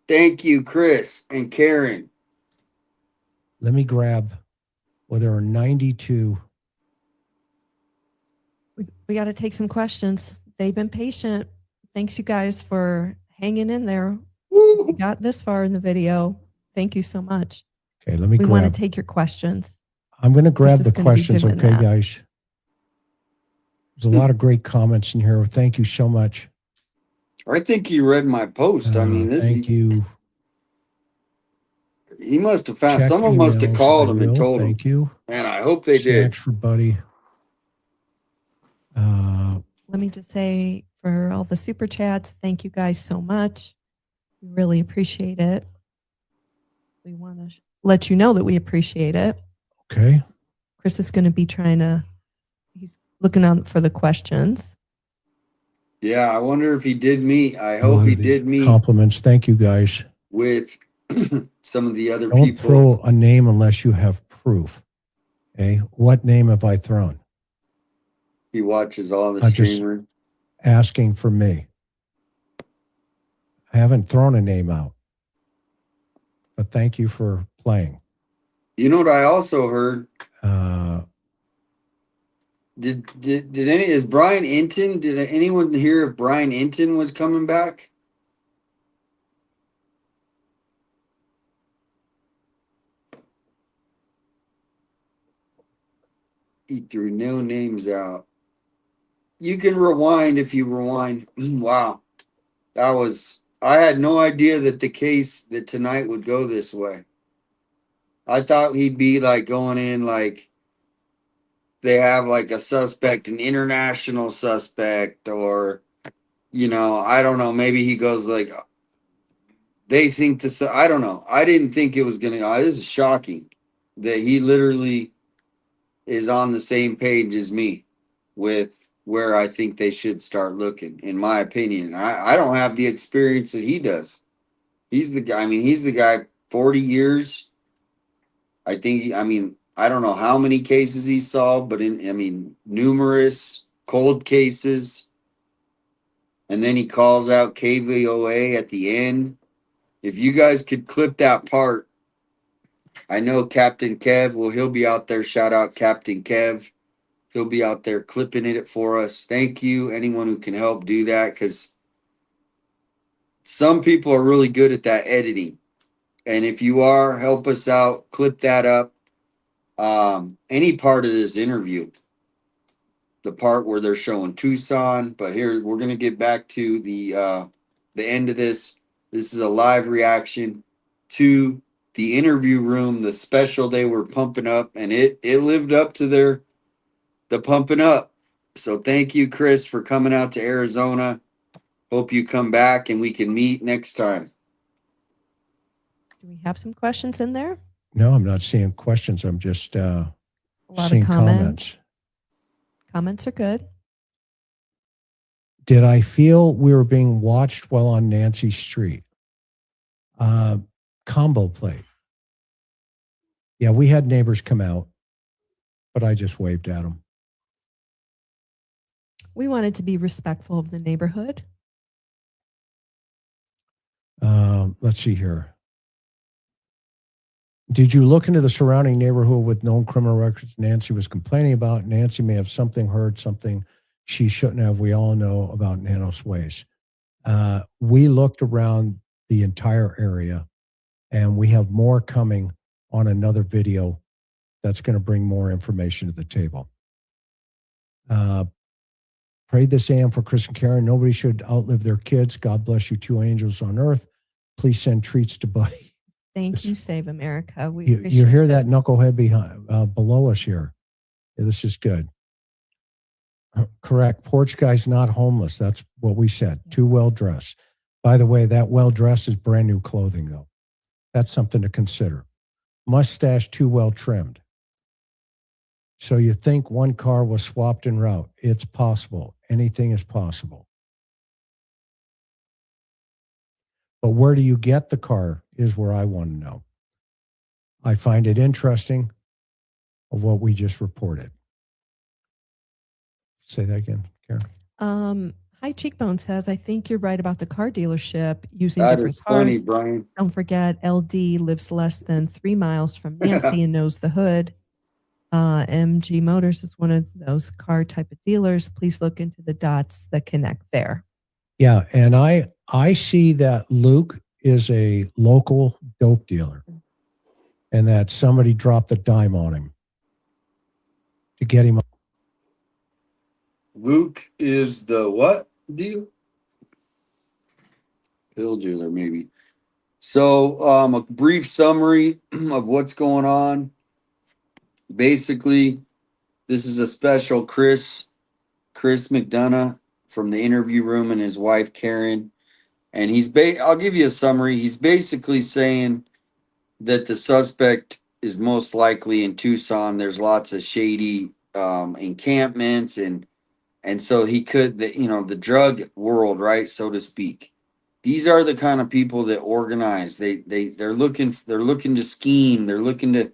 Thank you, Chris and Karen. Let me grab, well, there are 92. We got to take some questions. They've been patient. Thanks, you guys, for hanging in there. We got this far in the video. Thank you so much. Okay, let me We grab. want to take your questions. I'm going to grab Chris is the gonna be questions, doing okay, that. guys? There's a lot of great comments in here. Thank you so much. I think he read my post. I mean, this. Thank you. He must have found. Check Someone must have emails. called I him and will. told him. Thank you. Man, I hope they did. Snacks for Buddy. Let me just say for all the super chats, thank you guys so much. We really appreciate it. We want to let you know that we appreciate it. Okay. Chris is going to be he's looking out for the questions. Yeah, I wonder if he did meet. I A hope lot he of the did meet compliments. Thank you, guys. with some of the other Don't people. throw a name unless you have proof. Okay. What name have I thrown? He watches all the I'm just streamers. asking for me. I haven't thrown a name out. But thank you for playing. You know what I also heard? Uh, Did any is Brian Inton? Did anyone hear if Brian Inton was coming back? He threw no names out. You can rewind if you rewind. Wow. I had no idea that the case that tonight would go this way. I thought he'd be like going in like they have like a suspect, an international suspect, or, you know, I don't know. Maybe he goes like, they think this, I don't know. I didn't think it was going to, this is shocking that he literally is on the same page as me with where I think they should start looking, in my opinion. I don't have the experience that he does. He's the guy, I mean, he's the guy 40 years. I think, I mean, I don't know how many cases he solved, but numerous cold cases. And then he calls out KVOA at the end. If you guys could clip that part, I know Captain Kev, well, he'll be out there. Shout out Captain Kev. He'll be out there clipping it for us. Thank you, anyone who can help do that, because some people are really good at that editing. And if you are, help us out, clip that up. Any part of this interview, the part where they're showing Tucson, but here we're gonna get back to the end of this. This is a live reaction to the interview room, the special they were pumping up, and it lived up to the pumping up. So thank you, Chris, for coming out to Arizona. Hope you come back and we can meet next time. Do we have some questions in there? no, I'm not seeing questions. I'm just A lot seeing of comments. Comments are good. Did I feel we were being watched while on Nancy Street? Combo plate. Yeah, we had neighbors come out, but I just waved at them. We wanted to be respectful of the neighborhood. Let's see here. Did you look into the surrounding neighborhood with known criminal records Nancy was complaining about? Nancy may have heard something she shouldn't have. We all know about Nanos ways. We looked around the entire area, and we have more coming on another video that's going to bring more information to the table. Prayed this AM for Chris and Karen. Nobody should outlive their kids. God bless you, two angels on earth. Please send treats to Buddy. Thank you, Save America. We You appreciate hear it. that knucklehead below us here. Yeah, this is good. Correct. Porch guy's not homeless. That's what we said. Too well dressed. By the way, that well dressed is brand new clothing, though. That's something to consider. Mustache too well trimmed. So you think one car was swapped en route. It's possible. Anything is possible. But where do you get the car is where I want to know. I find it interesting of what we just reported. Say that again, Karen. High Cheekbone says, I think you're right about the car dealership using That different is funny, cars. Brian. Don't forget, LD lives less than 3 miles from Nancy and knows the hood. MG Motors is one of those car type of dealers. Please look into the dots that connect there. Yeah, and I see that Luke is a local dope dealer and that somebody dropped a dime on him to get him. Luke is the what deal? Pill dealer, maybe. So, a brief summary of what's going on. Basically, this is a special Chris McDonough from the interview room and his wife Karen, and I'll give you a summary. He's basically saying that the suspect is most likely in Tucson. There's lots of shady encampments, and so he could, the drug world, right, so to speak. These are the kind of people that organize. They're looking to scheme. They're looking to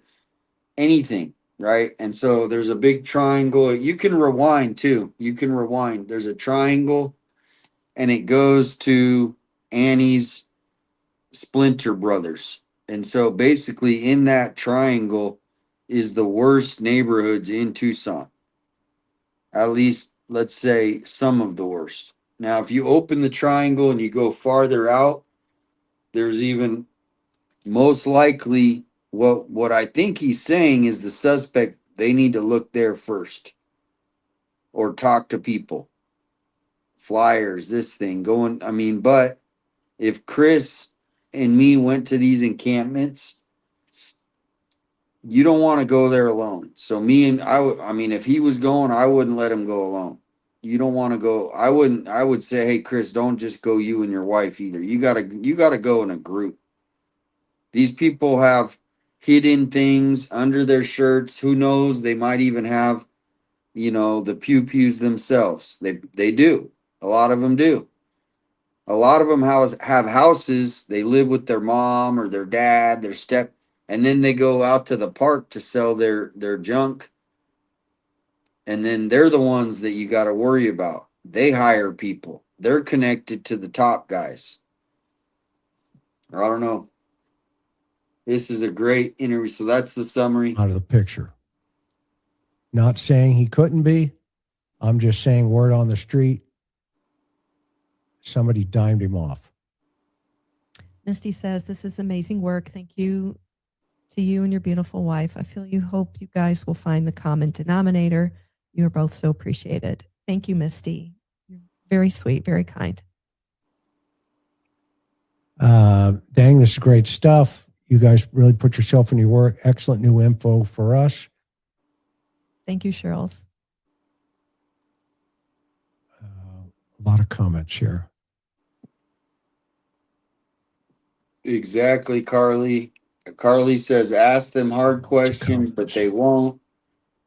anything, right? And so there's a big triangle. You can rewind too. You can rewind. There's a triangle, and it goes to Annie's Splinter Brothers. And so basically, in that triangle is the worst neighborhoods in Tucson. At least, let's say, some of the worst. Now, if you open the triangle and you go farther out, there's even most likely what I think he's saying is the suspect, they need to look there first or talk to people. Flyers, this thing going. I mean, but if Chris and me went to these encampments, you don't want to go there alone. So me and I mean, if he was going, I wouldn't let him go alone. You don't want to go. I would say, hey, Chris, don't just go you and your wife either. You gotta go in a group. These people have hidden things under their shirts. Who knows? They might even have, the pew-pews themselves. They do. A lot of them do. A lot of them have houses. They live with their mom or their dad, their step, and then they go out to the park to sell their junk. And then they're the ones that you got to worry about. They hire people. They're connected to the top guys. I don't know. This is a great interview. So that's the summary. Out of the picture. Not saying he couldn't be. I'm just saying word on the street. Somebody dimed him off. Misty says, this is amazing work. Thank you to you and your beautiful wife. I hope you guys will find the common denominator. You are both so appreciated. Thank you, Misty. You're very sweet, very kind. Dang, this is great stuff. You guys really put yourself in your work. Excellent new info for us. Thank you, Cheryl's. A lot of comments here. Exactly, Carly. Carly says, ask them hard questions, but they won't.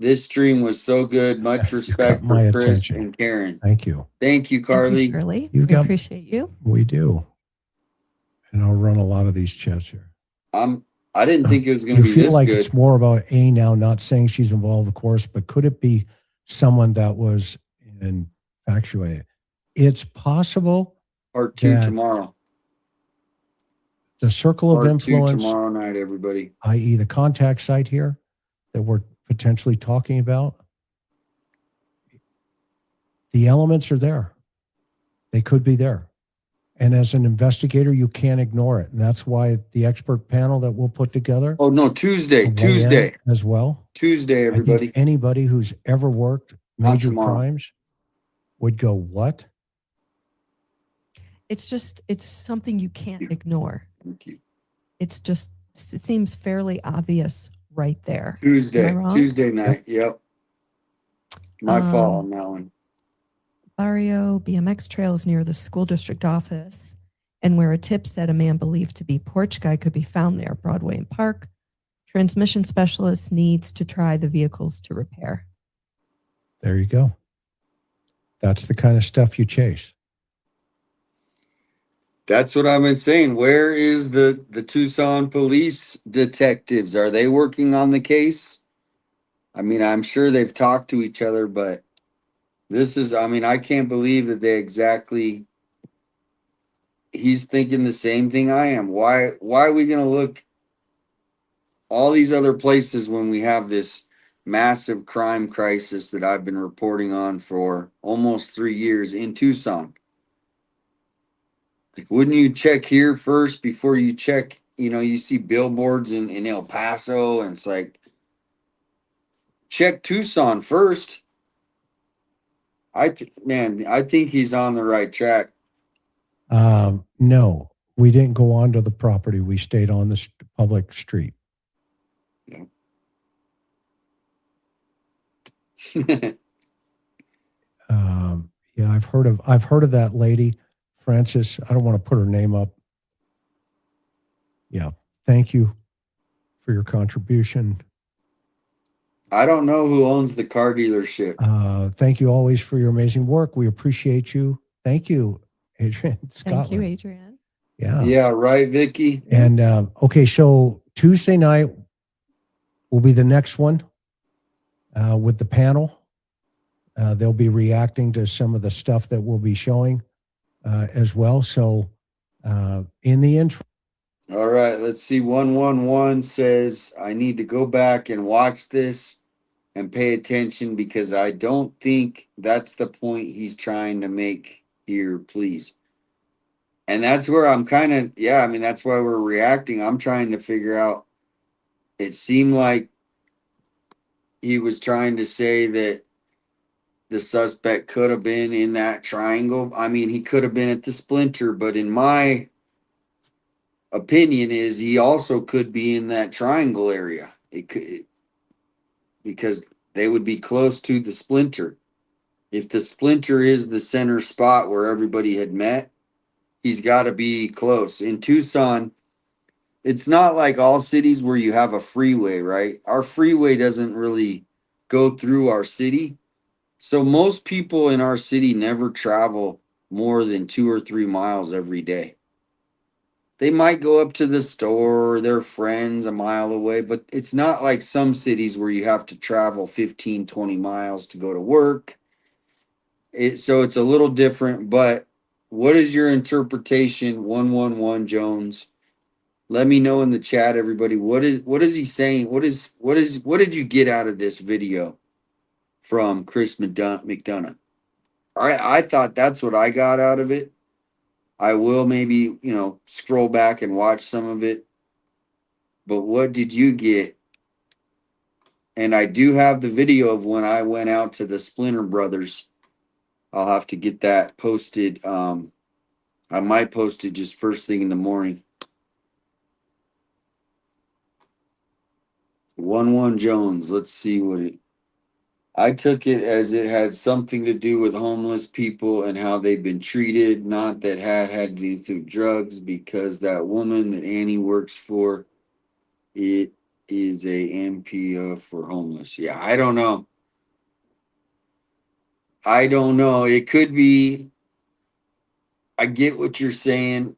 This stream was so good. Much respect for my Chris attention. and Karen. Thank you. Thank you, Carly. Thank you, Shirley. You We got- appreciate you. We do. And I'll run a lot of these chats here. I didn't think it was going to be You feel this like good. it's more about A now, not saying she's involved, of course, but could it be someone that was infatuated? It's possible. Part 2 that tomorrow. The circle of Part 2 influence, tomorrow night, everybody. i.e. the contact site here that we're potentially talking about, the elements are there. They could be there. And as an investigator, you can't ignore it. And that's why the expert panel that we'll put together. Oh, no, Tuesday as well. Tuesday, I everybody. think anybody who's ever worked Not major tomorrow. crimes would go, what? It's something you can't ignore. Thank you. It seems fairly obvious right there. Am I Tuesday wrong? night. Yep. My fault on that one. Barrio BMX trails near the school district office, and where a tip said a man believed to be porch guy could be found there, Broadway and Park. Transmission specialist needs to try the vehicles to repair. There you go. That's the kind of stuff you chase. That's what I've been saying. Where is the Tucson police detectives? Are they working on the case? I mean, I'm sure they've talked to each other, but I can't believe that he's thinking the same thing I am. Why are we going to look all these other places when we have this massive crime crisis that I've been reporting on for almost 3 years in Tucson? Like, wouldn't you check here first before you check, you see billboards in El Paso, and it's like, check Tucson first. I think he's on the right track. No, we didn't go onto the property. We stayed on the public street. Yeah. Yeah, I've heard of that lady, Frances. I don't want to put her name up. Yeah, thank you for your contribution. I don't know who owns the car dealership. Thank you always for your amazing work. We appreciate you. Thank you, Adrian. Thank you, Adrian. Yeah, right, Vicky. And okay, so Tuesday night will be the next one with the panel. They'll be reacting to some of the stuff that we'll be showing as well. So in the intro. All right, let's see. 111 says I need to go back and watch this and pay attention because I don't think that's the point he's trying to make here, please. And that's where I'm kind of, yeah, I mean, that's why we're reacting. I'm trying to figure out, it seemed like he was trying to say that the suspect could have been in that triangle. I mean, he could have been at the Splinter, but in my opinion is he also could be in that triangle area. It could, because they would be close to the Splinter. If the Splinter is the center spot where everybody had met, he's got to be close. In Tucson, it's not like all cities where you have a freeway, right? Our freeway doesn't really go through our city. So most people in our city never travel more than 2 or 3 miles every day. They might go up to the store or their friends a mile away, but it's not like some cities where you have to travel 15, 20 miles to go to work. So it's a little different, but what is your interpretation, 111 Jones? Let me know in the chat, everybody. What is he saying? What did you get out of this video from Chris McDonough? I thought that's what I got out of it. I will maybe, scroll back and watch some of it. But what did you get? And I do have the video of when I went out to the Splinter Brothers. I'll have to get that posted. I might post it just first thing in the morning. 11 Jones. Let's see what it. I took it as it had something to do with homeless people and how they've been treated, not that had to do through drugs, because that woman that Annie works for, it is a MPO for homeless. Yeah, I don't know. It could be. I get what you're saying.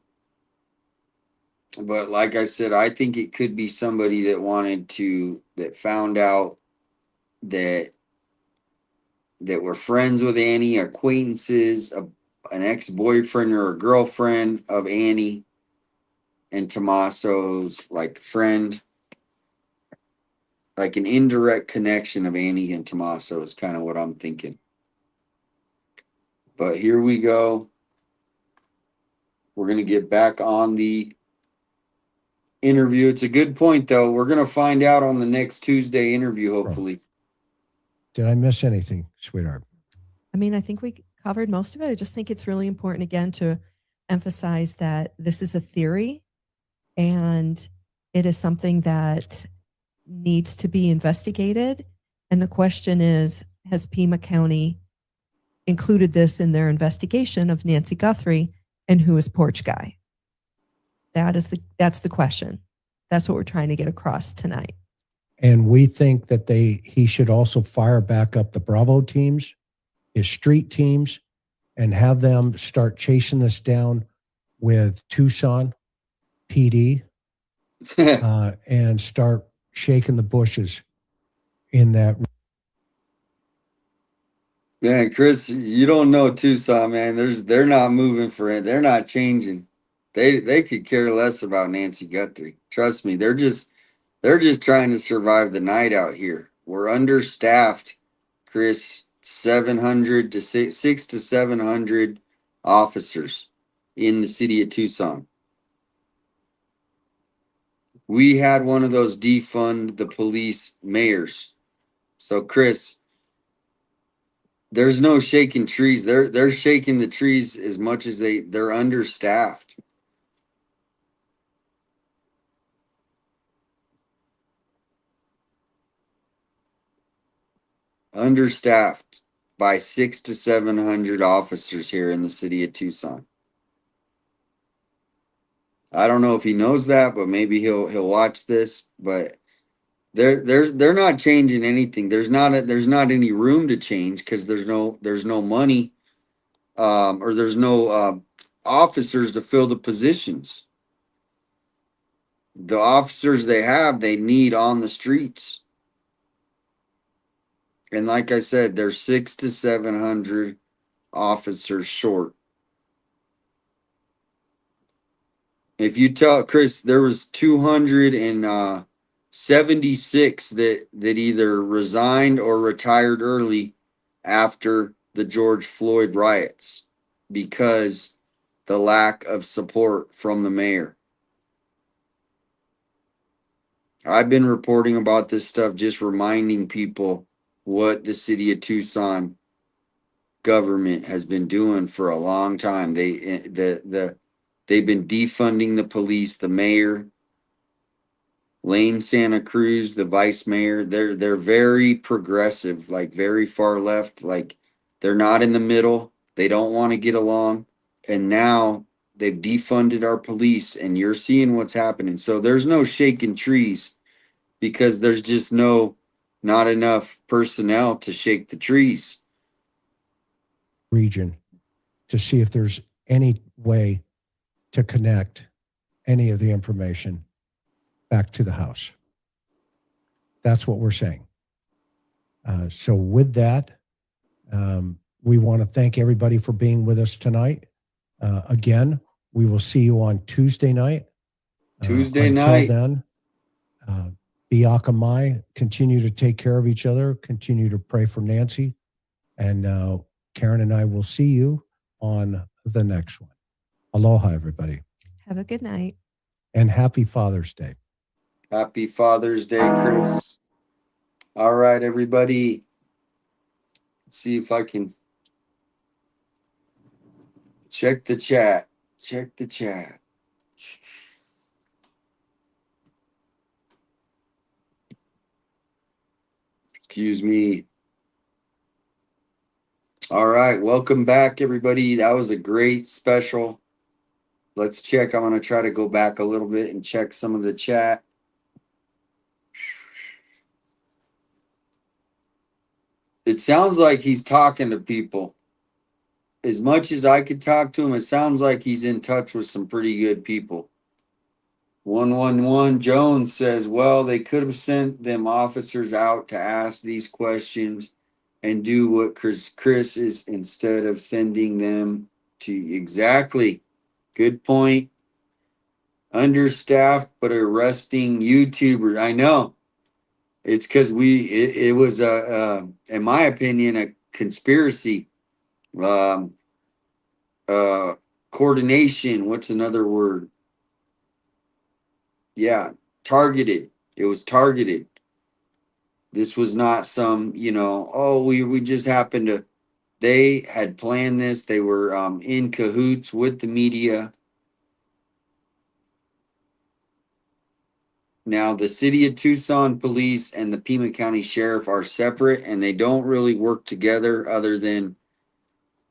But like I said, I think it could be somebody that found out that were friends with Annie, acquaintances, an ex-boyfriend or a girlfriend of Annie and Tommaso's friend, like an indirect connection of Annie and Tommaso is kind of what I'm thinking. But here we go. We're going to get back on the interview. It's a good point, though. We're going to find out on the next Tuesday interview, hopefully. Did I miss anything, sweetheart? I mean, I think we covered most of it. I just think it's really important, again, to emphasize that this is a theory and it is something that needs to be investigated. And the question is, has Pima County included this in their investigation of Nancy Guthrie and who is Porch Guy? That's the question. That's what we're trying to get across tonight. And we think that he should also fire back up the Bravo teams, his street teams, and have them start chasing this down with Tucson PD and start shaking the bushes in that. Man, Chris, you don't know Tucson, man. They're not moving for it. They're not changing. They could care less about Nancy Guthrie. Trust me, they're just trying to survive the night out here. We're understaffed, Chris. 600 to 700 officers in the city of Tucson. We had one of those defund the police mayors. So, Chris, there's no shaking trees. They're shaking the trees as much as they're understaffed. Understaffed by 600 to 700 officers here in the city of Tucson. I don't know if he knows that, but maybe he'll watch this. But they're not changing anything. There's not any room to change because there's no money, or there's no officers to fill the positions. The officers they need on the streets. And like I said, they're 600 to 700 officers short. If you tell Chris, there was 276 that either resigned or retired early after the George Floyd riots because the lack of support from the mayor. I've been reporting about this stuff, just reminding people what the city of Tucson government has been doing for a long time. They've been defunding the police, the mayor, Lane Santa Cruz, the vice mayor. They're very progressive, like very far left, like they're not in the middle. They don't want to get along. And now they've defunded our police, and you're seeing what's happening. So there's no shaking trees because there's just not enough personnel to shake the trees. Region to see if there's any way to connect any of the information back to the House. That's what we're saying. So with that, we want to thank everybody for being with us tonight. Again, we will see you on Tuesday night. Until then, Biaka Mai, continue to take care of each other, continue to pray for Nancy, and Karen and I will see you on the next one. Aloha, everybody. Have a good night. And happy Father's Day. Happy Father's Day, Chris. All right, everybody. Let's see if I can check the chat. Check the chat. Excuse me. All right, welcome back, everybody. That was a great special. Let's check. I'm going to try to go back a little bit and check some of the chat. It sounds like he's talking to people. As much as I could talk to him, it sounds like he's in touch with some pretty good people. 111 Jones says, well, they could have sent them officers out to ask these questions and do what Chris is instead of sending them to. Exactly. Good point. Understaffed, but arresting YouTubers. I know. It's because it was in my opinion, a conspiracy. Coordination. What's another word? Yeah, targeted. It was targeted. This was not some, we just happened to. They had planned this. They were in cahoots with the media. Now, the city of Tucson police and the Pima County Sheriff are separate, and they don't really work together other than,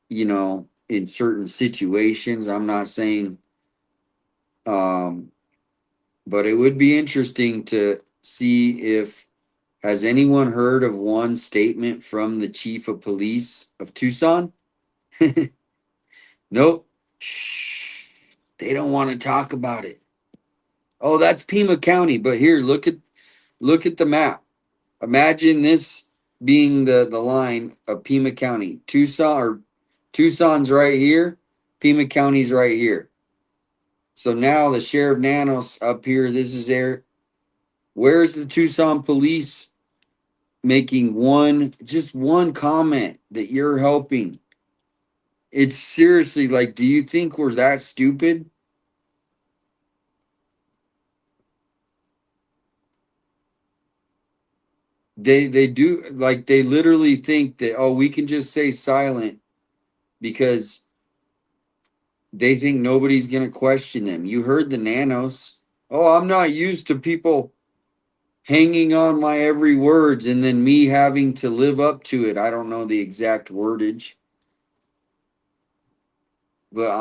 in certain situations. I'm not saying, but it would be interesting to see if, has anyone heard of one statement from the chief of police of Tucson? Nope. Shh. They don't want to talk about it. Oh, that's Pima County. But here, look at the map. Imagine this being the line of Pima County. Tucson's right here. Pima County's right here. So now the Sheriff Nanos up here, this is there. Where's the Tucson police making just one comment that you're helping? It's seriously like, do you think we're that stupid? They do, like, they literally think that, oh, we can just say silent because they think nobody's going to question them. You heard the Nanos. Oh, I'm not used to people hanging on my every words and then me having to live up to it. I don't know the exact wordage. But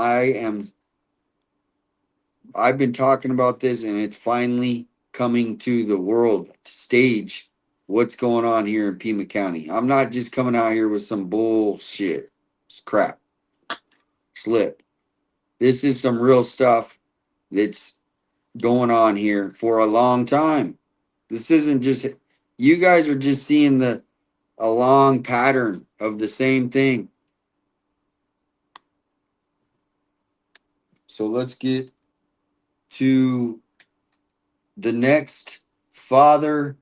I've been talking about this, and it's finally coming to the world stage. What's going on here in Pima County? I'm not just coming out here with some bullshit. It's crap. Slip. This is some real stuff that's going on here for a long time. This isn't just, you guys are just seeing a long pattern of the same thing. So let's get to the next father.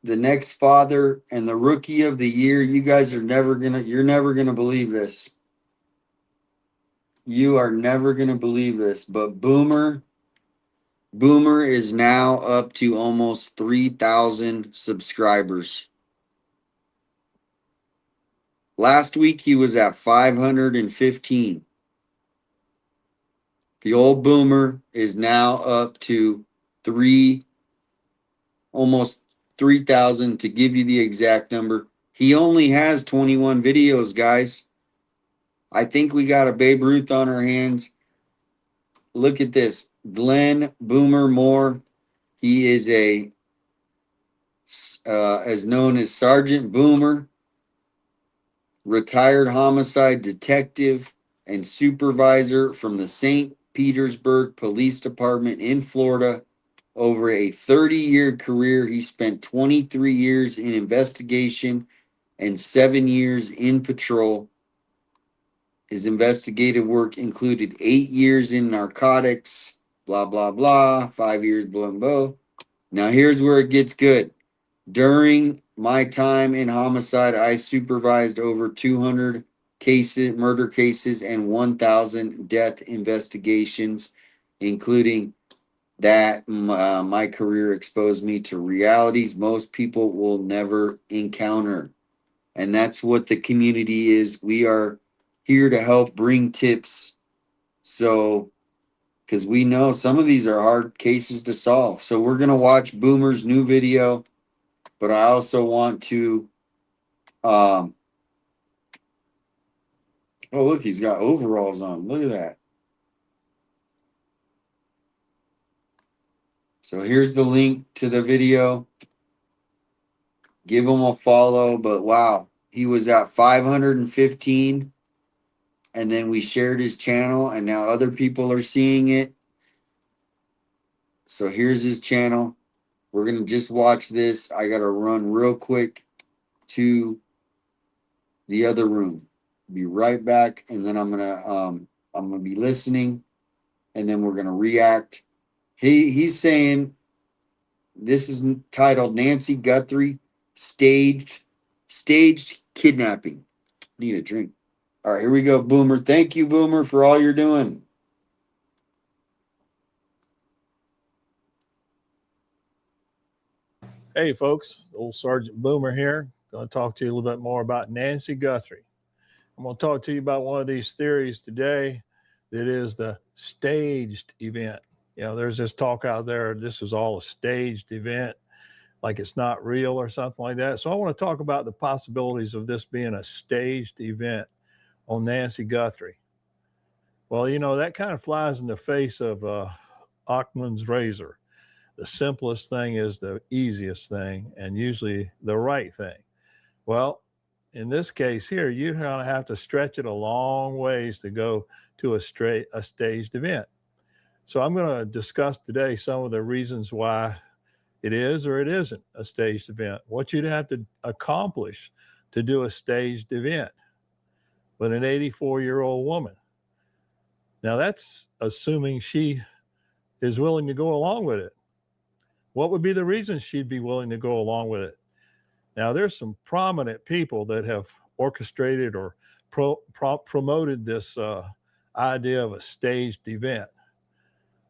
The next father and the rookie of the year. You guys are you're never gonna believe this. You are never gonna believe this. But Boomer is now up to almost 3,000 subscribers. Last week he was at 515. The old Boomer is now up to almost 3,000. To give you the exact number, he only has 21 videos, guys. I think we got a Babe Ruth on our hands. Look at this. Glenn Boomer Moore. He is as known as Sergeant Boomer, retired homicide detective and supervisor from the St. Petersburg Police Department in Florida. Over a 30-year career, he spent 23 years in investigation and 7 years in patrol. His investigative work included 8 years in narcotics, blah, blah, blah, 5 years, blah, blah. Now, here's where it gets good. During my time in homicide, I supervised over 200 murder cases, and 1,000 death investigations, including that my career exposed me to realities most people will never encounter. And that's what the community is. We are here to help bring tips. So, because we know some of these are hard cases to solve. So we're going to watch Boomer's new video, but I also want to, oh, look, he's got overalls on. Look at that. So here's the link to the video. Give him a follow. But wow, he was at 515. And then we shared his channel, and now other people are seeing it. So here's his channel. We're going to just watch this. I got to run real quick to the other room. Be right back. And then I'm going to be listening, and then we're going to react. He's saying this is titled Nancy Guthrie staged kidnapping. Need a drink. All right, here we go, Boomer. Thank you, Boomer, for all you're doing. Hey, folks. Old Sergeant Boomer here. Going to talk to you a little bit more about Nancy Guthrie. I'm going to talk to you about one of these theories today that is the staged event. You know, there's this talk out there, this was all a staged event, like it's not real or something like that. So I want to talk about the possibilities of this being a staged event on Nancy Guthrie. Well, you know, that kind of flies in the face of Occam's razor. The simplest thing is the easiest thing and usually the right thing. Well, in this case here, you're going to have to stretch it a long ways to go to a staged event. So I'm going to discuss today some of the reasons why it is or it isn't a staged event, what you'd have to accomplish to do a staged event with an 84-year-old woman. Now, that's assuming she is willing to go along with it. What would be the reason she'd be willing to go along with it? Now, there's some prominent people that have orchestrated or promoted this idea of a staged event.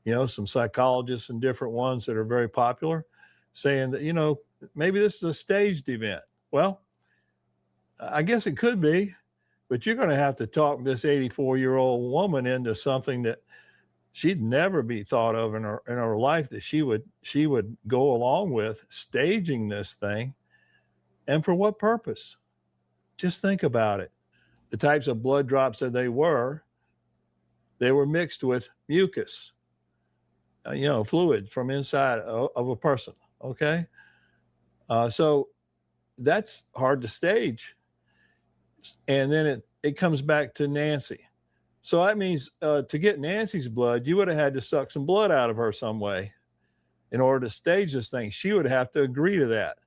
You know, some psychologists and different ones that are very popular saying that, you know, maybe this is a staged event. Well, I guess it could be, but you're going to have to talk this 84-year-old woman into something that she'd never be thought of in her life, that she would go along with staging this thing. And for what purpose? Just think about it. The types of blood drops that they were mixed with mucus, you know, fluid from inside of a person. Okay. So that's hard to stage. And then it comes back to Nancy. So that means to get Nancy's blood, you would have had to suck some blood out of her some way in order to stage this thing. She would have to agree to that.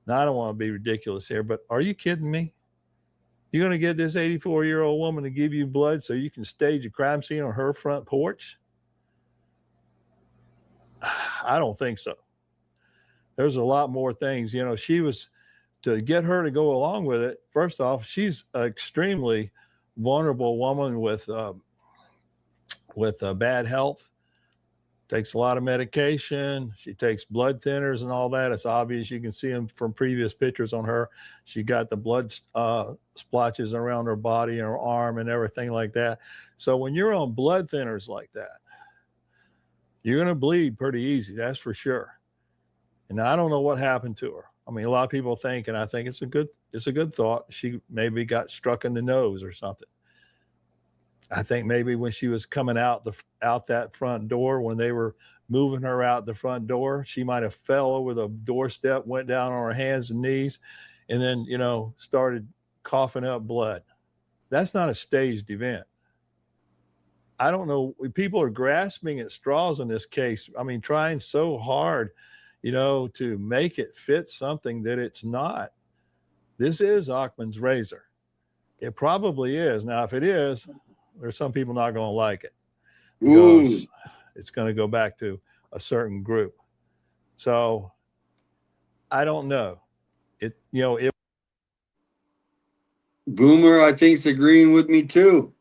Now, I don't want to be ridiculous here, but are you kidding me? You're going to get this 84-year-old woman to give you blood so you can stage a crime scene on her front porch? I don't think so. There's a lot more things. You know, she was, to get her to go along with it, first off, she's an extremely vulnerable woman with bad health, takes a lot of medication. She takes blood thinners and all that. It's obvious. You can see them from previous pictures on her. She got the blood splotches around her body and her arm and everything like that. So when you're on blood thinners like that, you're going to bleed pretty easy. That's for sure. And I don't know what happened to her. I mean, a lot of people think, and I think it's a good thought, she maybe got struck in the nose or something. I think maybe when she was coming out that front door, when they were moving her out the front door, she might have fell over the doorstep, went down on her hands and knees, and then, you know, started coughing up blood. That's not a staged event. I don't know. People are grasping at straws in this case. I mean, trying so hard, you know, to make it fit something that it's not. This is Occam's razor. It probably is. Now, if it is, there's some people not going to like it because it's going to go back to a certain group. So I don't know. Boomer, I think, is agreeing with me too.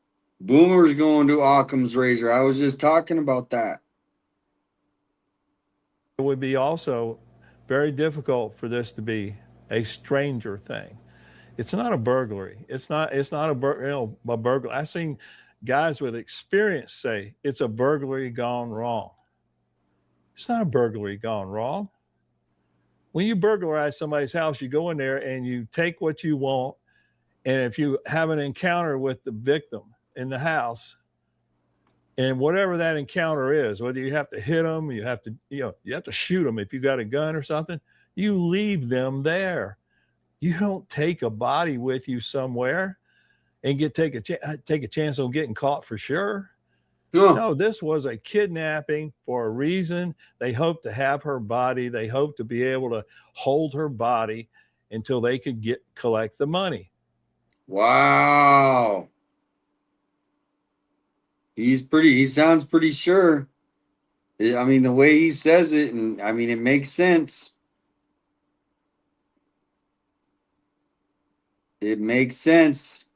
Boomer's going to Occam's razor. I was just talking about that. It would be also very difficult for this to be a stranger thing. It's not a burglary. It's not a burglary. I've seen guys with experience say it's a burglary gone wrong. It's not a burglary gone wrong. When you burglarize somebody's house, you go in there and you take what you want. And if you have an encounter with the victim in the house, and whatever that encounter is, whether you have to hit them, you have to shoot them if you got a gun or something, you leave them there. You don't take a body with you somewhere and take a chance on getting caught for sure. No, this was a kidnapping for a reason. They hoped to have her body. They hoped to be able to hold her body until they could collect the money. Wow. He sounds pretty sure. I mean, the way he says it, and I mean, it makes sense. It makes sense.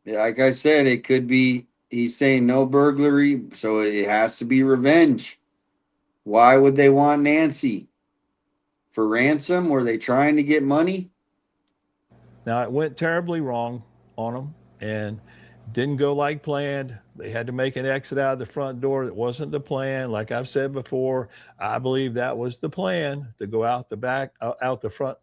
Like I said, it could be, he's saying no burglary, so it has to be revenge. Why would they want Nancy? For ransom? Were they trying to get money? Now, it went terribly wrong on them and didn't go like planned. They had to make an exit out of the front door. That wasn't the plan. Like I've said before, I believe that was the plan, to go out the back, out the front,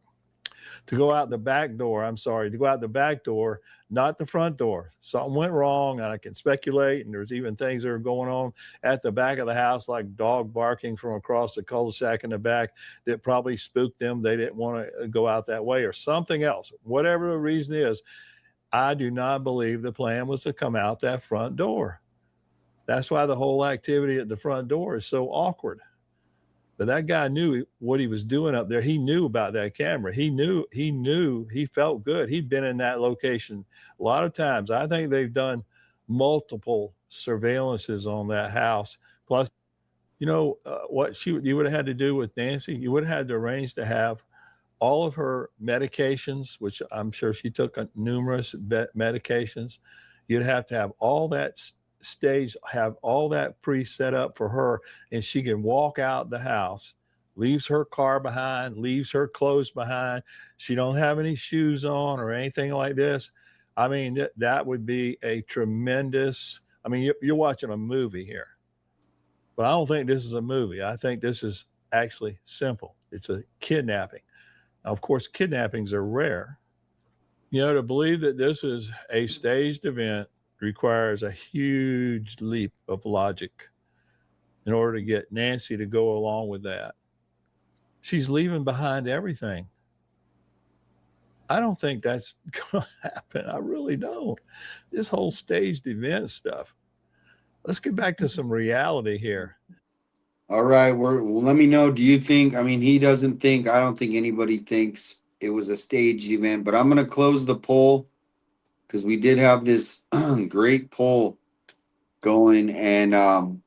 to go out the back door. I'm sorry, to go out the back door, not the front door. Something went wrong, and I can speculate, and there's even things that are going on at the back of the house, like dog barking from across the cul-de-sac in the back, that probably spooked them. They didn't want to go out that way, or something else. Whatever the reason is, I do not believe the plan was to come out that front door. That's why the whole activity at the front door is so awkward. But that guy knew what he was doing up there. He knew about that camera. He felt good. He'd been in that location a lot of times. I think they've done multiple surveillances on that house. Plus, you know, what you would have had to do with Nancy, you would have had to arrange to have all of her medications, which I'm sure she took numerous medications. You'd have to have all that stage, have all that pre-set up for her, and she can walk out the house, leaves her car behind, leaves her clothes behind. She don't have any shoes on or anything like this. I mean, that would be a tremendous, I mean, you're watching a movie here, but I don't think this is a movie. I think this is actually simple. It's a kidnapping. Now, of course, kidnappings are rare. You know, to believe that this is a staged event requires a huge leap of logic in order to get Nancy to go along with that. She's leaving behind everything. I don't think that's going to happen. I really don't. This whole staged event stuff. Let's get back to some reality here. All right, well, let me know. Do you think? I mean, he doesn't think. I don't think anybody thinks it was a staged event. But I'm gonna close the poll because we did have this great poll going. And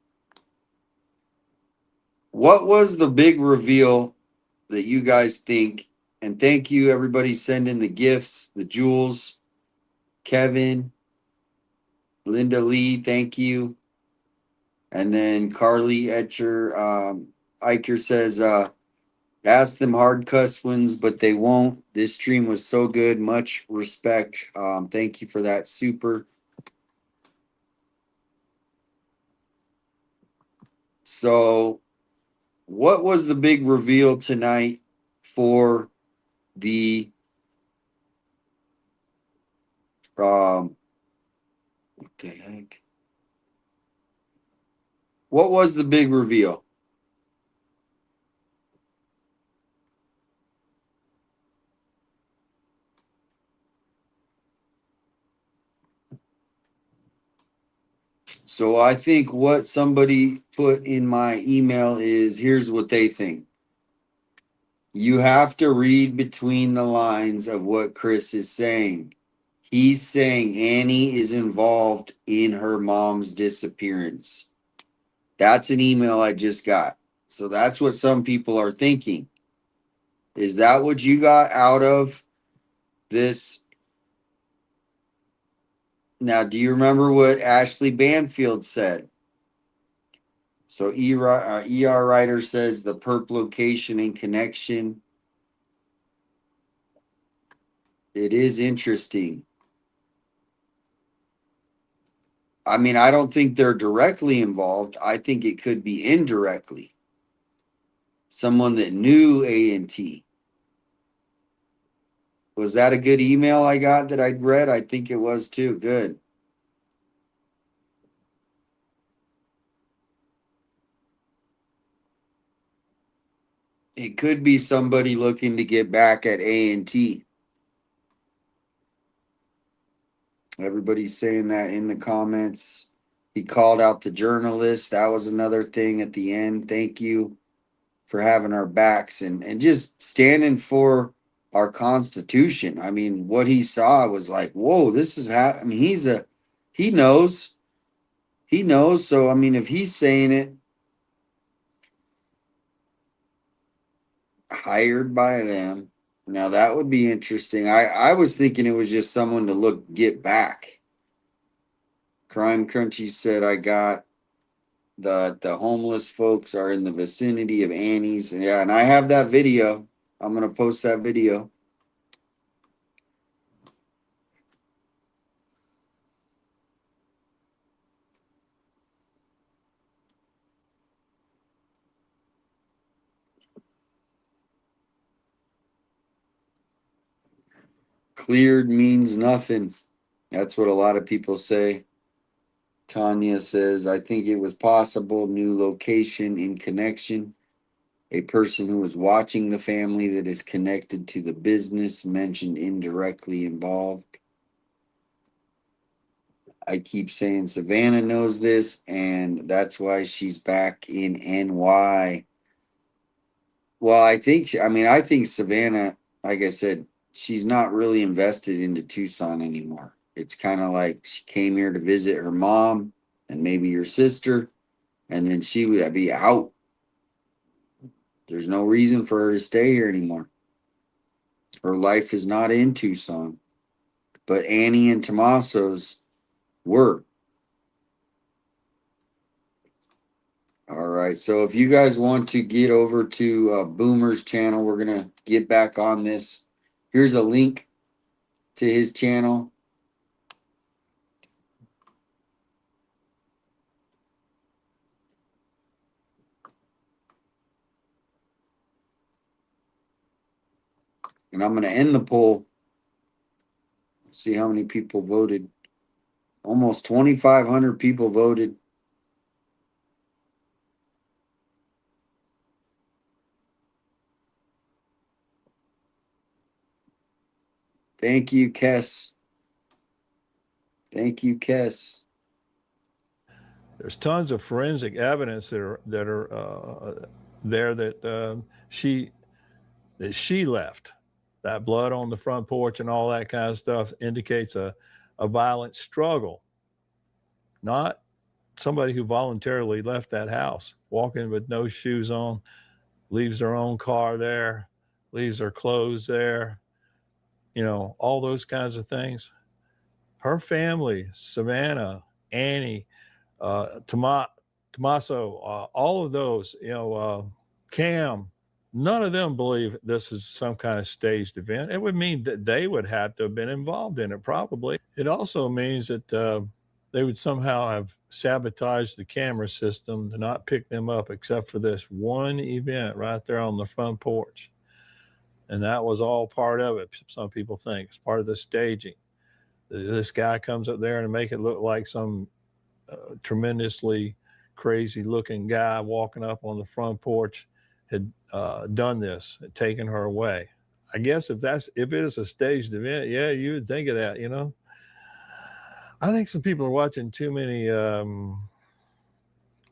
what was the big reveal that you guys think? And thank you, everybody, sending the gifts, the jewels. Kevin, Linda Lee, thank you. And then Carly Etcher, Iker says, ask them hard cuss ones, but they won't. This stream was so good. Much respect. Thank you for that. Super. So, what was the big reveal tonight for the what the heck? What was the big reveal? So I think what somebody put in my email is here's what they think. You have to read between the lines of what Chris is saying. He's saying Annie is involved in her mom's disappearance. That's an email I just got. So that's what some people are thinking. Is that what you got out of this? Now, do you remember what Ashley Banfield said? So ER writer says the perp location and connection. It is interesting. I mean, I don't think they're directly involved. I think it could be indirectly. Someone that knew A&T. Was that a good email I got that I'd read? I think it was too. Good. It could be somebody looking to get back at A&T. Everybody's saying that in the comments. He called out the journalist. That was another thing at the end. Thank you for having our backs and just standing for our Constitution. I mean, what he saw was like, whoa, this is how, I mean, he knows. He knows. So, I mean, if he's saying it, hired by them. Now that would be interesting. I was thinking it was just someone to get back. Crime Crunchy said I got the homeless folks are in the vicinity of Annie's. Yeah, and I have that video. I'm gonna post that video. Cleared means nothing. That's what a lot of people say. Tanya says, I think it was possible, new location in connection. A person who was watching the family that is connected to the business mentioned indirectly involved. I keep saying Savannah knows this, and that's why she's back in NY. Well, I think, I think Savannah, like I said, she's not really invested into Tucson anymore. It's kind of like she came here to visit her mom and maybe your sister, and then she would be out. There's no reason for her to stay here anymore. Her life is not in Tucson. But Annie and Tommaso's were. All right. So if you guys want to get over to Boomer's channel, we're going to get back on this. Here's a link to his channel. And I'm going to end the poll. See how many people voted. Almost 2,500 people voted. Thank you, Kess. Thank you, Kess. There's tons of forensic evidence that are there that she left. That blood on the front porch and all that kind of stuff indicates a violent struggle, not somebody who voluntarily left that house, walking with no shoes on, leaves her own car there, leaves her clothes there, all those kinds of things. Her family, Savannah, Annie, Tommaso, all of those, Cam, none of them believe this is some kind of staged event. It would mean that they would have to have been involved in it, probably. It also means that they would somehow have sabotaged the camera system to not pick them up except for this one event right there on the front porch. And that was all part of it. Some people think it's part of the staging. This guy comes up there and make it look like some tremendously crazy looking guy walking up on the front porch had done this, had taken her away. I guess if it is a staged event, yeah, you would think of that, I think some people are watching too many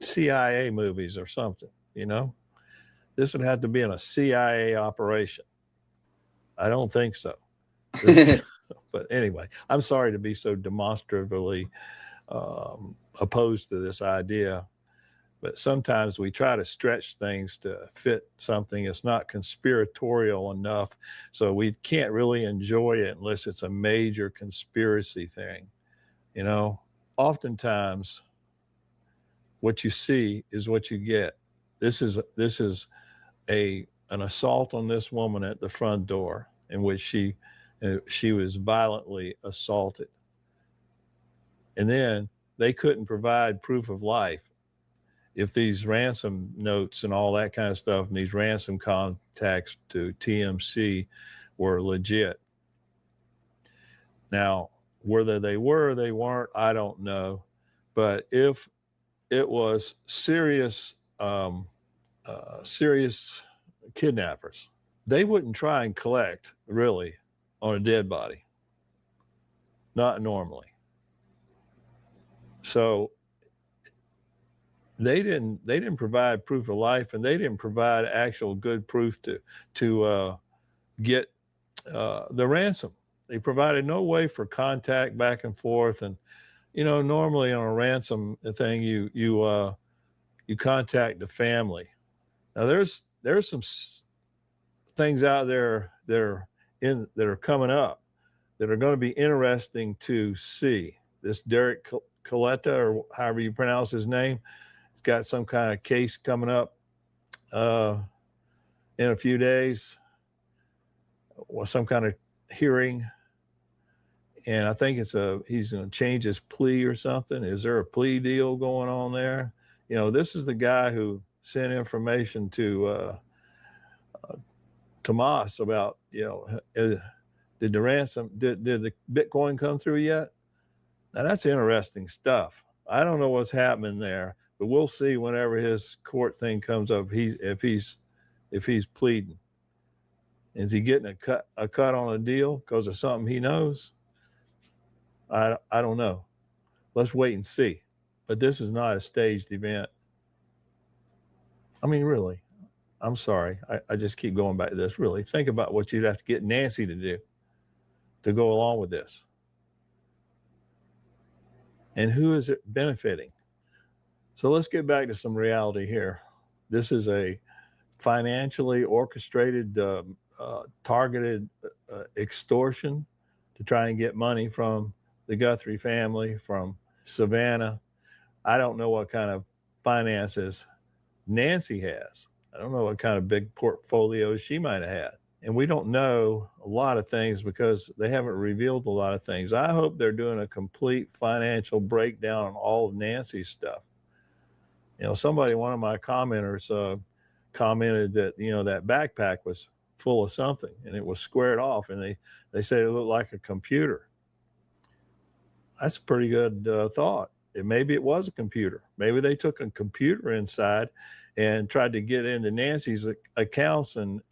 CIA movies or something, This would have to be in a CIA operation. I don't think so. But anyway, I'm sorry to be so demonstratively opposed to this idea, but sometimes we try to stretch things to fit something. It's not conspiratorial enough, so we can't really enjoy it unless it's a major conspiracy thing. Oftentimes what you see is what you get. This is an assault on this woman at the front door in which she was violently assaulted. And then they couldn't provide proof of life if these ransom notes and all that kind of stuff and these ransom contacts to TMC were legit. Now, whether they were or they weren't, I don't know. But if it was serious kidnappers, they wouldn't try and collect really on a dead body. Not normally. So they didn't provide proof of life, and they didn't provide actual good proof to get the ransom. They provided no way for contact back and forth. And normally on a ransom thing, you contact the family. Now there's some things out there that are coming up that are going to be interesting to see. This Derek Coletta, or however you pronounce his name, he's got some kind of case coming up in a few days, or some kind of hearing. And I think he's going to change his plea or something. Is there a plea deal going on there? This is the guy who sent information to Tomas about, did the Bitcoin come through yet? Now that's interesting stuff. I don't know what's happening there, but we'll see whenever his court thing comes up. If he's pleading, is he getting a cut on a deal because of something he knows? I don't know. Let's wait and see. But this is not a staged event. I mean, really, I'm sorry. I just keep going back to this. Really, think about what you'd have to get Nancy to do to go along with this. And who is it benefiting? So let's get back to some reality here. This is a financially orchestrated, targeted extortion to try and get money from the Guthrie family, from Savannah. I don't know what kind of finances Nancy has. I don't know what kind of big portfolios she might have had. And we don't know a lot of things because they haven't revealed a lot of things. I hope they're doing a complete financial breakdown on all of Nancy's stuff. One of my commenters commented that, that backpack was full of something and it was squared off, and they said it looked like a computer. That's a pretty good thought. Maybe it was a computer. Maybe they took a computer inside and tried to get into Nancy's accounts and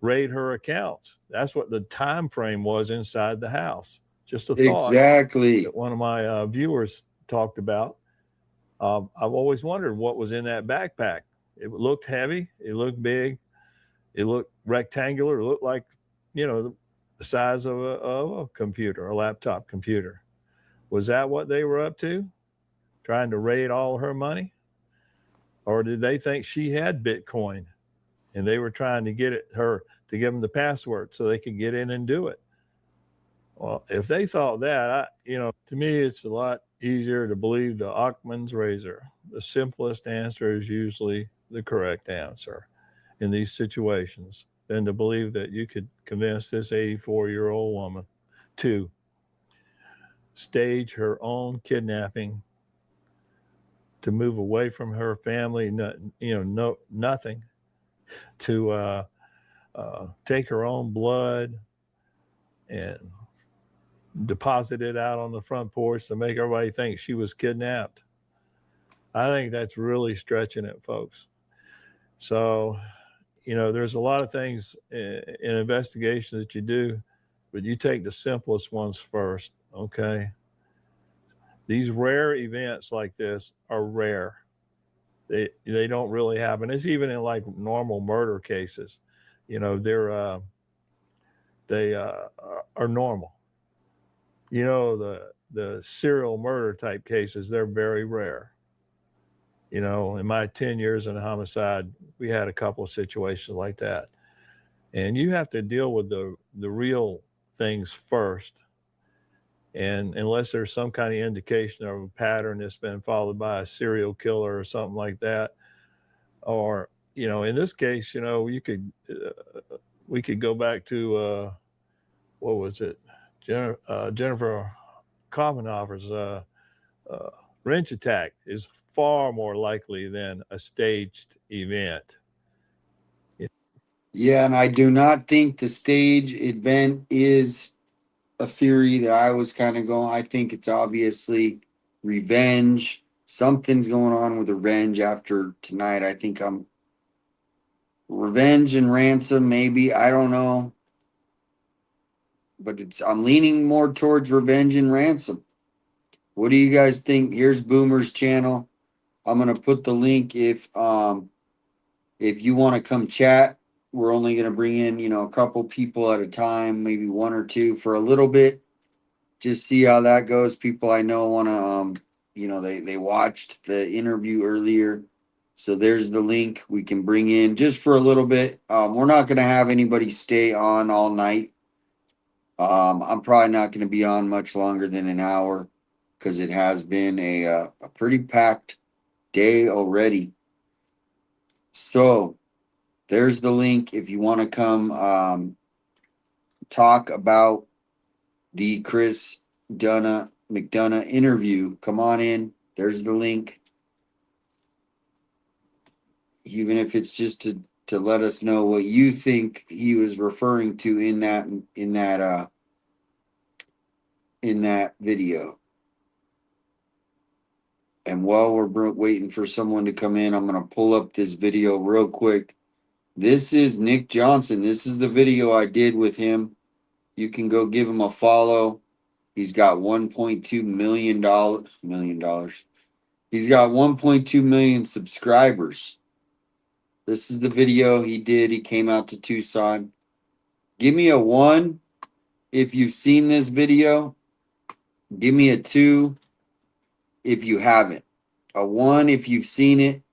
raid her accounts. That's what the time frame was inside the house. Just a thought Exactly. that one of my viewers talked about. I've always wondered what was in that backpack. It looked heavy. It looked big. It looked rectangular. It looked like, you know, the size of a computer, a laptop computer. Was that what they were up to? Trying to raid all her money? Or did they think she had Bitcoin and they were trying to get her to give them the password so they could get in and do it? Well, if they thought that, to me, it's a lot easier to believe the Occam's razor. The simplest answer is usually the correct answer in these situations than to believe that you could convince this 84-year-old woman to stage her own kidnapping, to move away from her family, nothing, to take her own blood and deposit it out on the front porch to make everybody think she was kidnapped. I think that's really stretching it, folks. So, there's a lot of things in investigation that you do, but you take the simplest ones first, okay? These rare events like this are rare. They don't really happen. It's even in like normal murder cases. They are normal. The serial murder type cases, they're very rare. In my 10 years in homicide, we had a couple of situations like that. And you have to deal with the real things first. And unless there's some kind of indication of a pattern that's been followed by a serial killer or something like that, or, in this case, we could go back to, what was it? Jennifer Kaufenhofer's wrench attack is far more likely than a staged event. Yeah, and I do not think the stage event is a theory that I was kind of going. I think it's obviously revenge. Something's going on with revenge after tonight. I think I'm revenge and ransom, maybe. I don't know. But I'm leaning more towards revenge and ransom. What do you guys think? Here's Boomer's channel. I'm gonna put the link if you want to come chat. We're only gonna bring in, a couple people at a time, maybe one or two for a little bit. Just see how that goes. People I know want to they watched the interview earlier. So there's the link we can bring in just for a little bit. We're not gonna have anybody stay on all night. I'm probably not going to be on much longer than an hour because it has been a pretty packed day already. So there's the link if you want to come talk about the Chris McDonough interview. Come on in. There's the link. Even if it's just to let us know what you think he was referring to in that video. And while we're waiting for someone to come in, I'm going to pull up this video real quick. This is Nick Johnson. This is the video I did with him. You can go give him a follow. He's got $1.2 million. He's got 1.2 million subscribers. This is the video he did. He came out to Tucson. Give me a 1 if you've seen this video. Give me a 2 if you haven't. A 1 if you've seen it.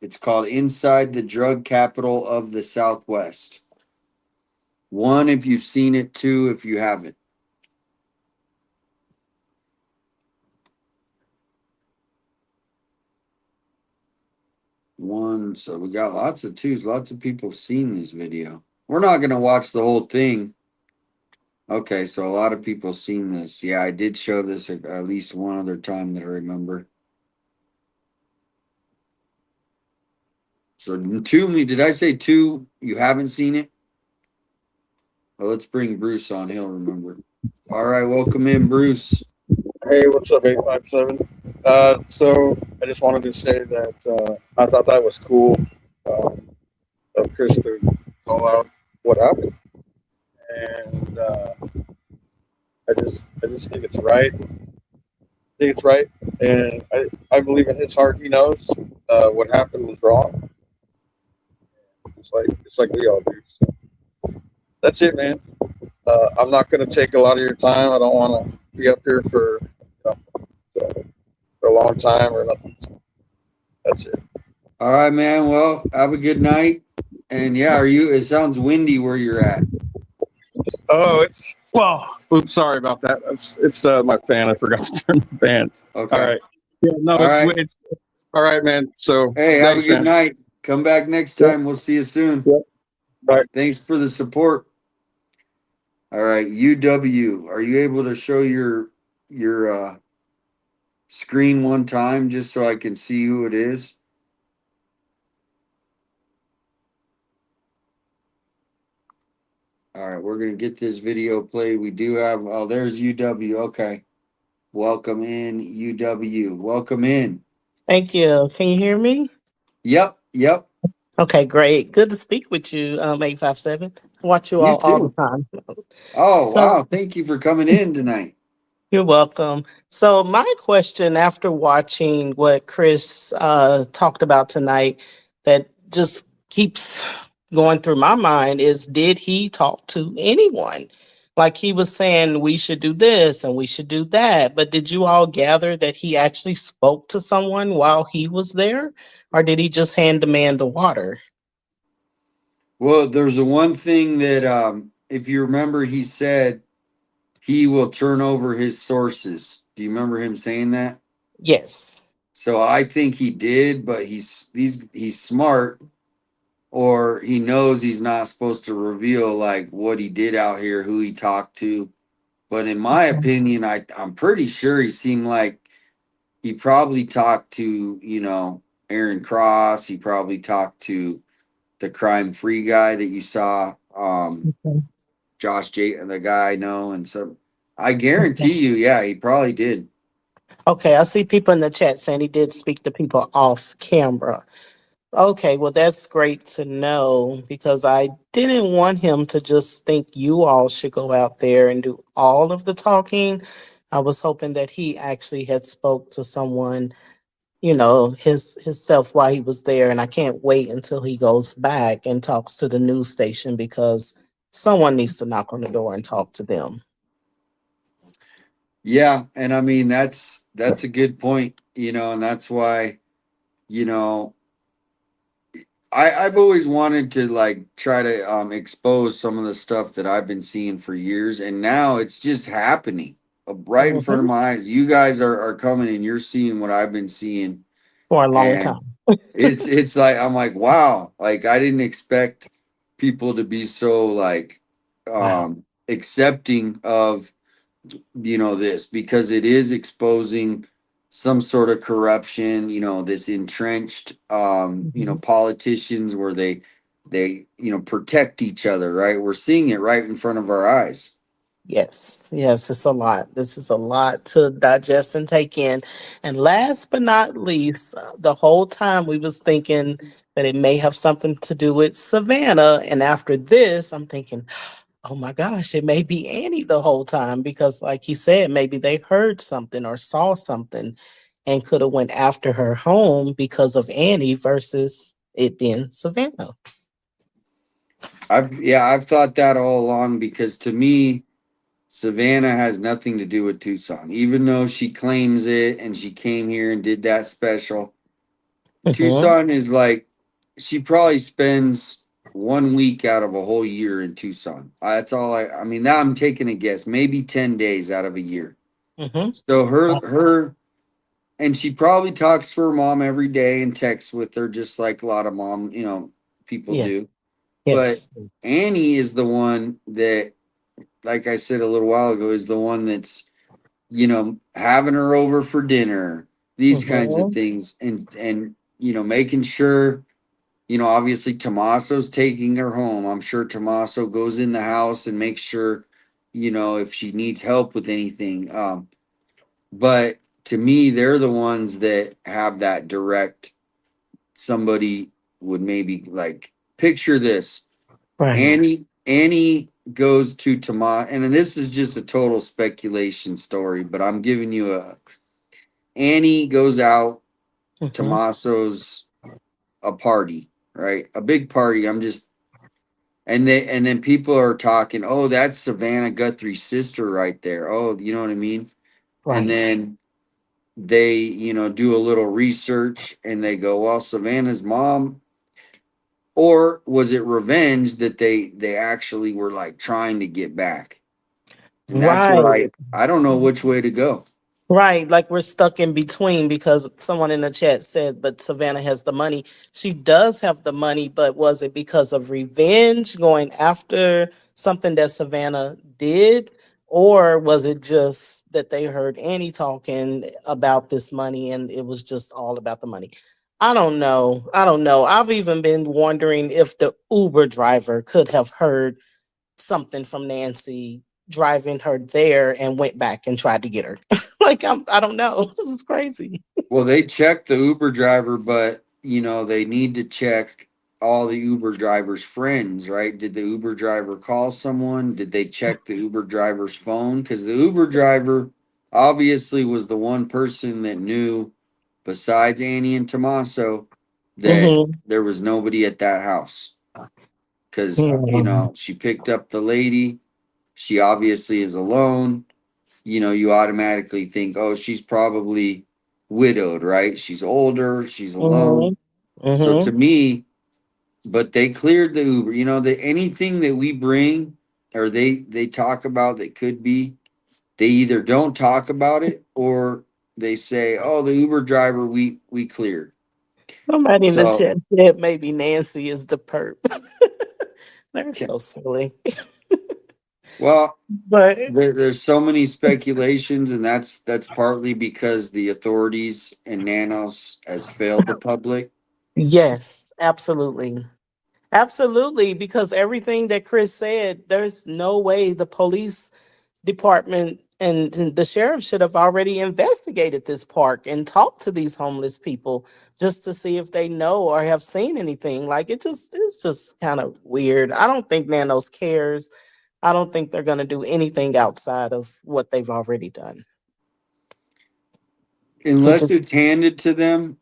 It's called Inside the Drug Capital of the Southwest. 1 if you've seen it. 2 if you haven't. One, so we got lots of 2s. Lots of people have seen this video. We're not going to watch the whole thing. Okay, so a lot of people seen this. Yeah, I did show this at least one other time that I remember. So 2, did I say 2? You haven't seen it? Well, let's bring Bruce on. He'll remember. All right, welcome in, Bruce. Hey, what's up, 857? So I just wanted to say that I thought that was cool of Chris to call out what happened. And I just think it's right. I think it's right, and I believe in his heart he knows what happened was wrong. It's like we all do. So that's it, man. I'm not going to take a lot of your time. I don't want to be up here for a long time or nothing. So that's it. All right, man. Well, have a good night. And yeah, it sounds windy where you're at. Oh, oops, sorry about that. It's my fan. I forgot to turn the fan. Okay. All right. Yeah, no, All right. it's all right, man. So Hey, have a thanks, good man. night. Come back next time. We'll see you soon. Yep. Bye. Thanks for the support. All right, UW, are you able to show your screen one time just so I can see who it is? All right, we're going to get this video played. We do have, oh, there's UW. Okay. Welcome in, UW. Welcome in. Thank you. Can you hear me? Yep. Okay, great. Good to speak with you, 857. Watch you You all the too. time. Oh, So wow. Thank you for coming in tonight. you're welcome. So my question after watching what Chris talked about tonight that just keeps going through my mind is, did he talk to anyone? Like he was saying, we should do this and we should do that. But did you all gather that he actually spoke to someone while he was there? Or did he just hand the man the water? Well, there's the one thing that, if you remember, he said he will turn over his sources. Do you remember him saying that? Yes. So I think he did, but he's smart, or he knows he's not supposed to reveal like what he did out here, who he talked to. But in my opinion, I'm pretty sure he seemed like he probably talked to, Aaron Cross. He probably talked to the crime-free guy that you saw, Josh J, the guy I know, and so I guarantee you, yeah, he probably did. Okay, I see people in the chat saying he did speak to people off camera. Okay, well, that's great to know because I didn't want him to just think you all should go out there and do all of the talking. I was hoping that he actually had spoke to someone, his self while he was there, and I can't wait until he goes back and talks to the news station because someone needs to knock on the door and talk to them. Yeah, and I mean that's a good point, and that's why, you know, I've always wanted to like try to expose some of the stuff that I've been seeing for years, and now it's just happening right in front of my eyes. You guys are coming and you're seeing what I've been seeing For a long and time. it's like I'm like, wow, like I didn't expect people to be so like accepting of this, because it is exposing some sort of corruption, this entrenched politicians where they protect each other, right? We're seeing it right in front of our eyes. Yes, it's a lot. This is a lot to digest and take in. And last but not least, the whole time we was thinking that it may have something to do with Savannah. And after this, I'm thinking, oh my gosh, it may be Annie the whole time because like he said, maybe they heard something or saw something and could have went after her home because of Annie versus it being Savannah. I've thought that all along, because to me, Savannah has nothing to do with Tucson, even though she claims it and she came here and did that special. Tucson is like, she probably spends 1 week out of a whole year in Tucson. That's all I mean, now I'm taking a guess, maybe 10 days out of a year. So her, and she probably talks to her mom every day and texts with her, just like a lot of mom, people do. But Annie is the one that, like I said a little while ago, is the one that's, having her over for dinner, these kinds of things, and making sure, obviously Tommaso's taking her home. I'm sure Tommaso goes in the house and makes sure, if she needs help with anything. But to me, they're the ones that have that direct, somebody would maybe like, picture this. Right. Annie goes to Tomas, and this is just a total speculation story, but I'm giving you Annie goes out, Tommaso's a party, right? A big party. And then people are talking, oh, that's Savannah Guthrie's sister right there. Oh, you know what I mean? And Right. then they, do a little research and they go, well, Savannah's mom, or was it revenge that they actually were like trying to get back? And that's where Right. I don't know which way to go. Right, like we're stuck in between because someone in the chat said, but Savannah has the money. She does have the money, but was it because of revenge going after something that Savannah did? Or was it just that they heard Annie talking about this money and it was just all about the money? I don't know. I don't know. I've even been wondering if the Uber driver could have heard something from Nancy driving her there and went back and tried to get her. Like I don't know. This is crazy. Well, they checked the Uber driver, but they need to check all the Uber driver's friends, right? Did the Uber driver call someone? Did they check the Uber driver's phone? Because the Uber driver obviously was the one person that knew, besides Annie and Tommaso, that there was nobody at that house. Because, she picked up the lady. She obviously is alone. You automatically think, oh, she's probably widowed, right? She's older, she's alone. So to me, but they cleared the Uber. Anything that we bring or they talk about that could be, they either don't talk about it or they say, oh, the Uber driver we cleared. Somebody in the So chat said maybe Nancy is the perp. They're so silly. well, But there's so many speculations, and that's partly because the authorities and Nanos has failed the public. yes, absolutely. Absolutely, because everything that Chris said, there's no way the police department and the sheriff should have already investigated this park and talked to these homeless people just to see if they know or have seen anything. Like it's just kind of weird. I don't think Nanos cares. I don't think they're going to do anything outside of what they've already done. Unless it's handed to them,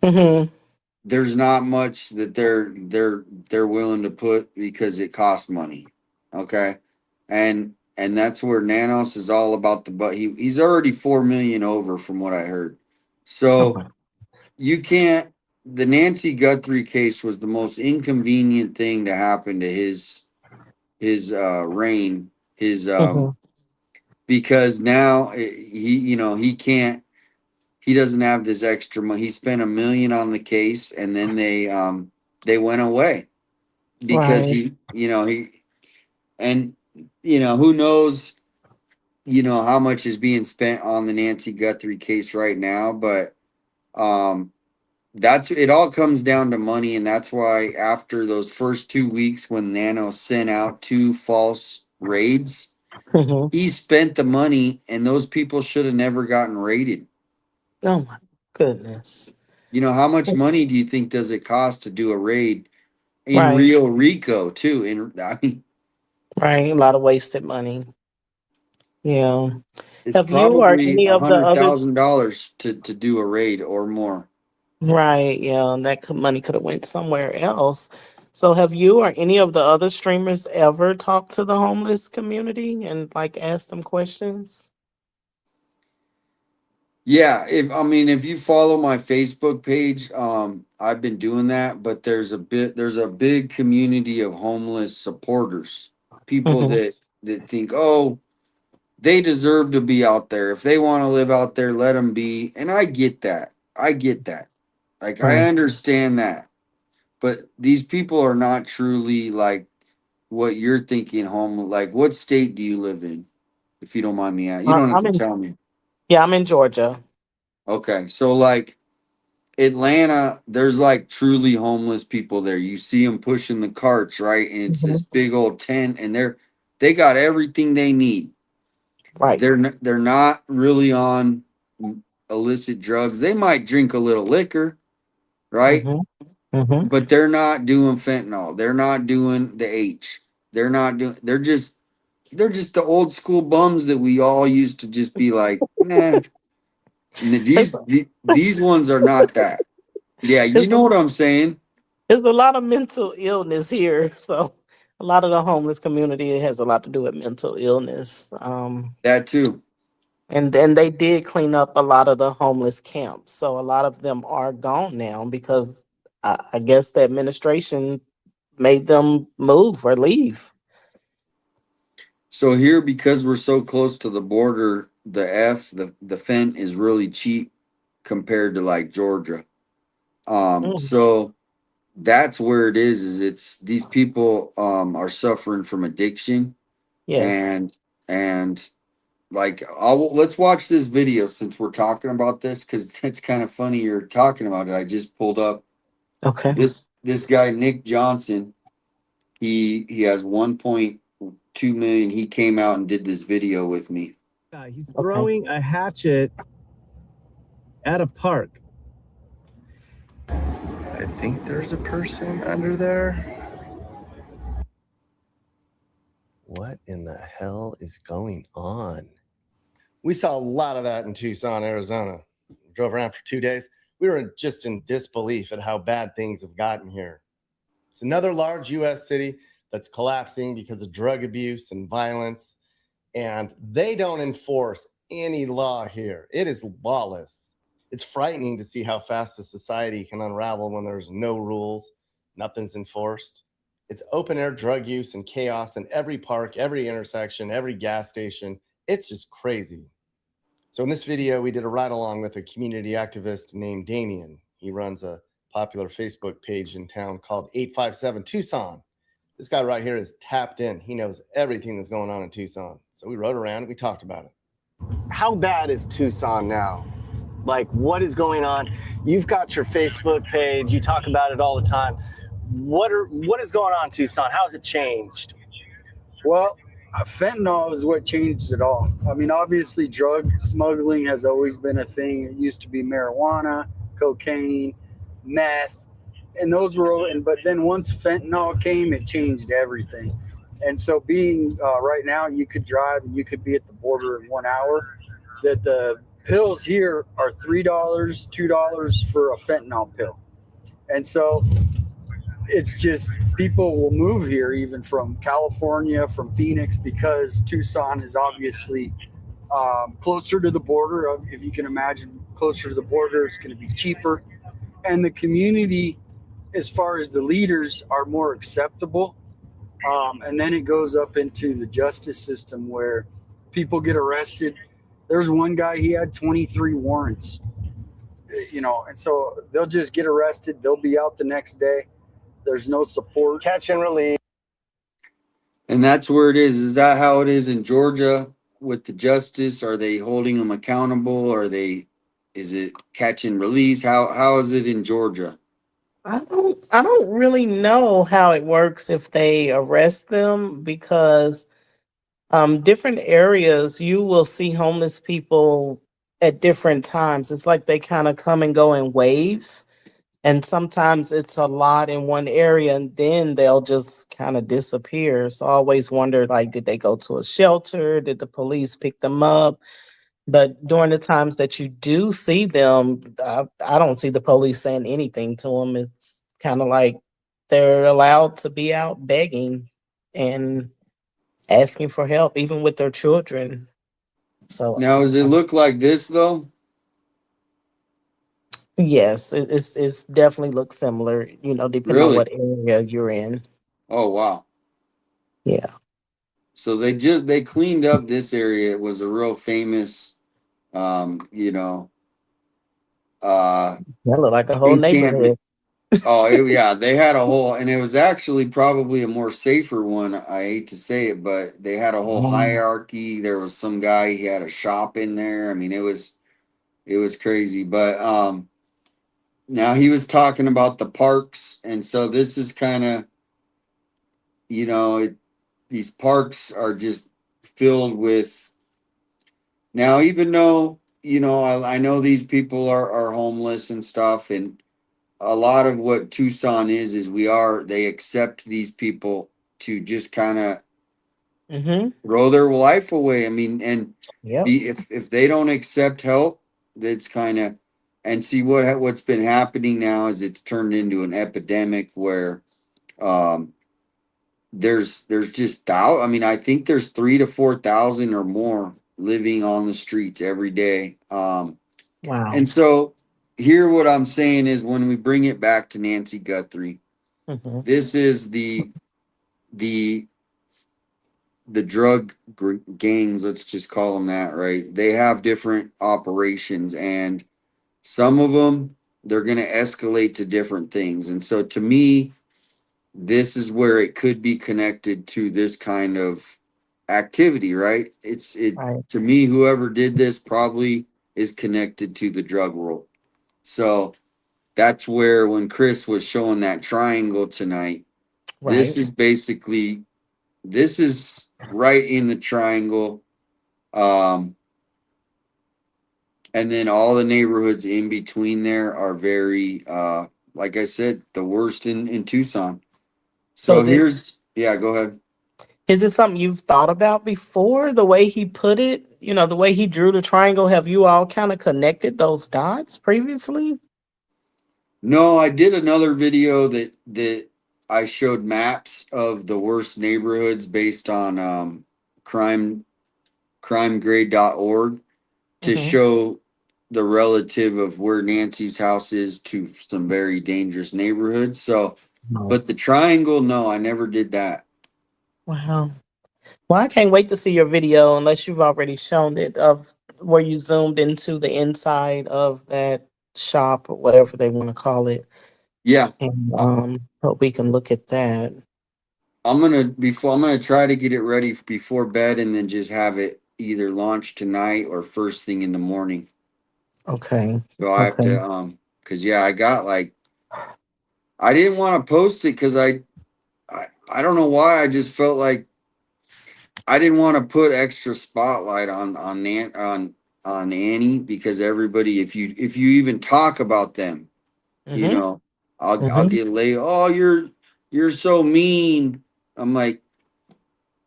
Mhm. there's not much that they're willing to put because it costs money. Okay. And that's where Nanos is all about he's already 4 million over from what I heard. So you can't, the Nancy Guthrie case was the most inconvenient thing to happen to his reign, because now he can't, he doesn't have this extra money. He spent $1 million on the case, and then they went away because Right. and who knows how much is being spent on the Nancy Guthrie case right now, but that's, it all comes down to money, and that's why after those first 2 weeks when Nano sent out 2 false raids, he spent the money, and those people should have never gotten raided. Oh my goodness. How much money do you think does it cost to do a raid in Right. Rio Rico too? Right. A lot of wasted money. Yeah. It's Have you or probably any of the other $100,000 to do a raid or more. right, yeah, and that money could have went somewhere else. So have you or any of the other streamers ever talked to the homeless community and like asked them questions? Yeah, if you follow my Facebook page, I've been doing that, but there's a big community of homeless supporters, people that think, oh, they deserve to be out there. If they want to live out there, let them be. And I get that. Like, I Right. understand that. But these people are not truly like what you're thinking home. Like, what state do you live in? If you don't mind me asking. You don't have I'm to in tell me. yeah, I'm in Georgia. Okay. So, like, Atlanta, there's like truly homeless people there. You see them pushing the carts, right? And it's this big old tent, and they got everything they need. Right. They're not really on illicit drugs. They might drink a little liquor, right? but they're not doing fentanyl. They're not doing the H. They're not doing. They're just the old school bums that we all used to just be like, nah. These ones are not that. Yeah, you know what I'm saying. There's a lot of mental illness here. So a lot of the homeless community has a lot to do with mental illness. That too. And then they did clean up a lot of the homeless camps. So a lot of them are gone now because I guess the administration made them move or leave. So here, because we're so close to the border, the fent is really cheap compared to like Georgia. So that's where it is it's these people are suffering from addiction. Yes. And like let's watch this video since we're talking about this, because it's kind of funny you're talking about it. I just pulled up Okay. this guy Nick Johnson. He has 1.2 million. He came out and did this video with me. He's throwing a hatchet at a park. I think there's a person under there. What in the hell is going on? We saw a lot of that in Tucson, Arizona. We drove around for 2 days. We were just in disbelief at how bad things have gotten here. It's another large U.S. city that's collapsing because of drug abuse and violence, and they don't enforce any law here. It is lawless. It's frightening to see how fast a society can unravel when there's no rules, nothing's enforced. It's open air drug use and chaos in every park, every intersection, every gas station. It's just crazy. So in this video, we did a ride along with a community activist named Damien. He runs a popular Facebook page in town called 857 Tucson. This guy right here is tapped in. He knows everything that's going on in Tucson. So we rode around and we talked about it. How bad is Tucson now? Like, what is going on? You've got your Facebook page. You talk about it all the time. What is going on in Tucson? How has it changed? Well, fentanyl is what changed it all. I mean, obviously, drug smuggling has always been a thing. It used to be marijuana, cocaine, meth, and those were all. But then once fentanyl came, it changed everything. And so, being right now, you could drive and you could be at the border in 1 hour. That the pills here are $3, $2 for a fentanyl pill, and so it's just people will move here even from California, from Phoenix, because Tucson is obviously closer to the border. If you can imagine, closer to the border, it's going to be cheaper, and the community, as far as the leaders, are more acceptable. And then it goes up into the justice system where people get arrested. There's one guy, he had 23 warrants, and so they'll just get arrested. They'll be out the next day. There's no support. Catch and release. And that's where it is. Is that how it is in Georgia with the justice? Are they holding them accountable? Is it catch and release? How is it in Georgia? I don't really know how it works if they arrest them, because different areas you will see homeless people at different times. It's like they kind of come and go in waves. And sometimes it's a lot in one area and then they'll just kind of disappear. So I always wonder, like, did they go to a shelter? Did the police pick them up? But during the times that you do see them, I don't see the police saying anything to them. It's kind of like they're allowed to be out begging and asking for help, even with their children. So Now, does it look like this though? yes, it's definitely looks similar, depending on Really? what area you're in. Oh wow. Yeah. So they cleaned up this area. It was a real famous That look like a whole encampment. neighborhood. Oh yeah, they had a whole, and it was actually probably a more safer one. I hate to say it, but they had a whole hierarchy. There was some guy, he had a shop in there. I mean, it was crazy. But now he was talking about the parks, and so this is kind of, these parks are just filled with. Now, even though I know these people are homeless and stuff, and a lot of what Tucson is they accept these people to just kind of throw their life away. I mean, and if they don't accept help, that's kind of, and see what's been happening now is it's turned into an epidemic where there's just doubt. I mean, I think there's 3,000 to 4,000 or more living on the streets every day. Wow. And so here, what I'm saying is, when we bring it back to Nancy Guthrie, this is the drug gangs. Let's just call them that, right? They have different operations, and some of them they're going to escalate to different things. And so, to me, this is where it could be connected to this kind of activity, right? To me, whoever did this probably is connected to the drug world. So that's where, when Chris was showing that triangle tonight, this is basically, this is right in the triangle. And then all the neighborhoods in between there are very, like I said, the worst in Tucson. So go ahead. Is it something you've thought about before? The way he put it, the way he drew the triangle, have you all kind of connected those dots previously? No, I did another video that I showed maps of the worst neighborhoods based on crimegrade.org to show the relative of where Nancy's house is to some very dangerous neighborhoods. So, but the triangle, no, I never did that. Wow. Well, I can't wait to see your video, unless you've already shown it, of where you zoomed into the inside of that shop, or whatever they want to call it. Yeah. And hope we can look at that. I'm gonna try to get it ready before bed, and then just have it either launched tonight or first thing in the morning. Okay. So I have to because I got I didn't want to post it because I don't know why, I just felt like I didn't want to put extra spotlight on Annie, because everybody, if you even talk about them, I'll get laid. Oh, you're so mean. I'm like,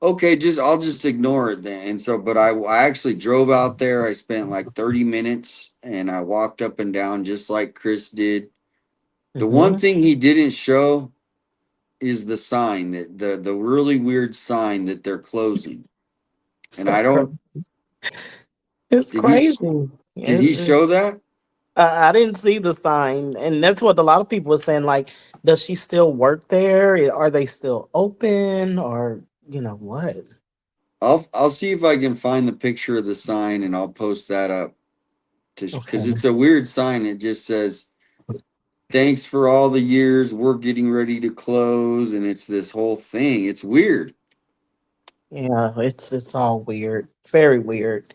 okay, I'll just ignore it then. And so, but I actually drove out there. I spent like 30 minutes, and I walked up and down just like Chris did. The one thing he didn't show is the sign, that the really weird sign that they're closing. And I don't. It's crazy. Did he show that? I didn't see the sign, and that's what a lot of people were saying. Like, does she still work there? Are they still open, or what? I'll see if I can find the picture of the sign, and I'll post that up, because it's a weird sign. It just says, "Thanks for all the years. We're getting ready to close," and it's this whole thing. It's weird. Yeah, it's all weird, very weird.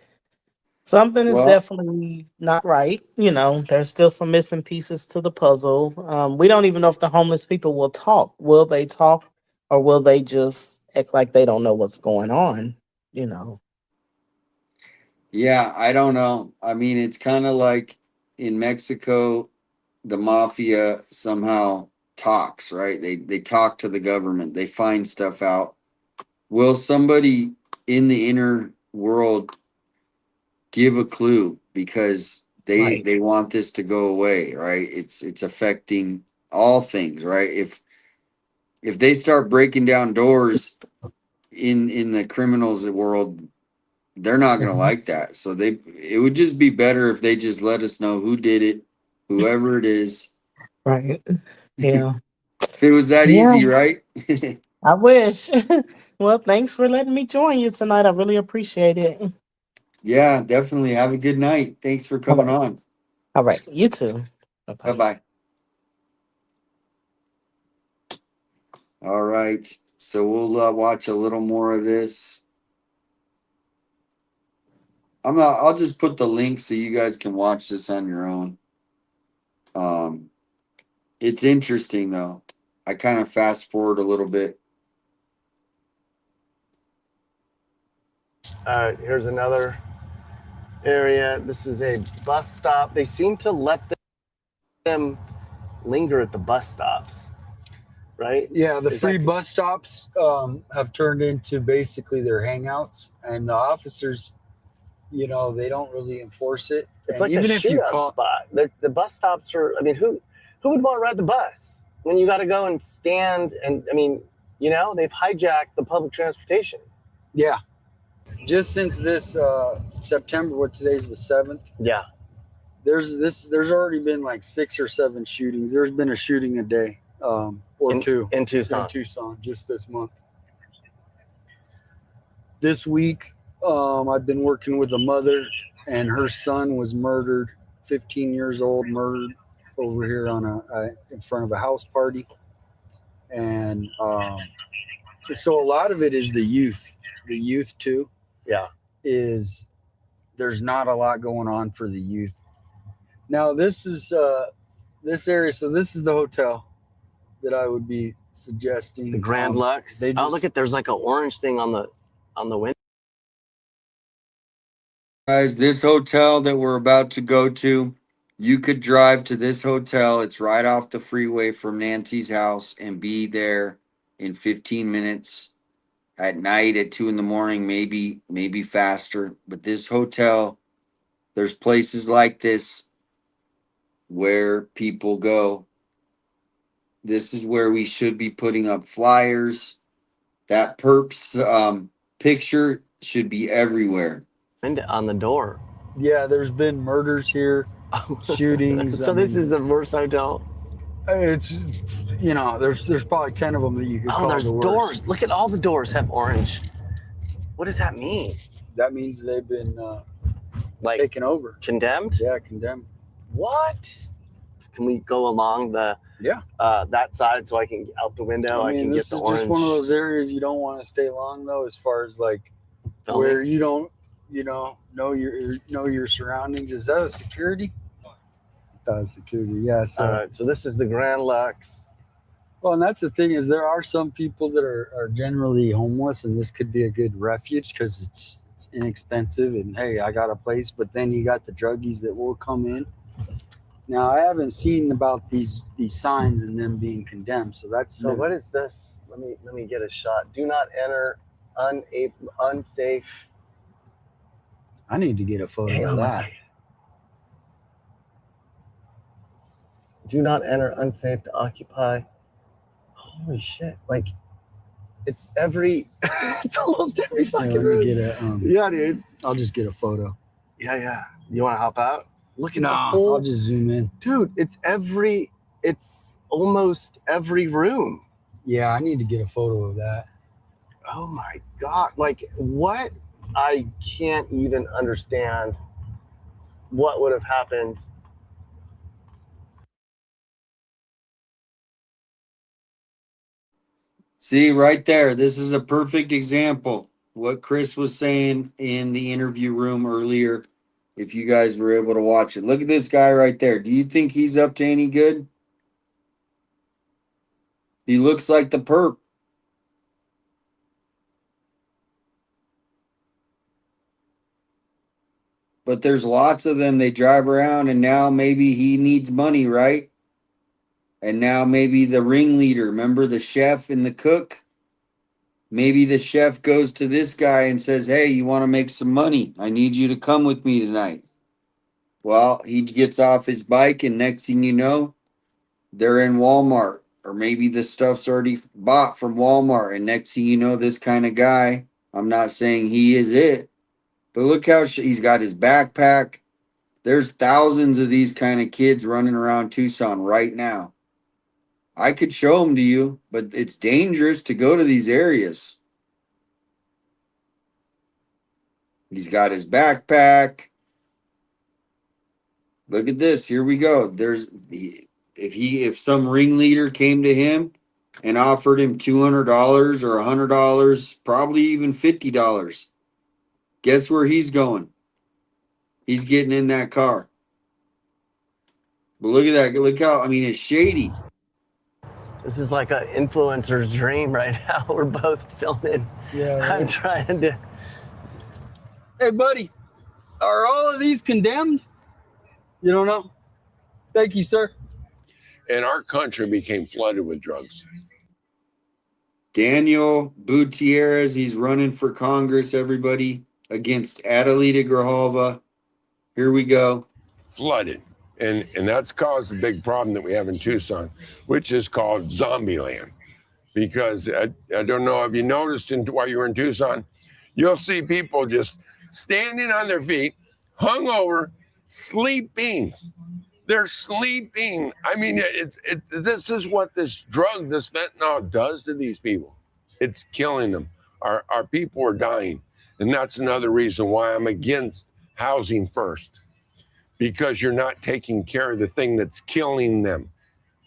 Something is definitely not right. There's still some missing pieces to the puzzle. We don't even know if the homeless people will talk. Will they talk, or will they just act like they don't know what's going on? Yeah, I don't know. I mean, it's kind of like in Mexico, the mafia somehow talks, right? They talk to the government. They find stuff out. Will somebody in the inner world give a clue, because they want this to go away, right? It's affecting all things, right? If they start breaking down doors in the criminals world, they're not going to like that. So it would just be better if they just let us know who did it, whoever it is. Right. Yeah. If it was that easy, right? I wish. Well, thanks for letting me join you tonight. I really appreciate it. Yeah, definitely. Have a good night. Thanks for coming on. All right. You too. Bye-bye. Bye-bye. All right. So we'll watch a little more of this. I'll just put the link so you guys can watch this on your own. It's interesting though. I kind of fast forward a little bit. Here's another area. This is a bus stop. They seem to let them linger at the bus stops, right? Yeah, the Is free that- bus stops have turned into basically their hangouts, and the officers, you know, they don't really enforce it. It's And like a even if you shootout call, spot. The bus stops are. I mean, who would want to ride the bus when you got to go and stand? And I mean, you know, they've hijacked the public transportation. yeah, just since this September, what today's the 7th. Yeah. There's already been like 6 or 7 shootings. There's been a shooting a day, or two in Tucson. In Tucson, just this month. This week, I've been working with a mother, and her son was murdered, 15 years old, murdered over here on in front of a house party. And so a lot of it is the youth too. Yeah. There's not a lot going on for the youth. Now this is this area. So this is the hotel that I would be suggesting. The Grand Lux. Oh, look at there's like an orange thing on the window. Guys, this hotel that we're about to go to, you could drive to this hotel. It's right off the freeway from Nancy's house and be there in 15 minutes at night at 2 a.m, maybe faster. But this hotel, there's places like this where people go. This is where we should be putting up flyers. That perps picture should be everywhere. And on the door. Yeah, there's been murders here, shootings. So this is the worst hotel. It's, you know, there's probably 10 of them that you could call there's the worst. doors. Look at all the doors have orange. What does that mean? That means they've been like taken over. Condemned? Yeah, condemned. What? Can we go along the that side so I can out the window? I can get the orange. This is just one of those areas you don't want to stay long though, as far as like Filming. where you don't, you know your surroundings. Is that a security? Security, yeah. So, all right, so this is the Grand Lux. well, and that's the thing is there are some people that are generally homeless, and this could be a good refuge because it's inexpensive and hey, I got a place. But then you got the druggies that will come in. Now I haven't seen about these signs and them being condemned, so that's So new. what is this? Let me get a shot. Do not enter unsafe. I need to get a photo Hang of on one that. second. Do not enter unsafe to occupy. Holy shit. Like it's it's almost every fucking Let me room. get a Yeah, dude. I'll just get a photo. Yeah. You want to hop out? Look at the Nah, whole I'll just zoom in. dude, it's almost every room. Yeah, I need to get a photo of that. Oh my God. Like what? I can't even understand what would have happened. See, right there, this is a perfect example. What Chris was saying in the interview room earlier, if you guys were able to watch it. Look at this guy right there. Do you think he's up to any good? He looks like the perp. But there's lots of them. They drive around and now maybe he needs money, right? And now maybe the ringleader, remember the chef and the cook? Maybe the chef goes to this guy and says, hey, you want to make some money? I need you to come with me tonight. Well, he gets off his bike and next thing you know, they're in Walmart. Or maybe the stuff's already bought from Walmart. And next thing you know, this kind of guy, I'm not saying he is it, but look how he's got his backpack. There's thousands of these kind of kids running around Tucson right now. I could show them to you, but it's dangerous to go to these areas. He's got his backpack. Look at this. Here we go. If some ringleader came to him and offered him $200 or $100, probably even $50, guess where he's going? He's getting in that car. But look at that. Look how, I mean, it's shady. This is like an influencer's dream right now. We're both filming. Yeah. Right. I'm trying to. Hey, buddy, are all of these condemned? You don't know? Thank you, sir. and our country became flooded with drugs. Daniel Gutierrez, he's running for Congress, everybody, against Adelita Grijalva. Here we go. Flooded. And that's caused a big problem that we have in Tucson, which is called zombie land. Because I don't know if you noticed while you were in Tucson, you'll see people just standing on their feet, hungover, sleeping. They're sleeping. I mean, this is what this drug, this fentanyl, does to these people. It's killing them. Our people are dying. And that's another reason why I'm against housing first, because you're not taking care of the thing that's killing them.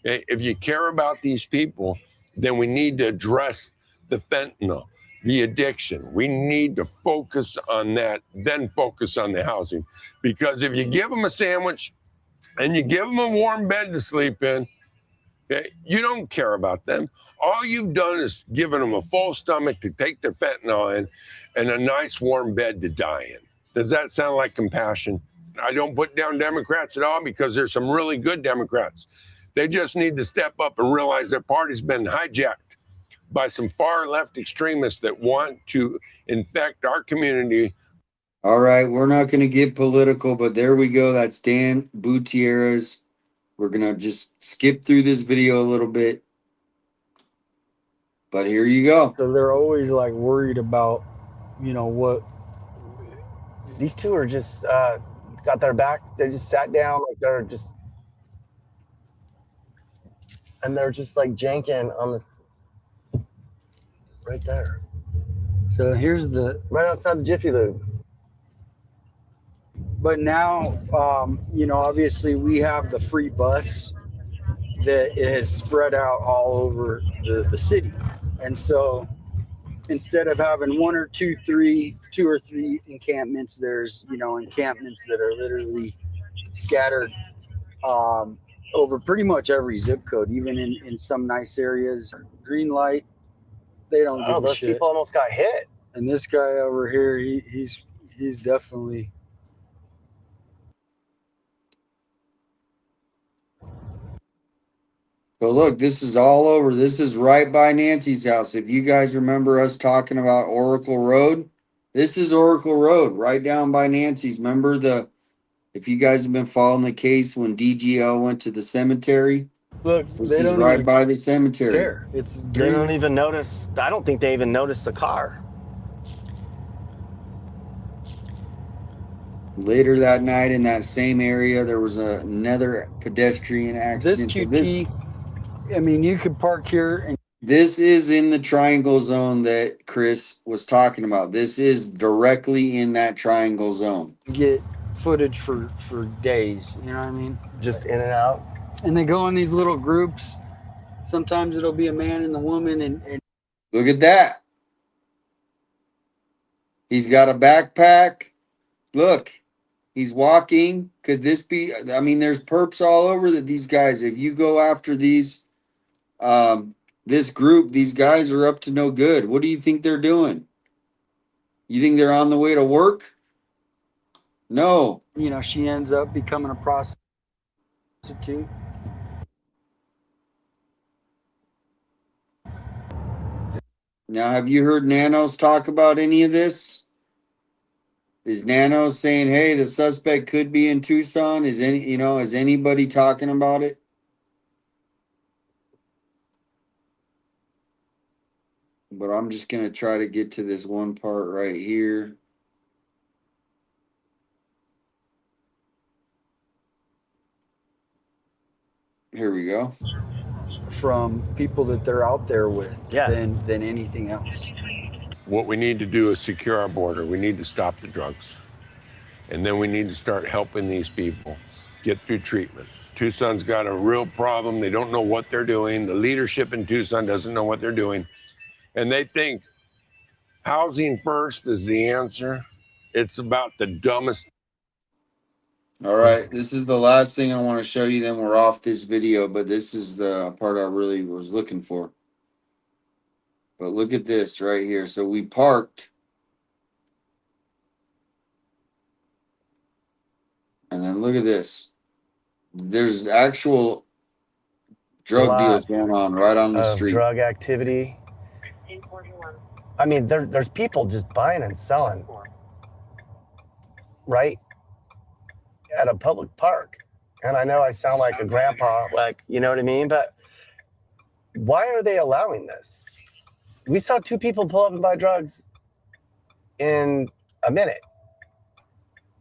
If you care about these people, then we need to address the fentanyl, the addiction. We need to focus on that, then focus on the housing. Because if you give them a sandwich and you give them a warm bed to sleep in, okay, you don't care about them. All you've done is given them a full stomach to take their fentanyl in and a nice warm bed to die in. Does that sound like compassion? I don't put down Democrats at all, because there's some really good Democrats. They just need to step up and realize their party's been hijacked by some far left extremists that want to infect our community. All right, we're not going to get political, but there we go. That's Dan Gutierrez. We're going to just skip through this video a little bit. But here you go. So they're always like worried about, you know, what These two are just got their back. They just sat down like they're just, and they're just like janking on the right there. So here's the right outside the Jiffy Lube. But now, you know, obviously we have the free bus that is spread out all over the city. And so instead of having two or three encampments, there's, you know, encampments that are literally scattered over pretty much every zip code, even in some nice areas. Green light, they don't give a those shit. people almost got hit. And this guy over here, he's definitely. So look, this is all over. This is right by Nancy's house. If you guys remember us talking about Oracle Road, this is Oracle Road right down by Nancy's. Remember if you guys have been following the case when DGL went to the cemetery? Look, this is right by the cemetery. Care. They don't even notice. I don't think they even noticed the car. Later that night in that same area, there was another pedestrian accident. This QT, I mean, you could park here and this is in the triangle zone that Chris was talking about. This is directly in that triangle zone. Get footage for days, you know what I mean? Just in and out. And they go in these little groups. Sometimes it'll be a man and a woman, and look at that. He's got a backpack. Look, he's walking. Could this be? I mean, there's perps all over these guys. If you go after these, this group, these guys are up to no good. What do you think they're doing? You think they're on the way to work? No. You know, she ends up becoming a prostitute. Now, have you heard Nanos talk about any of this? Is Nanos saying, hey, the suspect could be in Tucson? Is anybody talking about it? But I'm just going to try to get to this one part right here. Here we go. From people that they're out there with than anything else. What we need to do is secure our border. We need to stop the drugs. And then we need to start helping these people get through treatment. Tucson's got a real problem. They don't know what they're doing. The leadership in Tucson doesn't know what they're doing. And they think housing first is the answer. It's about the dumbest. All right, this is the last thing I want to show you, then we're off this video, but this is the part I really was looking for. But look at this right here. So we parked. And then look at this. There's actual drug lot deals going on right on the of street. drug activity. I mean, there's people just buying and selling right at a public park. And I know I sound like a grandpa, like, you know what I mean? But why are they allowing this? We saw 2 people pull up and buy drugs in a minute.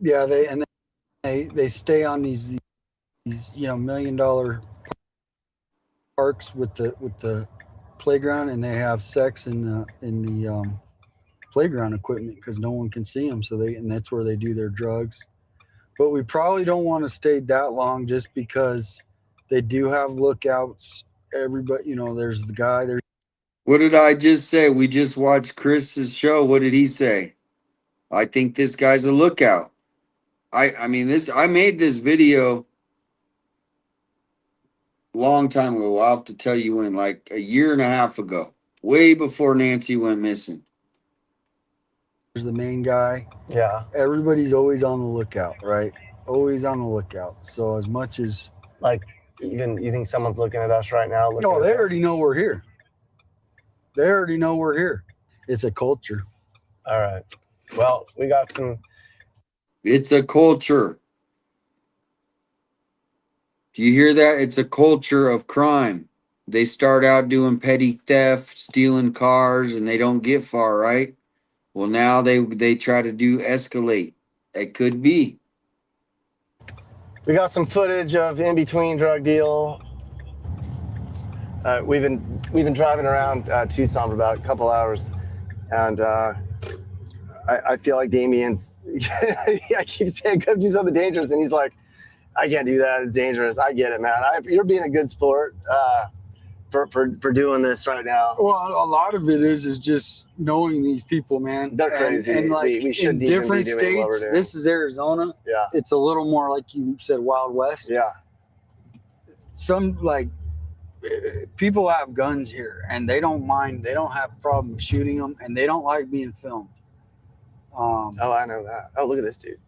Yeah, they stay on these $1 million parks with the playground, and they have sex in the playground equipment because no one can see them. And that's where they do their drugs. But we probably don't want to stay that long, just because they do have lookouts. Everybody, there's the guy there. What did I just say? We just watched Chris's show. What did he say? I think this guy's a lookout. I made this video long time ago. I'll have to tell you when, like a year and a half ago, way before Nancy went missing. There's the main guy. Yeah. Everybody's always on the lookout, right? Always on the lookout. So as much as, like, even you think someone's looking at us right now? No, they already know we're here. They already know we're here. It's a culture. All right. Well, we got some. It's a culture. Do you hear that? It's a culture of crime. They start out doing petty theft, stealing cars, and they don't get far, right? Well, now they try to do escalate. It could be. We got some footage of in between drug deal. We've been driving around Tucson for about a couple hours, and I feel like Damien's. I keep saying come do something dangerous, and he's like, I can't do that. It's dangerous. I get it, man. You're being a good sport for doing this right now. Well, a lot of it is just knowing these people, man. They're crazy. And like we shouldn't in even different be doing what we're states, doing. this is Arizona. Yeah. It's a little more like you said, Wild West. Yeah. Some people have guns here, and they don't mind. They don't have a problem shooting them, and they don't like being filmed. Oh, I know that. Oh, look at this dude.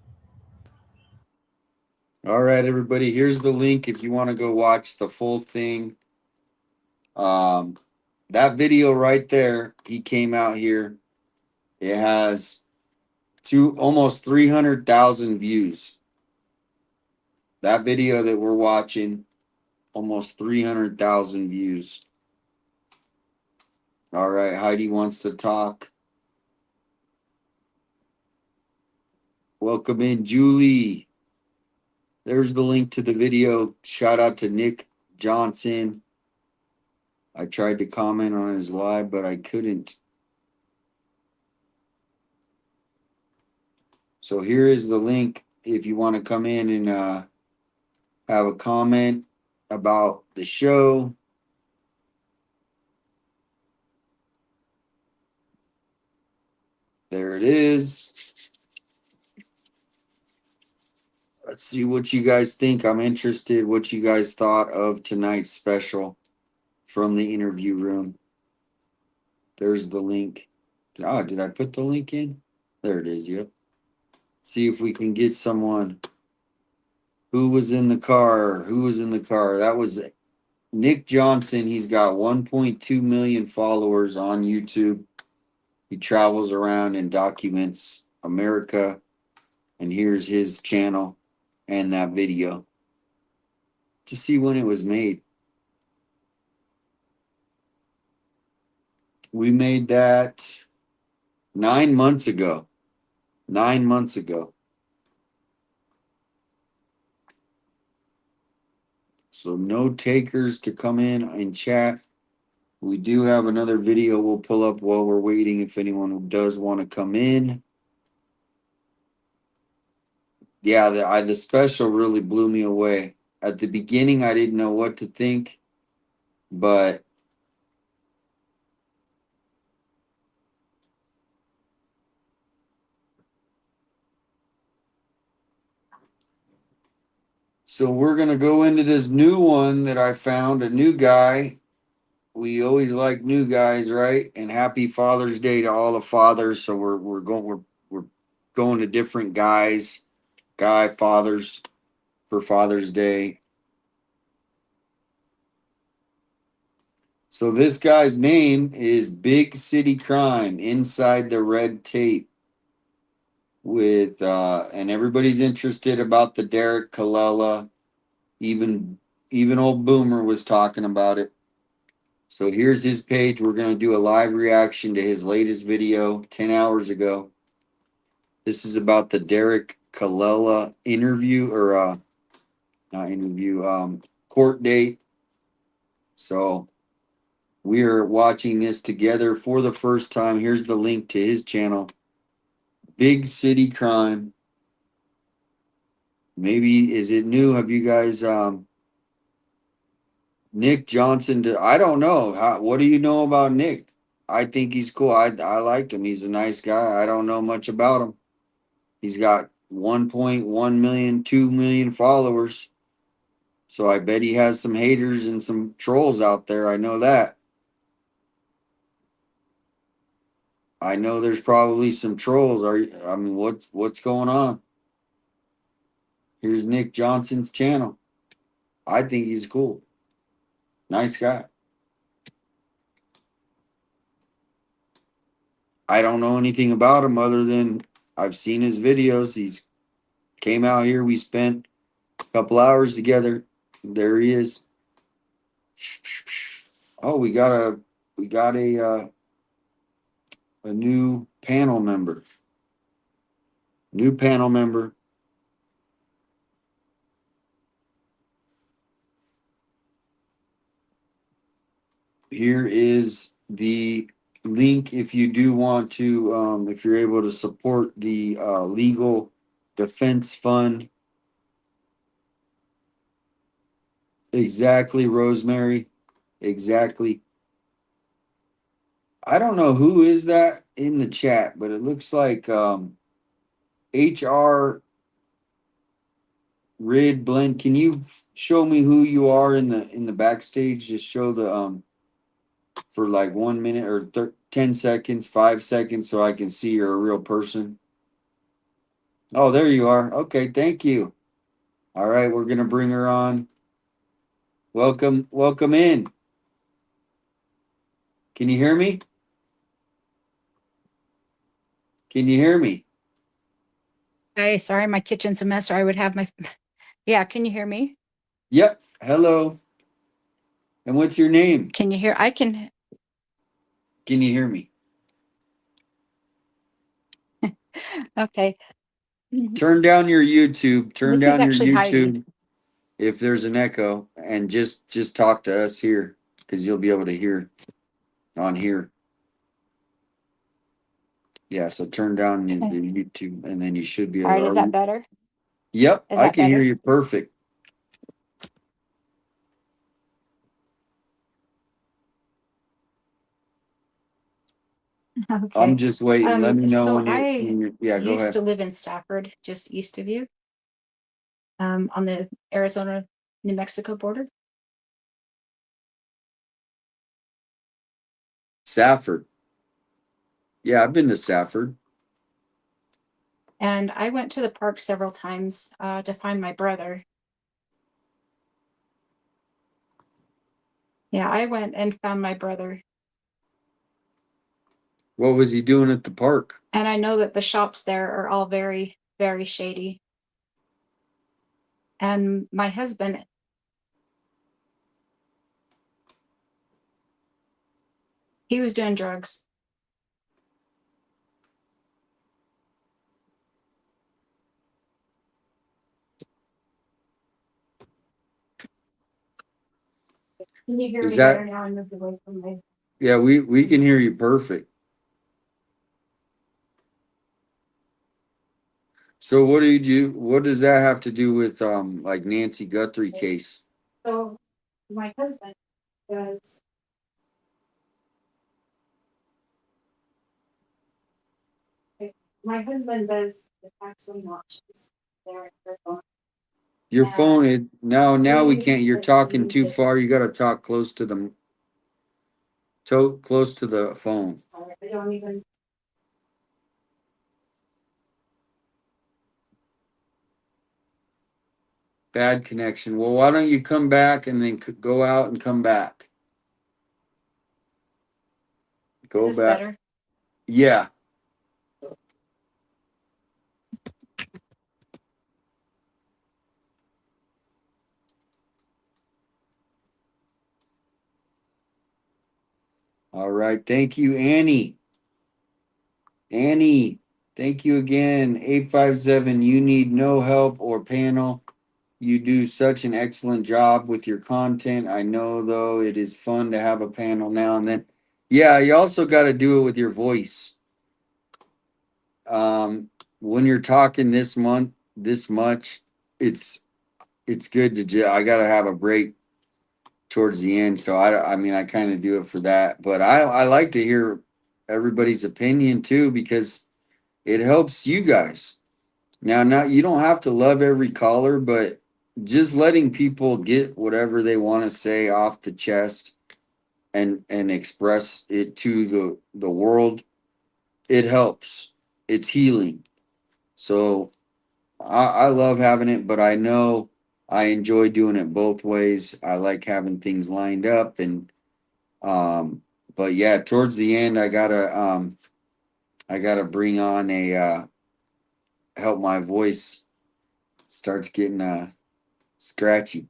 All right, everybody. Here's the link if you want to go watch the full thing. That video right there, he came out here. It has almost 300,000 views. That video that we're watching, almost 300,000 views. All right, Heidi wants to talk. Welcome in, Julie. There's the link to the video. Shout out to Nick Johnson. I tried to comment on his live, but I couldn't. So here is the link if you want to come in and have a comment about the show. There it is. Let's see what you guys think. I'm interested what you guys thought of tonight's special from the interview room. There's the link. Oh, did I put the link in? There it is. Yep. See if we can get someone. Who was in the car? Who was in the car? That was Nick Johnson. He's got 1.2 million followers on YouTube. He travels around and documents America. And here's his channel and that video to see when it was made. We made that 9 months ago. 9 months ago. So no takers to come in and chat. We do have another video we'll pull up while we're waiting if anyone does want to come in. Yeah, the special really blew me away. At the beginning, I didn't know what to think, but so we're going to go into this new one that I found, a new guy. We always like new guys, right? And happy Father's Day to all the fathers. So we're going to different fathers for Father's Day. So this guy's name is Big City Crime, Inside the Red Tape. With and everybody's interested about the Derek Kalala. Even old Boomer was talking about it. So here's his page. We're gonna do a live reaction to his latest video 10 hours ago. This is about the Derek Kalala interview or not interview, court date. So we are watching this together for the first time. Here's the link to his channel, Big City Crime. Maybe is it new? Have you guys Nick Johnson? I don't know. What do you know about Nick? I think he's cool. I liked him. He's a nice guy. I don't know much about him. He's got 1.1 million, 2 million followers. So I bet he has some haters and some trolls out there. I know that. I know there's probably some trolls. I mean, what's going on? Here's Nick Johnson's channel. I think he's cool. Nice guy. I don't know anything about him other than I've seen his videos. He's came out here. We spent a couple hours together. There he is. Oh, we got a new panel member. New panel member. Here is the link if you do want to, if you're able to support the legal defense fund. Exactly, Rosemary. Exactly. I don't know who is that in the chat, but it looks like HR Rid Blend. Can you show me who you are in the backstage? Just show the for like 1 minute or 10 seconds, 5 seconds, so I can see you're a real person. Oh, there you are. Okay, thank you. All right, we're gonna bring her on. Welcome in. Can you hear me? Can you hear me? Hey, sorry, my kitchen's a mess, or I would have my. Yeah, can you hear me? Yep. Hello. And what's your name? Can you hear? I can. Can you hear me? Okay. Turn down your YouTube. Turn This is down your actually Heidi. YouTube if there's an echo, and just talk to us here because you'll be able to hear on here. Yeah, so turn down the YouTube, and then you should be All able right, is to. that better? Yep, Is I that can hear better? you perfect. I'm Okay. just waiting. Let me know So when I yeah, go used ahead. to live in Stafford, just east of you, on the Arizona-New Mexico border. Safford. Yeah, I've been to Safford. And I went to the park several times to find my brother. Yeah, I went and found my brother. What was he doing at the park? And I know that the shops there are all very, very shady. And my husband, he was doing drugs. Can you hear Is me that? better now? I moved away from my. Yeah, we can hear you perfect. So what does that have to do with like Nancy Guthrie case? So my husband does. My husband does the taxing auctions there in Arizona. Your phone now we He can't. You're has talking seen too it. far. You got to talk close to the close to the phone. Sorry, I don't even. Bad connection. Well, why don't you come back and then go out and come back? Go Is this back. better? Yeah. All right. Thank you, Annie. Annie, thank you again. 857, you need no help or panel. You do such an excellent job with your content. I know, though, it is fun to have a panel now and then. Yeah, you also got to do it with your voice. When you're talking this much, it's good to I got to have a break towards the end. So I mean, I kind of do it for that, but I like to hear everybody's opinion too, because it helps you guys. Now, you don't have to love every caller, but just letting people get whatever they want to say off the chest and express it to the world, it helps. It's healing. So I love having it, but I know I enjoy doing it both ways. I like having things lined up but yeah, towards the end I gotta bring on a help my voice starts getting scratchy.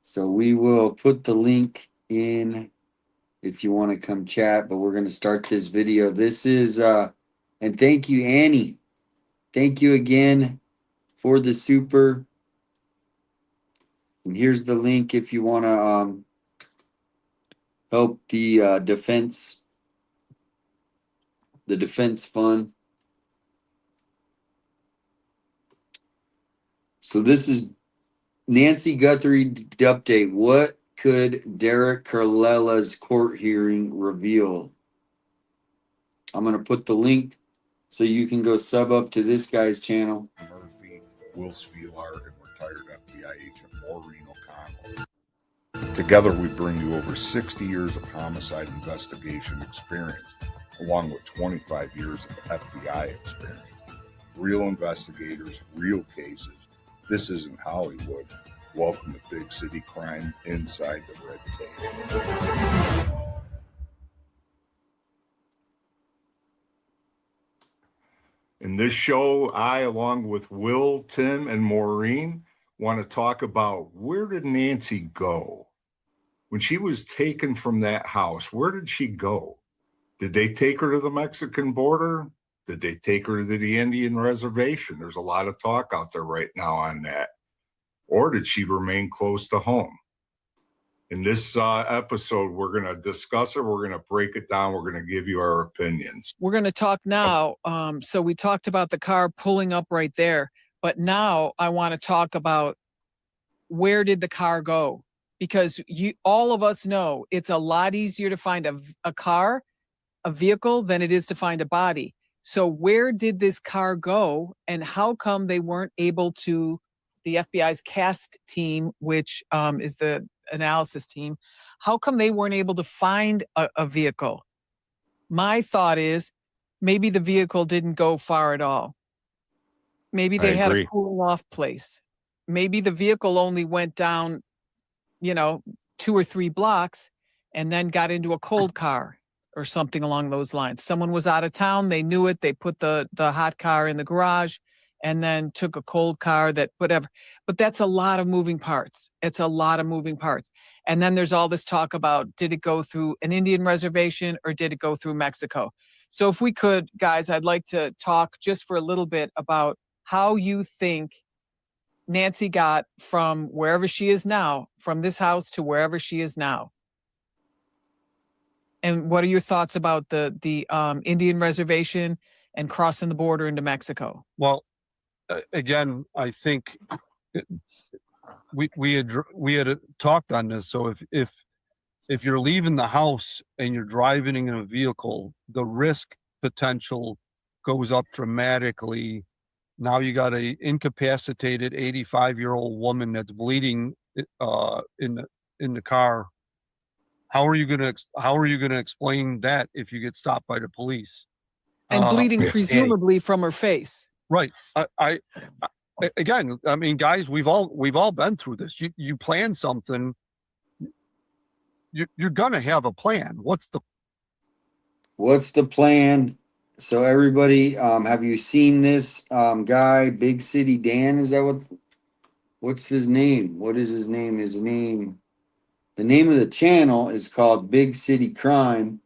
So we will put the link in if you want to come chat, but we're going to start this video. This is and thank you, Annie. Thank you again for the super. And here's the link if you want to help the defense fund. So this is Nancy Guthrie update. What could Derek Carlella's court hearing reveal? I'm going to put the link so you can go sub up to this guy's channel. Murphy, Will Svilar, and retired FBI agent Maureen O'Connell. Together, we bring you over 60 years of homicide investigation experience, along with 25 years of FBI experience. Real investigators, real cases. This isn't Hollywood. Welcome to Big City Crime inside the red tape. In this show, I, along with Will, Tim, and Maureen, want to talk about where did Nancy go? When she was taken from that house, where did she go? Did they take her to the Mexican border? Did they take her to the Indian reservation? There's a lot of talk out there right now on that. Or did she remain close to home? In this episode, we're going to discuss it. We're going to break it down. We're going to give you our opinions. We're going to talk now. So we talked about the car pulling up right there, but now I want to talk about where did the car go? Because all of us know it's a lot easier to find a car, a vehicle, than it is to find a body. So where did this car go, and how come they weren't able to, the FBI's CAST team, which is the analysis team, how come they weren't able to find a vehicle? My thought is maybe the vehicle didn't go far at all. Maybe they had a cooling off place. Maybe the vehicle only went down, 2 or 3 blocks and then got into a cold car or something along those lines. Someone was out of town. They knew it. They put the hot car in the garage and then took a cold car, that whatever. But that's a lot of moving parts. It's a lot of moving parts. And then there's all this talk about, did it go through an Indian reservation or did it go through Mexico? So if we could, guys, I'd like to talk just for a little bit about how you think Nancy got from wherever she is now, from this house to wherever she is now. And what are your thoughts about the Indian reservation and crossing the border into Mexico? Well, again, I think we had talked on this. So if you're leaving the house and you're driving in a vehicle, the risk potential goes up dramatically. Now you got a incapacitated 85-year-old woman that's bleeding in the car. How are you gonna explain that if you get stopped by the police? And bleeding presumably from her face. Right. I again, I mean, guys, we've all been through this. You plan something, you're gonna have a plan. What's What's the plan? So everybody, have you seen this guy, Big City Dan? Is that what's his name? What is his name? The name of the channel is called Big City Crime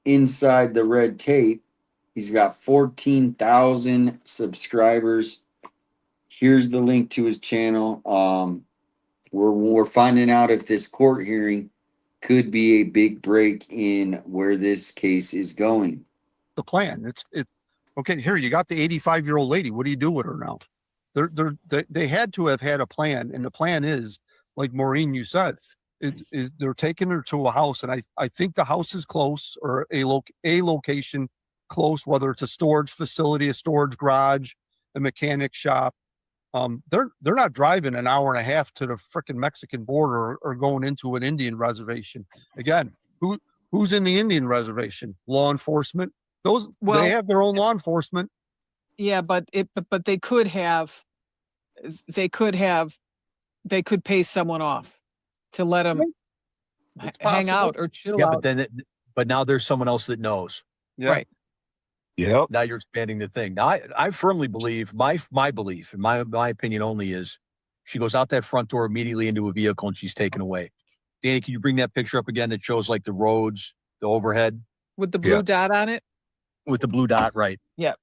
Inside the Red Tape. He's got 14,000 subscribers. Here's the link to his channel. We're finding out if this court hearing could be a big break in where this case is going. The plan. It's okay. Here, you got the 85-year-old lady. What do you do with her now? They had to have had a plan, and the plan is, like Maureen, you said, they're taking her to a house, and I think the house is close, or a location close, whether it's a storage facility, a storage garage, a mechanic shop. They're not driving an hour and a half to the frickin' Mexican border or going into an Indian reservation. Again, who's in the Indian reservation? Law enforcement. They have their own law enforcement. Yeah, but they could pay someone off to let them hang out or chill out. But now there's someone else that knows. Yeah. Right. Yep. Now you're expanding the thing. Now I firmly believe, my belief, and my opinion only, is she goes out that front door immediately into a vehicle and she's taken away. Danny, can you bring that picture up again that shows like the roads, the overhead? With the blue dot on it? With the blue dot, right. Yeah.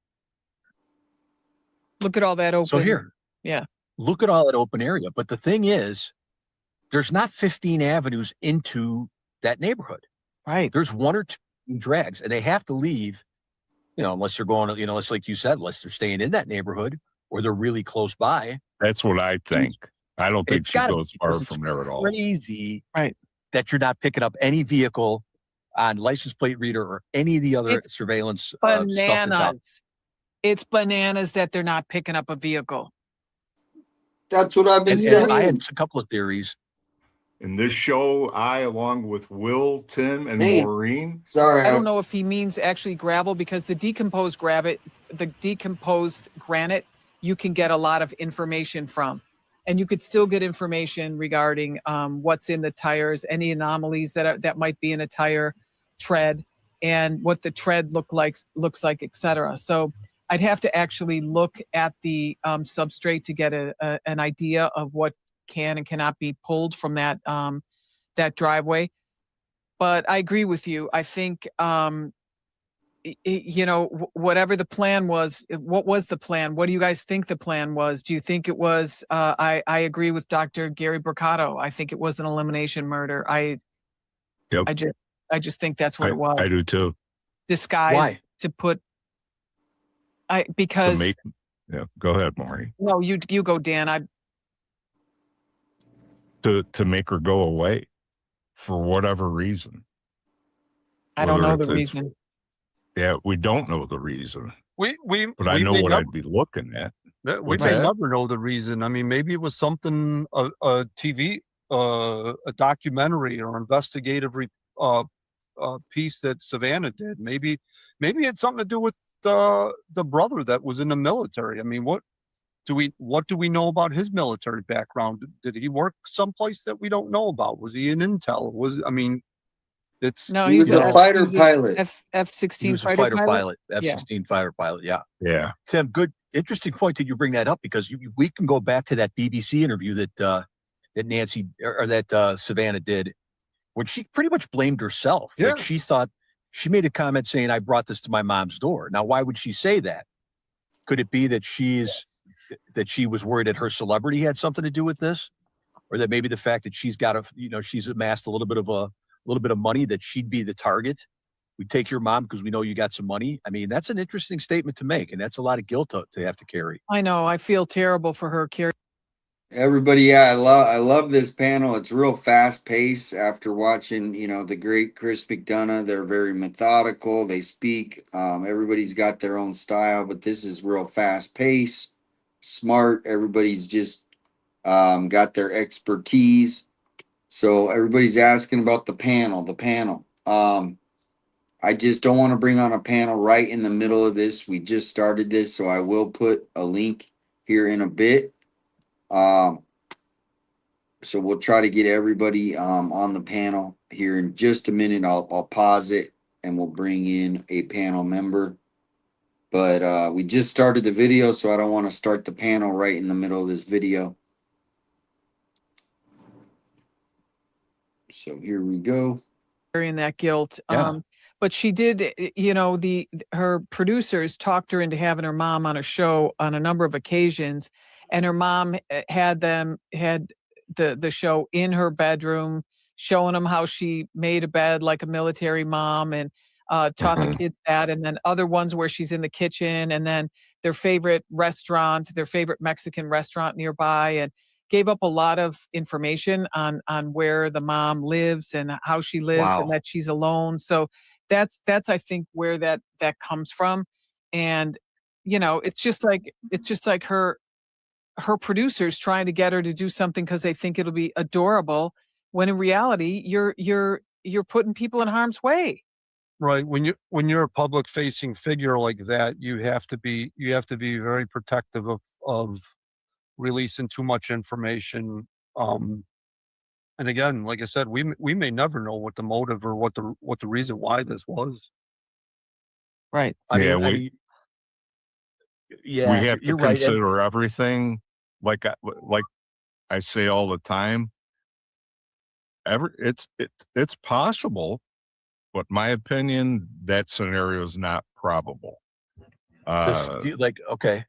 Look at all that open. So here. Yeah. Look at all that open area. But the thing is, there's not 15 avenues into that neighborhood. Right. There's one or two drags, and they have to leave, unless they're going, unless, like you said, unless they're staying in that neighborhood or they're really close by. That's what I think. I don't think It's she gotta goes be, far because from it's there at all. crazy, right, that you're not picking up any vehicle on license plate reader or any of the other surveillance stuff that's out. Bananas. It's bananas that they're not picking up a vehicle. That's what I've been saying. And I had a couple of theories. In this show, I, along with Will, Tim, and Hey, Maureen. Sorry. I don't know if he means actually gravel, because the decomposed granite, you can get a lot of information from. And you could still get information regarding what's in the tires, any anomalies that might be in a tire tread, and what the tread looks like, etc. So I'd have to actually look at the substrate to get an idea of what can and cannot be pulled from that driveway. But I agree with you. I think whatever the plan was, what was the plan? What do you guys think the plan was? Do you think it was, I agree with Dr. Gary Bricotto. I think it was an elimination murder. I just think that's what it was. I do too. Disguised. Why? To put, because. Yeah, go ahead, Maury. No, you go, Dan. To make her go away for whatever reason. I don't know the reason. Yeah, we don't know the reason. But I know may what never- I'd be looking at. We What's may that? never know the reason. I mean, maybe it was something, a TV, a documentary or investigative piece that Savannah did. Maybe it had something to do with the brother that was in the military. I mean, what do we know about his military background? Did he work someplace that we don't know about? Was he in intel? He was a fighter pilot. F-16 He was a fighter pilot, F-16 fighter pilot. Yeah. Yeah. Tim, interesting point that you bring that up, because we can go back to that BBC interview that Nancy or that Savannah did, when she pretty much blamed herself. Yeah. Like, she thought, she made a comment saying, "I brought this to my mom's door." Now, why would she say that? Could it be that she was worried that her celebrity had something to do with this, or that maybe the fact that she's got she's amassed a little bit of money, that she'd be the target? We take your mom because we know you got some money. I mean, that's an interesting statement to make, and that's a lot of guilt to have to carry. I know. I feel terrible for her, Carrie. Everybody, yeah, I love this panel. It's real fast paced. After watching, the great Chris McDonough, they're very methodical. They speak. Everybody's got their own style, but this is real fast paced, smart. Everybody's just got their expertise. So everybody's asking about the panel. I just don't want to bring on a panel right in the middle of this. We just started this, so I will put a link here in a bit. So we'll try to get everybody on the panel here in just a minute. I'll pause it and we'll bring in a panel member. But we just started the video, so I don't want to start the panel right in the middle of this video. So here we go. Carrying that guilt. Yeah. But she did, her producers talked her into having her mom on a show on a number of occasions, and her mom had the show in her bedroom, showing them how she made a bed like a military mom, and taught the kids that, and then other ones where she's in the kitchen, and then their favorite Mexican restaurant nearby, and gave up a lot of information on where the mom lives and how she lives, and Wow. that she's alone. So that's I think where that comes from. And it's just like her producers trying to get her to do something because they think it'll be adorable, when in reality you're putting people in harm's way. Right. When you're a public facing figure like that, you have to be very protective of releasing too much information. And again, like I said, we may never know what the motive or what the reason why this was. Right. We yeah, have to you're right. consider everything. Like I say all the time, it's possible, but my opinion, that scenario is not probable. Okay.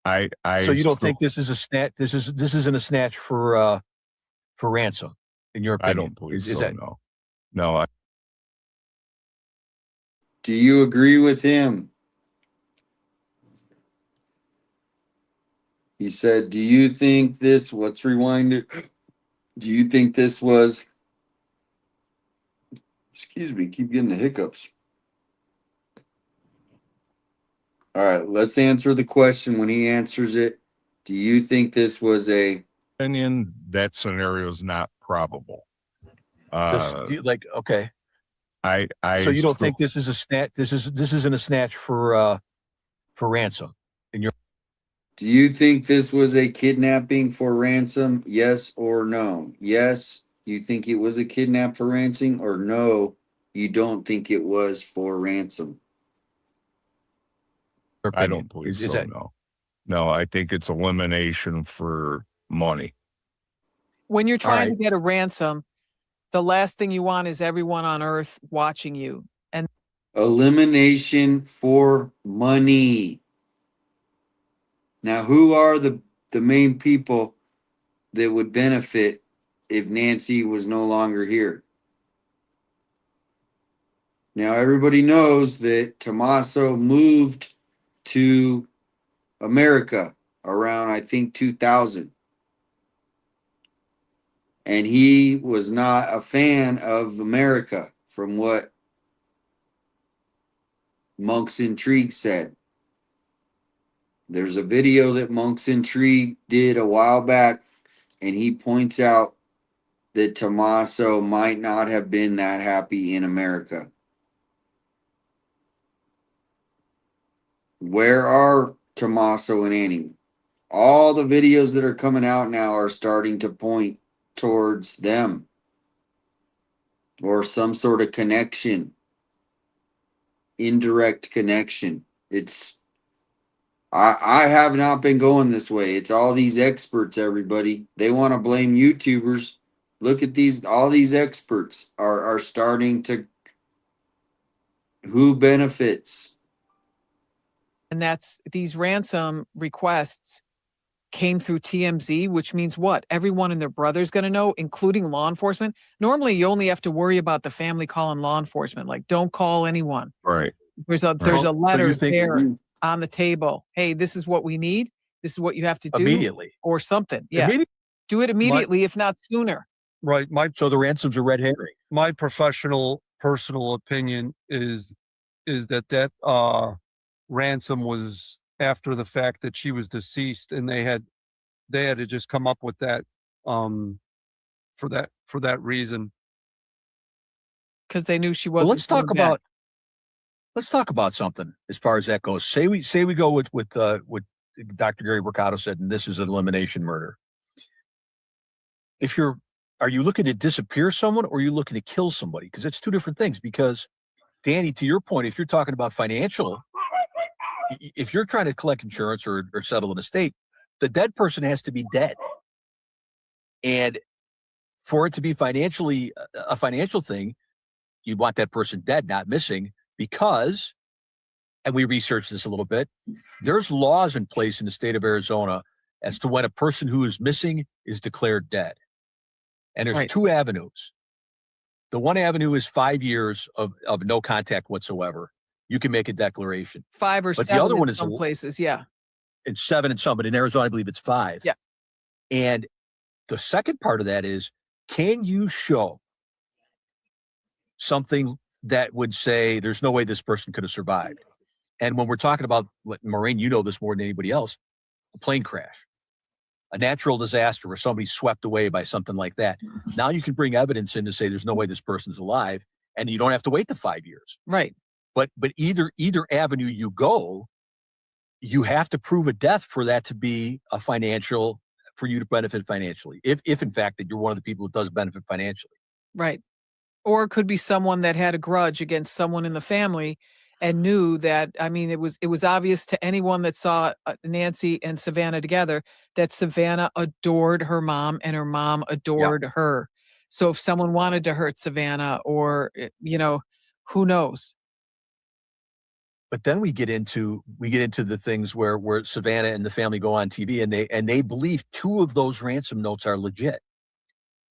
I So you don't still- think this is a snatch? This isn't a snatch for ransom, in your opinion? I don't believe Is so. that No. Do you agree with him? He said, do you think this, let's rewind it. Do you think this was, excuse me, keep getting the hiccups. All right, let's answer the question when he answers it. Do you think this was a opinion, that scenario is not probable. okay. I So you don't still- think this is a snatch? This isn't a snatch for ransom, in your? Do you think this was a kidnapping for ransom? Yes or no? Yes, you think it was a kidnap for ransom, or no, you don't think it was for ransom? I don't believe so. No, I think it's elimination for money. When you're trying to get a ransom, the last thing you want is everyone on earth watching you. And Elimination for money. Now, who are the main people that would benefit if Nancy was no longer here? Now, everybody knows that Tommaso moved to America around, I think, 2000. And he was not a fan of America, from what Monk's Intrigue said. There's a video that Monk's Intrigue did a while back, and he points out that Tommaso might not have been that happy in America. Where are Tommaso and Annie? All the videos that are coming out now are starting to point towards them, or some sort of connection, indirect connection. I have not been going this way. It's all these experts, everybody. They want to blame YouTubers. Look at all these experts are starting to, who benefits? And these ransom requests came through TMZ, which means what? Everyone and their brother's going to know, including law enforcement. Normally, you only have to worry about the family calling law enforcement. Like, don't call anyone. Right. There's a So letter you think- there on the table. Hey, this is what we need. This is what you have to do Immediately. or something. Yeah. Immediately? Do it immediately, if not sooner. Right. So the ransom's a red herring. My personal opinion is that ransom was after the fact that she was deceased, and they had to just come up with that for that reason. Because they knew she Well, wasn't. let's talk about something as far as that goes. Say we go with Dr. Gary Mercado said, and this is an elimination murder. Are you looking to disappear someone, or are you looking to kill somebody? Because it's two different things. Because Danny, to your point, if you're talking about financial, if you're trying to collect insurance or settle an estate, the dead person has to be dead. And for it to be financially a financial thing, you want that person dead, not missing, because, and we researched this a little bit, there's laws in place in the state of Arizona as to when a person who is missing is declared dead. And there's two avenues. The one avenue is 5 years of no contact whatsoever. You can make a declaration. 5 or But 7 the other in one is some places, yeah. It's 7 in some, but in Arizona, I believe it's 5. Yeah. And the second part of that is, can you show something that would say there's no way this person could have survived? And when we're talking about, Maureen, you know this more than anybody else, a plane crash, a natural disaster where somebody's swept away by something like that. Now you can bring evidence in to say there's no way this person's alive, and you don't have to wait the 5 years. Right. But either avenue you go, you have to prove a death for that to be a financial, for you to benefit financially. If in fact that you're one of the people that does benefit financially. Right. Or it could be someone that had a grudge against someone in the family and knew that, I mean, it was obvious to anyone that saw Nancy and Savannah together that Savannah adored her mom and her mom adored her. So if someone wanted to hurt Savannah or, who knows? But then we get into the things where Savannah and the family go on TV and they believe 2 of those ransom notes are legit.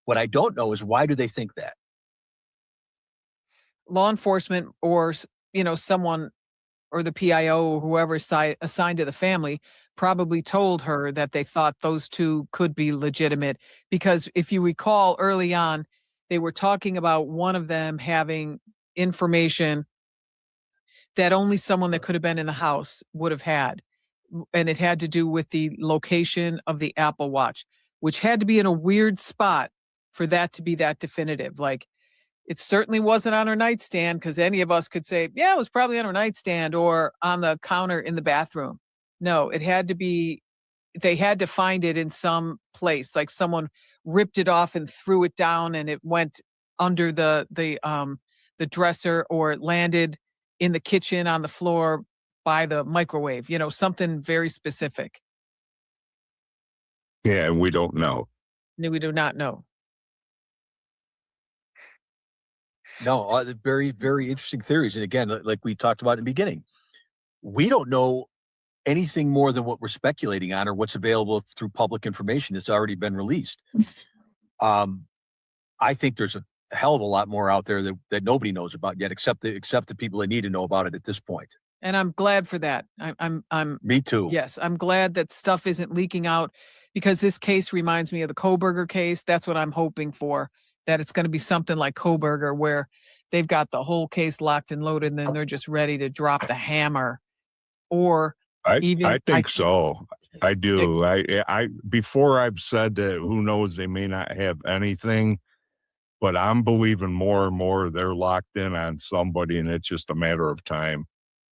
What I don't know is, why do they think that? Law enforcement or, someone or the PIO or whoever assigned to the family probably told her that they thought those 2 could be legitimate. Because if you recall early on, they were talking about one of them having information that only someone that could have been in the house would have had. And it had to do with the location of the Apple Watch, which had to be in a weird spot for that to be that definitive. Like, it certainly wasn't on her nightstand, because any of us could say, yeah, it was probably on her nightstand or on the counter in the bathroom. No, it had to be, they had to find it in some place, like someone ripped it off and threw it down and it went under the dresser, or it landed in the kitchen on the floor by the microwave, something very specific. Yeah, and we don't know. No, we do not know. No, very, very interesting theories. And again, like we talked about in the beginning, we don't know anything more than what we're speculating on or what's available through public information that's already been released. I think there's a hell of a lot more out there that nobody knows about yet, except the people that need to know about it at this point. And I'm glad for that. I'm Me too. Yes, I'm glad that stuff isn't leaking out, because this case reminds me of the Koberger case. That's what I'm hoping for, that it's going to be something like Koberger, where they've got the whole case locked and loaded and then they're just ready to drop the hammer. Or I think so. I do. I before I've said that who knows, they may not have anything, but I'm believing more and more they're locked in on somebody and it's just a matter of time.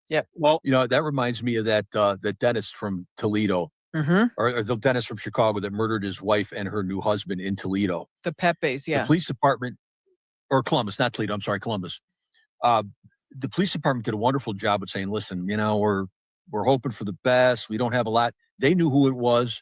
Yeah. Well, that reminds me of the dentist from Toledo, or the dentist from Chicago that murdered his wife and her new husband in Toledo. The Pepes, yeah. The police department, or Columbus, not Toledo. I'm sorry, Columbus. The police department did a wonderful job of saying, listen, we're hoping for the best. We don't have a lot. They knew who it was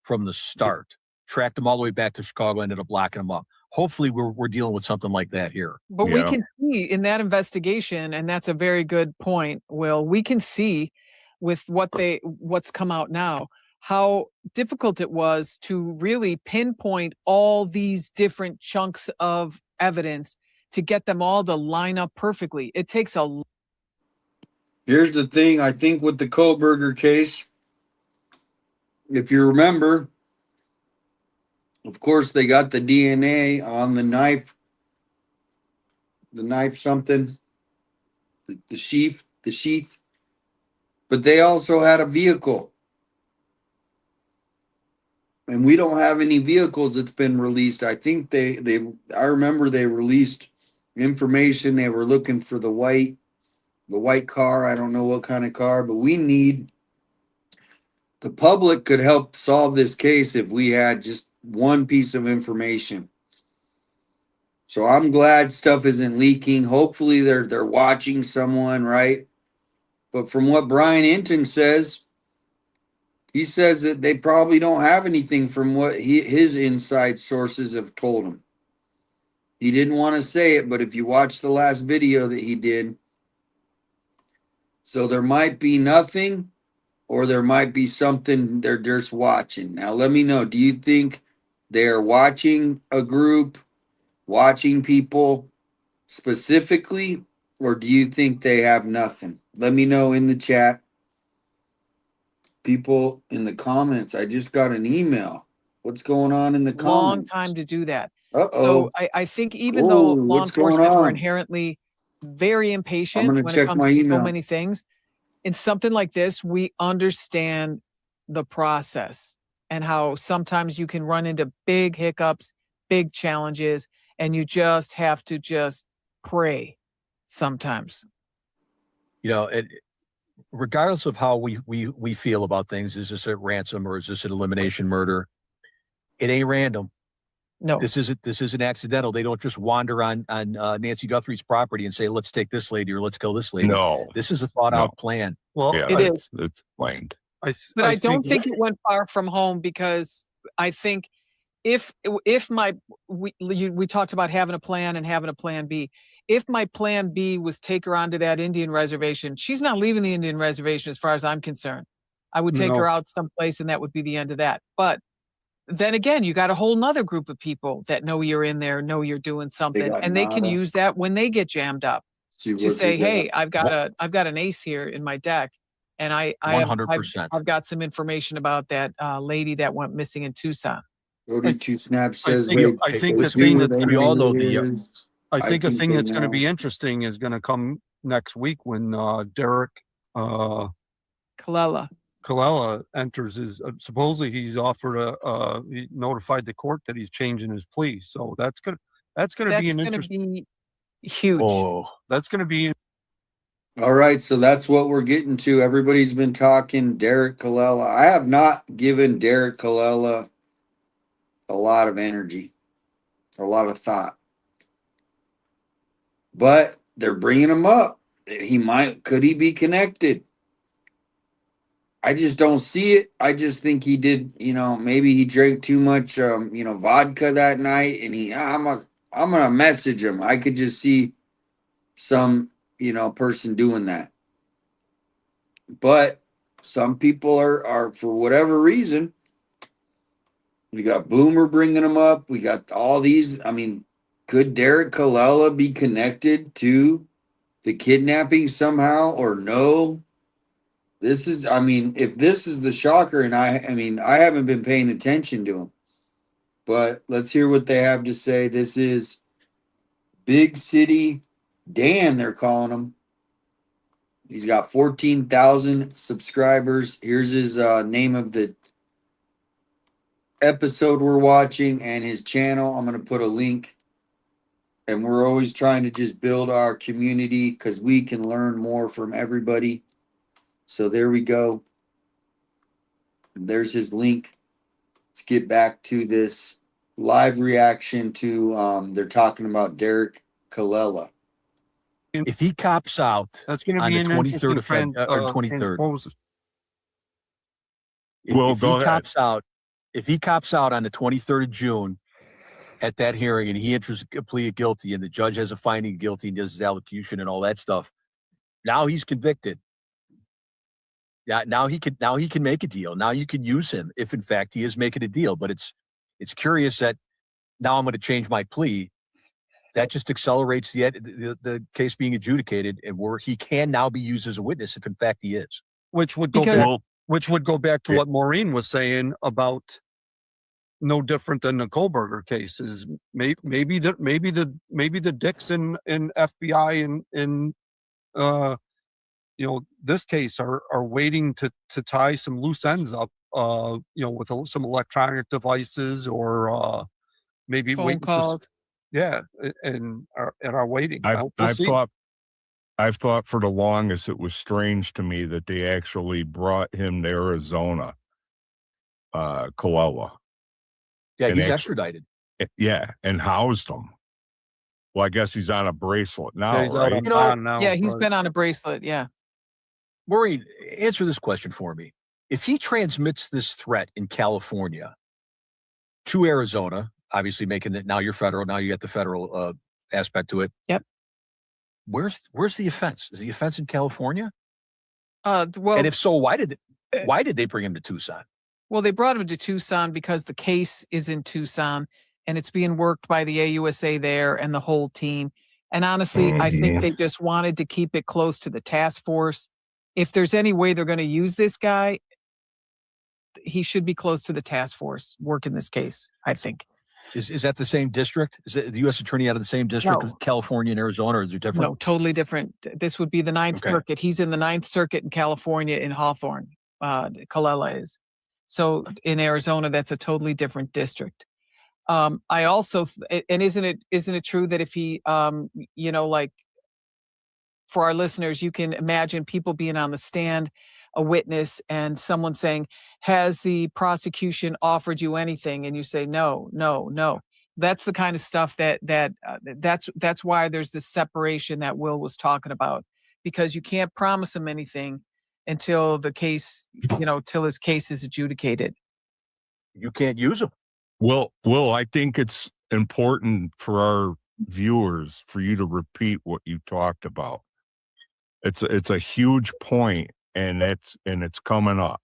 from the start. Tracked them all the way back to Chicago, ended up locking them up. Hopefully we're dealing with something like that here. But we can see in that investigation, and that's a very good point, Will, we can see with what's come out now, how difficult it was to really pinpoint all these different chunks of evidence to get them all to line up perfectly. It takes a... Here's the thing, I think with the Koberger case, if you remember, of course, they got the DNA on the knife something, the sheath, but they also had a vehicle. And we don't have any vehicles that's been released. I think I remember they released information. They were looking for the white car. I don't know what kind of car, but the public could help solve this case if we had just one piece of information. So I'm glad stuff isn't leaking. Hopefully they're watching someone, right? But from what Brian Hinton says, he says that they probably don't have anything from what his inside sources have told him. He didn't want to say it, but if you watch the last video that he did, so there might be nothing, or there might be something they're just watching. Now, let me know. Do you think they're watching a group, watching people specifically, or do you think they have nothing? Let me know in the chat. People in the comments. I just got an email. What's going on in the Long comments? time to do that. Uh-oh. So I think even though law What's going enforcement are on? inherently very I'm impatient gonna when it check comes my to so email. many things, in something like this, we understand the process and how sometimes you can run into big hiccups, big challenges, and you just have to just pray sometimes. You know, regardless of how we feel about things, is this a ransom or is this an elimination murder? It ain't random. No, this isn't accidental. They don't just wander on Nancy Guthrie's property and say, let's take this lady or let's kill this lady. No, this is a thought out plan. Well, yeah, it is. it's planned. But I don't think it went far from home, because I think if we talked about having a plan and having a plan B. If my plan B was take her onto that Indian reservation, she's not leaving the Indian reservation as far as I'm concerned. I would take No. her out someplace and that would be the end of that. But then again, you got a whole nother group of people that know you're in there, know you're doing something, got and they can nada. use that when they get jammed up See to what say, they got. hey, I've got an ace here in my deck. And I've 100%. got some information about that lady that went missing in Tucson. Cody Two Snaps I says think, they I think they the thing do, that they we all know the is. I think a thing they that's going to know. be interesting is going to come next week when Derek Colella. enters his. Supposedly he's offered he notified the court that he's changing his plea. So that's gonna be an interesting. Be huge. Oh, that's going to be. All right, so that's what we're getting to. Everybody's been talking Derek Colella. I have not given Derek Colella a lot of energy, a lot of thought, but they're bringing him up. Could he be connected? I just don't see it. I just think he did, maybe he drank too much, vodka that night, and I'm gonna message him. I could just see some, person doing that. But some people are for whatever reason. We got Boomer bringing them up. We got all these. I mean, could Derek Colella be connected to the kidnapping somehow, or no? This is, if this is the shocker, and I haven't been paying attention to him, but let's hear what they have to say. This is Big City Dan, they're calling him. He's got 14,000 subscribers. Here's his name of the episode we're watching and his channel. I'm going to put a link. And we're always trying to just build our community because we can learn more from everybody. So there we go. There's his link. Let's get back to this live reaction to they're talking about Derek Colella. If he cops out, That's going to on be the an 23rd of February or 23rd. If he cops out on the 23rd of June at that hearing and he enters a plea of guilty and the judge has a finding guilty and does his allocution and all that stuff, now he's convicted. Yeah, now he can make a deal. Now you can use him if in fact he is making a deal. But it's curious that now I'm going to change my plea. That just accelerates the case being adjudicated, and where he can now be used as a witness if in fact he is. Which would go back to what Maureen was saying about no different than the Kohlberger case. Is maybe the Dicks in FBI and this case are waiting to tie some loose ends up with some electronic devices or maybe phone waiting calls. and are waiting. I've thought for the longest it was strange to me that they actually brought him to Arizona, Colella. Yeah, he's extradited. Yeah, and housed him. Well, I guess he's on a bracelet Yeah, now, he's out right? on You know, bond now. Yeah, he's right? been on a bracelet. Yeah. Maureen, answer this question for me. If he transmits this threat in California to Arizona, obviously making it now you're federal, now you got the federal aspect to it. Yep. Where's the offense? Is the offense in California? Well, And if so, why did they bring him to Tucson? Well, they brought him to Tucson because the case is in Tucson and it's being worked by the AUSA there and the whole team. And honestly, I think they just wanted to keep it close to the task force. If there's any way they're going to use this guy, he should be close to the task force working this case, I think. Is that the same district? Is it the U.S. attorney out of the same district as California and Arizona, or is it different? No, totally different. This would be the Ninth Circuit. He's in the Ninth Circuit in California in Hawthorne. Colella is. So in Arizona, that's a totally different district. I also, and isn't it true that if he, like for our listeners, you can imagine people being on the stand, a witness, and someone saying, has the prosecution offered you anything? And you say, no. That's the kind of stuff that's why there's this separation that Will was talking about, because you can't promise him anything until the case, till his case is adjudicated. You can't use them. Will, I think it's important for our viewers for you to repeat what you talked about. It's a huge point, and it's coming up.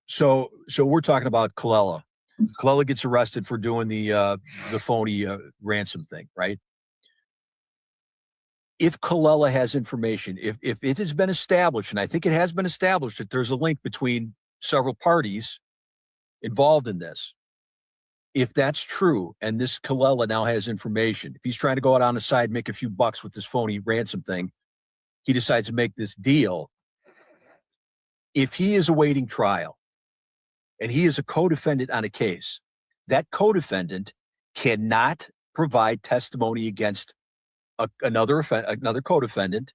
So we're talking about Colella. Colella gets arrested for doing the phony ransom thing, right? If Colella has information, if it has been established, and I think it has been established that there's a link between several parties involved in this, if that's true, and this Colella now has information, if he's trying to go out on the side, make a few bucks with this phony ransom thing, he decides to make this deal. If he is awaiting trial and he is a co-defendant on a case, that co-defendant cannot provide testimony against another co-defendant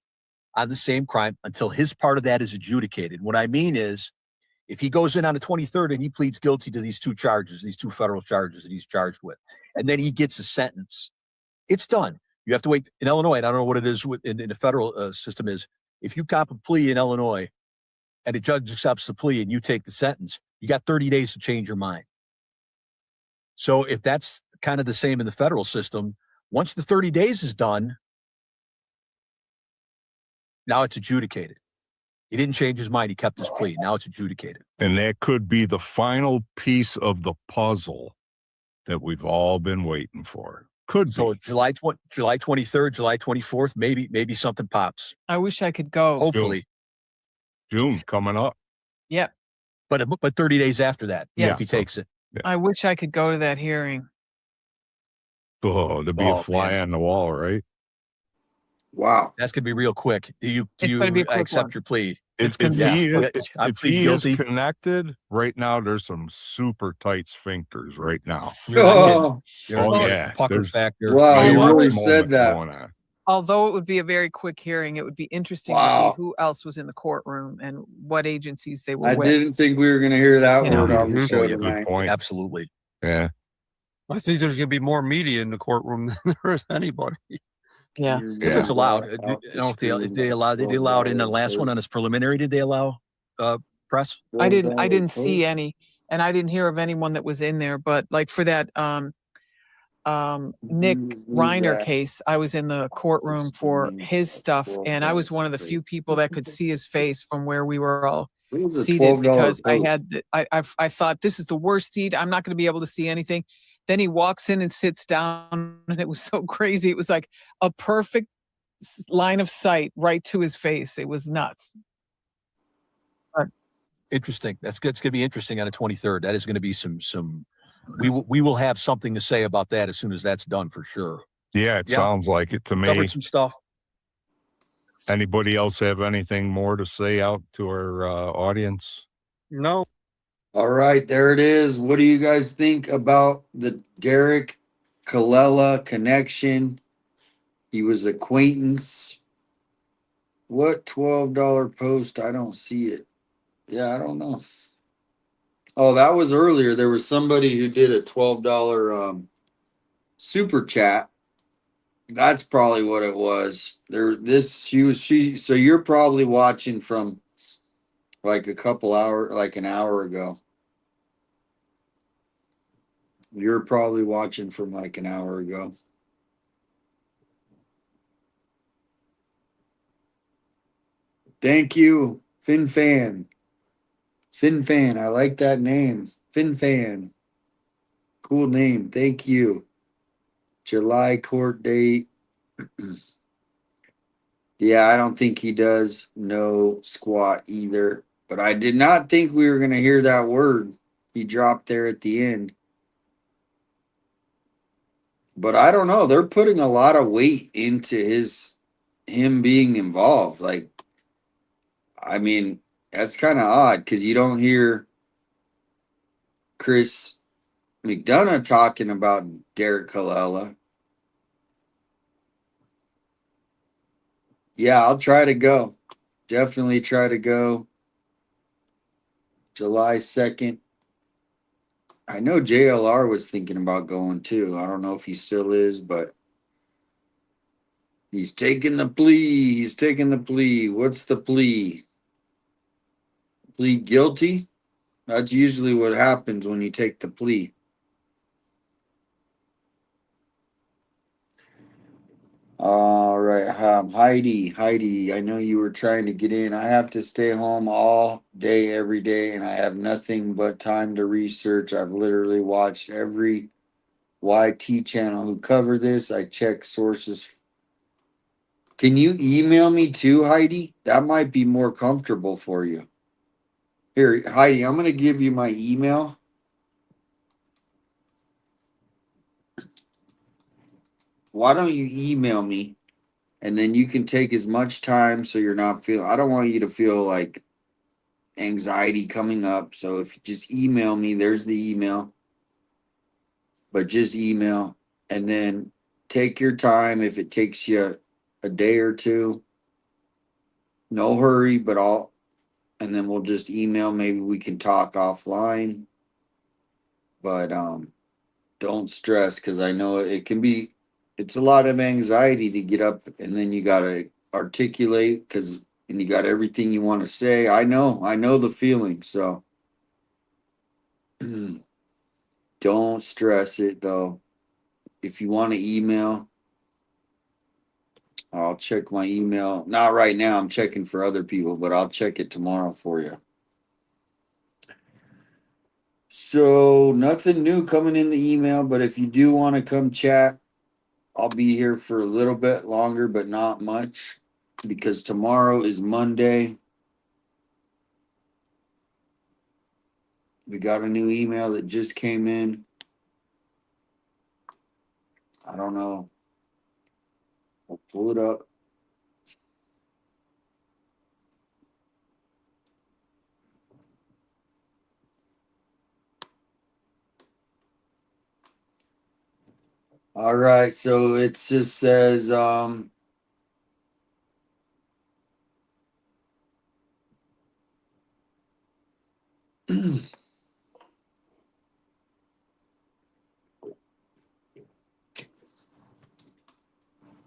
on the same crime until his part of that is adjudicated. What I mean is, if he goes in on the 23rd and he pleads guilty to these two federal charges that he's charged with, and then he gets a sentence, it's done. You have to wait in Illinois. And I don't know what it is in the federal system is. If you cop a plea in Illinois and the judge accepts the plea and you take the sentence, you got 30 days to change your mind. So if that's kind of the same in the federal system, once the 30 days is done, now it's adjudicated. He didn't change his mind. He kept his plea. Now it's adjudicated. And that could be the final piece of the puzzle that we've all been waiting for. Could so be. July 23rd, July 24th, maybe something pops. I wish I could go. Hopefully. June coming up. Yeah. But 30 days after that, Yeah. if he takes it. Yeah. I wish I could go to that hearing. Oh, to be a fly on the wall, right? Wow. That's going to be real quick. Do you gonna be a quick accept one. your plea? If he is connected, right now there's some super tight sphincters right now. Oh, yeah. Pucker There's factor. wow, you Kairos really moment said that. going on. Although it would be a very quick hearing, it would be interesting to Wow. see who else was in the courtroom and what agencies they were I with. didn't think we were going to hear that You know. word on the show Good tonight. point. Absolutely. Yeah. I think there's going to be more media in the courtroom than there is anybody. Yeah. If it's allowed. I don't know if they allowed in the last one on this preliminary. Did they allow press? I didn't see any, and I didn't hear of anyone that was in there. But like for that Nick Reiner case, I was in the courtroom for his stuff, and I was one of the few people that could see his face from where we were all seated, because I thought, this is the worst seat. I'm not going to be able to see anything. Then he walks in and sits down, and it was so crazy. It was like a perfect line of sight right to his face. It was nuts. Interesting. It's going to be interesting on the 23rd. That is going to be some. We will have something to say about that as soon as that's done for sure. Yeah, it sounds like it to me. Covered some stuff. Anybody else have anything more to say out to our audience? No. All right, there it is. What do you guys think about the Derek Colella connection? He was acquaintance. What $12 post? I don't see it. Yeah, I don't know. Oh, that was earlier. There was somebody who did a $12 super chat. That's probably what it was. So you're probably watching from like like an hour ago. You're probably watching from like an hour ago. Thank you, FinFan. FinFan, I like that name. FinFan. Cool name. Thank you. July court date. Yeah, I don't think he does know squat either. But I did not think we were going to hear that word he dropped there at the end. But I don't know. They're putting a lot of weight into him being involved. Like, I mean, that's kind of odd because you don't hear Chris McDonough talking about Derek Colella. Yeah, I'll try to go. Definitely try to go. July 2nd. I know JLR was thinking about going too. I don't know if he still is, but he's taking the plea. He's taking the plea. What's the plea? Plead guilty? That's usually what happens when you take the plea. All right, Heidi, I know you were trying to get in. I have to stay home all day, every day, and I have nothing but time to research. I've literally watched every YT channel who cover this. I check sources. Can you email me too, Heidi? That might be more comfortable for you. Here, Heidi, I'm going to give you my email. Why don't you email me? And then you can take as much time so you're not feeling, I don't want you to feel like anxiety coming up. So if you just email me, there's the email. But just email and then take your time. If it takes you a day or two, no hurry, and then we'll just email. Maybe we can talk offline. But don't stress because I know it's a lot of anxiety to get up and then you gotta articulate and you got everything you want to say. I know the feeling, so don't stress it though. If you want to email, I'll check my email. Not right now, I'm checking for other people, but I'll check it tomorrow for you. So nothing new coming in the email, but if you do want to come chat, I'll be here for a little bit longer, but not much because tomorrow is Monday. We got a new email that just came in. I don't know. I'll pull it up. All right, so it just says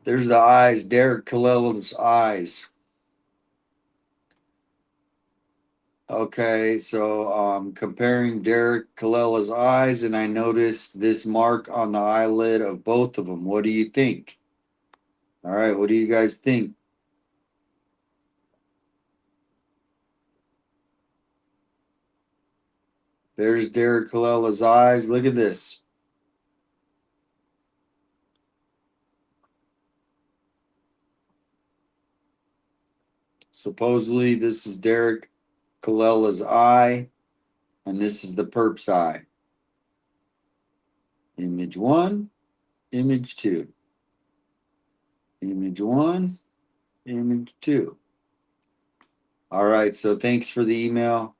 there's the eyes, Derek Colella's eyes. Okay, so comparing Derek Colella's eyes, and I noticed this mark on the eyelid of both of them. What do you think? All right, what do you guys think? There's Derek Colella's eyes. Look at this. Supposedly, this is Derek Colella's eye, and this is the perp's eye. Image 1, image 2. Image 1, image 2. All right, so thanks for the email.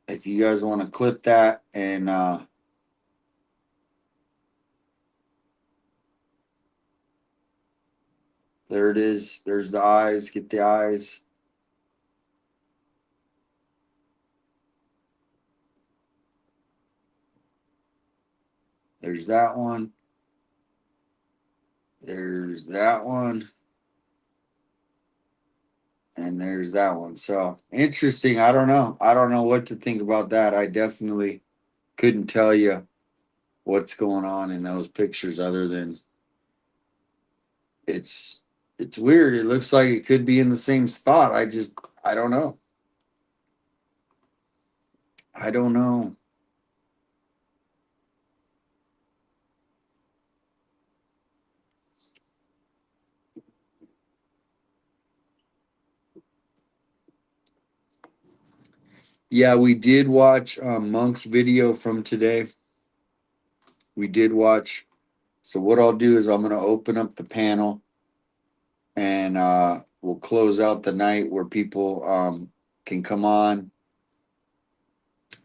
If you guys want to clip that and there it is. There's the eyes. Get the eyes. There's that one. There's that one. And there's that one. So interesting. I don't know. I don't know what to think about that. I definitely couldn't tell you what's going on in those pictures other than it's weird. It looks like it could be in the same spot. I don't know. I don't know. Yeah, we did watch Monk's video from today. We did watch. So what I'll do is I'm going to open up the panel and we'll close out the night where people can come on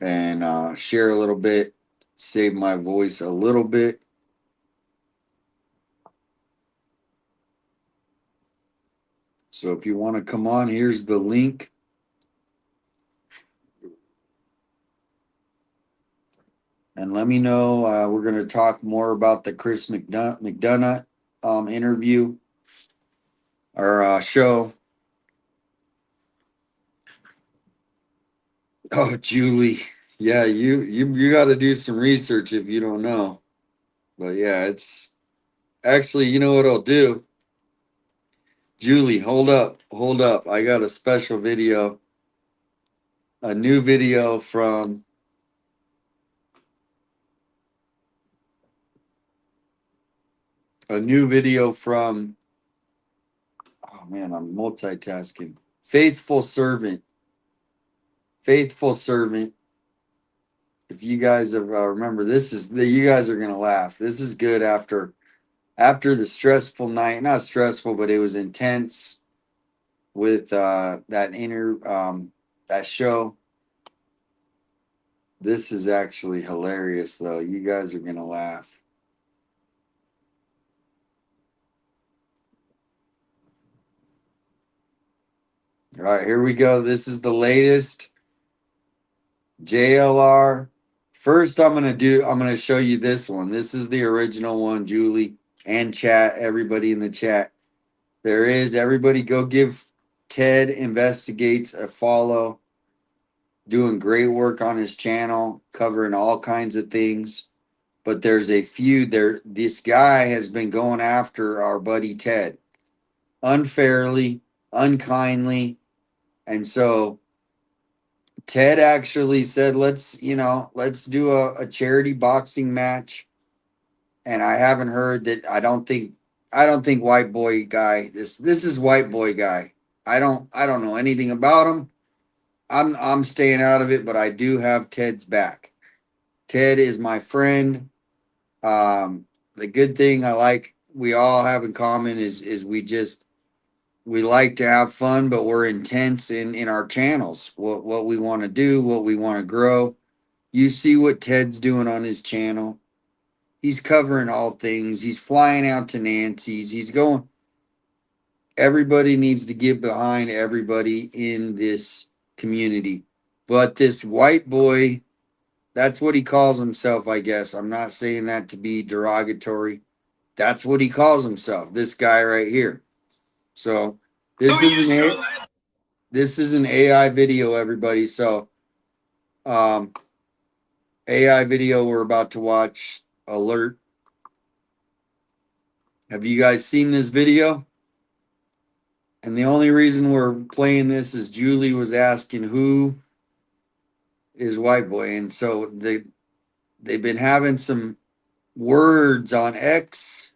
and share a little bit, save my voice a little bit. So if you want to come on, here's the link. And let me know. We're going to talk more about the Chris McDonough interview or show. Oh, Julie. Yeah, you got to do some research if you don't know. But yeah, it's actually, you know what I'll do? Julie, hold up. I got a special video, a new video from oh man, I'm multitasking. Faithful servant. If you guys have remember, you guys are gonna laugh. This is good after the stressful night. Not stressful, but it was intense with that show. This is actually hilarious, though. You guys are gonna laugh. All right, here we go. This is the latest JLR. First, I'm gonna show you this one. This is the original one, Julie and chat. Everybody in the chat. Everybody go give Ted Investigates a follow. Doing great work on his channel, covering all kinds of things. But there's a few there. This guy has been going after our buddy Ted unfairly, unkindly. And so Ted actually said, let's do a charity boxing match. And I haven't heard that. I don't think white boy guy, this is white boy guy. I don't know anything about him. I'm staying out of it, but I do have Ted's back. Ted is my friend. The good thing we all have in common is we like to have fun, but we're intense in our channels. What we want to do, what we want to grow. You see what Ted's doing on his channel. He's covering all things. He's flying out to Nancy's. He's going. Everybody needs to get behind everybody in this community. But this white boy, that's what he calls himself, I guess. I'm not saying that to be derogatory. That's what he calls himself, this guy right here. So this is an AI video, everybody. So AI video we're about to watch, alert. Have you guys seen this video? And the only reason we're playing this is Julie was asking who is white boy. And so they've been having some words on X.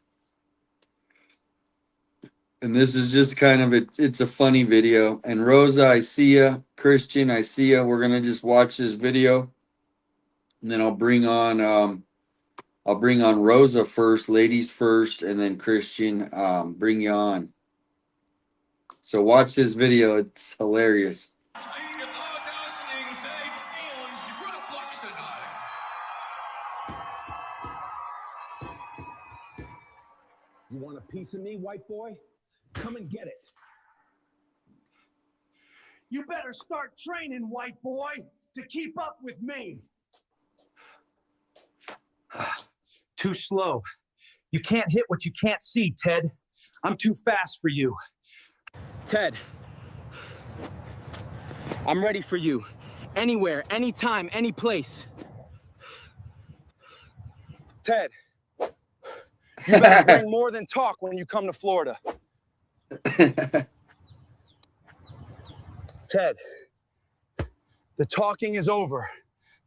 And this is just kind of it's a funny video. And Rosa, I see ya. Christian, I see ya. We're gonna just watch this video. And then I'll bring on Rosa first, ladies first, and then Christian, bring you on. So watch this video. It's hilarious. You want a piece of me, white boy? Come and get it. You better start training, white boy, to keep up with me. Too slow. You can't hit what you can't see, Ted. I'm too fast for you. Ted, I'm ready for you. Anywhere, anytime, any place. Ted, you better bring more than talk when you come to Florida. Ted, the talking is over.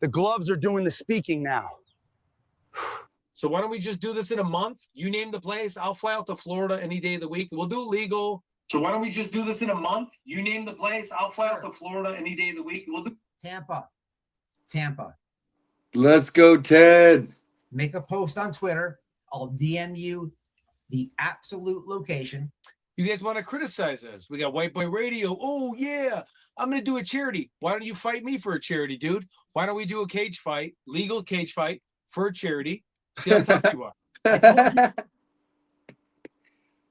The gloves are doing the speaking now. So why don't we just do this in a month? You name the place. I'll fly out to Florida any day of the week. We'll do legal. So why don't we just do this in a month? You name the place. I'll fly out to Florida any day of the week. We'll do Tampa. Tampa. Let's go, Ted. Make a post on Twitter. I'll DM you the absolute location. You guys want to criticize us? We got White Boy Radio. Oh, yeah. I'm going to do a charity. Why don't you fight me for a charity, dude? Why don't we do a cage fight, legal cage fight for a charity? See how tough you are.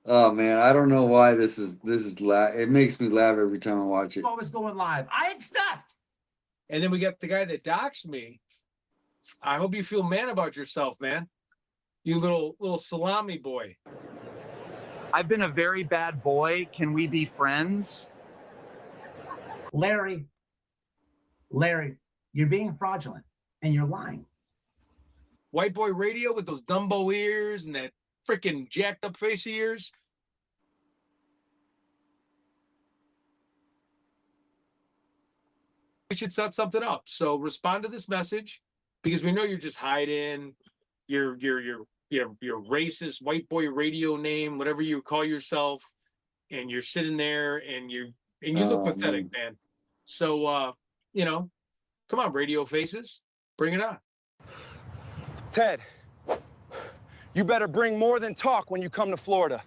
Oh man, I don't know why this is it makes me laugh every time I watch it. Always going live. I accept. And then we got the guy that doxed me. I hope you feel man about yourself, man. You little salami boy. I've been a very bad boy. Can we be friends? Larry, you're being fraudulent and you're lying. White Boy Radio with those Dumbo ears and that freaking jacked up face of yours. We should set something up. So respond to this message because we know you're just hiding your racist White Boy Radio name, whatever you call yourself, and you're sitting there and you look pathetic, man. So come on, radio faces, bring it on. Ted, you better bring more than talk when you come to Florida.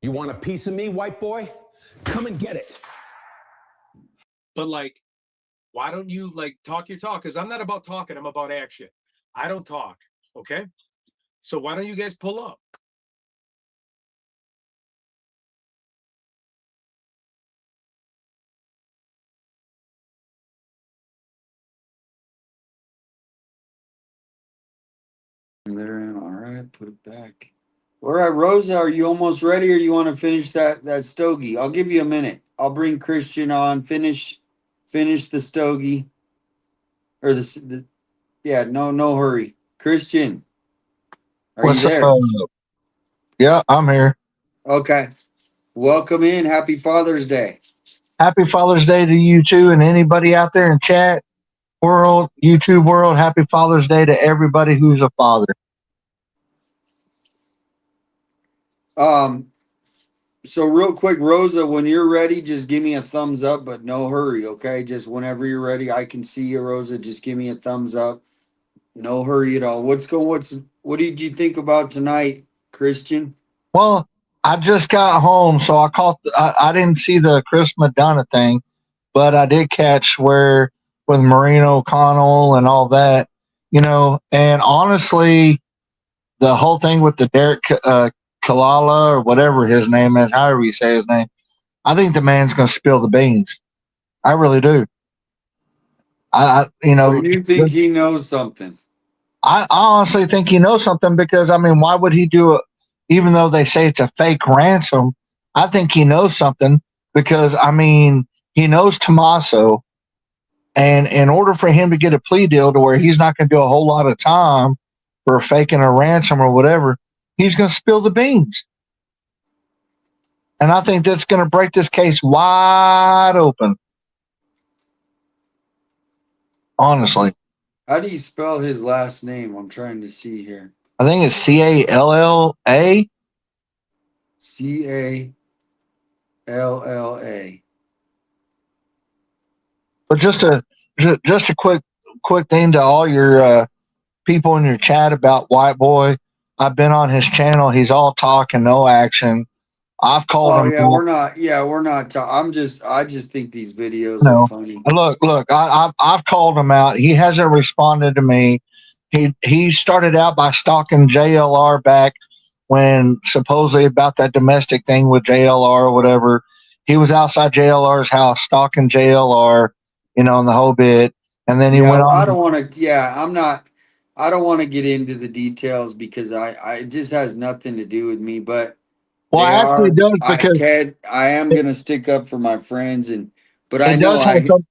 You want a piece of me, white boy? Come and get it. But why don't you talk your talk? Because I'm not about talking, I'm about action. I don't talk, okay? So why don't you guys pull up? They're in. All right, put it back. All right, Rosa, are you almost ready, or you want to finish that stogie? I'll give you a minute. I'll bring Christian on. Finish the stogie, or no hurry. Christian, are What's you there? up? Yeah, I'm here. Okay, welcome in. Happy Father's Day. Happy Father's Day to you too, and anybody out there in chat world, YouTube world. Happy Father's Day to everybody who's a father. So real quick, Rosa, when you're ready, just give me a thumbs up, but no hurry, okay? Just whenever you're ready, I can see you, Rosa. Just give me a thumbs up. No hurry at all. What did you think about tonight, Christian? Well, I just got home, so I didn't see the Chris McDonough thing, but I did catch where with Maureen O'Connell and all that, and honestly, the whole thing with the Derek Kalala or whatever his name is, however you say his name, I think the man's going to spill the beans. I really do. So you think he knows something? I honestly think he knows something because, why would he do it? Even though they say it's a fake ransom, I think he knows something because, he knows Tommaso. And in order for him to get a plea deal to where he's not going to do a whole lot of time for faking a ransom or whatever, he's going to spill the beans. And I think that's going to break this case wide open. Honestly. How do you spell his last name? I'm trying to see here. I think it's Calla. Calla. But just a quick thing to all your people in your chat about White Boy. I've been on his channel. He's all talk and no action. I've called him. We're not. I just think these videos are funny. Look. I've called him out. He hasn't responded to me. He started out by stalking JLR back when supposedly about that domestic thing with JLR or whatever. He was outside JLR's house stalking JLR. and the whole bit. And then he Yeah, went well, I on. don't want to. Yeah, I don't want to get into the details because it just has nothing to do with me. But Well, they actually, are. it does because Ted, I am gonna stick up for my friends, but I it know does have some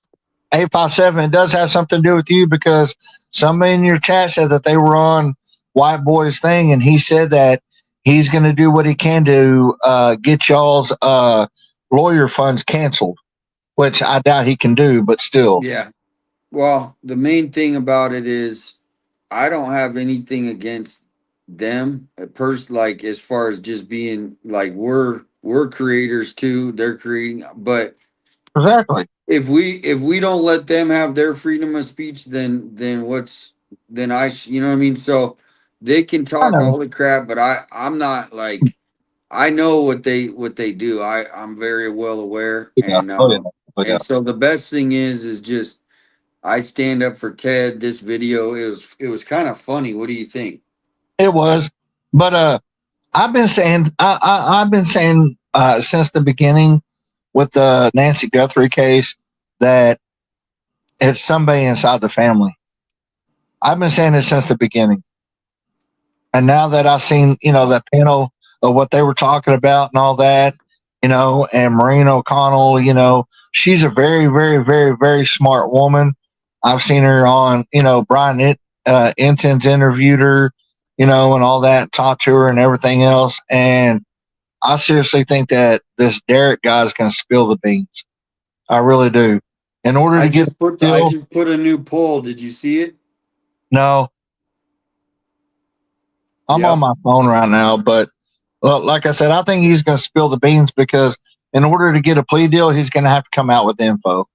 857. It does have something to do with you because somebody in your chat said that they were on White Boy's thing, and he said that he's going to do what he can to get y'all's lawyer funds canceled, which I doubt he can do, but still. Yeah. Well, the main thing about it is I don't have anything against them. Like as far as just being like we're creators too. They're creating, but Exactly. if we don't let them have their freedom of speech, then what's then you know what I mean? So they can talk all the crap, but I'm not like I know what they do. I'm very well aware, Yeah. and Oh, yeah. Oh, yeah. and so the best thing is just I stand up for Ted. This video it was kind of funny. What do you think? It was, but I've been saying I've been saying since the beginning with the Nancy Guthrie case that it's somebody inside the family. I've been saying it since the beginning, and now that I've seen that panel of what they were talking about and all that, and Maureen O'Connell, she's a very very very very smart woman. I've seen her on Brian Inton's interviewed her, and all that, talked to her and everything else, and I seriously think that this Derek guy is going to spill the beans. I really do. In order to I get just put a new poll. Did you see it? no, I'm on my phone right now, but like I said, I think he's going to spill the beans because in order to get a plea deal, he's going to have to come out with info.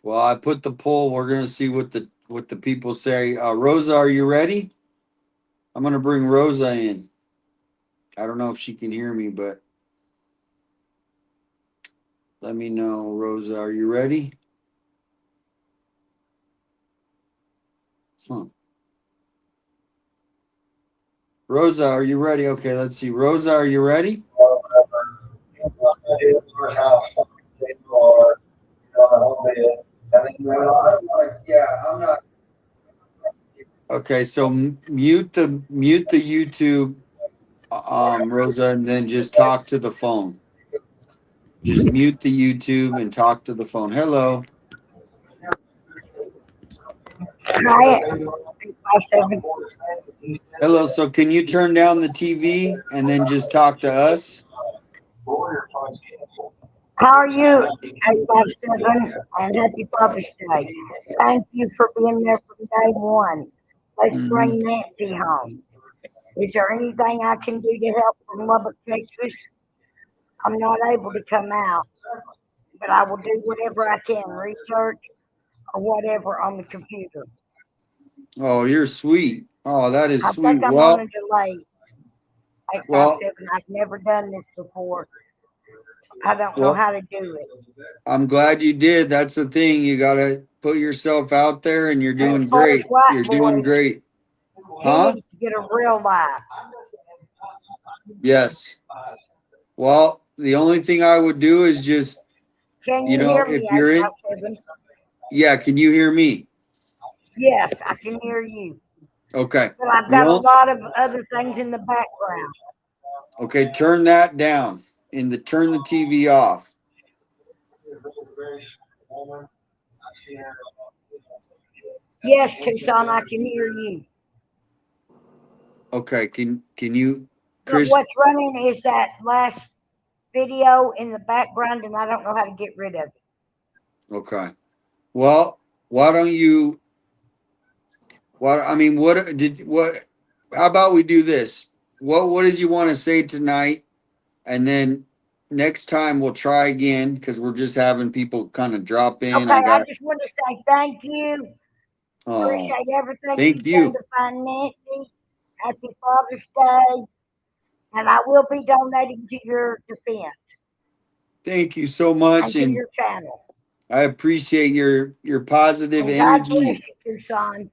Well, I put the poll. We're gonna see what the people say. Rosa, are you ready? I'm gonna bring Rosa in. I don't know if she can hear me, but let me know. Rosa, are you ready? Huh. Rosa, are you ready? Okay, let's see. Rosa, are you ready? Yeah, I'm not. Okay, so mute the YouTube, Rosa, and then just talk to the phone. Just mute the YouTube and talk to the phone. Hello. Hi. Hello. So can you turn down the TV and then just talk to us? How are you? And happy Father's Day. Thank you for being there from day one. Let's bring Nancy home. Is there anything I can do to help from Lubbock, Texas? I'm not able to come out, but I will do whatever I can, research or whatever on the computer. Oh, you're sweet. Oh, that is I sweet. think I'm on a delay. 857. I've never done this before. I don't know how to do it. I'm glad you did. That's the thing. You got to put yourself out there and you're doing As far as great. White You're doing Boy, great. He Huh? needs to get a real life. Yes. Well, the only thing I would do is just, Can you hear if me, you're in, 857? yeah, can you hear me? Yes, I can hear you. Okay. But I've The got a only- lot of other things in the background. Okay, turn that down and turn the TV off. Yes, Tucson, I can hear you. Okay, can you, But Chris? what's running is that last video in the background, and I don't know how to get rid of it. Okay. Well, why don't you? What I mean, how about we do this? What did you want to say tonight? And then next time we'll try again because we're just having people kind of drop in. Okay, I just want to say thank you. Oh, Appreciate everything thank you've you. done to find Nancy. Happy Father's Day. And I will be donating to your defense Thank you so and much, to and your channel. I appreciate your positive And God bless energy. you, Tucson.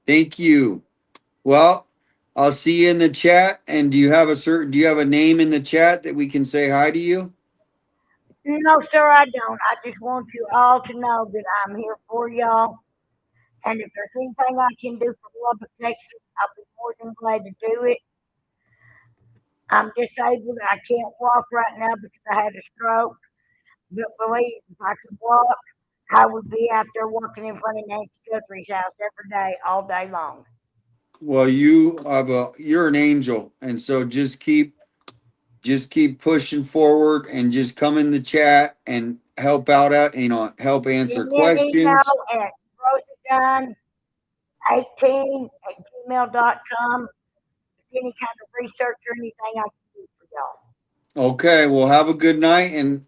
Thank you. Well, I'll see you in the chat. And do you have a name in the chat that we can say hi to you? No, sir, I don't. I just want you all to know that I'm here for y'all. And if there's anything I can do for Lubbock, Texas, I'll be more than glad to do it. I'm disabled. I can't walk right now because I had a stroke. But believe if I could walk, I would be out there walking in front of Nancy Guthrie's house every day, all day long. Well, you're an angel, and so just keep pushing forward and just come in the chat and help out at help answer Send me an questions. email at rosadunn18@gmail.com. Any kind of research or anything I can do for y'all. Okay, well have a good night and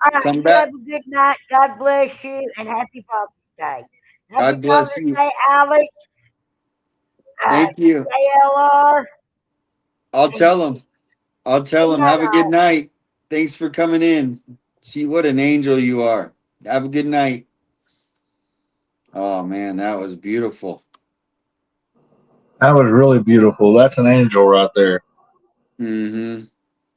All right, come you back. have a good night. God bless you and happy Father's Day. Happy God bless Father's you. Day, Alex. Thank you. JLR. I'll And tell him. I'll tell good him. night, Have a good all. night. Thanks for coming in. See what an angel you are. Have a good night. Oh man, that was beautiful. That was really beautiful. That's an angel right there. Mm-hmm.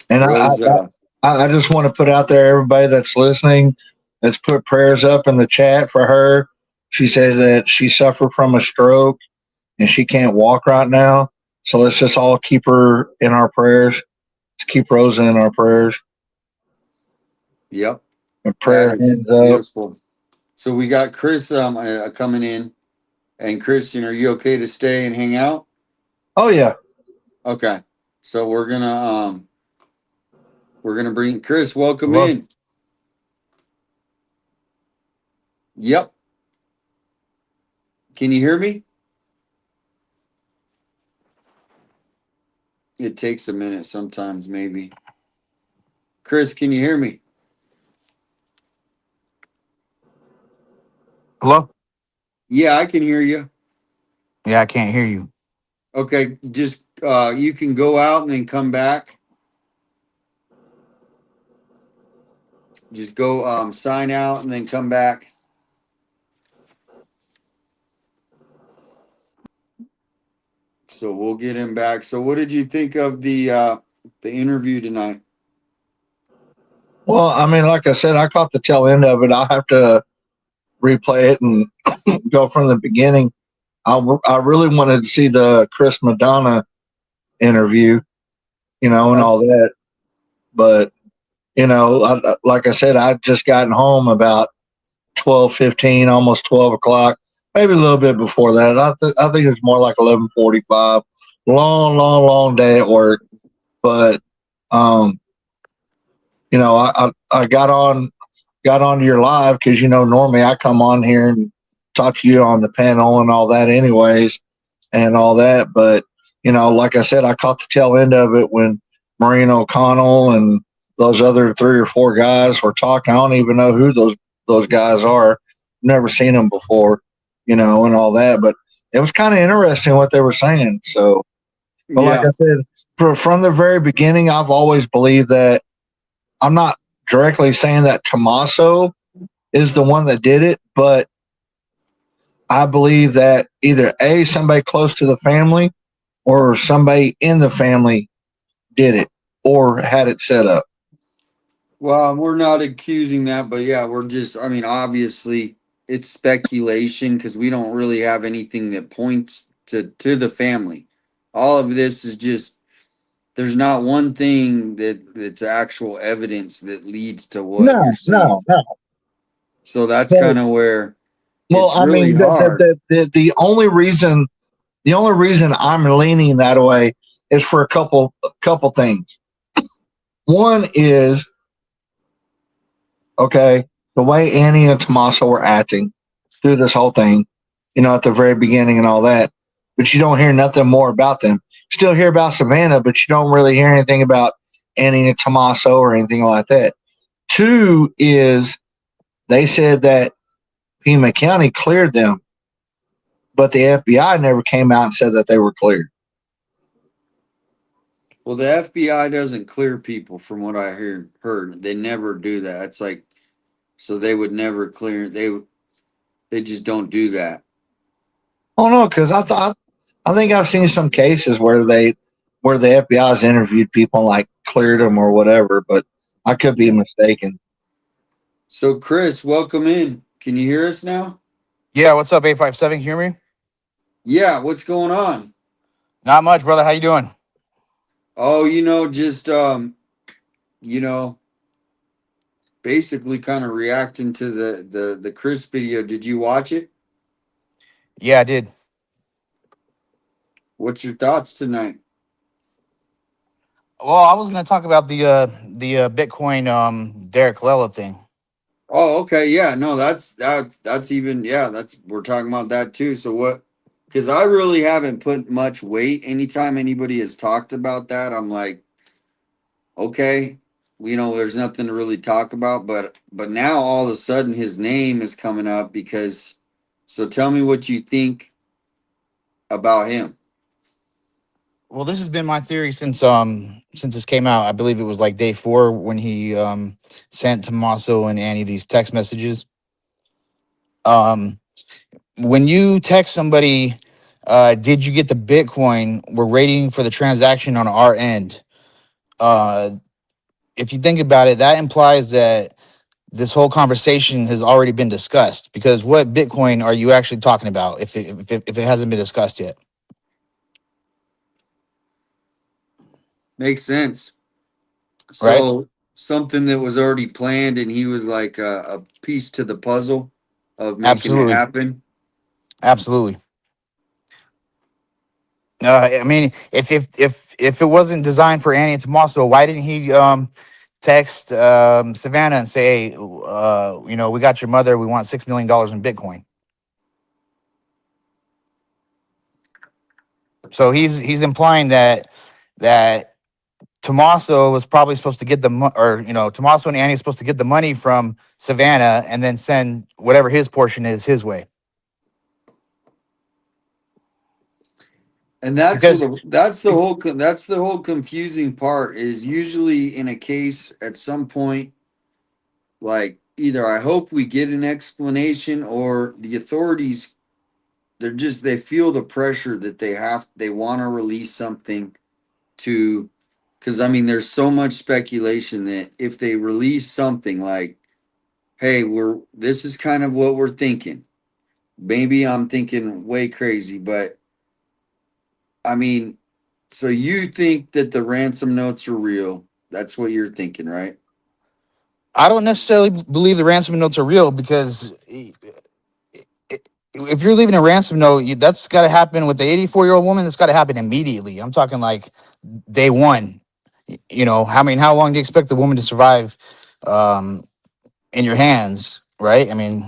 And I just want to put out there, everybody that's listening, let's put prayers up in the chat for her. She says that she suffered from a stroke and she can't walk right now. So let's just all keep her in our prayers. Let's keep Rosa in our prayers. Yep. And prayer That is hands up. beautiful. So we got Chris coming in. And Christian, are you okay to stay and hang out? Oh yeah. Okay. So we're gonna bring Chris, welcome Hello. in. Yep. Can you hear me? It takes a minute sometimes, maybe. Chris, can you hear me? Hello? Yeah, I can hear you. Yeah, I can't hear you. Okay, just you can go out and then come back. Just go sign out and then come back. So we'll get him back. So what did you think of the interview tonight? Well, I mean, like I said, I caught the tail end of it. I'll have to replay it and go from the beginning. I really wanted to see the Chris McDonough interview, and all that. But, like I said, I'd just gotten home about 12:15, almost 12 o'clock, maybe a little bit before that. I think it was more like 11:45. Long, long, long day at work. But, I got onto your live because, normally I come on here and talk to you on the panel and all that anyways and all that. But, like I said, I caught the tail end of it when Maureen O'Connell and those other 3 or 4 guys were talking. I don't even know who those guys are. Never seen them before, and all that. But it was kind of interesting what they were saying. So, but like I said, from the very beginning, I've always believed that I'm not directly saying that Tommaso is the one that did it, but I believe that either A, somebody close to the family or somebody in the family did it or had it set up. Well, we're not accusing that, but yeah, obviously it's speculation because we don't really have anything that points to the family. All of this is just there's not one thing that's actual evidence that leads to what you're saying. No. So that's kind of where Well, it's I really mean, hard. the only reason I'm leaning that way is for a couple things. One is, okay, the way Annie and Tommaso were acting through this whole thing, at the very beginning and all that, but you don't hear nothing more about them. Still hear about Savannah, but you don't really hear anything about Annie and Tommaso or anything like that. 2 is they said that Pima County cleared them, but the FBI never came out and said that they were cleared. Well, the FBI doesn't clear people from what I heard. They never do that. It's like, so they would never clear. They just don't do that. Oh no, because I think I've seen some cases where the FBI's interviewed people and like cleared them or whatever, but I could be mistaken. So Chris, welcome in. Can you hear us now? Yeah, what's up, 857? Hear me? Yeah, what's going on? Not much, brother. How you doing? Oh, just you know, basically kind of reacting to the Chris video. Did you watch it? Yeah, I did. What's your thoughts tonight? Well, I was gonna talk about the Bitcoin Derek Colella thing. Oh, okay. Yeah, no, that's even that's we're talking about that too. So what, because I really haven't put much weight. Anytime anybody has talked about that, I'm like, okay, there's nothing to really talk about. But now all of a sudden his name is coming up because, so tell me what you think about him. Well, this has been my theory since this came out. I believe it was like day 4 when he sent Tommaso and Annie these text messages. When you text somebody, did you get the Bitcoin? We're waiting for the transaction on our end. If you think about it, that implies that this whole conversation has already been discussed, because what Bitcoin are you actually talking about if it hasn't been discussed yet? Makes sense. Right? So something that was already planned, and he was like a piece to the puzzle of making it Absolutely. happen. Absolutely. I mean, if it wasn't designed for Annie and Tommaso, why didn't he text Savannah and say, hey, we got your mother. We want $6 million in Bitcoin. So he's implying that Tommaso was probably supposed to get Tommaso and Annie are supposed to get the money from Savannah and then send whatever his portion is his way. And that's Because that's the whole confusing part is usually in a case at some point, like either I hope we get an explanation or the authorities, they feel the pressure that they want to release something to, because I mean there's so much speculation that if they release something like, hey, this is kind of what we're thinking. Maybe I'm thinking way crazy, but I mean, so you think that the ransom notes are real? That's what you're thinking, right? I don't necessarily believe the ransom notes are real, because if you're leaving a ransom note, that's got to happen with the 84-year-old woman. That's got to happen immediately. I'm talking like day 1. How long do you expect the woman to survive um, in your hands, right? I mean,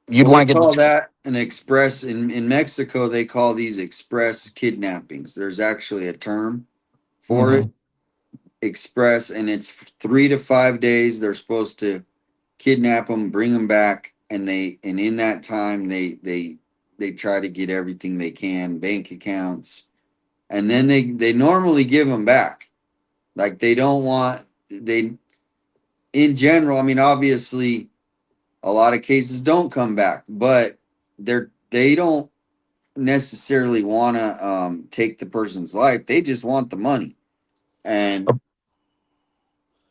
you'd Well, they want to get call this. that an express in Mexico. They call these express kidnappings. There's actually a term for Mhm. it, express, and it's 3 to 5 days. They're supposed to kidnap them, bring them back, and in that time they try to get everything they can, bank accounts, and then they normally give them back. Like they don't want they in general. I mean, obviously, a lot of cases don't come back, but they don't necessarily want to take the person's life. They just want the money. And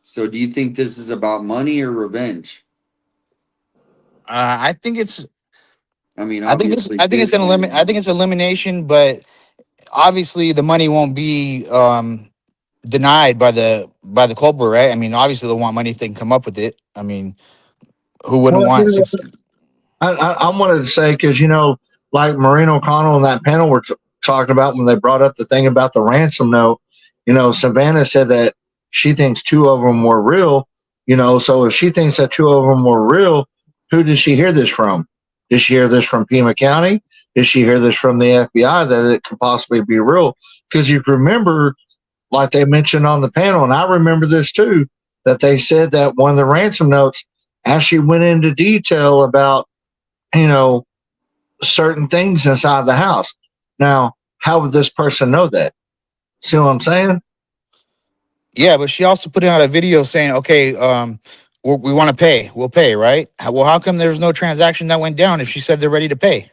so, do you think this is about money or revenge? I think it's. I mean, I think it's. obviously, I think it's an Bitcoin elimin. is I think money. it's elimination, but obviously the money won't be denied by the culprit, right? I mean, obviously they'll want money if they can come up with it. I mean, who wouldn't Well, want six? I wanted to say, because like Maureen O'Connell and that panel were talking about when they brought up the thing about the ransom note. Savannah said that she thinks 2 of them were real. So if she thinks that 2 of them were real, who did she hear this from? Did she hear this from Pima County? Did she hear this from the FBI that it could possibly be real? Because you remember, like they mentioned on the panel, and I remember this too, that they said that one of the ransom notes actually went into detail about you know, certain things inside the house. Now, how would this person know that? See what I'm saying? Yeah, but she also put out a video saying, "Okay, we want to pay. We'll pay, right?" Well, how come there's no transaction that went down if she said they're ready to pay?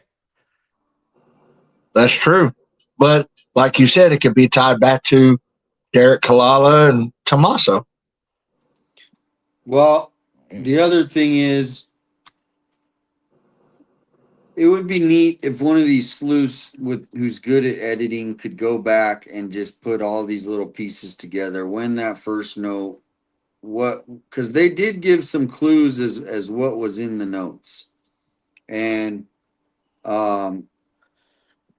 That's true. But like you said, it could be tied back to Derek Kalala and Tommaso. Well, The other thing is, it would be neat if one of these sleuths who's good at editing could go back and just put all these little pieces together. When that first note, because they did give some clues as what was in the notes, and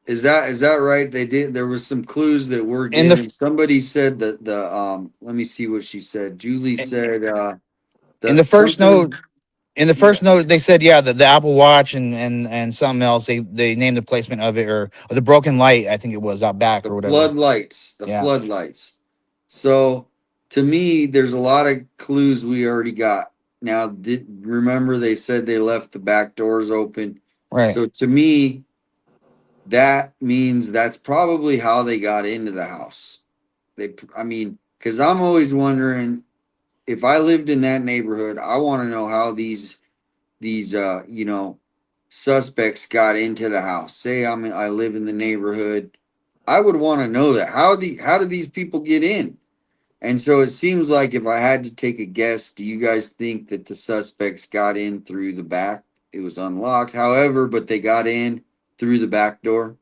is that right? They did. There was some clues that were In the given. Somebody said that let me see what she said. Julie said in that the first something. note, in the first note, they said, yeah, the Apple Watch and something else. They named the placement of it, or the broken light. I think it was out back or whatever. The Yeah. floodlights. So to me, there's a lot of clues we already got. Now, remember they said they left the back doors open. Right. So to me, that means that's probably how they got into the house. I mean, because I'm always wondering, if I lived in that neighborhood, I want to know how these suspects got into the house. Say I live in the neighborhood, I would want to know that. How do these people get in? And so it seems like, if I had to take a guess, do you guys think that the suspects got in through the back? It was unlocked, however, but they got in through the back door.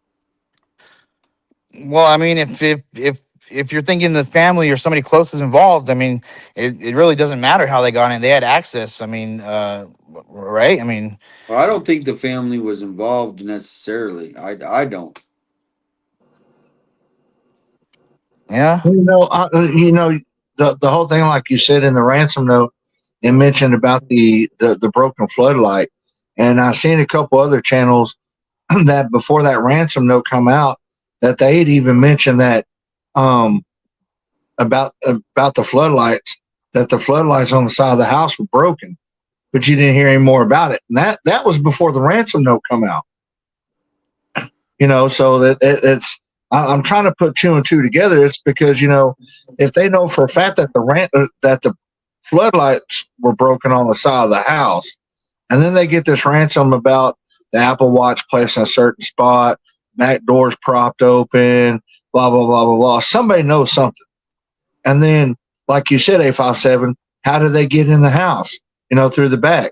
Well, I mean, if you're thinking the family or somebody close is involved, I mean, it really doesn't matter how they got in. They had access. I mean, right? I mean, Well, I don't think the family was involved necessarily. I don't. Yeah. The whole thing, like you said in the ransom note, it mentioned about the broken floodlight, and I seen a couple other channels that before that ransom note come out, that they had even mentioned that um about the floodlights, that the floodlights on the side of the house were broken, but you didn't hear any more about it, and that was before the ransom note come out. So that it's I'm trying to put two and two together. It's because if they know for a fact that the floodlights were broken on the side of the house, and then they get this ransom about the Apple Watch placed in a certain spot, back doors propped open, blah blah blah blah blah. Somebody knows something, and then like you said, A57, how do they get in the house? Through the back.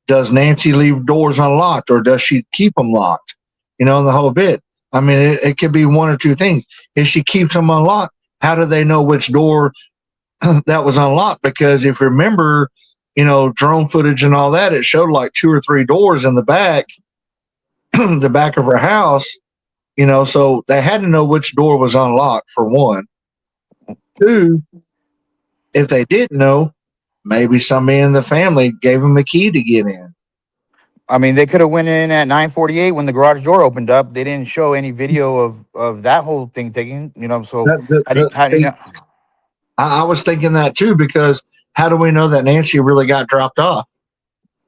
Does Nancy leave doors unlocked, or does she keep them locked? The whole bit. I mean, it could be one or two things. If she keeps them unlocked, how do they know which door that was unlocked? Because if you remember, drone footage and all that, it showed like 2 or 3 doors in the back, the back of her house, so they had to know which door was unlocked, for one. Two, if they didn't know, maybe somebody in the family gave them a key to get in. I mean, they could have went in at 9:48 when the garage door opened up. They didn't show any video of that whole thing taking. So how do you know? I was thinking that too, because how do we know that Nancy really got dropped off?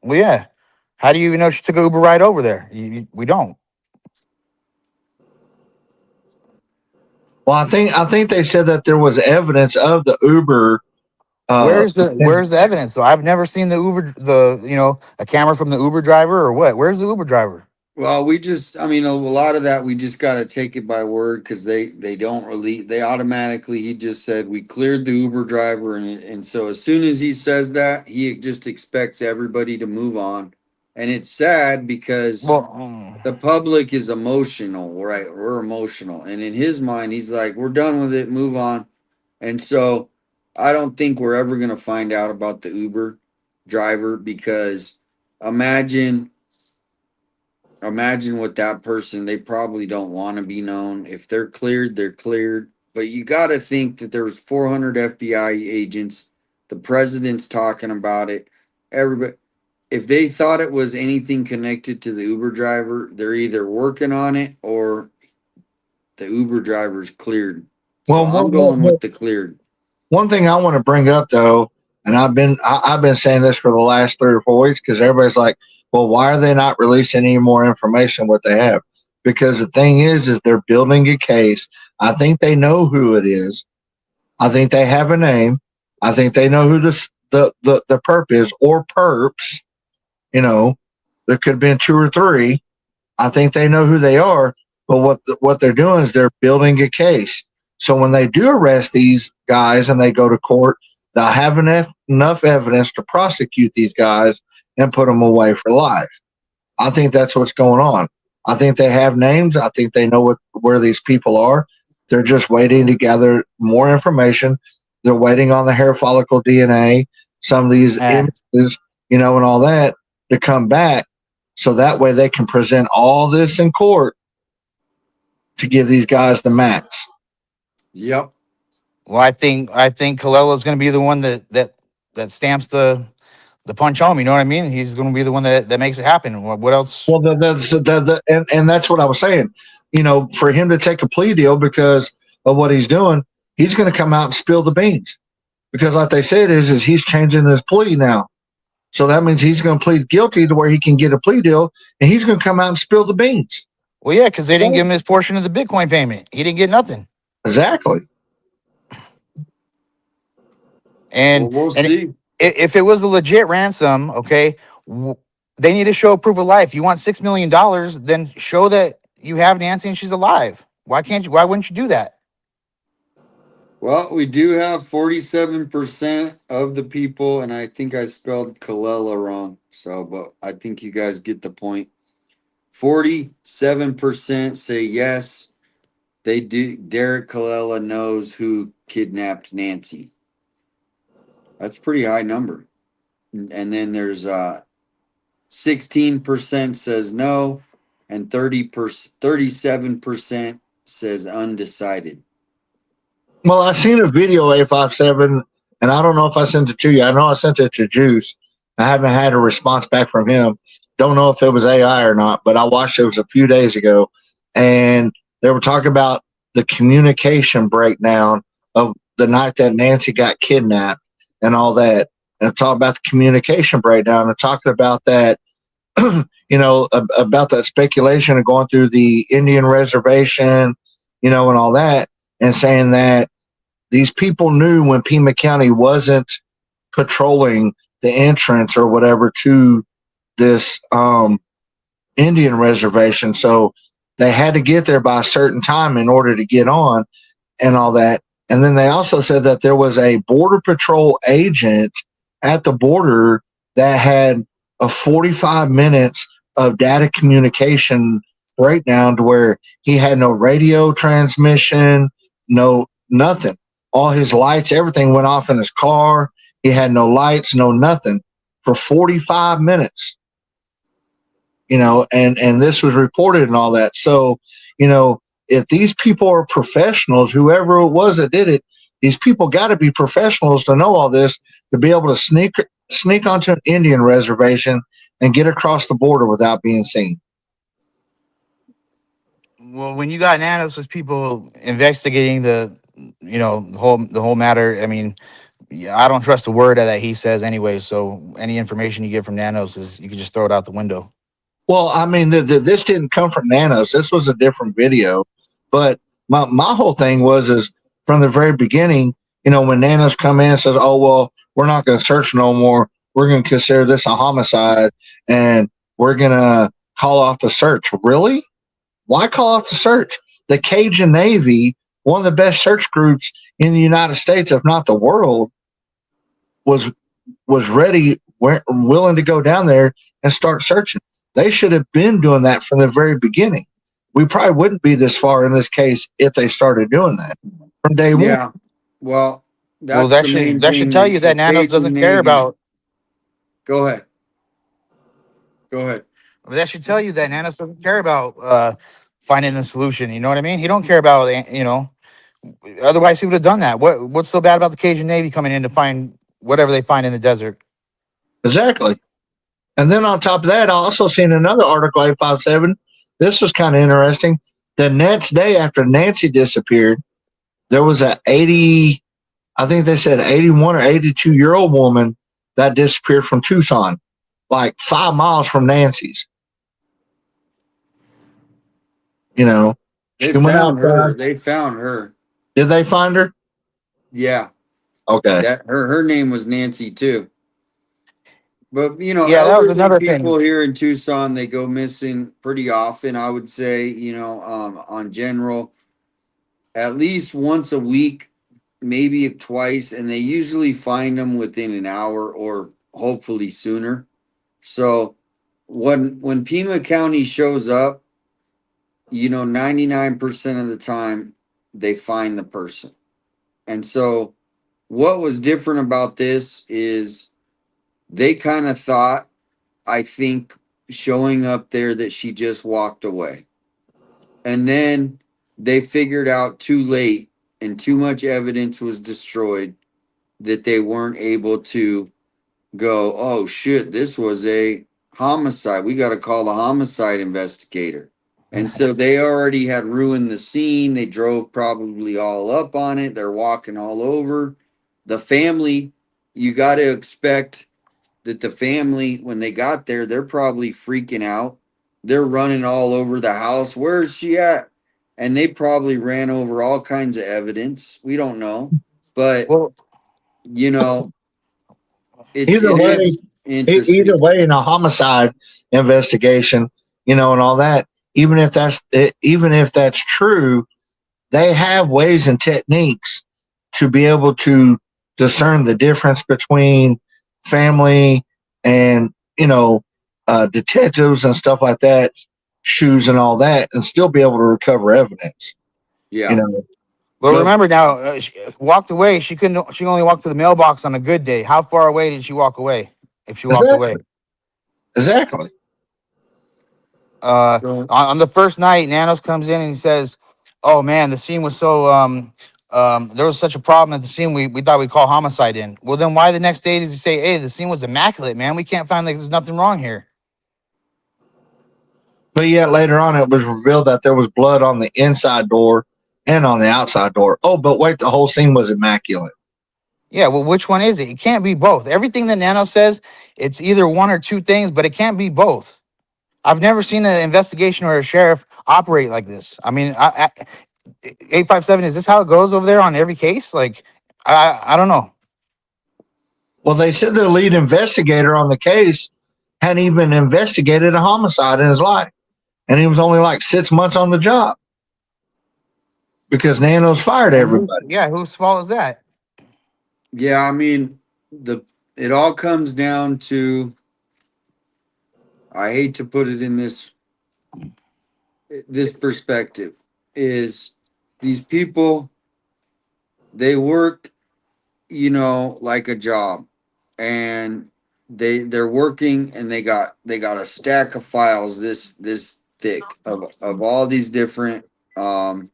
Well, yeah. How do you even know she took an Uber ride over there? We don't. Well, I think they said that there was evidence of the Uber. Where's the evidence? So I've never seen the Uber, a camera from the Uber driver or what? Where's the Uber driver? Well, I mean, a lot of that we just got to take it by word, because they don't really, they automatically, he just said we cleared the Uber driver, and so as soon as he says that, he just expects everybody to move on, and it's sad because the public is emotional, right? We're emotional, and in his mind, he's like, we're done with it, move on, and so I don't think we're ever gonna find out about the Uber driver, because imagine what that person, they probably don't want to be known. If they're cleared, they're cleared. But you got to think that there's 400 FBI agents. The president's talking about it. Everybody, if they thought it was anything connected to the Uber driver, they're either working on it or the Uber driver's cleared. So I'm going with the cleared. One thing I want to bring up though, and I've been saying this for the last 3 or 4 weeks, because everybody's like, well, why are they not releasing any more information what they have? Because the thing is they're building a case. I think they know who it is. I think they have a name. I think they know who the perp is, or perps. There could have been 2 or 3. I think they know who they are. But what they're doing is they're building a case. So when they do arrest these guys and they go to court, they'll have enough evidence to prosecute these guys and put them away for life. I think that's what's going on. I think they have names. I think they know where these people are. They're just waiting to gather more information. They're waiting on the hair follicle DNA, some of these images, and all that to come back. So that way they can present all this in court to give these guys the max. Yep. Well, I think Kalella's going to be the one that stamps the punch home. You know what I mean? He's going to be the one that makes it happen. What else? Well, and that's what I was saying. For him to take a plea deal because of what he's doing, he's going to come out and spill the beans. Because like they said, is he's changing his plea now. So that means he's going to plead guilty to where he can get a plea deal, and he's going to come out and spill the beans. Well, yeah, because they didn't give him his portion of the Bitcoin payment. He didn't get nothing. Exactly. And we'll see. If it was a legit ransom, okay, they need to show proof of life. You want $6 million, then show that you have Nancy and she's alive. Why wouldn't you do that? Well, we do have 47% of the people, and I think I spelled Kalella wrong. So, but I think you guys get the point. 47% say yes, they do. Derek Kalella knows who kidnapped Nancy. That's a pretty high number. And then there's 16% says no, and 37% says undecided. Well, I seen a video, A57, and I don't know if I sent it to you. I know I sent it to Juice. I haven't had a response back from him. Don't know if it was AI or not, but I watched it. It was a few days ago, and they were talking about the communication breakdown of the night that Nancy got kidnapped and all that. And talking about the communication breakdown and talking about that, about that speculation of going through the Indian reservation, and all that, and saying that these people knew when Pima County wasn't patrolling the entrance or whatever to this Indian reservation. So they had to get there by a certain time in order to get on and all that. And then they also said that there was a Border Patrol agent at the border that had a 45 minutes of data communication breakdown to where he had no radio transmission, nothing. All his lights, everything went off in his car. He had no lights, no nothing for 45 minutes. And this was reported and all that. So, if these people are professionals, whoever it was that did it, these people got to be professionals to know all this, to be able to sneak onto an Indian reservation and get across the border without being seen. Well, when you got Nanos' people investigating the whole matter, I mean, I don't trust a word that he says anyway. So any information you get from Nanos you can just throw it out the window. Well, I mean, this didn't come from Nanos. This was a different video. But my whole thing is from the very beginning, when Nanos come in and says, oh, well, we're not going to search no more. We're going to consider this a homicide, and we're going to call off the search. Really? Why call off the search? The Cajun Navy, one of the best search groups in the United States, if not the world, was ready, willing to go down there and start searching. They should have been doing that from the very beginning. We probably wouldn't be this far in this case if they started doing that from day one. Yeah. Well, that should tell you that Nanos doesn't care about. Go ahead. That should tell you that Nanos doesn't care about finding the solution. You know what I mean? He don't care about Otherwise, he would have done that. What's so bad about the Cajun Navy coming in to find whatever they find in the desert? Exactly. And then on top of that, I also seen another article, 857. This was kind of interesting. The next day after Nancy disappeared, there was I think they said 81 or 82-year-old woman that disappeared from Tucson, like 5 miles from Nancy's. They found her. They found her. Did they find her? Yeah. Okay. Her name was Nancy too. But that was another people thing. here in Tucson, they go missing pretty often. I would say, on general, at least once a week, maybe twice, and they usually find them within an hour or hopefully sooner. So when Pima County shows up, 99% of the time they find the person. And so what was different about this is they kind of thought, I think, showing up there that she just walked away. And then they figured out too late and too much evidence was destroyed that they weren't able to go, oh shit, this was a homicide. We got to call the homicide investigator. And so they already had ruined the scene. They drove probably all up on it. They're walking all over. The family, you got to expect that the family, when they got there, they're probably freaking out. They're running all over the house. Where is she at? And they probably ran over all kinds of evidence. We don't know. But, Well, it is interesting. either way, in a homicide investigation, and all that, even if that's true, they have ways and techniques to be able to discern the difference between family and detectives and stuff like that, shoes and all that, and still be able to recover evidence. Yeah. But remember now, she walked away. She couldn't. She only walked to the mailbox on a good day. How far away did she walk away? If she walked away, Exactly. On the first night, Nanos comes in and he says, "Oh man, the scene was so there was such a problem at the scene. We thought we'd call homicide in. Well, then why the next day did he say, hey, the scene was immaculate, man. We can't find there's nothing wrong here." But yet later on, it was revealed that there was blood on the inside door and on the outside door. Oh, but wait, the whole scene was immaculate. Yeah, well, which one is it? It can't be both. Everything that Nano says, it's either one or two things, but it can't be both. I've never seen an investigation or a sheriff operate like this. I mean, 857, is this how it goes over there on every case? Like, I don't know. Well, they said the lead investigator on the case hadn't even investigated a homicide in his life. And he was only like 6 months on the job because Nanos fired everybody. Yeah, whose fault is that? Yeah, I mean, it all comes down to, I hate to put it in this perspective, is these people, they work, like a job, and they're working, and they got a stack of files this thick of all these different what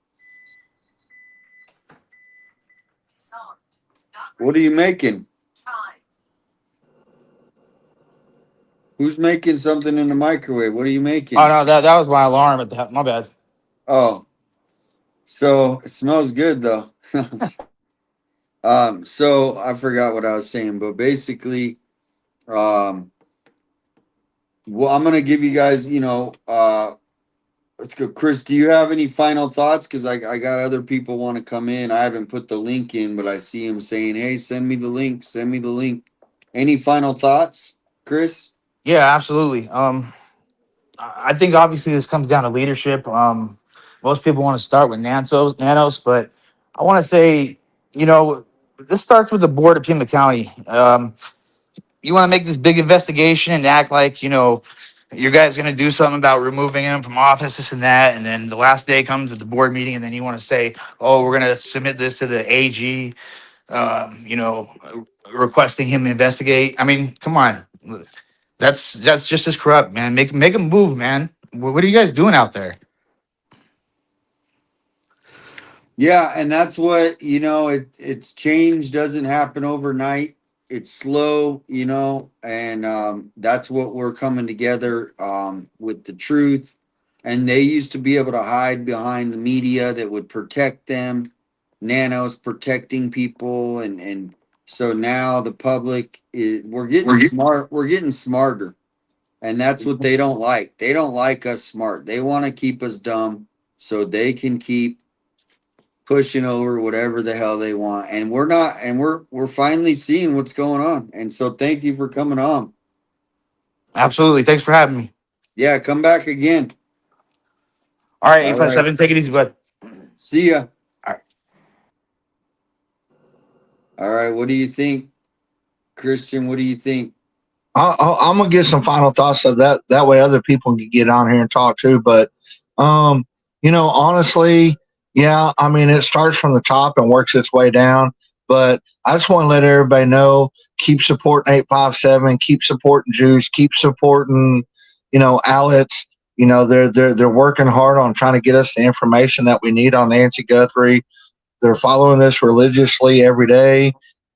are you making? Who's making something in the microwave? What are you making? Oh no, that was my alarm. My bad. Oh, so it smells good though. So I forgot what I was saying, but basically, well, I'm gonna give you guys, let's go. Chris, do you have any final thoughts? Because I got other people want to come in. I haven't put the link in, but I see him saying, "Hey, send me the link. Send me the link." Any final thoughts, Chris? Yeah, absolutely. I think obviously this comes down to leadership. Most people want to start with Nanos, but I want to say, this starts with the board of Pima County. You want to make this big investigation and act like, you guys going to do something about removing him from office, this and that. And then the last day comes at the board meeting, and then you want to say, oh, we're going to submit this to the AG, requesting him investigate. I mean, come on. That's just as corrupt, man. Make a move, man. What are you guys doing out there? Yeah, and that's what, it's change doesn't happen overnight. It's slow, and that's what we're coming together with the truth. And they used to be able to hide behind the media that would protect them. Nanos protecting people, and so now the public is we're getting smart, we're getting smarter. And that's what they don't like. They don't like us smart. They want to keep us dumb so they can keep pushing over whatever the hell they want. And we're not, and we're finally seeing what's going on. And so thank you for coming on. Absolutely. Thanks for having me. Yeah, come back again. All right, 857, take it easy, bud. See ya. All right. What do you think, Christian? What do you think? I'm gonna get some final thoughts so that way other people can get on here and talk too. But honestly, yeah, I mean it starts from the top and works its way down. But I just want to let everybody know, keep supporting 857, keep supporting Juice, keep supporting, Alex. They're working hard on trying to get us the information that we need on Nancy Guthrie. They're following this religiously every day,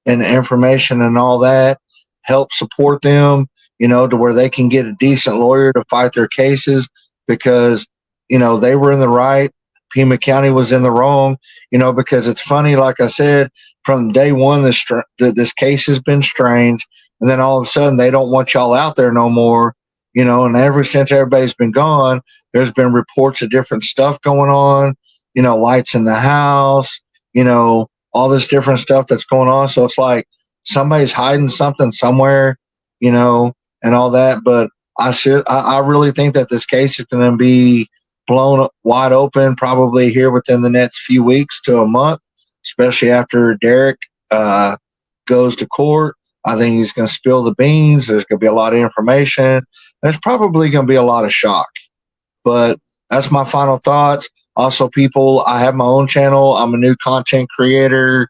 and the information and all that. Help support them, to where they can get a decent lawyer to fight their cases, because, they were in the right. Pima County was in the wrong, because it's funny, like I said, from day one, this case has been strange. And then all of a sudden, they don't want y'all out there no more, and ever since everybody's been gone, there's been reports of different stuff going on, lights in the house, all this different stuff that's going on. So it's like somebody's hiding something somewhere, and all that. But I really think that this case is going to be blown wide open probably here within the next few weeks to a month, especially after Derek goes to court. I think he's going to spill the beans. There's going to be a lot of information. There's probably going to be a lot of shock. But that's my final thoughts. Also, people, I have my own channel. I'm a new content creator.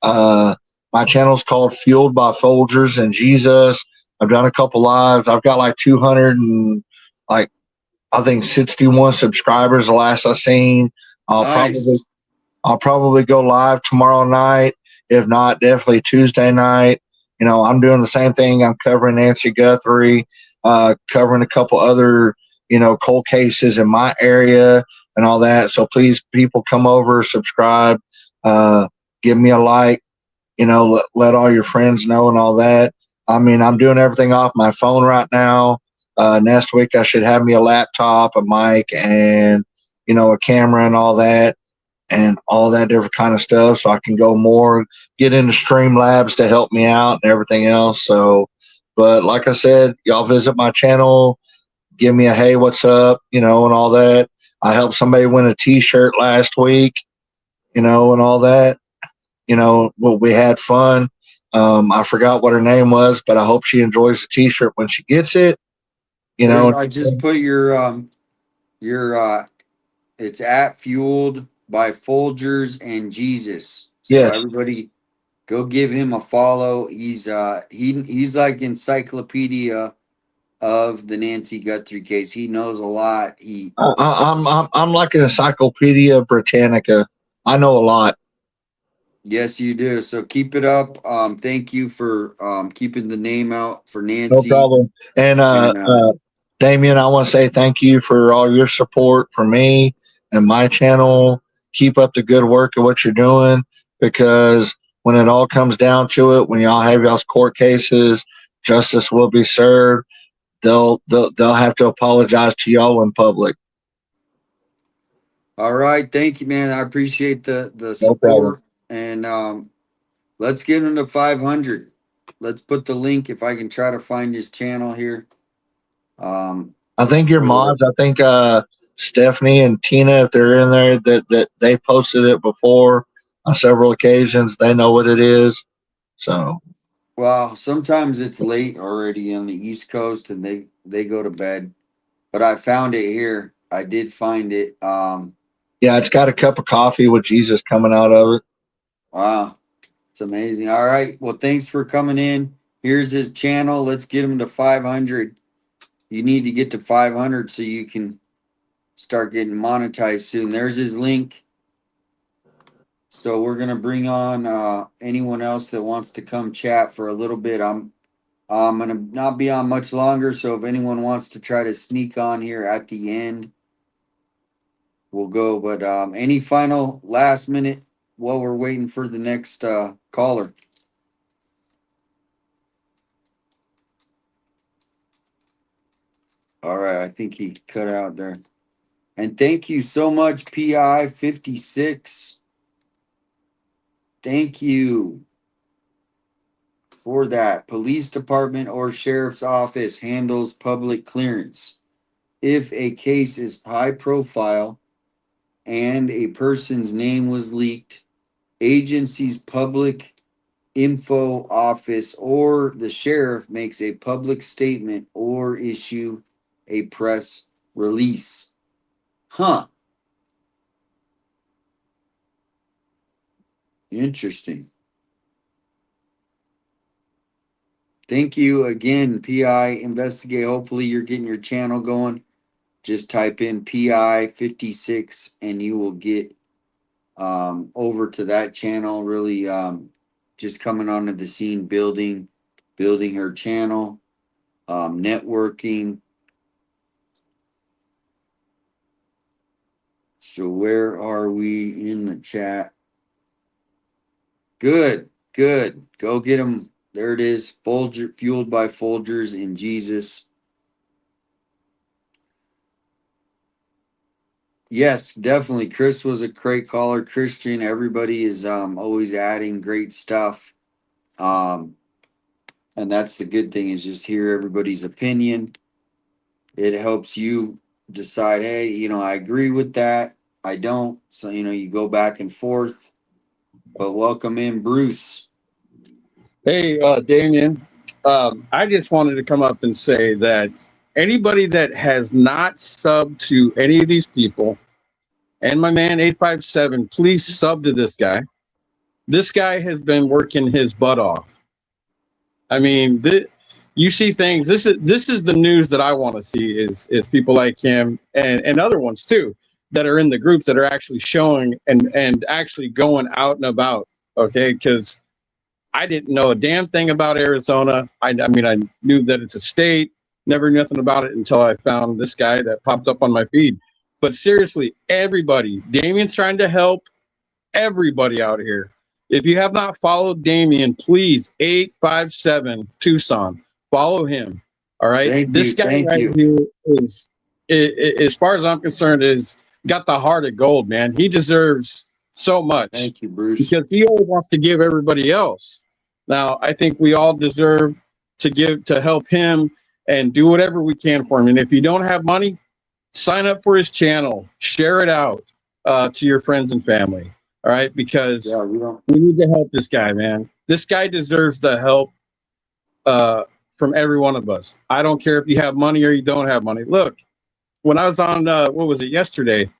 My channel's called Fueled by Folgers and Jesus. I've done a couple lives. I've got like 200 and like I think 61 subscribers the last I seen. Nice. I'll probably go live tomorrow night. If not, definitely Tuesday night. I'm doing the same thing. I'm covering Nancy Guthrie, covering a couple other, cold cases in my area and all that. So please, people, come over, subscribe, give me a like, let all your friends know and all that. I mean, I'm doing everything off my phone right now. Next week, I should have me a laptop, a mic, and, a camera and all that different kind of stuff. So I can go more, get into Streamlabs to help me out and everything else. So, but like I said, y'all visit my channel, give me a, hey, what's up, and all that. I helped somebody win a t-shirt last week, and all that. Well, we had fun. I forgot what her name was, but I hope she enjoys the t-shirt when she gets it. I just put your it's at Fueled by Folgers and Jesus. So Yes. everybody go give him a follow. He's he's like encyclopedia of the Nancy Guthrie case. He knows a lot. I'm like an Encyclopedia Britannica. I know a lot. Yes, you do. So keep it up. Thank you for keeping the name out for Nancy. No problem. And Damien, I want to say thank you for all your support for me and my channel. Keep up the good work of what you're doing, because when it all comes down to it, when y'all have y'all's court cases, justice will be served. They'll have to apologize to y'all in public. All right, thank you, man. I appreciate the No support. problem. And let's get him to 500. Let's put the link if I can try to find his channel here. I think your mods, I think Stephanie and Tina, if they're in there, that they posted it before on several occasions. They know what it is. So Well, sometimes it's late already on the East Coast and they go to bed. But I found it here. I did find it. yeah, it's got a cup of coffee with Jesus coming out of it. Wow. It's amazing. All right. Well, thanks for coming in. Here's his channel. Let's get him to 500. You need to get to 500 so you can start getting monetized soon. There's his link. So we're gonna bring on anyone else that wants to come chat for a little bit. I'm gonna not be on much longer, so if anyone wants to try to sneak on here at the end, we'll go. But any final last minute while we're waiting for the next caller? All right, I think he cut out there. And thank you so much, PI 56. Thank you for that. Police department or sheriff's office handles public clearance. If a case is high profile and a person's name was leaked, agency's public info office or the sheriff makes a public statement or issue a press release. Huh. Interesting. Thank you again, PI Investigate. Hopefully you're getting your channel going. Just type in PI 56 and you will get over to that channel. Really just coming onto the scene, building her channel, networking. So where are we in the chat? Good. Go get them. There it is. Folger, fueled by Folgers in Jesus. Yes, definitely. Chris was a great caller. Christian, everybody is always adding great stuff. And that's the good thing, is just hear everybody's opinion. It helps you decide, hey, I agree with that. I don't. So, you go back and forth. But welcome in, Bruce. Hey, Damien. I just wanted to come up and say that anybody that has not subbed to any of these people, and my man 857, please sub to this guy. This guy has been working his butt off. I mean, you see things. This is the news that I want to see is people like him and other ones too that are in the groups that are actually showing and actually going out and about. Okay, because I didn't know a damn thing about Arizona. I mean, I knew that it's a state, never knew nothing about it until I found this guy that popped up on my feed. But seriously, everybody, Damien's trying to help everybody out here. If you have not followed Damien, please, 857 Tucson, follow him. All right. This guy right here is, as far as I'm concerned, is got the heart of gold, man. He deserves so much. Thank you, Bruce. Because he always wants to give everybody else. Now, I think we all deserve to help him and do whatever we can for him. And if you don't have money, sign up for his channel, share it out to your friends and family. All right, because we need to help this guy, man. This guy deserves the help from every one of us. I don't care if you have money or you don't have money. Look, when I was on, what was it, yesterday,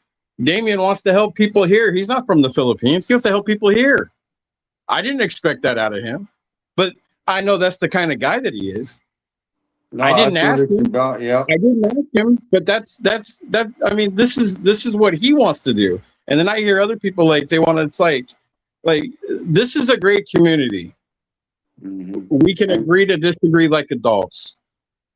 Damien wants to help people here. He's not from the Philippines. He wants to help people here. I didn't expect that out of him, but I know that's the kind of guy that he is. No, I didn't ask him. Yeah. I didn't ask him, but that's. I mean, this is what he wants to do. And then I hear other people like they want to. It's like this is a great community. Mm-hmm. We can agree to disagree like adults.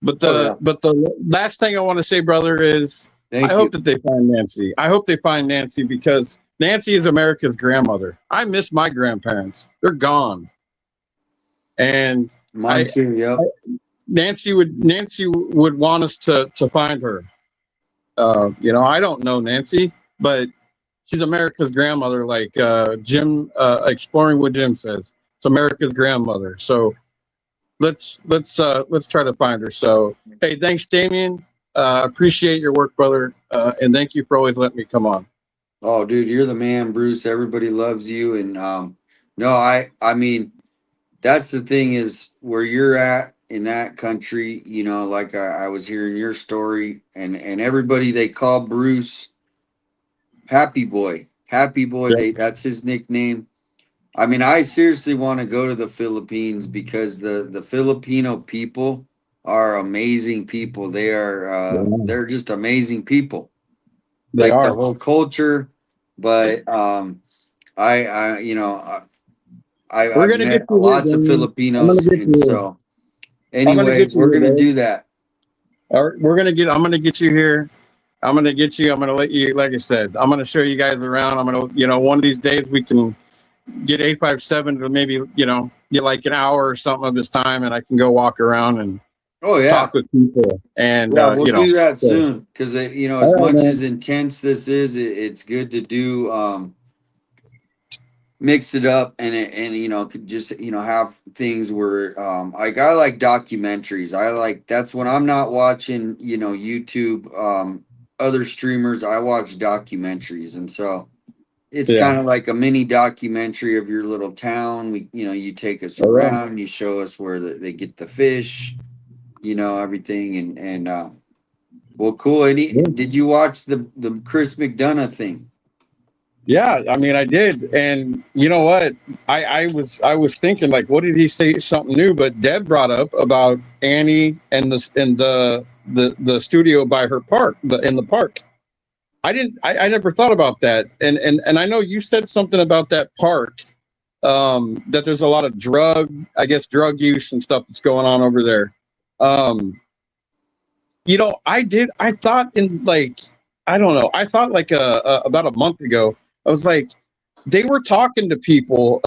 But the last thing I want to say, brother, is I hope that they find Nancy. I hope they find Nancy because Nancy is America's grandmother. I miss my grandparents. They're gone. And mine too. Yep. Nancy would want us to find her. I don't know Nancy, but she's America's grandmother, like Jim Exploring what Jim says. It's America's grandmother. So let's try to find her. So hey, thanks, Damien. Appreciate your work, brother, and thank you for always letting me come on. Oh, dude, you're the man, Bruce. Everybody loves you, and no, I mean, that's the thing is where you're at in that country. Like I was hearing your story, and everybody they call Bruce Happy Boy. Yep. That's his nickname. I mean, I seriously want to go to the Philippines because the Filipino people are amazing people. They are they're just amazing people. They like are. the whole culture, but I've met lots of Filipinos, and so anyway, we're gonna do that. All right, I'm gonna get you here. I'm gonna get you. I'm gonna let you. Like I said, I'm gonna show you guys around. I'm gonna, one of these days we can get 857 to maybe, get like an hour or something of his time, and I can go walk around and talk with people. And we'll do that soon because as much man. as intense this is, it's good to do mix it up and just have things where like I like documentaries. That's when I'm not watching YouTube other streamers. I watch documentaries, and so It's Yeah. kind of like a mini documentary of your little town. You take us Oh, yeah. around, you show us where they get the fish, everything. Well, cool. Did you watch the Chris McDonough thing? Yeah, I mean, I did, and you know what? I was thinking, like, what did he say? Something new, but Deb brought up about Annie and the studio by her park, in the park. I never thought about that, and I know you said something about that park, that there's a lot of drug use and stuff that's going on over there. I thought in like, I don't know, I thought like about a month ago, I was like, they were talking to people,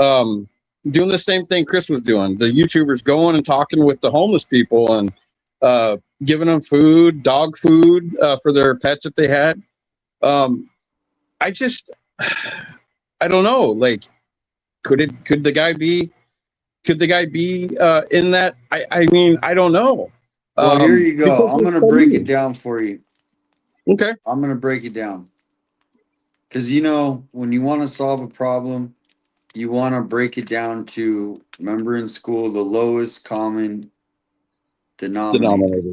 doing the same thing Chris was doing. The YouTubers going and talking with the homeless people and giving them food, dog food, for their pets if they had. I just, I don't know. Like, could the guy be in that? I mean, I don't know. Well, here you go. Because I'm going to for break me- it down for you. Okay. I'm going to break it down. Because, when you want to solve a problem, you want to break it down to, remember in school, the lowest common denominator.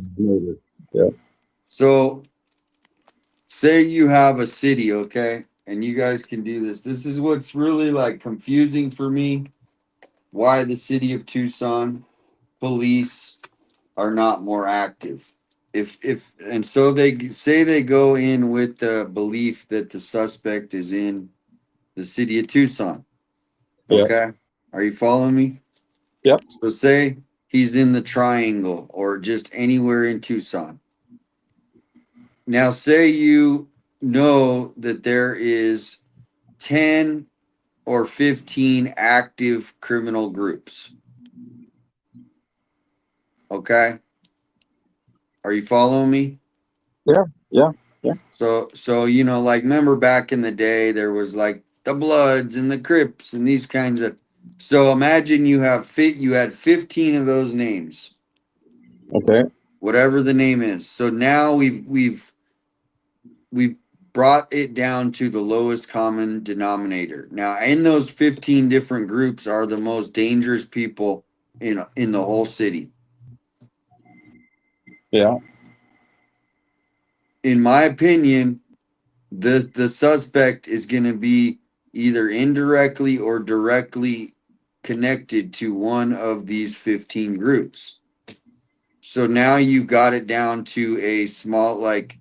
Yeah. So, say you have a city, okay? And you guys can do this. This is what's really like confusing for me. Why the city of Tucson police are not more active. And so they say they go in with the belief that the suspect is in the city of Tucson. Yeah. Okay. Are you following me? Yep. So say he's in the triangle or just anywhere in Tucson. Now say you know that there is 10 or 15 active criminal groups. Okay. Are you following me? Yeah. So like remember back in the day there was like the Bloods and the Crips and these kinds of. So imagine you had 15 of those names. Okay. Whatever the name is. So now we've brought it down to the lowest common denominator. Now in those 15 different groups are the most dangerous people in the whole city. Yeah. In my opinion, the suspect is going to be either indirectly or directly connected to one of these 15 groups. So now you got it down to a small, like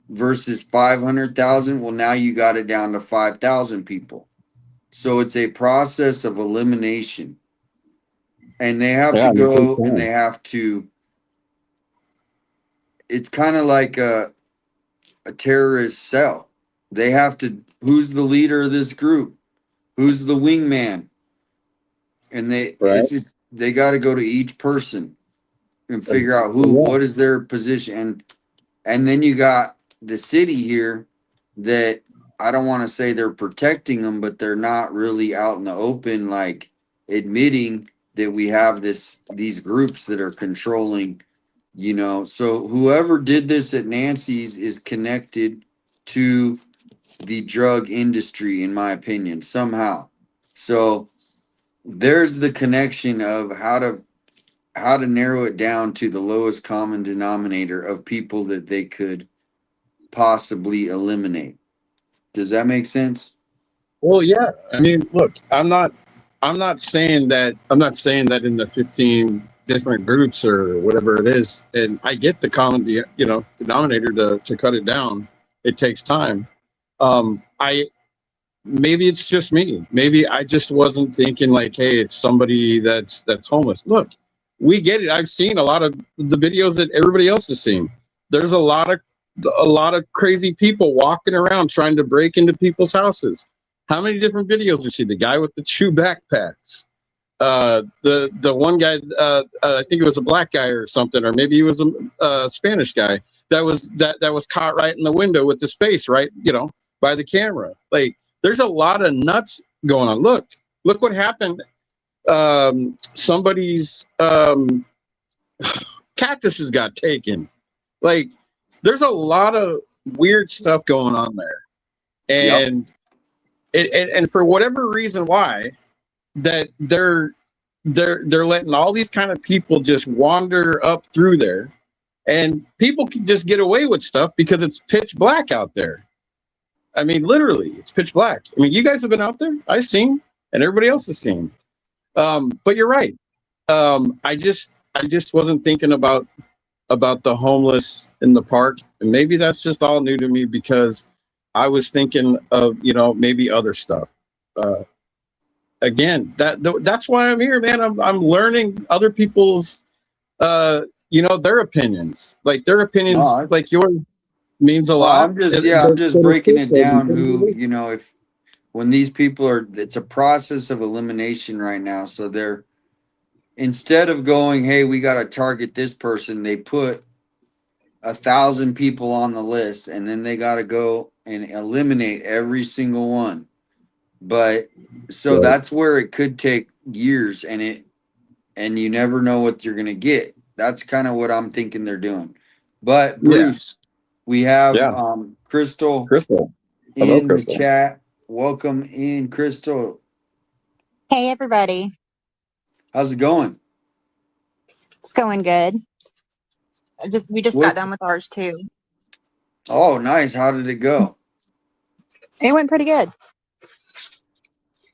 versus 500,000. Well, now you got it down to 5,000 people. So it's a process of elimination. And they have to go and they have to, it's kind of like a terrorist cell. They have to, who's the leader of this group? Who's the wingman? And they got to go to each person and figure out what is their position. And then you got the city here that I don't want to say they're protecting them, but they're not really out in the open, like admitting that we have these groups that are controlling, So whoever did this at Nancy's is connected to the drug industry, in my opinion, somehow. So there's the connection of how to narrow it down to the lowest common denominator of people that they could possibly eliminate. Does that make sense? Well, yeah. I mean, look, I'm not saying that in the 15 different groups or whatever it is, and I get the common, denominator to cut it down. It takes time. Maybe it's just me. Maybe I just wasn't thinking like, hey, it's somebody that's homeless. Look, we get it. I've seen a lot of the videos that everybody else has seen. There's a lot of crazy people walking around trying to break into people's houses. How many different videos you see? The guy with the 2 backpacks. The one guy, I think it was a black guy or something, or maybe he was a Spanish guy that was caught right in the window with his face right, by the camera. Like, there's a lot of nuts going on. Look what happened. Somebody's cactuses got taken. Like, there's a lot of weird stuff going on there. And and for whatever reason why that they're letting all these kind of people just wander up through there, and people can just get away with stuff because it's pitch black out there. I mean, literally, it's pitch black. I mean, you guys have been out there. I've seen, and everybody else has seen. But you're right. I just wasn't thinking about the homeless in the park, and maybe that's just all new to me because I was thinking of maybe other stuff. Again, that's why I'm here, man. I'm learning other people's their opinions. Like their opinions, No, like yours means a well, lot. I'm just breaking it down who, if when these people it's a process of elimination right now. So they're, instead of going, hey, we got to target this person, they put 1,000 people on the list and then they got to go and eliminate every single one. But so Right. that's where it could take years, and you never know what you're going to get. That's kind of what I'm thinking they're doing. But Bruce, we have Yeah. Crystal Hello, in the Crystal. chat. Welcome in, Crystal. Hey, everybody. How's it going? It's going good. We just What? got done with ours too. Oh, nice. How did it go? It went pretty good.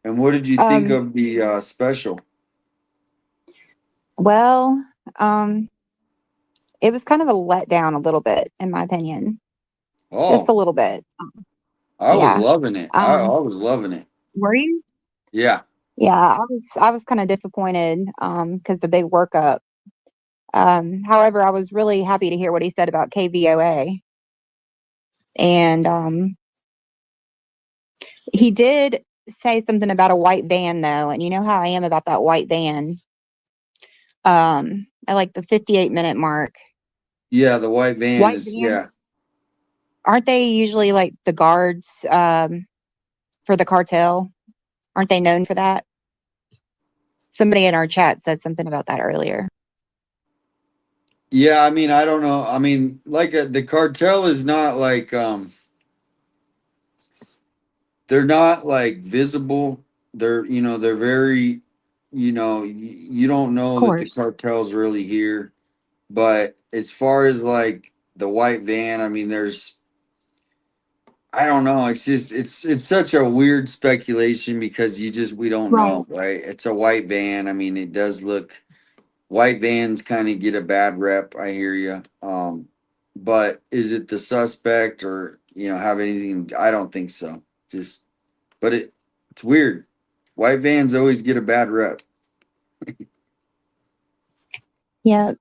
And what did you think of the special? Well, it was kind of a letdown a little bit, in my opinion. Just a Oh, little bit. I was Yeah. loving it. I was loving it. Were you? Yeah. Yeah, I was kind of disappointed because the big workup. However, I was really happy to hear what he said about KVOA. And he did say something about a white van though, and you know how I am about that white van. At like the 58-minute mark. Yeah, the white van White is, vans, yeah. aren't they usually like the guards for the cartel? Aren't they known for that? Somebody in our chat said something about that earlier. Yeah, I mean, I don't know. I mean, like the cartel is not like they're not like visible. They're very, you don't know Of that the course. cartel's really here. But as far as like the white van, I mean, I don't know. It's just it's such a weird speculation because we don't Right. know, right? It's a white van. I mean, it does look, white vans kind of get a bad rep. I hear you. But is it the suspect or have anything? I don't think so. But it's weird. White vans always get a bad rep. Yeah.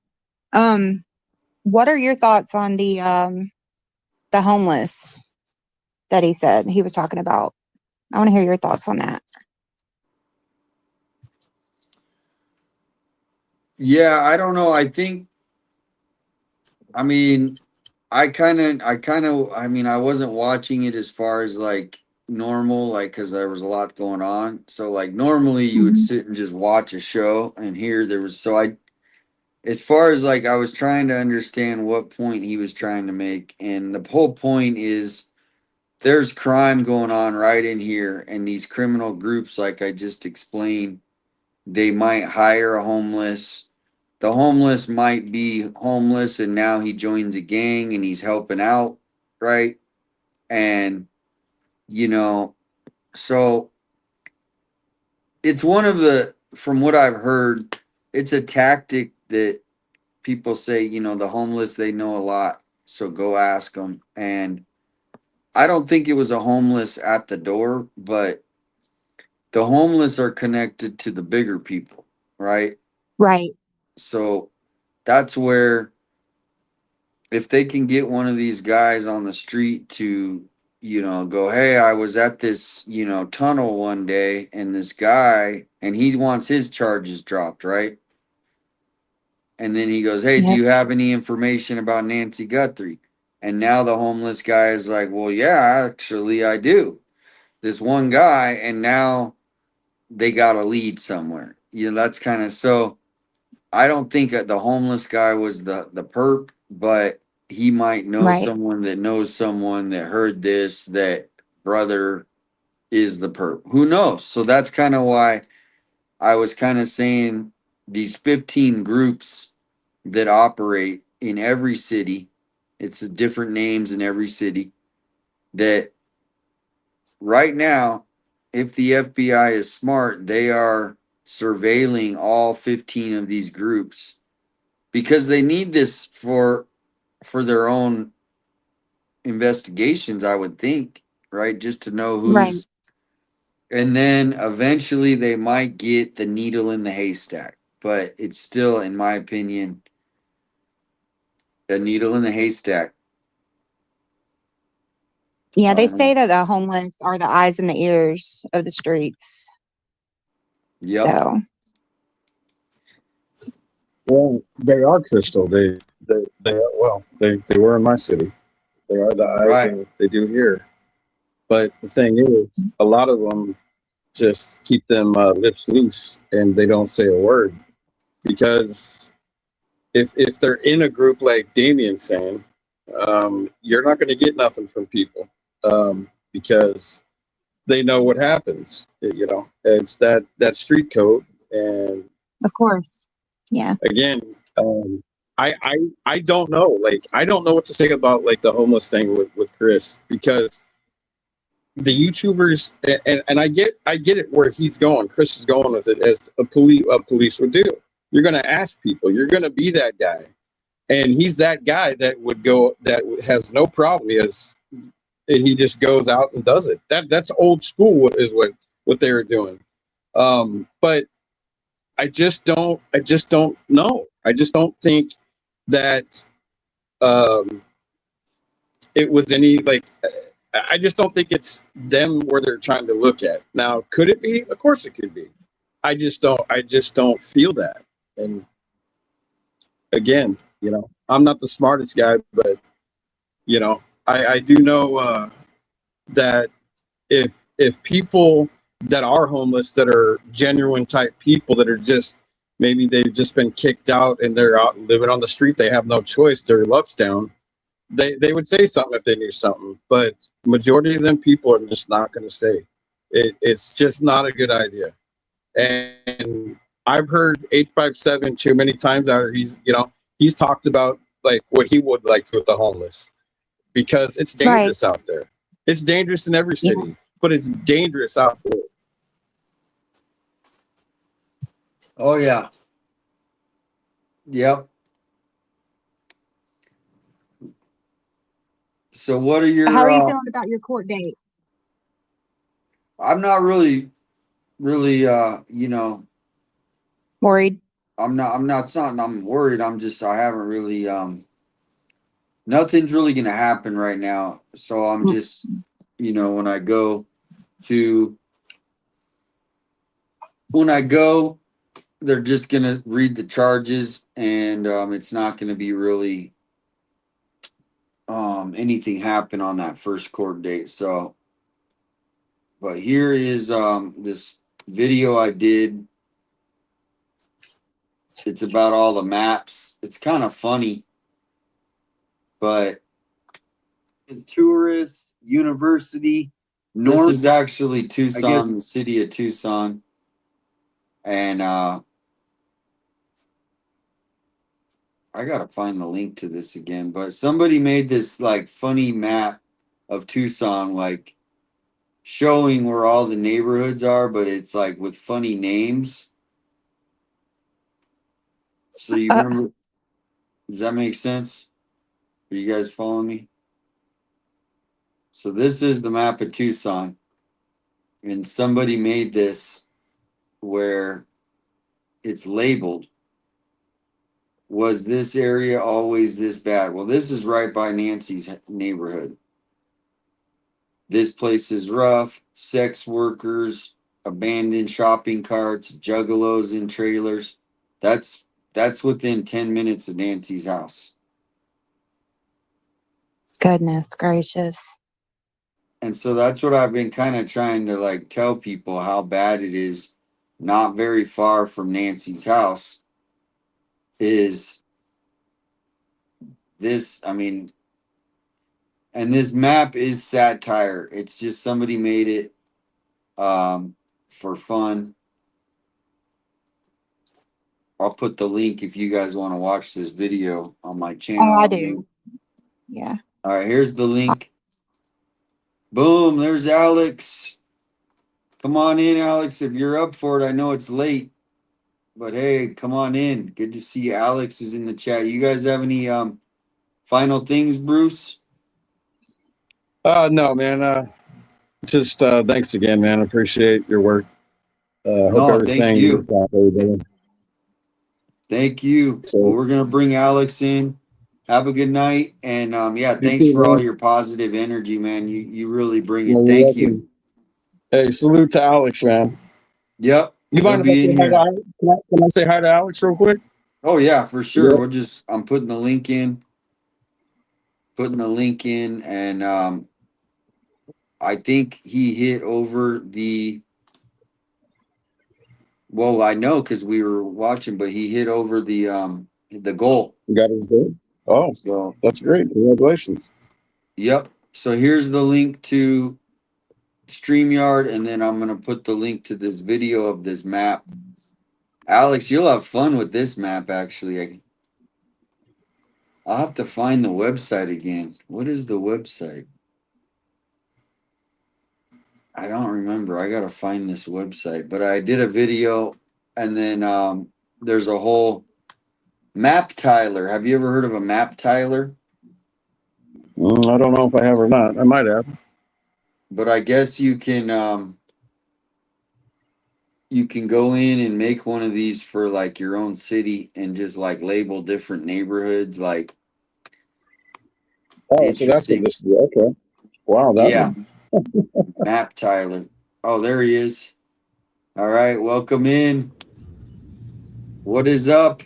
What are your thoughts on the homeless that he said he was talking about? I want to hear your thoughts on that. Yeah, I don't know. I mean, I wasn't watching it as far as like normal, like, because there was a lot going on. So, like, normally you would sit and just watch a show, and here there was, as far as like, I was trying to understand what point he was trying to make. And the whole point is there's crime going on right in here, and these criminal groups, like I just explained, they might hire a homeless. The homeless might be homeless and now he joins a gang and he's helping out, right? And so it's one of from what I've heard, it's a tactic that people say, the homeless, they know a lot, so go ask them. And I don't think it was a homeless at the door, but the homeless are connected to the bigger people, right? Right. So that's where, if they can get one of these guys on the street to, go, hey, I was at this, tunnel one day, and this guy, and he wants his charges dropped, right? And then he goes, hey, do Yep. you have any information about Nancy Guthrie? And now the homeless guy is like, well, yeah, actually, I do. This one guy, and now they got a lead somewhere. That's kind of, so I don't think that the homeless guy was the perp, but he might know Right. someone that knows someone that heard this, that brother is the perp. Who knows? So that's kind of why I was kind of saying these 15 groups that operate in every city. It's different names in every city. That right now, if the FBI is smart, they are surveilling all 15 of these groups because they need this for their own investigations, I would think, right? Just to know Right. who's, and then eventually they might get the needle in the haystack, but it's still, in my opinion, a needle in the haystack. Yeah, they Um, say that the homeless are the eyes and the ears of the streets. yep. So, Well, they are, Crystal. They were in my city. They are the eyes, Right. and they do hear. But the thing is, a lot of them just keep them lips loose and they don't say a word because if they're in a group like Damien's saying, you're not going to get nothing from people because they know what happens. You know, it's that street code. And of course. Yeah. again, I don't know. Like, I don't know what to say about like the homeless thing with Chris because the YouTubers and I get it where he's going. Chris is going with it as a police would do. You're going to ask people. You're going to be that guy, and he's that guy that would go that has no problem. He just goes out and does it. That's old school is what they were doing. But I just don't know. I just don't think that it was any like I just don't think it's them where they're trying to look at. Now, could it be? Of course it could be. I just don't feel that. And again, you know, I'm not the smartest guy, but you know, I do know that if people that are homeless, that are genuine type people, that are just maybe they've just been kicked out and they're out living on the street, they have no choice, their luck's down. They would say something if they knew something, but majority of them people are just not going to say it. It's just not a good idea. And I've heard 857 too many times out. He's talked about like what he would like with the homeless because it's Right. dangerous out there. It's dangerous in every Yeah. city, but it's dangerous out there. Oh yeah. Yep. So what are So how are your you feeling about your court date? I'm not really you know, Worried? I'm not it's not I'm worried. I haven't really nothing's really gonna happen right now. So I'm just, you know, when I go, they're just gonna read the charges and it's not gonna be really anything happen on that first court date. So but here is this video I did. It's about all the maps. It's kind of funny, but is tourist university north. This is actually Tucson, the city of Tucson. And I gotta find the link to this again, but somebody made this like funny map of Tucson, like showing where all the neighborhoods are, but it's like with funny names. So you remember, does that make sense? Are you guys following me? So this is the map of Tucson, and somebody made this where it's labeled. Was this area always this bad? Well, this is right by Nancy's neighborhood. This place is rough. Sex workers, abandoned shopping carts, juggalos in trailers. That's within 10 minutes of Nancy's house. Goodness gracious. And so that's what I've been kind of trying to like tell people how bad it is. Not very far from Nancy's house is this. I mean, and this map is satire. It's just somebody made it for fun. I'll put the link if you guys want to watch this video on my channel. Oh, I do. Yeah. All right, here's the link. Boom, there's Alex. Come on in, Alex, if you're up for it. I know it's late, but hey, come on in. Good to see Alex is in the chat. You guys have any final things, Bruce? No, man. Just thanks again, man. Appreciate your work. Hope No, everything thank you. works out for everybody. Thank you. Well, we're gonna bring Alex in. Have a good night, and yeah, You thanks too, for all man. your positive energy, man. You really bring it. Well, you're Thank you. welcome. Hey, salute to Alex, man. Yep, You he'll mind if I be say in hi to here. Alex? Can I say hi to Alex real quick? Oh yeah, for sure. Yeah. I'm putting the link in. And I think he hit over the. Well, I know because we were watching, but he hit over the goal. You got his goal? Oh, So that's great. Congratulations. yep. So here's the link to StreamYard, and then I'm gonna put the link to this video of this map. Alex, you'll have fun with this map. Actually, I'll have to find the website again. What is the website? I don't remember. I gotta find this website. But I did a video, and then there's a whole map Tyler. Have you ever heard of a map Tyler? I don't know if I have or not. I might have. But I guess you can go in and make one of these for like your own city and just like label different neighborhoods. Like, Oh, so that's what interesting. this is. Okay. Wow, that Yeah, one. map Tyler. Oh, there he is. All right, welcome in. What is up?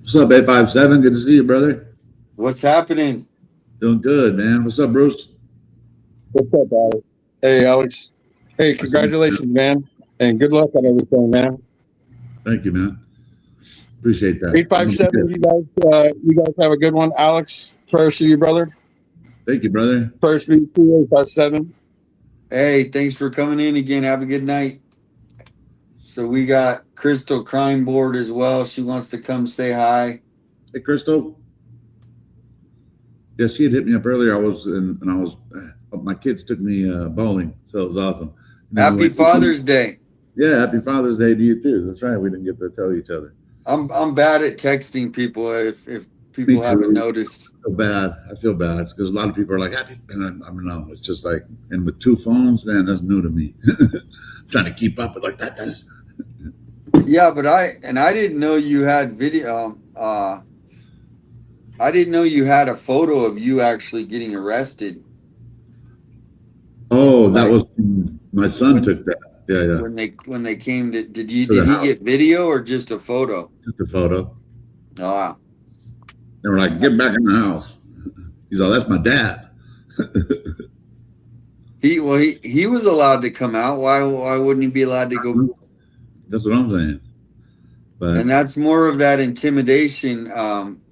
What's up, 857? Good to see you, brother. What's happening? Doing good, man. What's up, Bruce? What's up, Alex? Hey, Alex. Hey, congratulations, man. And good luck on everything, man. Thank you, man. Appreciate that. 857, you guys have a good one. Alex, prayers to you, brother. Thank you, brother. Prayers for you too, 857. Hey, thanks for coming in again. Have a good night. So we got Crystal Crime Board as well. She wants to come say hi. Hey, Crystal. Yeah, she had hit me up earlier. My kids took me bowling, so it was awesome. Happy Father's Day. Yeah, happy Father's Day to you too. That's right. We didn't get to tell each other. I'm bad at texting people if people haven't noticed. I feel bad because a lot of people are like happy, and I don't know. It's just like, and with two phones, man, that's new to me. Trying to keep up with like that. Yeah, but I didn't know you had video. I didn't know you had a photo of you actually getting arrested. Oh, that was my son took that. Yeah. When they came to, did he house. get video or just a photo? Just a photo. Ah. They were like, "Get back in the house." He's like, "That's my dad." He was allowed to come out. Why wouldn't he be allowed to go? That's what I'm saying. But and that's more of that intimidation.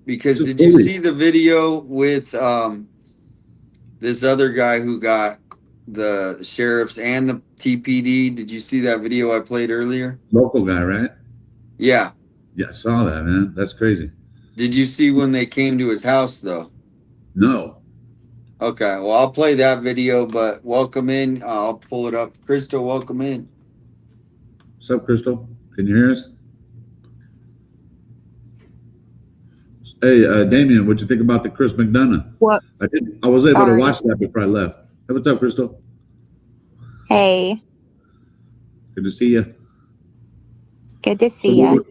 Because did you see the video with this other guy who got the sheriffs and the TPD? Did you see that video I played earlier? Local guy, right? Yeah. Yeah, I saw that, man. That's crazy. Did you see when they came to his house though? No. Okay, well, I'll play that video, but welcome in. I'll pull it up. Crystal, welcome in. What's up, Crystal? Can you hear us? Hey, Damien, what'd you think about the Chris McDonough? What? I was able to Sorry. watch that before I left. Hey, what's up, Crystal? Hey, Good to see you. good to see you.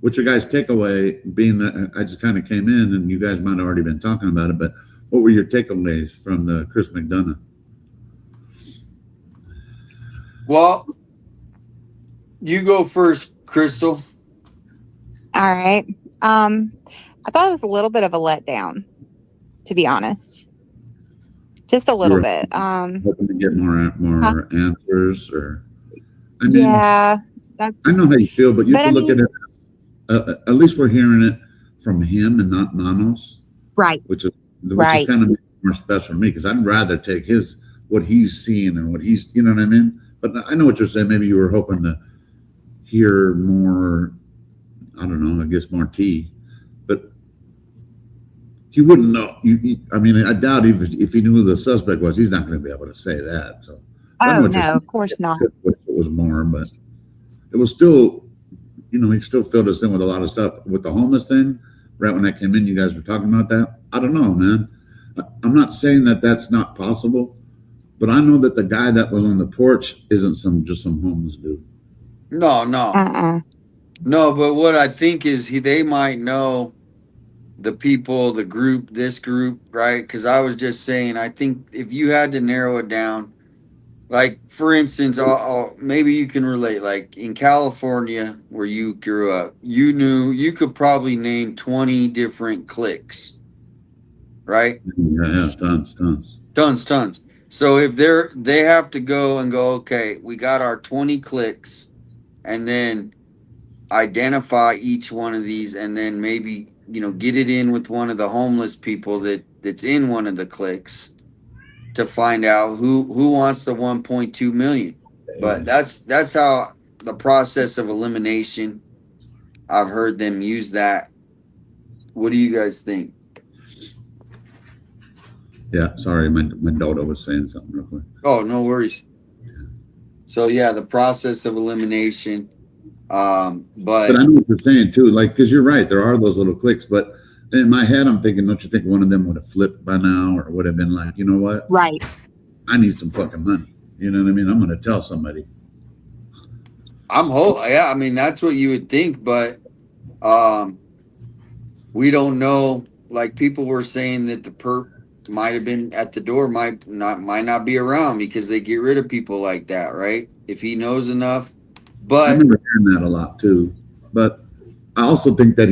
What's your guys' takeaway, being that I just kind of came in and you guys might have already been talking about it, but what were your takeaways from the Chris McDonough? Well, you go first, Crystal. All right. I thought it was a little bit of a letdown, to be honest. Just a little bit. Hoping to get more answers, or I mean, Yeah, I know how you feel, but you But have to I look at it. At least we're hearing it from him and not Nanos, right. which is Right. kind of more special for me because I'd rather take what he's seeing and what he's, you know what I mean, But I know what you're saying. Maybe you were hoping to hear more. I don't know. I guess more tea, but he wouldn't know. I mean, I doubt if he knew who the suspect was, he's not going to be able to say that. So I know Oh what you're no, saying. of course not. It was more, but it was still, he still filled us in with a lot of stuff with the homeless thing. Right when I came in, you guys were talking about that. I don't know, man. I'm not saying that that's not possible, but I know that the guy that was on the porch isn't just some homeless dude. No, no, but what I think is they might know the people, the group, this group, right? Because I was just saying, I think if you had to narrow it down, like for instance, maybe you can relate. Like in California, where you grew up, you could probably name 20 different cliques, right? Yeah, tons. Tons. So if they have to go and go, okay, we got our 20 cliques, and then identify each one of these, and then maybe get it in with one of the homeless people that's in one of the cliques to find out who wants the 1.2 million. But that's how the process of elimination, I've heard them use that. What do you guys think? Yeah, sorry, my daughter was saying something real quick. Oh, no worries. So yeah, the process of elimination. But I know what you're saying too, like, because you're right, there are those little clicks, but in my head, I'm thinking, don't you think one of them would have flipped by now, or would have been like, you know what? Right. I need some fucking money. You know what I mean? I'm going to tell somebody. yeah, I mean, that's what you would think, but we don't know. Like people were saying that the perp might have been at the door, might not be around because they get rid of people like that, right? If he knows enough. I But remember hearing that a lot too. But I also think that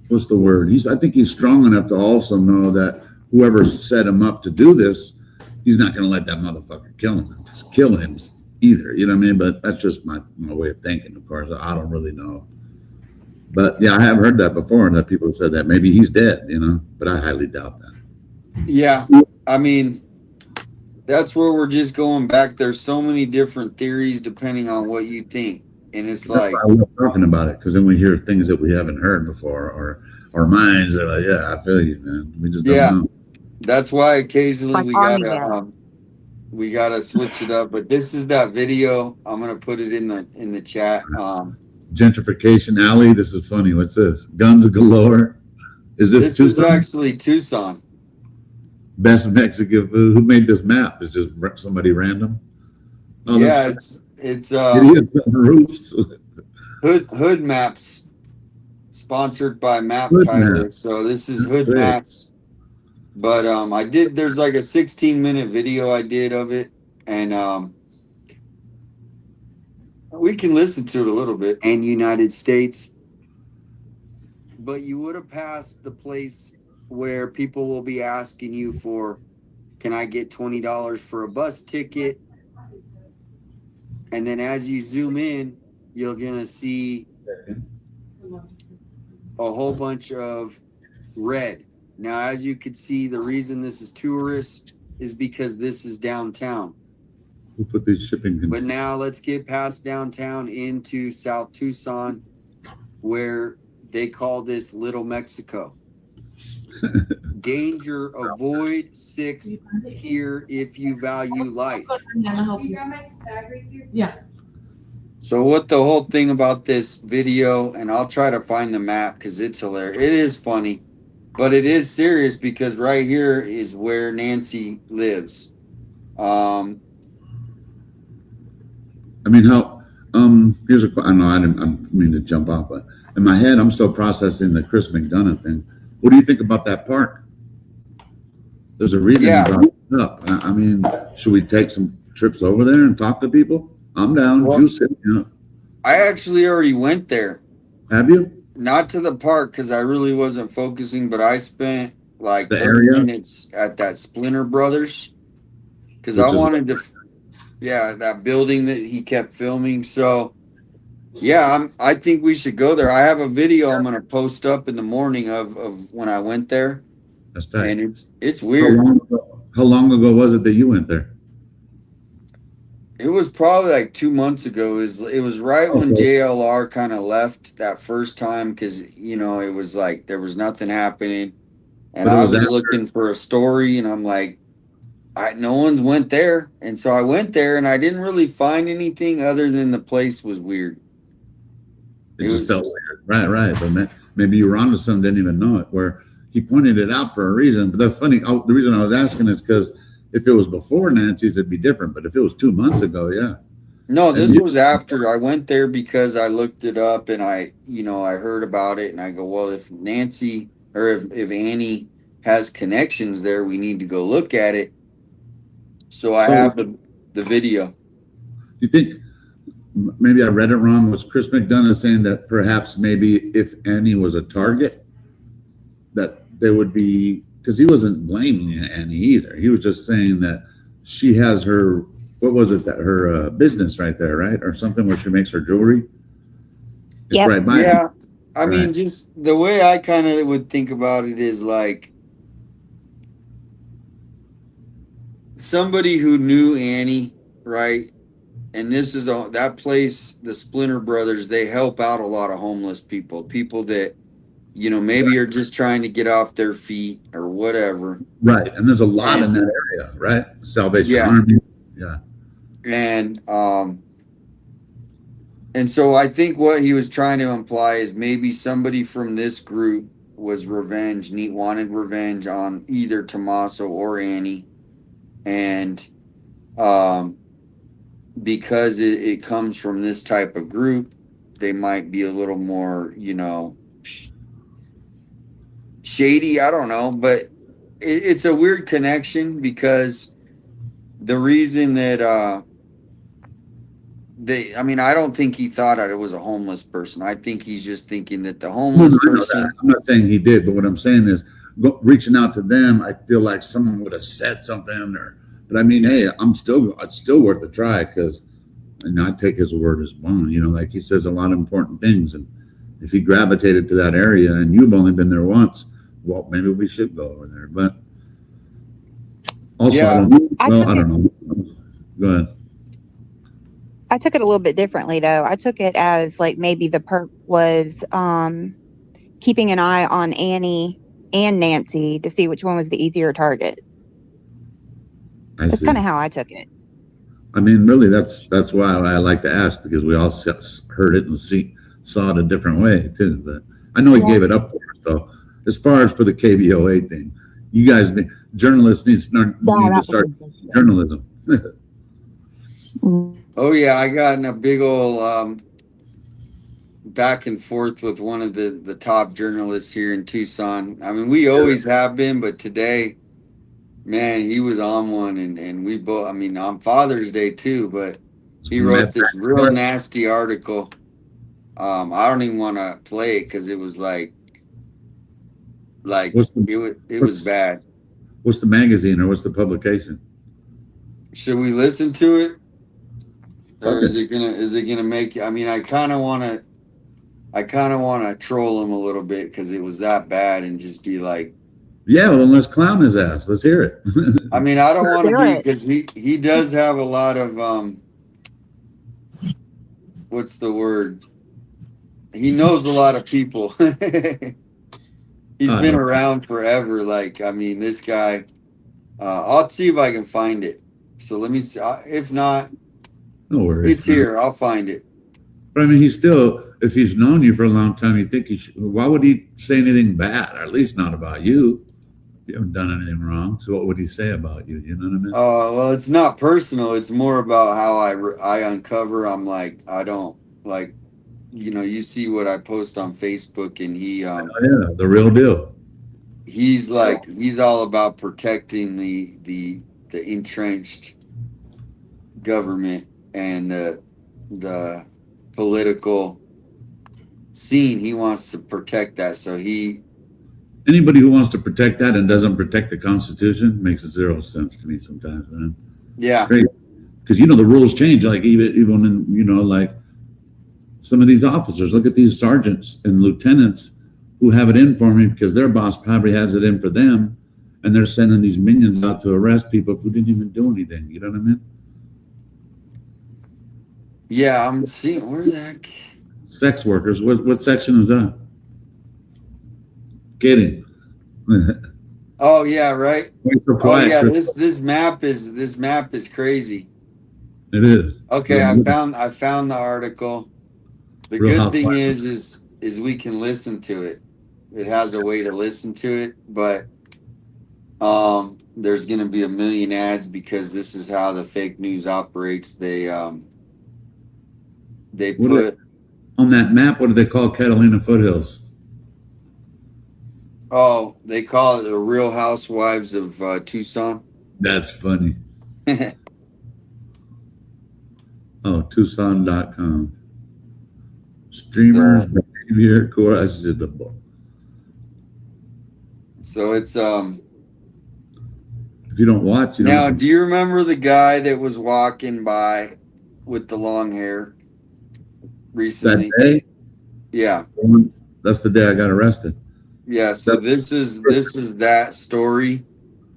what's the word? I think he's strong enough to also know that whoever set him up to do this, he's not going to let that motherfucker kill him either. You know what I mean? But that's just my way of thinking. Of course, I don't really know. But yeah, I have heard that before, that people have said that maybe he's dead, but I highly doubt that. yeah, I mean, that's where we're just going back. There's so many different theories depending on what you think. And it's That's like, why I love talking about it, because then we hear things that we haven't heard before, or our minds are like, yeah, I feel you, man. We just don't know. That's why occasionally Like we gotta switch it up. But this is that video. I'm gonna put it in the chat. Gentrification alley. This is funny. What's this? Guns galore. Is this Tucson? Is actually Tucson. Best Mexican food. Who made this map? Is just somebody random? Oh, yeah, it's roofs. Hood Maps, sponsored by Map Hood Tyler. Maps. So this is Hood Great. Maps. But there's like a 16-minute video I did of it, and we can listen to it a little bit. And United States. But you would have passed the place where people will be asking you for, can I get $20 for a bus ticket? And then as you zoom in, you're going to see a whole bunch of red. Now, as you can see, the reason this is tourist is because this is downtown. Who put these shipping containers? But now let's get past downtown into South Tucson, where they call this Little Mexico. Danger, avoid 6 here if you value life. Yeah. So what the whole thing about this video, and I'll try to find the map because it's hilarious. It is funny, but it is serious because right here is where Nancy lives. I mean, here's I know I didn't mean to jump off, but in my head, I'm still processing the Chris McDonough thing. What do you think about that park? There's a reason he brought it up. I mean, should we take some trips over there and talk to people? I'm down. Juice it, I actually already went there. Have you? Not to the park because I really wasn't focusing, but I spent like The 30 area? minutes at that Splinter Brothers because I wanted to, that building that he kept filming. So yeah, I think we should go there. I have a video I'm gonna post up in the morning of when I went there. That's tight. And it's weird. How long ago was it that you went there? It was probably like 2 months ago. It was right when Okay. JLR kind of left that first time because it was like there was nothing happening, and But it I was was after. looking for a story, and I'm like, no one's went there, and so I went there, and I didn't really find anything other than the place was weird. It It just felt was weird. Right. But maybe you were onto something, didn't even know it. Where he pointed it out for a reason. But that's funny. Oh, the reason I was asking is because if it was before Nancy's, it'd be different. But if it was 2 months ago, yeah. no, And this you, was after I went there because I looked it up and I heard about it, and I go, well, if Nancy or if Annie has connections there, we need to go look at it. So I so have the video. do you think maybe I read it wrong? Was Chris McDonough saying that perhaps maybe if Annie was a target, that they would be, because he wasn't blaming Annie either. He was just saying that she has her, what was it, that her business right there, right? Or something where she makes her jewelry. It's Yep. right by Yeah. I Right. mean, just the way I kind of would think about it is like somebody who knew Annie, right? And this is that place, the Splinter Brothers, they help out a lot of homeless people that, maybe are just trying to get off their feet or whatever. Right. And there's a lot in And that area, right? Salvation yeah. Army. Yeah. And so I think what he was trying to imply is maybe somebody from this group was wanted revenge on either Tommaso or Annie. And because it comes from this type of group, they might be a little more, shady. I don't know, but it's a weird connection because the reason that I don't think he thought it was a homeless person. I think he's just thinking that the No, homeless I know that. person. I'm not saying he did, but what I'm saying is reaching out to them, I feel like someone would have said something but I mean, hey, it's still worth a try because I take his word as bond, like he says a lot of important things. And if he gravitated to that area and you've only been there once, well, maybe we should go over there. But also, Yeah. I don't know. Go ahead. I took it a little bit differently though. I took it as like maybe the perp was keeping an eye on Annie and Nancy to see which one was the easier target. That's kind of how I took it. I mean, really, that's why I like to ask, because we all heard it and saw it a different way too. But I know he gave it up for us. So as far as for the KVOA thing, you guys, journalists need to start journalism. Oh yeah, I got in a big old back and forth with one of the top journalists here in Tucson. I mean, we always have been, but today, man, he was on one, and we both. I mean, on Father's Day too, but he wrote this real nasty article. I don't even want to play it because it was like it was bad. What's the magazine or what's the publication? Should we listen to it? Or is it gonna make you? I mean, I kind of want to troll him a little bit because it was that bad and just be like, yeah, well, then let's clown his ass. Let's hear it. I mean, I don't want to be, because he does have a lot of what's the word? He knows a lot of people. He's been around forever. Like, I mean, this guy. I'll see if I can find it. So let me see. If not, no worries. It's here. I'll find it. But I mean, if he's known you for a long time, you think why would he say anything bad? Or at least not about you. You haven't done anything wrong. So what would he say about you? You know what I mean? Well, it's not personal. It's more about how I uncover. I'm like, I don't like, you see what I post on Facebook, and he, yeah, the real deal. He's all about protecting the entrenched government and the political scene. He wants to protect that. So anybody who wants to protect that and doesn't protect the Constitution makes zero sense to me sometimes, man. Yeah. Because the rules change. Like even in like some of these officers. Look at these sergeants and lieutenants who have it in for me because their boss probably has it in for them, and they're sending these minions out to arrest people who didn't even do anything. You know what I mean? Yeah, I'm seeing where the heck. Sex workers. What section is that? Kidding. Oh yeah, right. Why so Oh quiet, yeah, Chris? this map is crazy. It is. Okay, I found the article. The Real good thing Housewives. is we can listen to it. It has a way to listen to it, but there's going to be a million ads because this is how the fake news operates. They put On that map, what do they call Catalina Foothills? they call it the Real Housewives of Tucson. That's funny. Oh, Tucson.com. Streamers behavior questionable. So it's If you don't watch, you now. don't. Do you remember the guy that was walking by with the long hair recently? That day? Yeah. That's the day I got arrested. Yeah, so this is that story,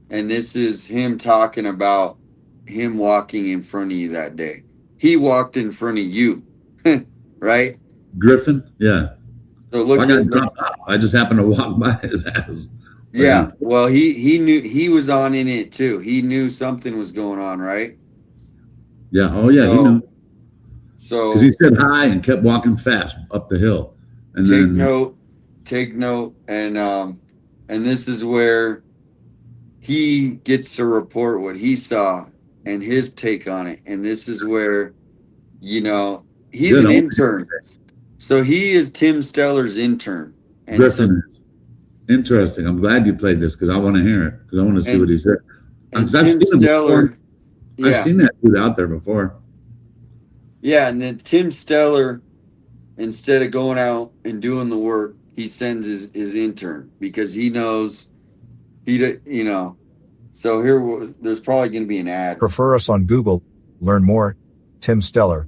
and this is him talking about him walking in front of you that day. He walked in front of you, right? Griffin? Yeah. So look, I got dropped off. I just happened to walk by his ass. yeah. Well, he knew he was on in it too. He knew something was going on, right? Yeah. Oh yeah, he knew. So Because he said hi and kept walking fast up the hill. And take note, and this is where he gets to report what he saw and his take on it. And this is where, he's an intern. So he is Tim Steller's intern. And Griffin is interesting. I'm glad you played this because I want to hear it because I want to see what he said. Because I've seen him before. I've seen that dude out there before. Yeah, and then Tim Steller, instead of going out and doing the work, he sends his intern because he knows So there's probably going to be an ad. Prefer us on Google. Learn more. Tim Steller.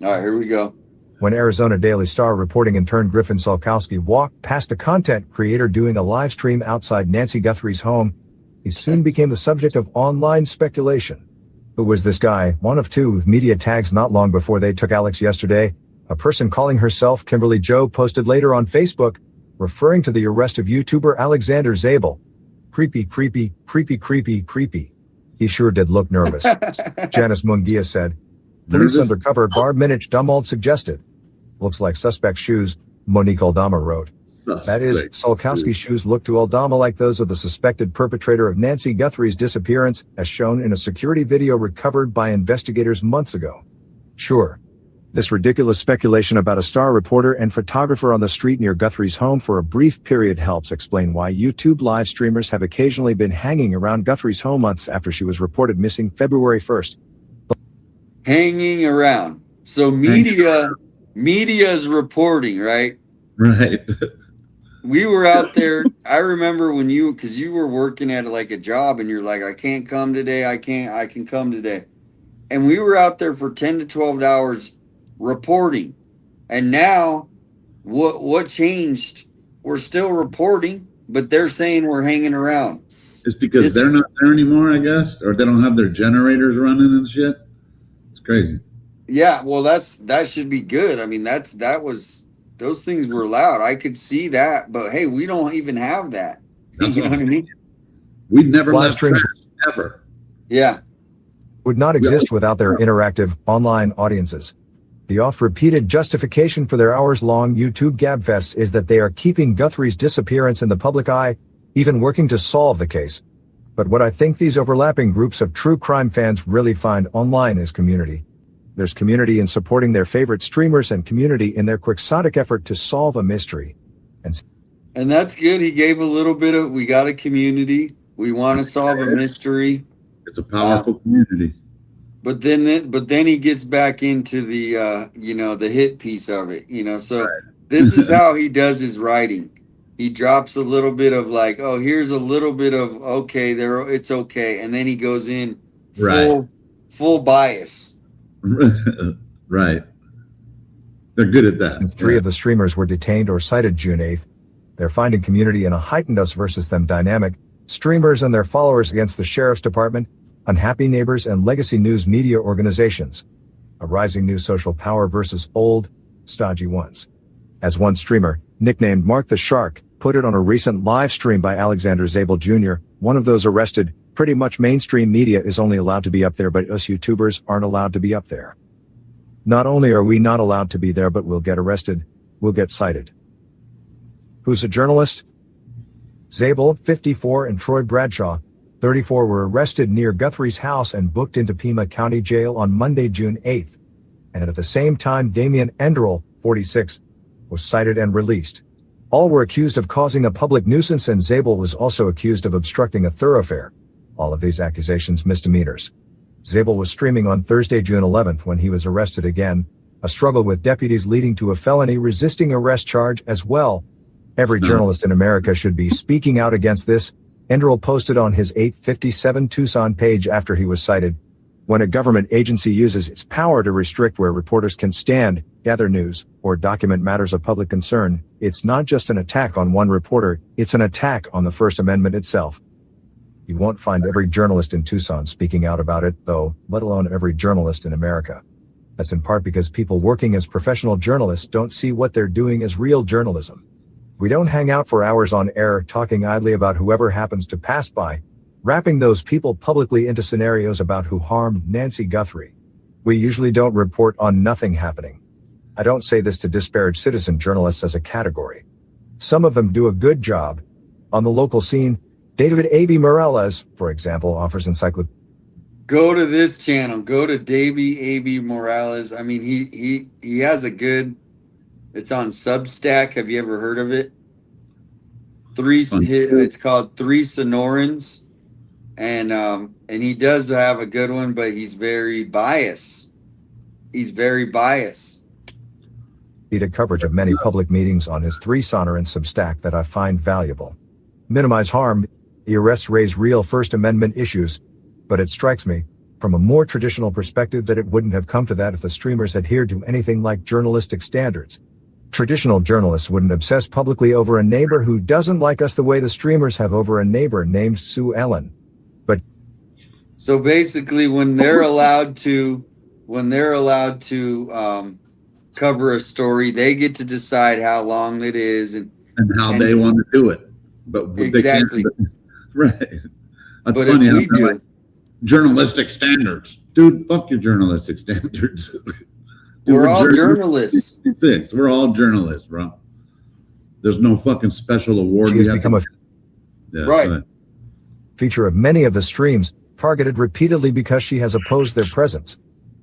All right, here we go. When Arizona Daily Star reporting intern Griffin Solkowski walked past a content creator doing a live stream outside Nancy Guthrie's home, he soon became the subject of online speculation. Who was this guy? One of two with media tags not long before they took Alex yesterday. A person calling herself Kimberly Joe posted later on Facebook, referring to the arrest of YouTuber Alexander Zabel. Creepy, creepy, creepy, creepy, creepy. He sure did look nervous. Janice Mungia said. Police Nervous? undercover Barb Minich Dumald suggested. Looks like suspect shoes, Monique Aldama wrote. That is, Solkowski's shoes look to Aldama like those of the suspected perpetrator of Nancy Guthrie's disappearance, as shown in a security video recovered by investigators months ago. Sure. This ridiculous speculation about a star reporter and photographer on the street near Guthrie's home for a brief period helps explain why YouTube live streamers have occasionally been hanging around Guthrie's home months after she was reported missing February 1st. Hanging around. So media's reporting, right? Right. We were out there. I remember when because you were working at like a job and you're like, I can't come today. I can come today. And we were out there for 10 to 12 hours reporting. And now what changed? We're still reporting, but they're saying we're hanging around. It's because they're not there anymore, I guess, or they don't have their generators running and shit. It's crazy. Yeah, well, that should be good. I mean, those things were loud. I could see that, but hey, we don't even have that. That's You know what I mean? We'd never Live left streams trash, ever. Yeah. Would not exist without their interactive, online audiences. The oft-repeated justification for their hours-long YouTube gabfests is that they are keeping Guthrie's disappearance in the public eye, even working to solve the case. But what I think these overlapping groups of true crime fans really find online is community. There's community in supporting their favorite streamers and community in their quixotic effort to solve a mystery. And that's good. He gave a little bit of, we got a community. We want to solve a mystery. It's a powerful community. But then he gets back into the the hit piece of it, So this is how he does his writing. He drops a little bit of like, oh, here's a little bit of okay, it's okay, and then he goes in full bias. Right. They're good at that. Since three of the streamers were detained or cited June 8th, they're finding community in a heightened us versus them dynamic, streamers and their followers against the sheriff's department, unhappy neighbors and legacy news media organizations. a rising new social power versus old, stodgy ones. As one streamer, nicknamed Mark the Shark, put it on a recent live stream by Alexander Zabel Jr., one of those arrested, pretty much mainstream media is only allowed to be up there, but us YouTubers aren't allowed to be up there. Not only are we not allowed to be there, but we'll get arrested, we'll get cited. Who's a journalist? Zabel, 54, and Troy Bradshaw, 34, were arrested near Guthrie's house and booked into Pima County Jail on Monday, June 8th. And at the same time, Damian Enderle, 46, was cited and released. All were accused of causing a public nuisance, and Zabel was also accused of obstructing a thoroughfare. All of these accusations misdemeanors. Zabel was streaming on Thursday, June 11th when he was arrested again, a struggle with deputies leading to a felony resisting arrest charge as well. Every journalist in America should be speaking out against this, Enderle posted on his 857 Tucson page after he was cited. When a government agency uses its power to restrict where reporters can stand, gather news, or document matters of public concern, it's not just an attack on one reporter, it's an attack on the First Amendment itself. You won't find every journalist in Tucson speaking out about it, though, let alone every journalist in America. That's in part because people working as professional journalists don't see what they're doing as real journalism. We don't hang out for hours on air talking idly about whoever happens to pass by, wrapping those people publicly into scenarios about who harmed Nancy Guthrie. We usually don't report on nothing happening. I don't say this to disparage citizen journalists as a category. Some of them do a good job. On the local scene, David A.B. Morales, for example, offers encyclopedia. Go to this channel. Go to Davey A.B. Morales. I mean, he has a good. It's on Substack. Have you ever heard of it? It's called Three Sonorans, and he does have a good one, but he's very biased. He's very biased. Coverage of many public meetings on his Three Sonorans Substack that I find valuable. Minimize harm. The arrests raise real First Amendment issues, but it strikes me, from a more traditional perspective, that it wouldn't have come to that if the streamers adhered to anything like journalistic standards. Traditional journalists wouldn't obsess publicly over a neighbor who doesn't like us the way the streamers have over a neighbor named Sue Ellen. But so basically, when they're allowed to cover a story, they get to decide how long it is and how they want to do it. But exactly. They can't. Right. That's but funny. if we do like, journalistic standards. Dude, fuck your journalistic standards. Dude, we're all journalists. We're all journalists, bro. There's no fucking special award. She has become a right feature of many of the streams, targeted repeatedly because she has opposed their presence.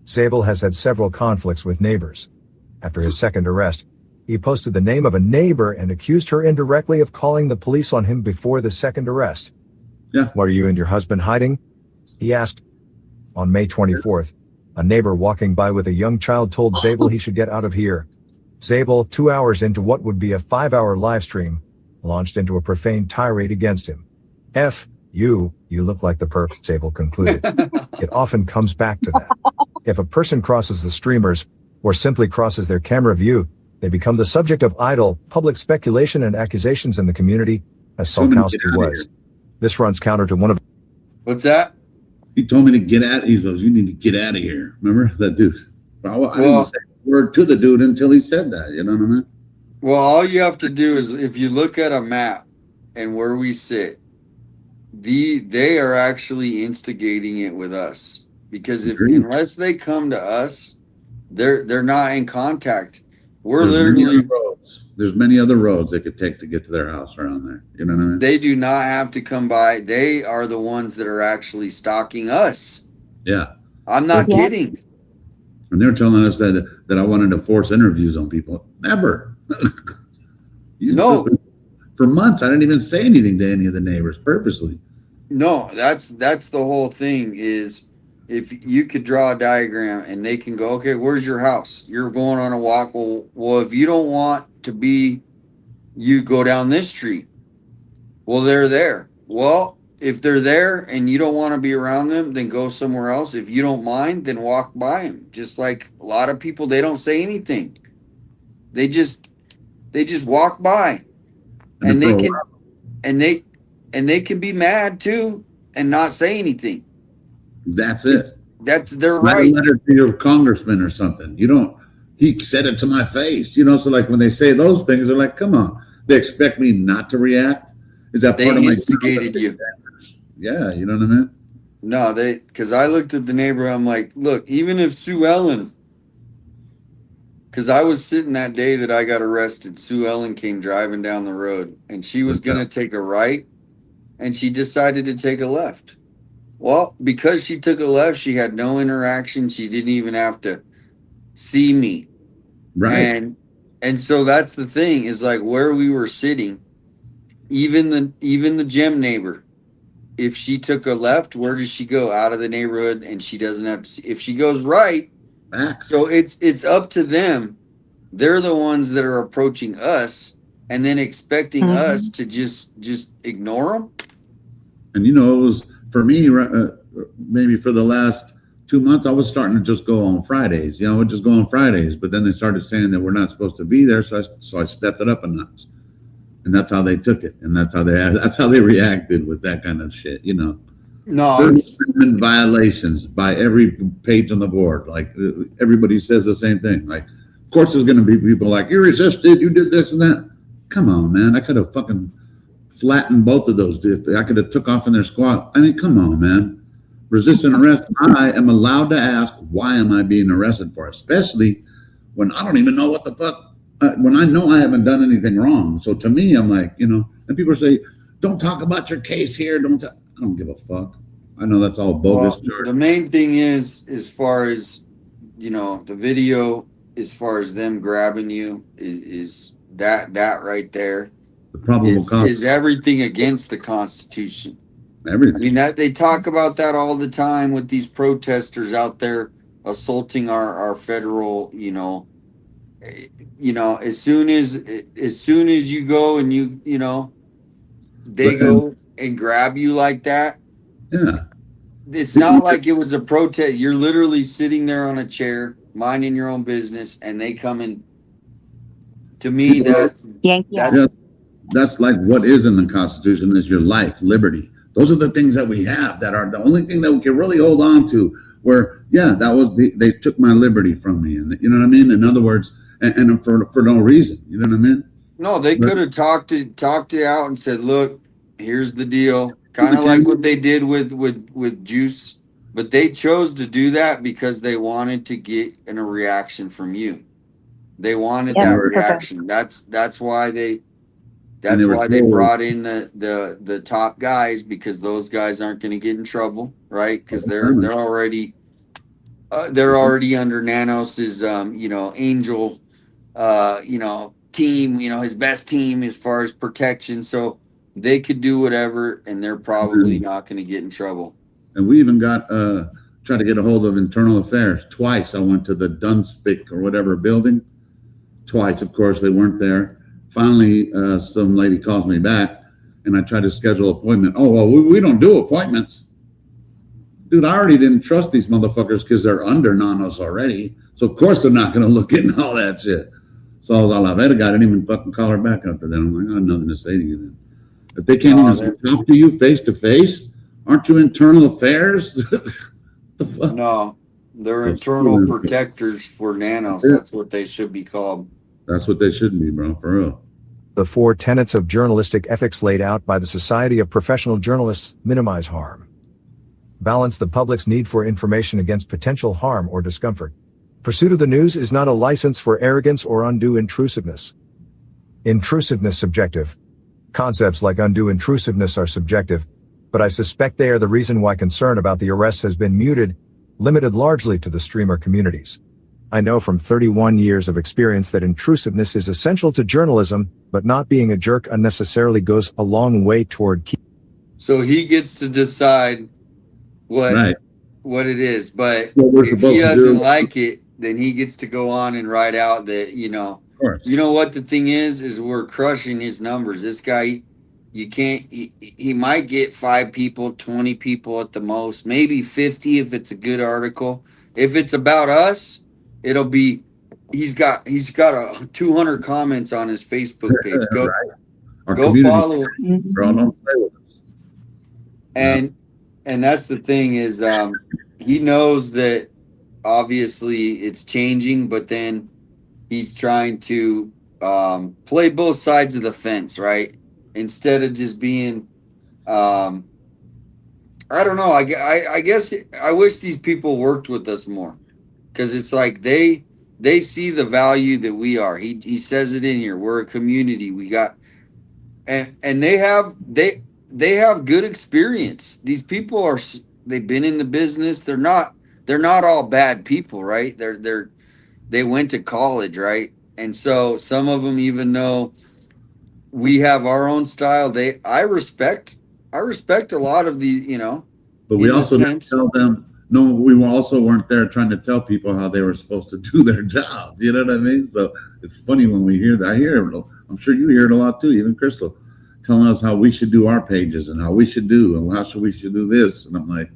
Zabel has had several conflicts with neighbors. After his second arrest, he posted the name of a neighbor and accused her indirectly of calling the police on him before the second arrest. Yeah. What are you and your husband hiding? He asked. On May 24th, a neighbor walking by with a young child told Zabel he should get out of here. Zabel, 2 hours into what would be a 5-hour live stream, launched into a profane tirade against him. F you look like the perp, Zabel concluded. It often comes back to that. If a person crosses the streamers, or simply crosses their camera view, they become the subject of idle, public speculation and accusations in the community, as Solkowski was. This runs counter to one of... What's that? He told me to get out. He goes, you need to get out of here. Remember that dude? I didn't say a word to the dude until he said that. You know what I mean? Well, all you have to do is, if you look at a map and where we sit, they are actually instigating it with us. Because unless they come to us, they're not in contact. There's many other roads they could take to get to their house around there. You know what I mean? They do not have to come by. They are the ones that are actually stalking us. Yeah. I'm not kidding. And they're telling us that I wanted to force interviews on people. Never. No. For months, I didn't even say anything to any of the neighbors purposely. No, that's the whole thing is, if you could draw a diagram and they can go, okay, where's your house? You're going on a walk. Well, if you don't want to be, you go down this street. Well, they're there. Well, if they're there and you don't want to be around them, then go somewhere else. If you don't mind, then walk by them. Just like a lot of people, they don't say anything. They just walk by, and they can be mad too and not say anything. That's it. they're Write a right. letter to your congressman or something. You don't. He said it to my face. You know, so like when they say those things, they're like, come on. They expect me not to react. Is that They part of my instigated you. Yeah, you know what I mean? No, because I looked at the neighbor. I'm like, look, even if Sue Ellen, because I was sitting that day that I got arrested, Sue Ellen came driving down the road and she was going to take a right and she decided to take a left. Well, because she took a left, she had no interaction. She didn't even have to see me. Right. And so that's the thing is like where we were sitting, even the gym neighbor, if she took a left, where does she go? Out of the neighborhood, and she doesn't have to see. If she goes right, so it's up to them. They're the ones that are approaching us and then expecting us to just ignore them. And you know, it was for me, maybe for the last 2 months, I was starting to just go on Fridays. You know, I would just go on Fridays, but then they started saying that we're not supposed to be there, so I stepped it up a notch, and that's how they took it, and that's how they reacted with that kind of shit. You know, No, First Amendment violations by every page on the board. Like everybody says the same thing. Like, of course, there's going to be people like you resisted, you did this and that. Come on, man, I could have fucking flattened both of those. I could have took off in their squat. I mean, come on, man. Resist an arrest. I am allowed to ask, why am I being arrested for? Especially when I don't even know what the fuck, when I know I haven't done anything wrong. So to me, I'm like, you know, and people say, don't talk about your case here. I don't give a fuck. I know that's all bogus. Well, the main thing is, as far as, you know, the video, as far as them grabbing you is that right there. The probable cause is everything against the Constitution. Everything. I mean, that they talk about that all the time with these protesters out there assaulting our federal, you know, as soon as you go and you know, they go and grab you like that. Yeah. It's not like it was a protest. You're literally sitting there on a chair, minding your own business, and they come in. To me, that's like what is in the Constitution is your life, liberty. Those are the things that we have that are the only thing that we can really hold on to. Where, yeah, that was they took my liberty from me, and you know what I mean. In other words, and for no reason, you know what I mean. No, they could have talked it out and said, "Look, here's the deal." Kind of like what they did with Juice, but they chose to do that because they wanted to get a reaction from you. They wanted that reaction. That's why they brought in the top guys, because those guys aren't going to get in trouble, right? Because they're already under Nanos's Angel team, his best team as far as protection. So they could do whatever, and they're probably not going to get in trouble. And we even got tried to get a hold of internal affairs twice. I went to the Dunspick or whatever building twice. Of course, they weren't there. Finally, some lady calls me back, and I tried to schedule an appointment. Oh, well, we don't do appointments. Dude, I already didn't trust these motherfuckers because they're under Nanos already. So, of course, they're not going to look into all that shit. So I was all out. I didn't even fucking call her back after that. I'm like, I have nothing to say to you then. If they can't even talk to you face to face, aren't you internal affairs? The fuck? No, they're internal protectors for Nanos. That's what they should be called. That's what they should be, bro, for real. The 4 tenets of journalistic ethics laid out by the Society of Professional Journalists minimize harm. Balance the public's need for information against potential harm or discomfort. Pursuit of the news is not a license for arrogance or undue intrusiveness. Intrusiveness subjective. Concepts like undue intrusiveness are subjective, but I suspect they are the reason why concern about the arrest has been muted, limited largely to the streamer communities. I know from 31 years of experience that intrusiveness is essential to journalism, but not being a jerk unnecessarily goes a long way toward So he gets to decide what it is, but if he doesn't like it, then he gets to go on and write out that, you know what the thing is we're crushing his numbers. This guy, he might get 5 people, 20 people at the most, maybe 50 if it's a good article. If it's about us, it'll be, he's got 200 comments on his Facebook page. Go follow him. And that's the thing is, he knows that obviously it's changing, but then he's trying to play both sides of the fence, right? Instead of just being, I don't know. I guess I wish these people worked with us more because it's like they see the value that we are. He says it in here. We're a community. We got and they have good experience. These people are they've been in the business. They're not all bad people, right? They went to college, right? And so some of them even know we have our own style. I respect a lot of the, But we in the also didn't sense. tell them. No, also weren't there trying to tell people how they were supposed to do their job. You know what I mean? So it's funny when we hear that. I hear it. I'm sure you hear it a lot too. Even Crystal telling us how we should do our pages and how we should do and how we should do this. And I'm like,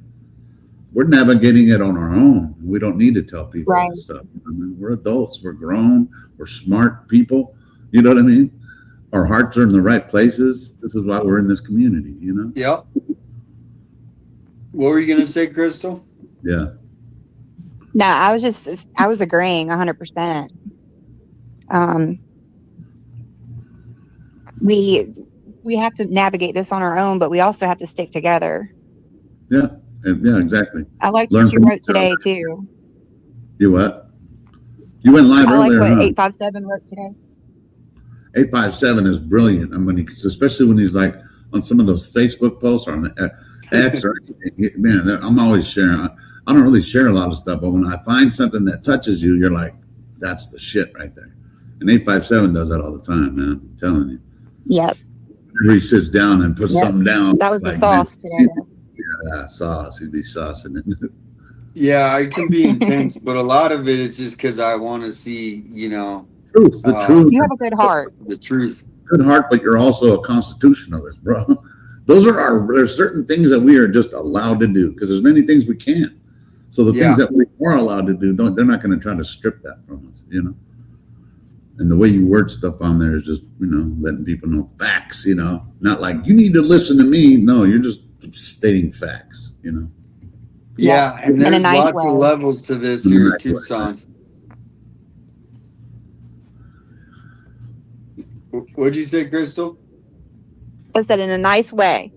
we're navigating it on our own. We don't need to tell people Right. that stuff. I mean, we're adults. We're grown. We're smart people. You know what I mean? Our hearts are in the right places. This is why we're in this community. You know? Yep. What were you gonna say, Crystal? Yeah. No, I was agreeing 100%. We have to navigate this on our own, but we also have to stick together. Yeah. Yeah, exactly. I liked Learn what you from wrote each other. today too. You what? You went live I like earlier, what huh? 857 wrote today. 857 is brilliant. I mean, especially when he's like on some of those Facebook posts or on the X or anything. Man, I'm always sharing. I don't really share a lot of stuff, but when I find something that touches you, you're like, that's the shit right there. And 857 does that all the time, man. I'm telling you. Yep. Whenever he sits down and puts Yep. something down. That was the like, sauce man, today. yeah, sauce. He'd be saucing it. Yeah, I can be intense, but a lot of it is just because I want to see, Truth, the truth. You have a good heart. the truth. Good heart, but you're also a constitutionalist, bro. There's certain things that we are just allowed to do because there's many things we can't. So the things Yeah. that we are allowed to do, they're not going to try to strip that from us, And the way you word stuff on there is just, letting people know facts, not like you need to listen to me. No, you're just stating facts, Yeah, and In a there's nice lots of way. levels to this In a here nice at Tucson. What'd you say, Crystal? I said in a nice way.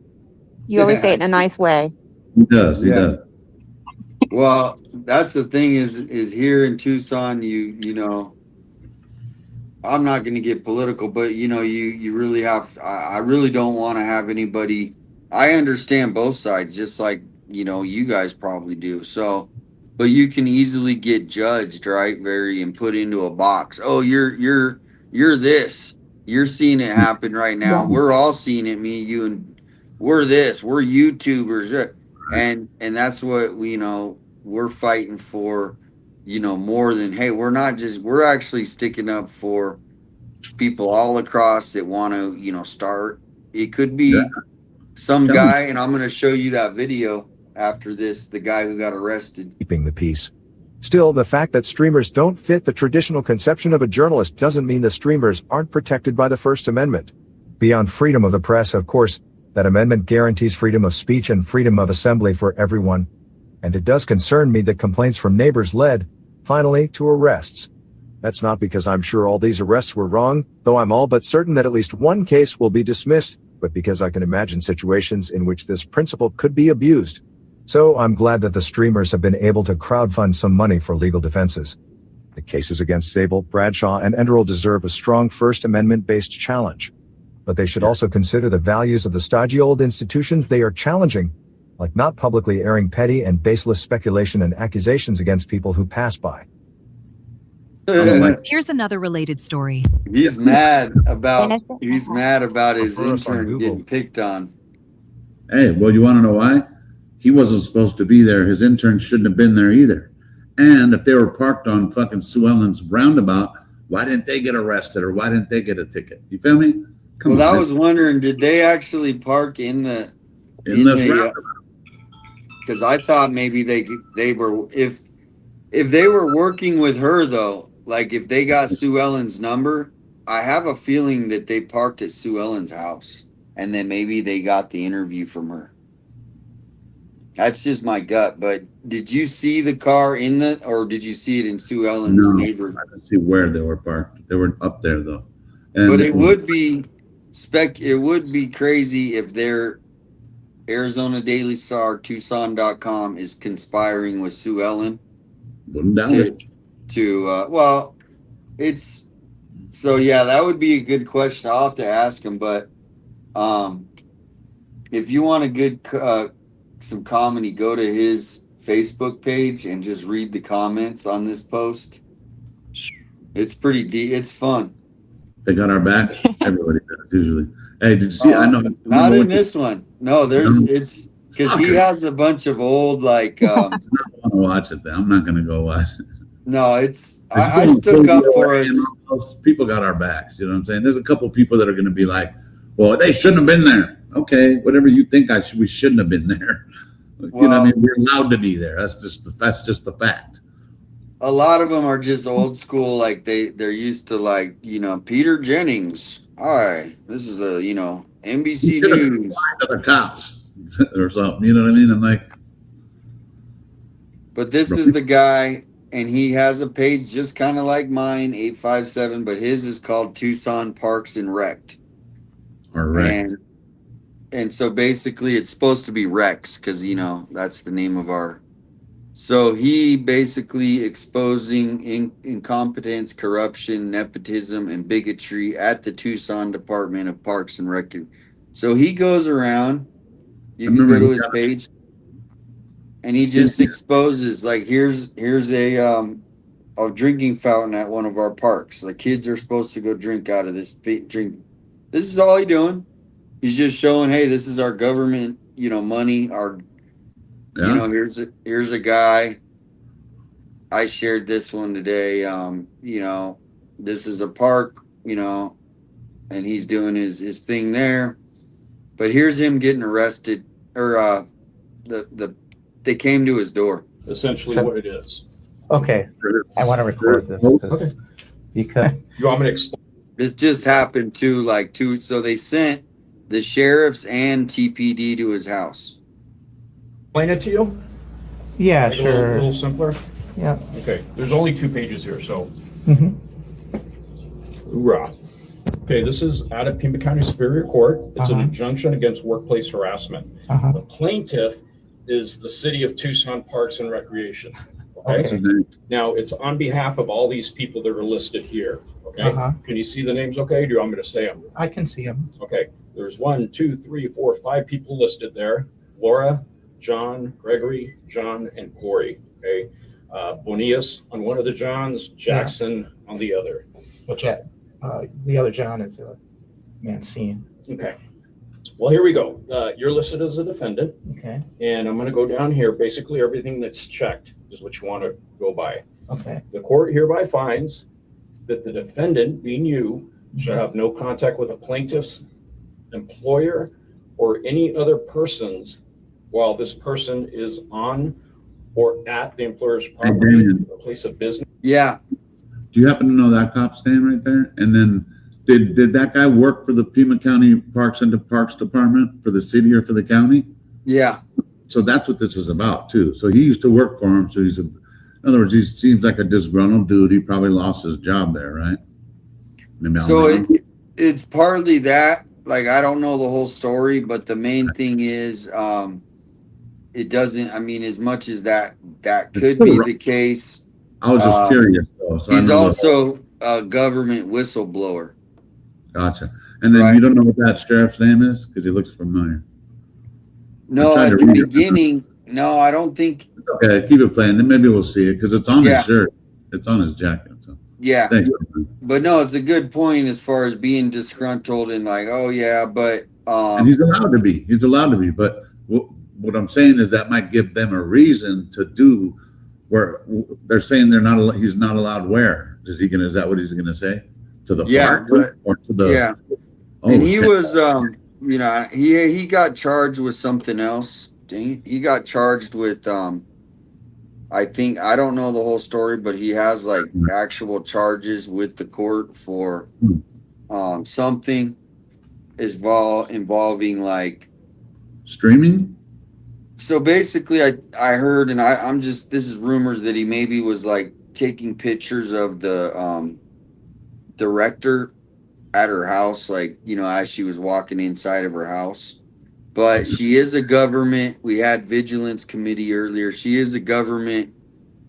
You always say it in a nice way. He does. He Yeah. does. Well, that's the thing is here in Tucson, you know, I'm not going to get political, but you really have, I really don't want to have anybody. I understand both sides, just like, you guys probably do. So, but you can easily get judged, right? And put into a box. Oh, you're this, you're seeing it happen right now. We're all seeing it, me, you, and we're YouTubers. And that's what we're fighting for, more than, hey, we're actually sticking up for people all across that want to, start. It could be some Tell me. guy, and I'm going to show you that video after this, the guy who got arrested. Keeping the peace. Still, the fact that streamers don't fit the traditional conception of a journalist doesn't mean the streamers aren't protected by the First Amendment. Beyond freedom of the press, of course, that amendment guarantees freedom of speech and freedom of assembly for everyone. And it does concern me that complaints from neighbors led, finally, to arrests. That's not because I'm sure all these arrests were wrong, though I'm all but certain that at least one case will be dismissed, but because I can imagine situations in which this principle could be abused. So I'm glad that the streamers have been able to crowdfund some money for legal defenses. The cases against Zabel, Bradshaw, and Enderle deserve a strong First Amendment-based challenge. But they should also consider the values of the stodgy old institutions they are challenging, like not publicly airing petty and baseless speculation and accusations against people who pass by. Here's another related story. He's mad about his intern getting picked on. Hey, well, you want to know why? He wasn't supposed to be there. His intern shouldn't have been there either. And if they were parked on fucking Sue Ellen's roundabout, why didn't they get arrested or why didn't they get a ticket? You feel me? Well, I was wondering, did they actually park in the roundabout? Because I thought maybe they were, if they were working with her though, like if they got Sue Ellen's number, I have a feeling that they parked at Sue Ellen's house and then maybe they got the interview from her. That's just my gut. But did you see the car or did you see it in Sue Ellen's No, neighborhood? I didn't see where they were parked. They were up there though. And But it would be crazy if their Arizona Daily Star, Tucson.com is conspiring with Sue Ellen wouldn't doubt it. well, it's so yeah, that would be a good question. I'll have to ask him, but if you want a good some comedy, go to his Facebook page and just read the comments on this post. It's pretty deep. It's fun. They got our backs. Everybody does usually. Hey, did you see? I know. Not in this one. No, it's because he has a bunch of old like. I don't want to watch it. Then I'm not going to go watch it. No, it's I stuck up for us. Those people got our backs. You know what I'm saying? There's a couple people that are going to be like, "Well, they shouldn't have been there." Okay, whatever you think, we shouldn't have been there. You know what I mean? We're allowed to be there. That's just the fact. A lot of them are just old school, like they're used to like, Peter Jennings. Hi, this is a NBC News. Other cops or something. You know what I mean? I'm like, but this is the guy, and he has a page just kind of like mine, 857, but his is called Tucson Parks and Wrecked. Or Wrecked. And so basically it's supposed to be Rex because, that's the name of our. So he basically exposing incompetence, corruption, nepotism, and bigotry at the Tucson Department of Parks and Rec. So he goes around, you can go to his page, and he just exposes, like, here's a drinking fountain at one of our parks. The kids are supposed to go drink out of this drink. This is all he's doing. He's just showing, hey, this is our government, money. Here's a guy. I shared this one today. This is a park, and he's doing his thing there. But here's him getting arrested, or they came to his door. Essentially, what it is. Okay, I want to record this because you want me to explain? This just happened so they sent the sheriffs and TPD to his house. Explain it to you? Yeah, Make it sure. A little simpler? Yeah. Okay, there's only 2 pages here, so. Hoorah. Okay, this is out of Pima County Superior Court. It's an injunction against workplace harassment. The plaintiff is the city of Tucson Parks and Recreation. Okay. Now, it's on behalf of all these people that are listed here. Okay. Can you see the names okay? Do you want me to say them? I can see them. Okay. There's 1, 2, 3, 4, 5 people listed there. Laura, John, Gregory, John, and Corey. Okay. Bonias on one of the Johns, Jackson on the other. Which the other John is Mancine. Okay. Well, here we go. You're listed as a defendant. Okay. And I'm going to go down here. Basically, everything that's checked is what you want to go by. Okay. The court hereby finds that the defendant, being you, shall have no contact with a plaintiff's employer or any other persons while this person is on or at the employer's property or place of business. Yeah. Do you happen to know that cop's name right there? And then did that guy work for the Pima County Parks Department for the city or for the county? Yeah. So that's what this is about too. So he used to work for him. So in other words, he seems like a disgruntled dude. He probably lost his job there, right? It's partly that. Like, I don't know the whole story, but the main thing is, it doesn't. I mean, as much as that could be the case. I was just curious though. So he's also a government whistleblower. Gotcha. And then you don't know what that sheriff's name is because he looks familiar. No, at the beginning, no, I don't think. Okay, keep it playing. Then maybe we'll see it because it's on his shirt. It's on his jacket. So. Yeah. Thanks. But no, it's a good point as far as being disgruntled and like, oh yeah, but and he's allowed to be. He's allowed to be. But what I'm saying is that might give them a reason to do where they're saying he's not allowed where? Is that what he's gonna say? To the park or to the Oh, and he was he got charged with something else. He got charged with I don't know the whole story, but he has like actual charges with the court for something involving like streaming. So basically, I heard, and I'm just, this is rumors that he maybe was like taking pictures of the director at her house, like, you know, as she was walking inside of her house. But she is a government. We had vigilance committee earlier. She is a government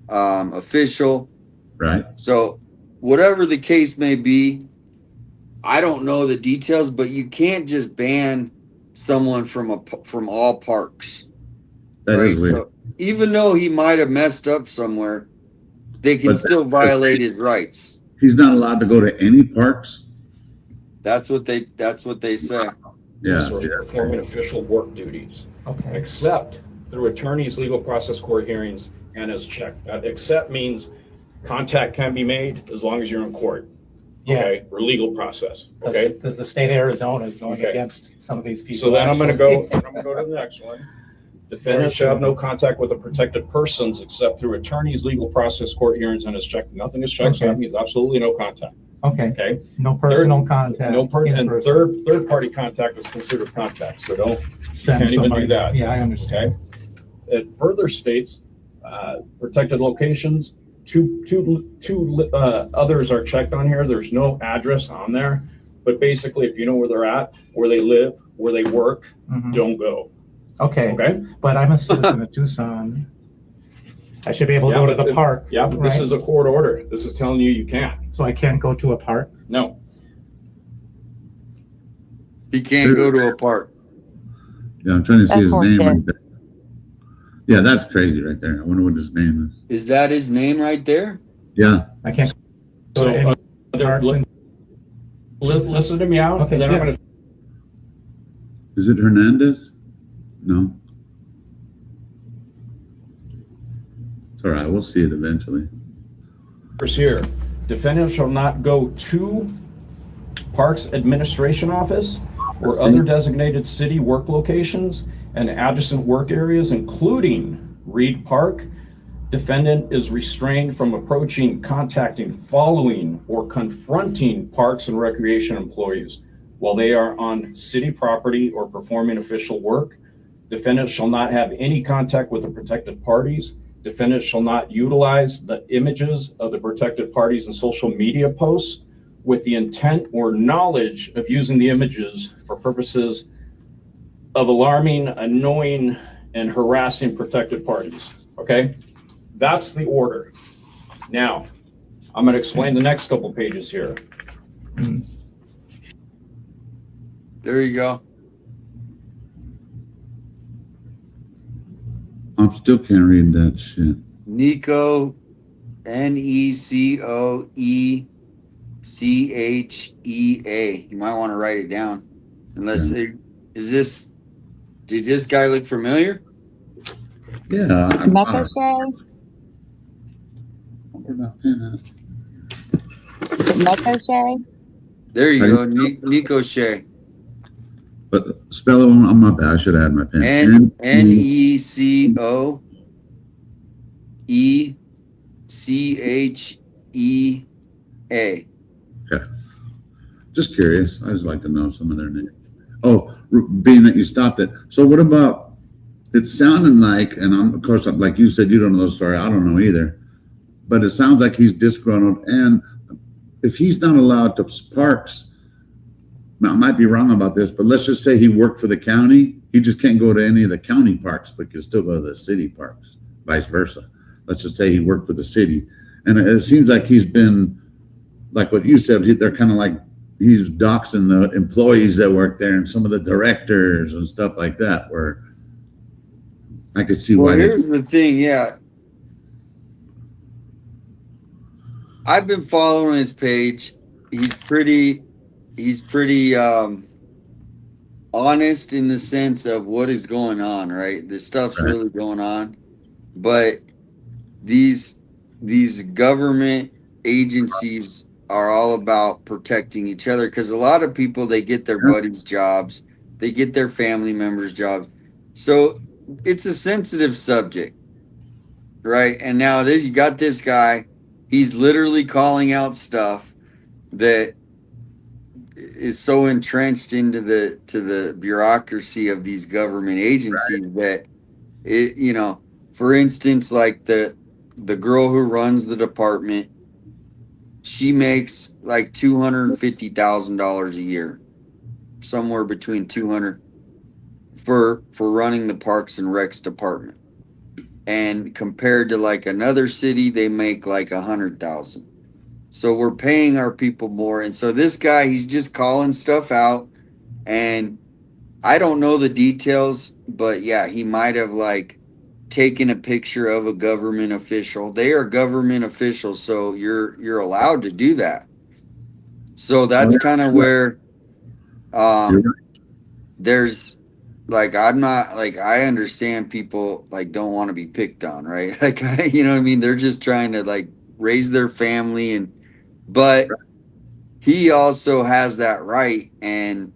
official. Right. So whatever the case may be, I don't know the details, but you can't just ban someone from all parks, That right? is weird. So even though he might have messed up somewhere, they can But still violate his rights. he's not allowed to go to any parks. That's what they say. Yeah. So see, performing official work duties. Okay. Except through attorneys, legal process, court hearings, and as checked. That except means contact can be made as long as you're in court. Yeah. Okay, or legal process. Okay. Because the state of Arizona is going Okay. against some of these people. So then I'm going to actually. go to the next one. Defendants shall have no contact with the protected persons except through attorneys, legal process, court hearings, and is checked. Nothing is checked. So Okay. that means absolutely no contact. Okay. Okay. No personal contact. No in and person. third party contact is considered contact. So don't Send can't even somebody. do that. Yeah, I understand. Okay. It further states protected locations. Two others are checked on here. There's no address on there, but basically, if you know where they're at, where they live, where they work, Mhm. don't go. Okay. Okay. But I'm a citizen of Tucson. I should be able to Yeah, go to but the park. Yeah, but this right? is a court order. This is telling you can't. So I can't go to a park? No. He can't go to a park. Yeah, I'm trying to see That's his name horseshit. right there. Yeah, that's crazy right there. I wonder what his name is. Is that his name right there? Yeah. I can't go So to any parks in- listen to me out. Okay, And then yeah. I'm going to Is it Hernandez? No. It's all right. We'll see it eventually. here. Defendant shall not go to Parks Administration Office or other designated city work locations and adjacent work areas, including Reed Park. Defendant is restrained from approaching, contacting, following, or confronting Parks and Recreation employees while they are on city property or performing official work. Defendant shall not have any contact with the protected parties. Defendant shall not utilize the images of the protected parties in social media posts with the intent or knowledge of using the images for purposes of alarming, annoying, and harassing protected parties. Okay? That's the order. Now, I'm going to explain the next couple pages here. There you go. I still can't read that shit. Nico, Necochea. You might want to write it down. Unless did this guy look familiar? Yeah. Mecochet? Mecochet? There you go, Necochea. But spell it on my bad. I should have had my pen. Necochea. Okay. Just curious. I just like to know some of their names. Oh, being that you stopped it. So what about, it sounded like, and of course, like you said, you don't know the story. I don't know either. But it sounds like he's disgruntled. And if he's not allowed to parks, now, I might be wrong about this, but let's just say he worked for the county. He just can't go to any of the county parks, but can still go to the city parks, vice versa. Let's just say he worked for the city. And it seems like he's been, like what you said, they're kind of like, he's doxing the employees that work there and some of the directors and stuff like that, where I could see why. Well, here's the thing, yeah. I've been following his page. He's pretty honest in the sense of what is going on, right? This stuff's really going on. But these government agencies are all about protecting each other, because a lot of people, they get their buddies' jobs, they get their family members' jobs. So it's a sensitive subject, right? And now you got this guy, he's literally calling out stuff that is so entrenched into the bureaucracy of these government agencies that You know, for instance, like the girl who runs the department, she makes like $250,000 a year, somewhere between 200 for running the Parks and Recs department. And compared to like another city, they make like 100,000. So we're paying our people more. And so this guy, he's just calling stuff out. And I don't know the details, but yeah, he might have like taken a picture of a government official. They are government officials, so you're allowed to do that. So that's kind of where there's like, I'm not like, I understand people like don't want to be picked on, right? Like you know what I mean? They're just trying to like raise their family, and but he also has that right. And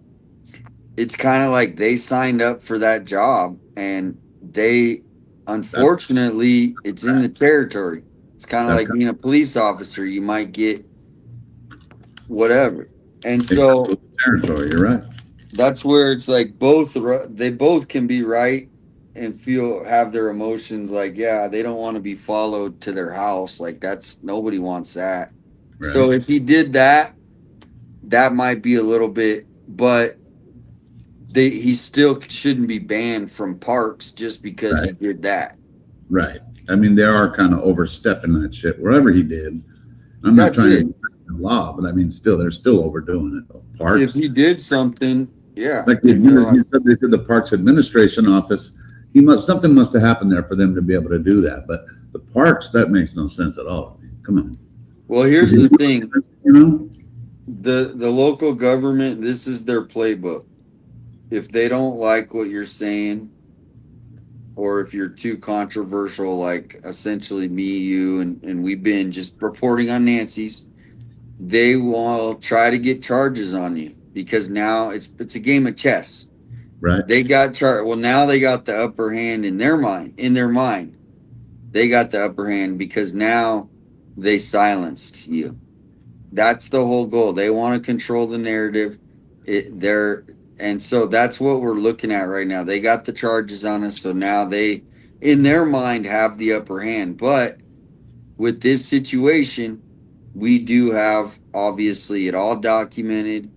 it's kind of like they signed up for that job, and they, unfortunately, it's in the territory. It's kind of like being a police officer. You might get whatever. And so territory, you're right. That's where it's like they both can be right and have their emotions like, yeah, they don't want to be followed to their house. Like nobody wants that. Right. So if he did that, that might be a little bit, but he still shouldn't be banned from parks just because he did that. Right. I mean, they are kind of overstepping that shit. Whatever he did, I'm not trying to the law, but I mean, still, they're still overdoing it. Though. Parks. If he did something, yeah. Like they said the Parks Administration Office, something must have happened there for them to be able to do that. But the parks, that makes no sense at all. Come on. Well, here's the thing. You know, the local government, this is their playbook. If they don't like what you're saying, or if you're too controversial, like essentially me, you, and we've been just reporting on Nancy's, they will try to get charges on you because now it's a game of chess. Right. They got well, now they got the upper hand in their mind. They got the upper hand because now they silenced you. That's the whole goal. They want to control the narrative. And so that's what we're looking at right now. They got the charges on us. So now they, in their mind, have the upper hand. But with this situation, we do have, obviously, it all documented.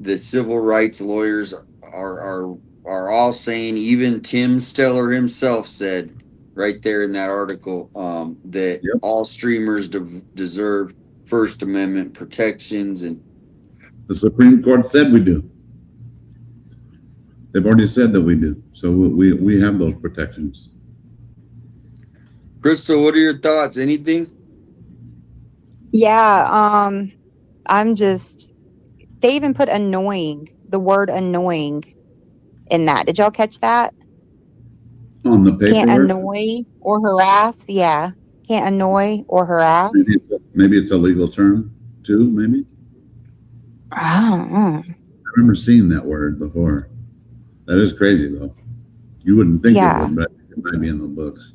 The civil rights lawyers are all saying, even Tim Steller himself said right there in that article, that all streamers deserve First Amendment protections. And the Supreme Court said we do. They've already said that we do. So we have those protections. Crystal, what are your thoughts? Anything? Yeah, they even put the word annoying in that. Did y'all catch that? On the paperwork? Can't annoy or harass. Yeah. Can't annoy or harass. Maybe it's a legal term too, maybe. I remember seeing that word before. That is crazy though. You wouldn't think it would, but it might be in the books.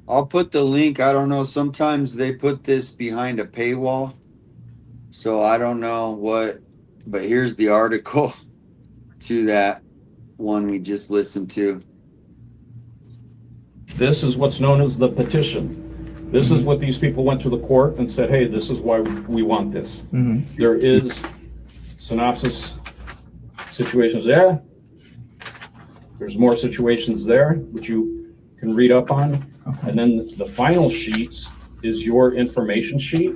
I'll put the link. I don't know. Sometimes they put this behind a paywall. So I don't know but here's the article to that one we just listened to. This is what's known as the petition. This is what these people went to the court and said, hey, this is why we want this. Mm-hmm. There is synopsis situations there. There's more situations there, which you can read up on. Okay. And then the final sheets is your information sheet.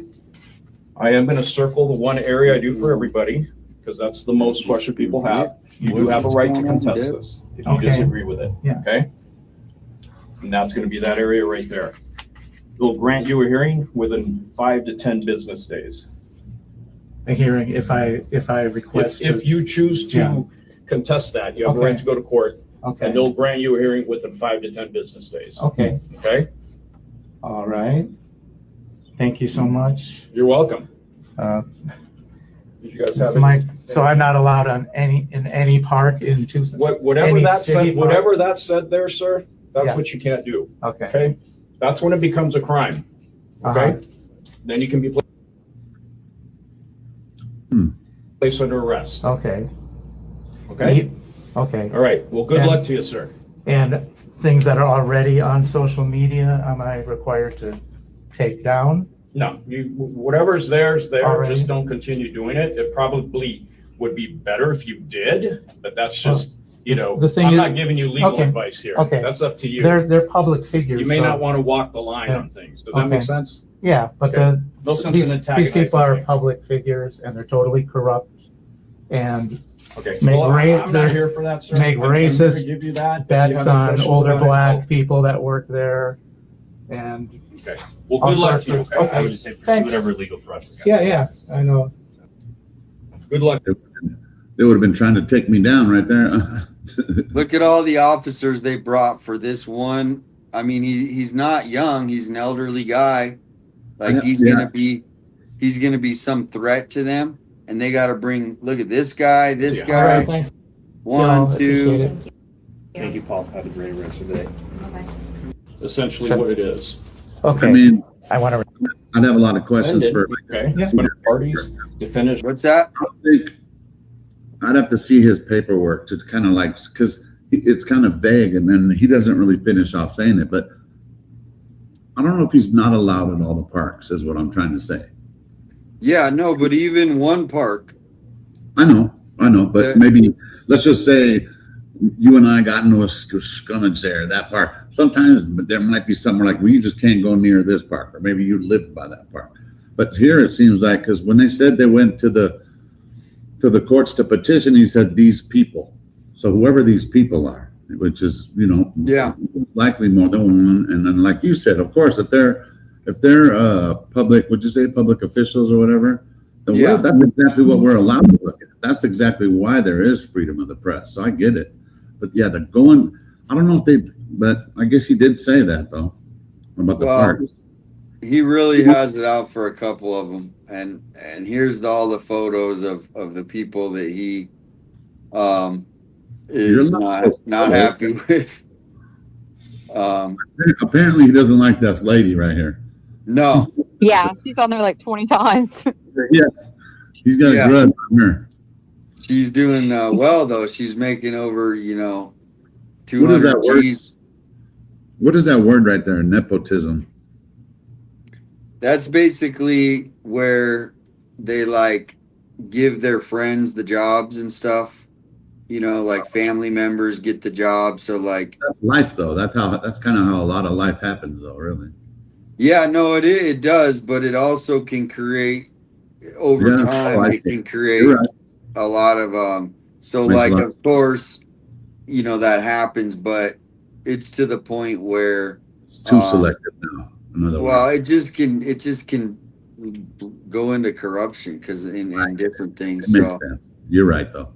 I am going to circle the one area I do for everybody, because that's the most question people have. You do have a right to contest this if you disagree with it. Yeah. Okay. And that's going to be that area right there. It'll grant you a hearing within 5 to 10 business days. A hearing if I request. If you choose to contest that, you have a right to go to court. Okay. And they'll grant you a hearing within 5 to 10 business days. Okay. Okay. All right. Thank you so much. You're welcome. Did you guys have so I'm not allowed in any park in Tucson. Whatever that said there, sir, that's what you can't do. Okay. Okay. That's when it becomes a crime. Okay. Then you can be placed under arrest. Okay. Okay. Okay. All right. Well, good luck to you, sir. And things that are already on social media, am I required to take down? No, whatever's there is there. Already? Just don't continue doing it. It probably would be better if you did, but that's just, The thing I'm is- not giving you legal okay, advice here. okay. That's up to you. They're public figures. You may so- not want to walk the line Yeah. on things. Does that make Okay. sense? Yeah, but Okay. No sense in these antagonizing people are things. public figures and they're totally corrupt and Okay. make Well, I'm they're- not here for that, sir. make I'm here to racist give you that. If you bets have any on questions older about it, black people that work there and Okay. Well, all good luck sorts to you. of- Okay. okay. I would just say pursue Thanks. whatever legal process. Yeah, I know. Good luck. They would have been trying to take me down right there. Look at all the officers they brought for this one. I mean, he's not young. He's an elderly guy. Like he's gonna be some threat to them. And they got to bring. Look at this guy. This All guy. right, thanks. One, Appreciate two. it. Thank you, Paul. Have a great rest of the day. Essentially what it is. Okay. I mean, I want to. I'd have a lot of questions Ended, for. okay. But parties to finish. What's that? I think I'd have to see his paperwork to kind of like, because it's kind of vague, and then he doesn't really finish off saying it. But I don't know if he's not allowed in all the parks, is what I'm trying to say. Yeah, no, but even one park. I know, but maybe let's just say you and I got into a scummage there, that park. Sometimes there might be somewhere like, well, you just can't go near this park, or maybe you lived by that park. But here it seems like, because when they said they went to the courts to petition, he said these people. So whoever these people are, which is, likely more than one. And then, like you said, of course, if they're public, would you say public officials or whatever? Then that's exactly what we're allowed to look at. That's exactly why there is freedom of the press. So I get it. But yeah, I don't know if but I guess he did say that though, about the park. He really has it out for a couple of them. And here's all the photos of the people that he is not happy with. Apparently he doesn't like this lady right here. No. Yeah, she's on there like 20 times. Yeah, he's got a grudge on her. She's doing well though. She's making over 200 What is that word? G's. What is that word right there? Nepotism. That's basically where they like give their friends the jobs and stuff. Like family members get the job. So like that's life though. That's kind of how a lot of life happens though, really. Yeah, no, it does, but it also can create over time. It can create a lot of so Makes like a lot. of course, that happens, but it's to the point where It's too selective now. In other well, words, it just can go into corruption because in different things. it makes So sense. You're right though.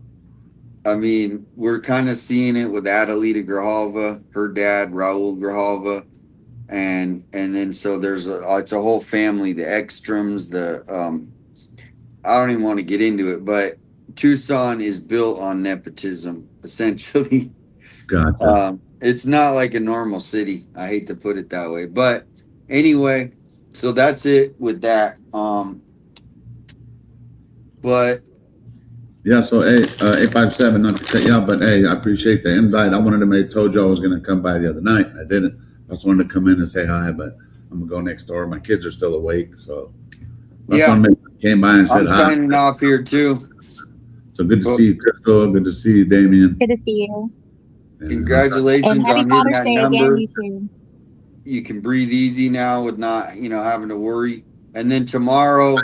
I mean, we're kind of seeing it with Adelita Grijalva, her dad Raul Grijalva, and then so there's it's a whole family, the Ekstroms, I don't even want to get into it, but Tucson is built on nepotism essentially. Gotcha. It's not like a normal city. I hate to put it that way, but anyway, so that's it with that. But Yeah, so 857, not to cut you out, but hey, I appreciate the invite. I wanted to told you I was gonna come by the other night. I didn't. I just wanted to come in and say hi, but I'm gonna go next door. My kids are still awake, so came by and said I'm hi. signing off here too. So good to see you, Crystal. Good to see you, Damien. Good to see you. Congratulations And happy on hitting Father's that Day number. again, you too. You can breathe easy now with not, having to worry. And then tomorrow,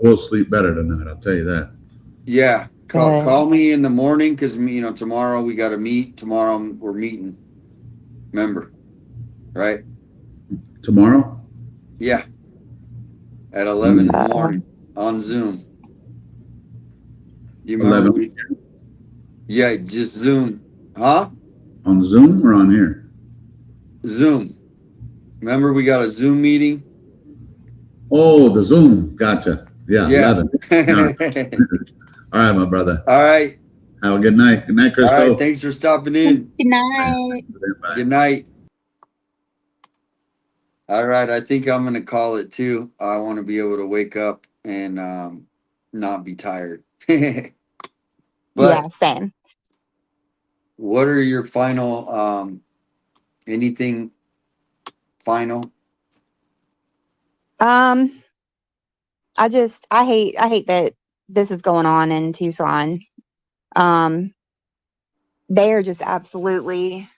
We'll sleep better tonight. I'll tell you that. yeah, call me in the morning because tomorrow we got to meet. Tomorrow we're meeting. Remember, right? Tomorrow? Yeah, at 11 in the morning on Zoom. You remember? 11? Yeah, just Zoom, huh? On Zoom or on here? Zoom. Remember, we got a Zoom meeting. Oh, the Zoom. Gotcha. Yeah, Yeah. 11. All right. All right, my brother. All right. Have a good night. Good night, All Crystal. right. Thanks for stopping in. Good night. Good night. All right. I think I'm going to call it too. I want to be able to wake up and not be tired. But Yeah, same. what are your final Anything final? I hate that this is going on in Tucson. They are just absolutely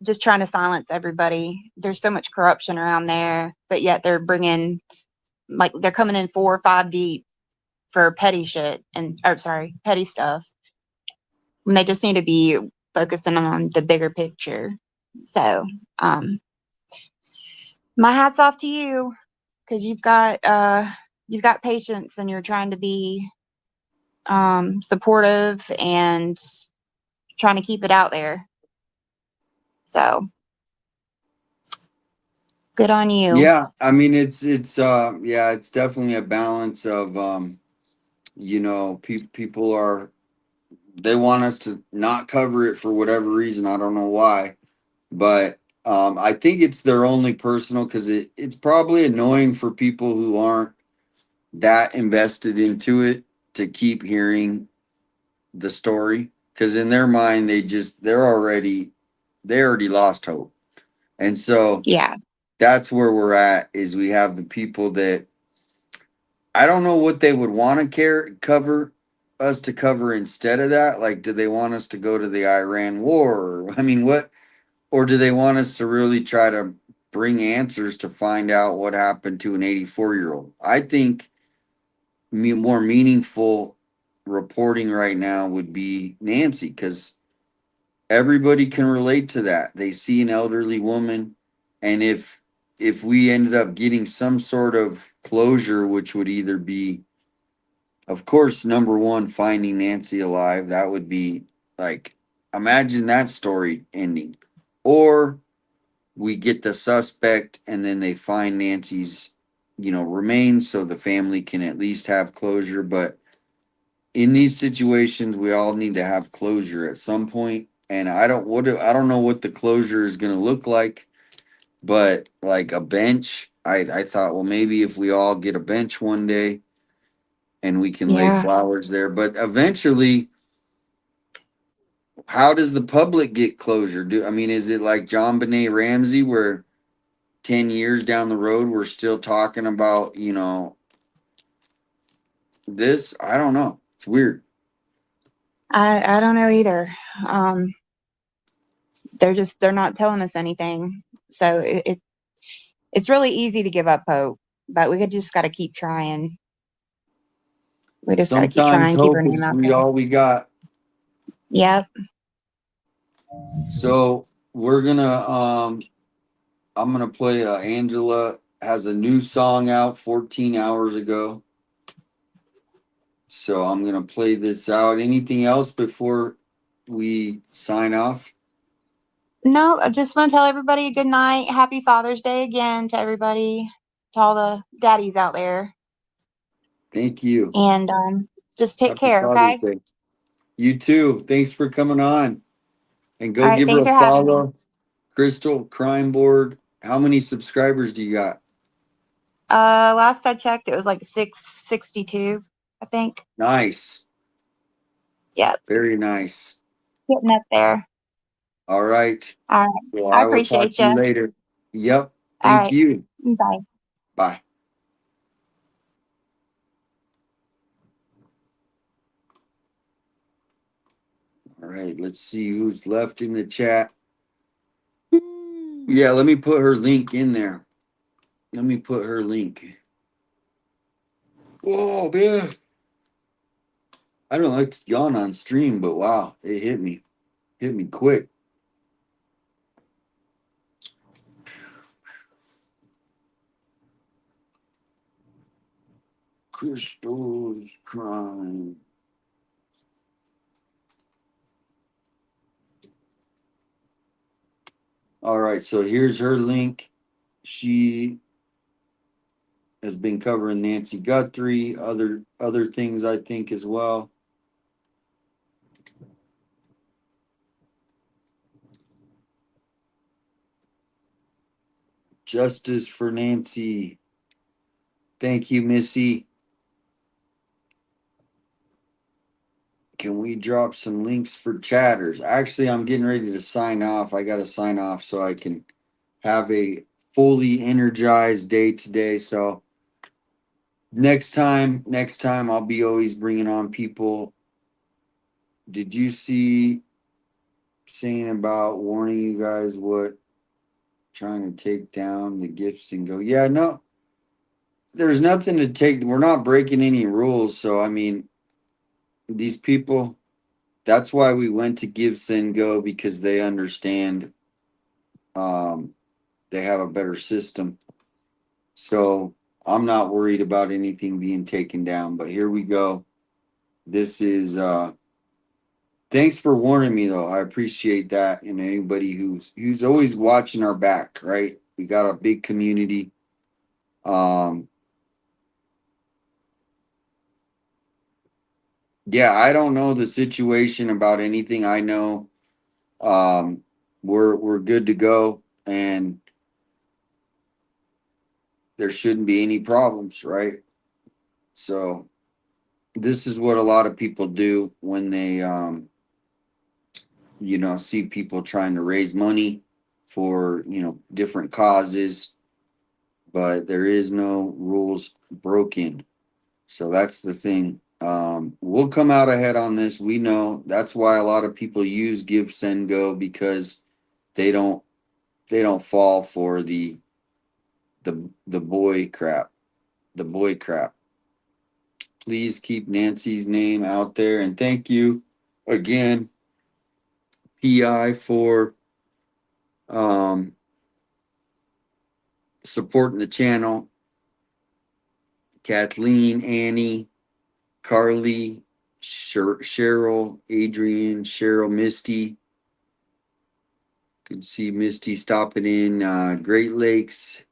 just trying to silence everybody. There's so much corruption around there, but yet they're bringing, like, they're coming in 4 or 5 deep for petty shit and, oh, sorry, petty stuff. When they just need to be focusing on the bigger picture. So, my hat's off to you, because you've got patience and you're trying to be supportive and trying to keep it out there. So good on you. Yeah, I mean it's yeah, it's definitely a balance of people are, they want us to not cover it for whatever reason. I don't know why, but I think it's their only personal, because it's probably annoying for people who aren't that invested into it to keep hearing the story, because in their mind they already lost hope. And so Yeah. that's where we're at, is we have the people that I don't know what they would want to cover us to cover instead of that. Like, do they want us to go to the Iran war? I mean, what, or do they want us to really try to bring answers to find out what happened to an 84-year-old? I think more meaningful reporting right now would be Nancy, because everybody can relate to that. They see an elderly woman, and if we ended up getting some sort of closure, which would either be, of course, number one, finding Nancy alive, that would be like, imagine that story ending. Or we get the suspect and then they find Nancy's, remains, so the family can at least have closure. But in these situations, we all need to have closure at some point. And I don't know what the closure is going to look like, but like a bench, I thought, well, maybe if we all get a bench one day and we can lay Yeah. flowers there. But eventually, how does the public get closure? Is it like John Benet Ramsey, where 10 years down the road we're still talking about, this? I don't know. It's weird. I don't know either. They're not telling us anything. So it's really easy to give up hope, but we just got to keep trying. We just got to keep Sometimes trying, keep our hope name is out there. all we got. Yep. So I'm gonna play Angela has a new song out 14 hours ago. So I'm gonna play this out. Anything else before we sign off? No, I just want to tell everybody a good night. Happy Father's Day again to everybody, to all the daddies out there. Thank you. And just take Happy care, Father's okay? Day. You too. Thanks for coming on. And All go right, give her thanks a for having me. follow. Crystal Crime Board. How many subscribers do you got? Last I checked, it was like 662, I think. Nice. Yep. Very nice. Getting up there. All right. All right. Well, I I will talk appreciate to you you. later. Yep. All Thank right. you. Bye. Bye. All right. Let's see who's left in the chat. Yeah, let me put her link in there. Let me put her link. Whoa, man. I don't like to yawn on stream, but wow, it hit me. Hit me quick. Crystal's Crime. All right, so here's her link. She has been covering Nancy Guthrie, other things I think as well. Justice for Nancy. Thank you, Missy. can we drop some links for chatters? Actually, I'm getting ready to sign off. I got to sign off so I can have a fully energized day today. So next time I'll be always bringing on people. Did you see saying about warning you guys what trying to take down the gifts and go? Yeah, no, there's nothing to take. We're not breaking any rules. So, I mean, these people, that's why we went to Give, Send, Go, because they understand. They have a better system. So I'm not worried about anything being taken down, but here we go. This is, thanks for warning me though. I appreciate that. And anybody who's always watching our back, right? We got a big community. Yeah, I don't know the situation about anything. I know we're good to go and there shouldn't be any problems, right? So this is what a lot of people do when they see people trying to raise money for, different causes, but there is no rules broken. So that's the thing. We'll come out ahead on this. We know that's why a lot of people use Give, Send, Go, because they don't fall for the boy crap. The boy crap. Please keep Nancy's name out there, and thank you again, PI, for supporting the channel. Kathleen, Annie, Carly, Cheryl, Adrian, Misty. Could see Misty stopping in. Great Lakes,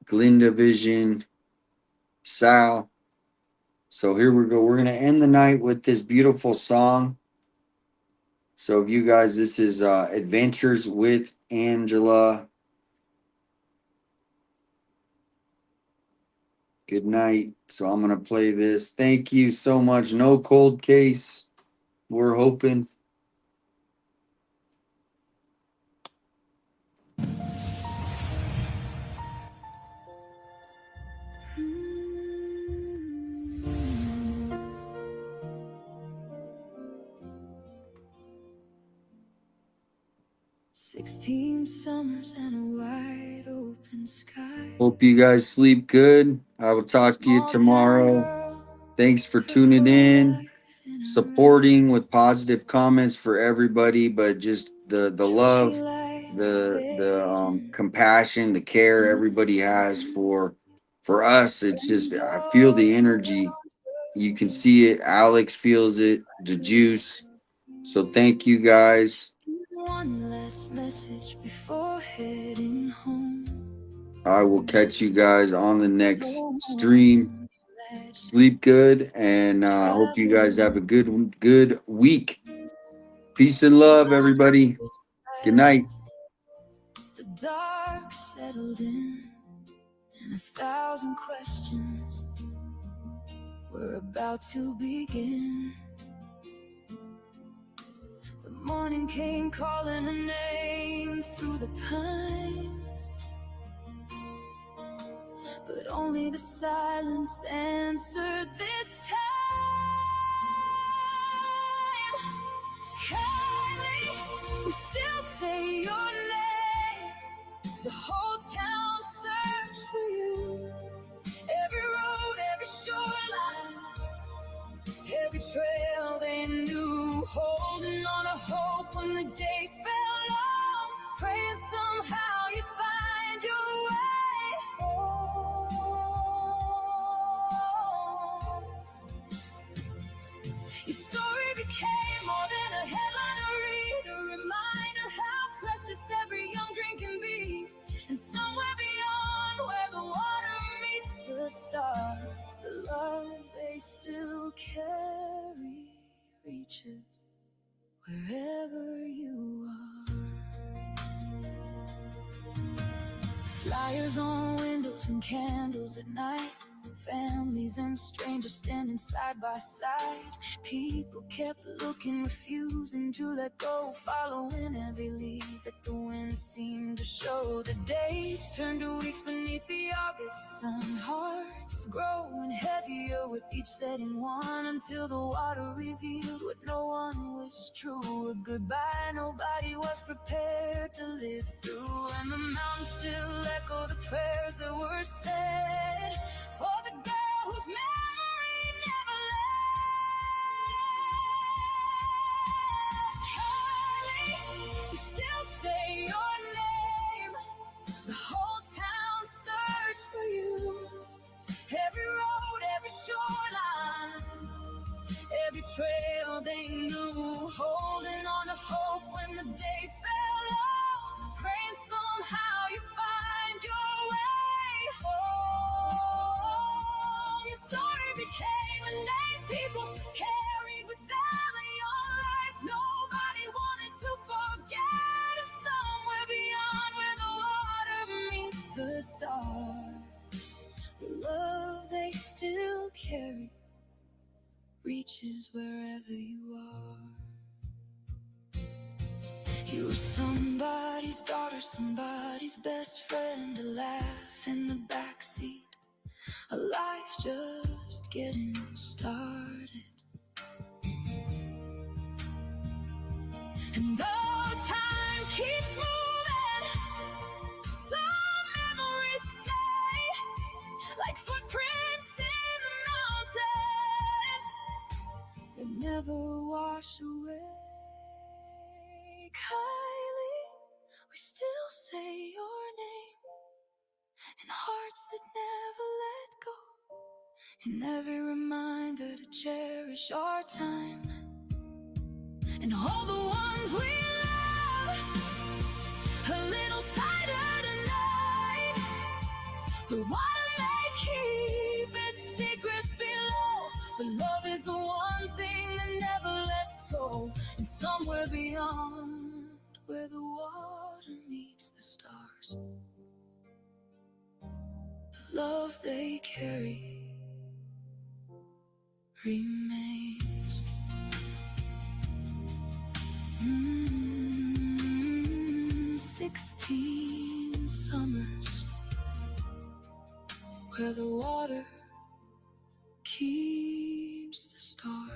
Glinda Vision, Sal. So here we go. We're going to end the night with this beautiful song. So if you guys, this is Adventures with Angela. Good night. So I'm going to play this. Thank you so much. No cold case. We're hoping. "16 summers and a wide open sky. Hope you guys sleep good. I will talk to you tomorrow. Thanks for tuning in, supporting with positive comments for everybody, but just the love, the compassion, the care everybody has for us. It's just I feel the energy. You can see it. Alex feels it. The juice. So thank you guys. One last message before heading home. I will catch you guys on the next stream. Sleep good, and hope you guys have a good week. Peace and love, everybody. Good night. The dark settled in, and 1,000 questions were about to begin. The morning came calling her name through the pines, but only the silence answered this time. Kylie, we still say your name. The whole town searched for you. Every road, every shoreline, every trail they knew, holding on to hope when the days fell long, praying somehow you'd find your way home. Your story became more than a headline to read, a reminder how precious every young dream can be. And somewhere beyond where the water meets the stars, the love they still carry reaches wherever you are. Flyers on windows and candles at night, families and strangers standing side by side. People kept looking, refusing to let go, following every lead that the wind seemed to show. The days turned to weeks beneath the August sun, hearts growing heavier with each setting one, until the water revealed what no one was true. A goodbye nobody was prepared to live through, and the mountains still echo the prayers that were said for the girl whose memory never left. Kylie, we still say your name. The whole town searched for you. Every road, every shoreline, every trail they knew, holding on to hope when the days fell low, praying somehow you find your way home. Your story became a name people carried with them in your life. Nobody wanted to forget, and somewhere beyond where the water meets the stars, the love they still carry reaches wherever you are. You were somebody's daughter, somebody's best friend, a laugh in the backseat, a life just getting started. And though time keeps moving, some memories stay like footprints in the mountains that never wash away. Kylie, we still say your name in hearts that never let go, in every reminder to cherish our time and hold the ones we love a little tighter tonight. The water may keep its secrets below, but love is the one thing that never lets go. And somewhere beyond where the water meets the stars, the love they carry remains. 16 summers where the water keeps the stars.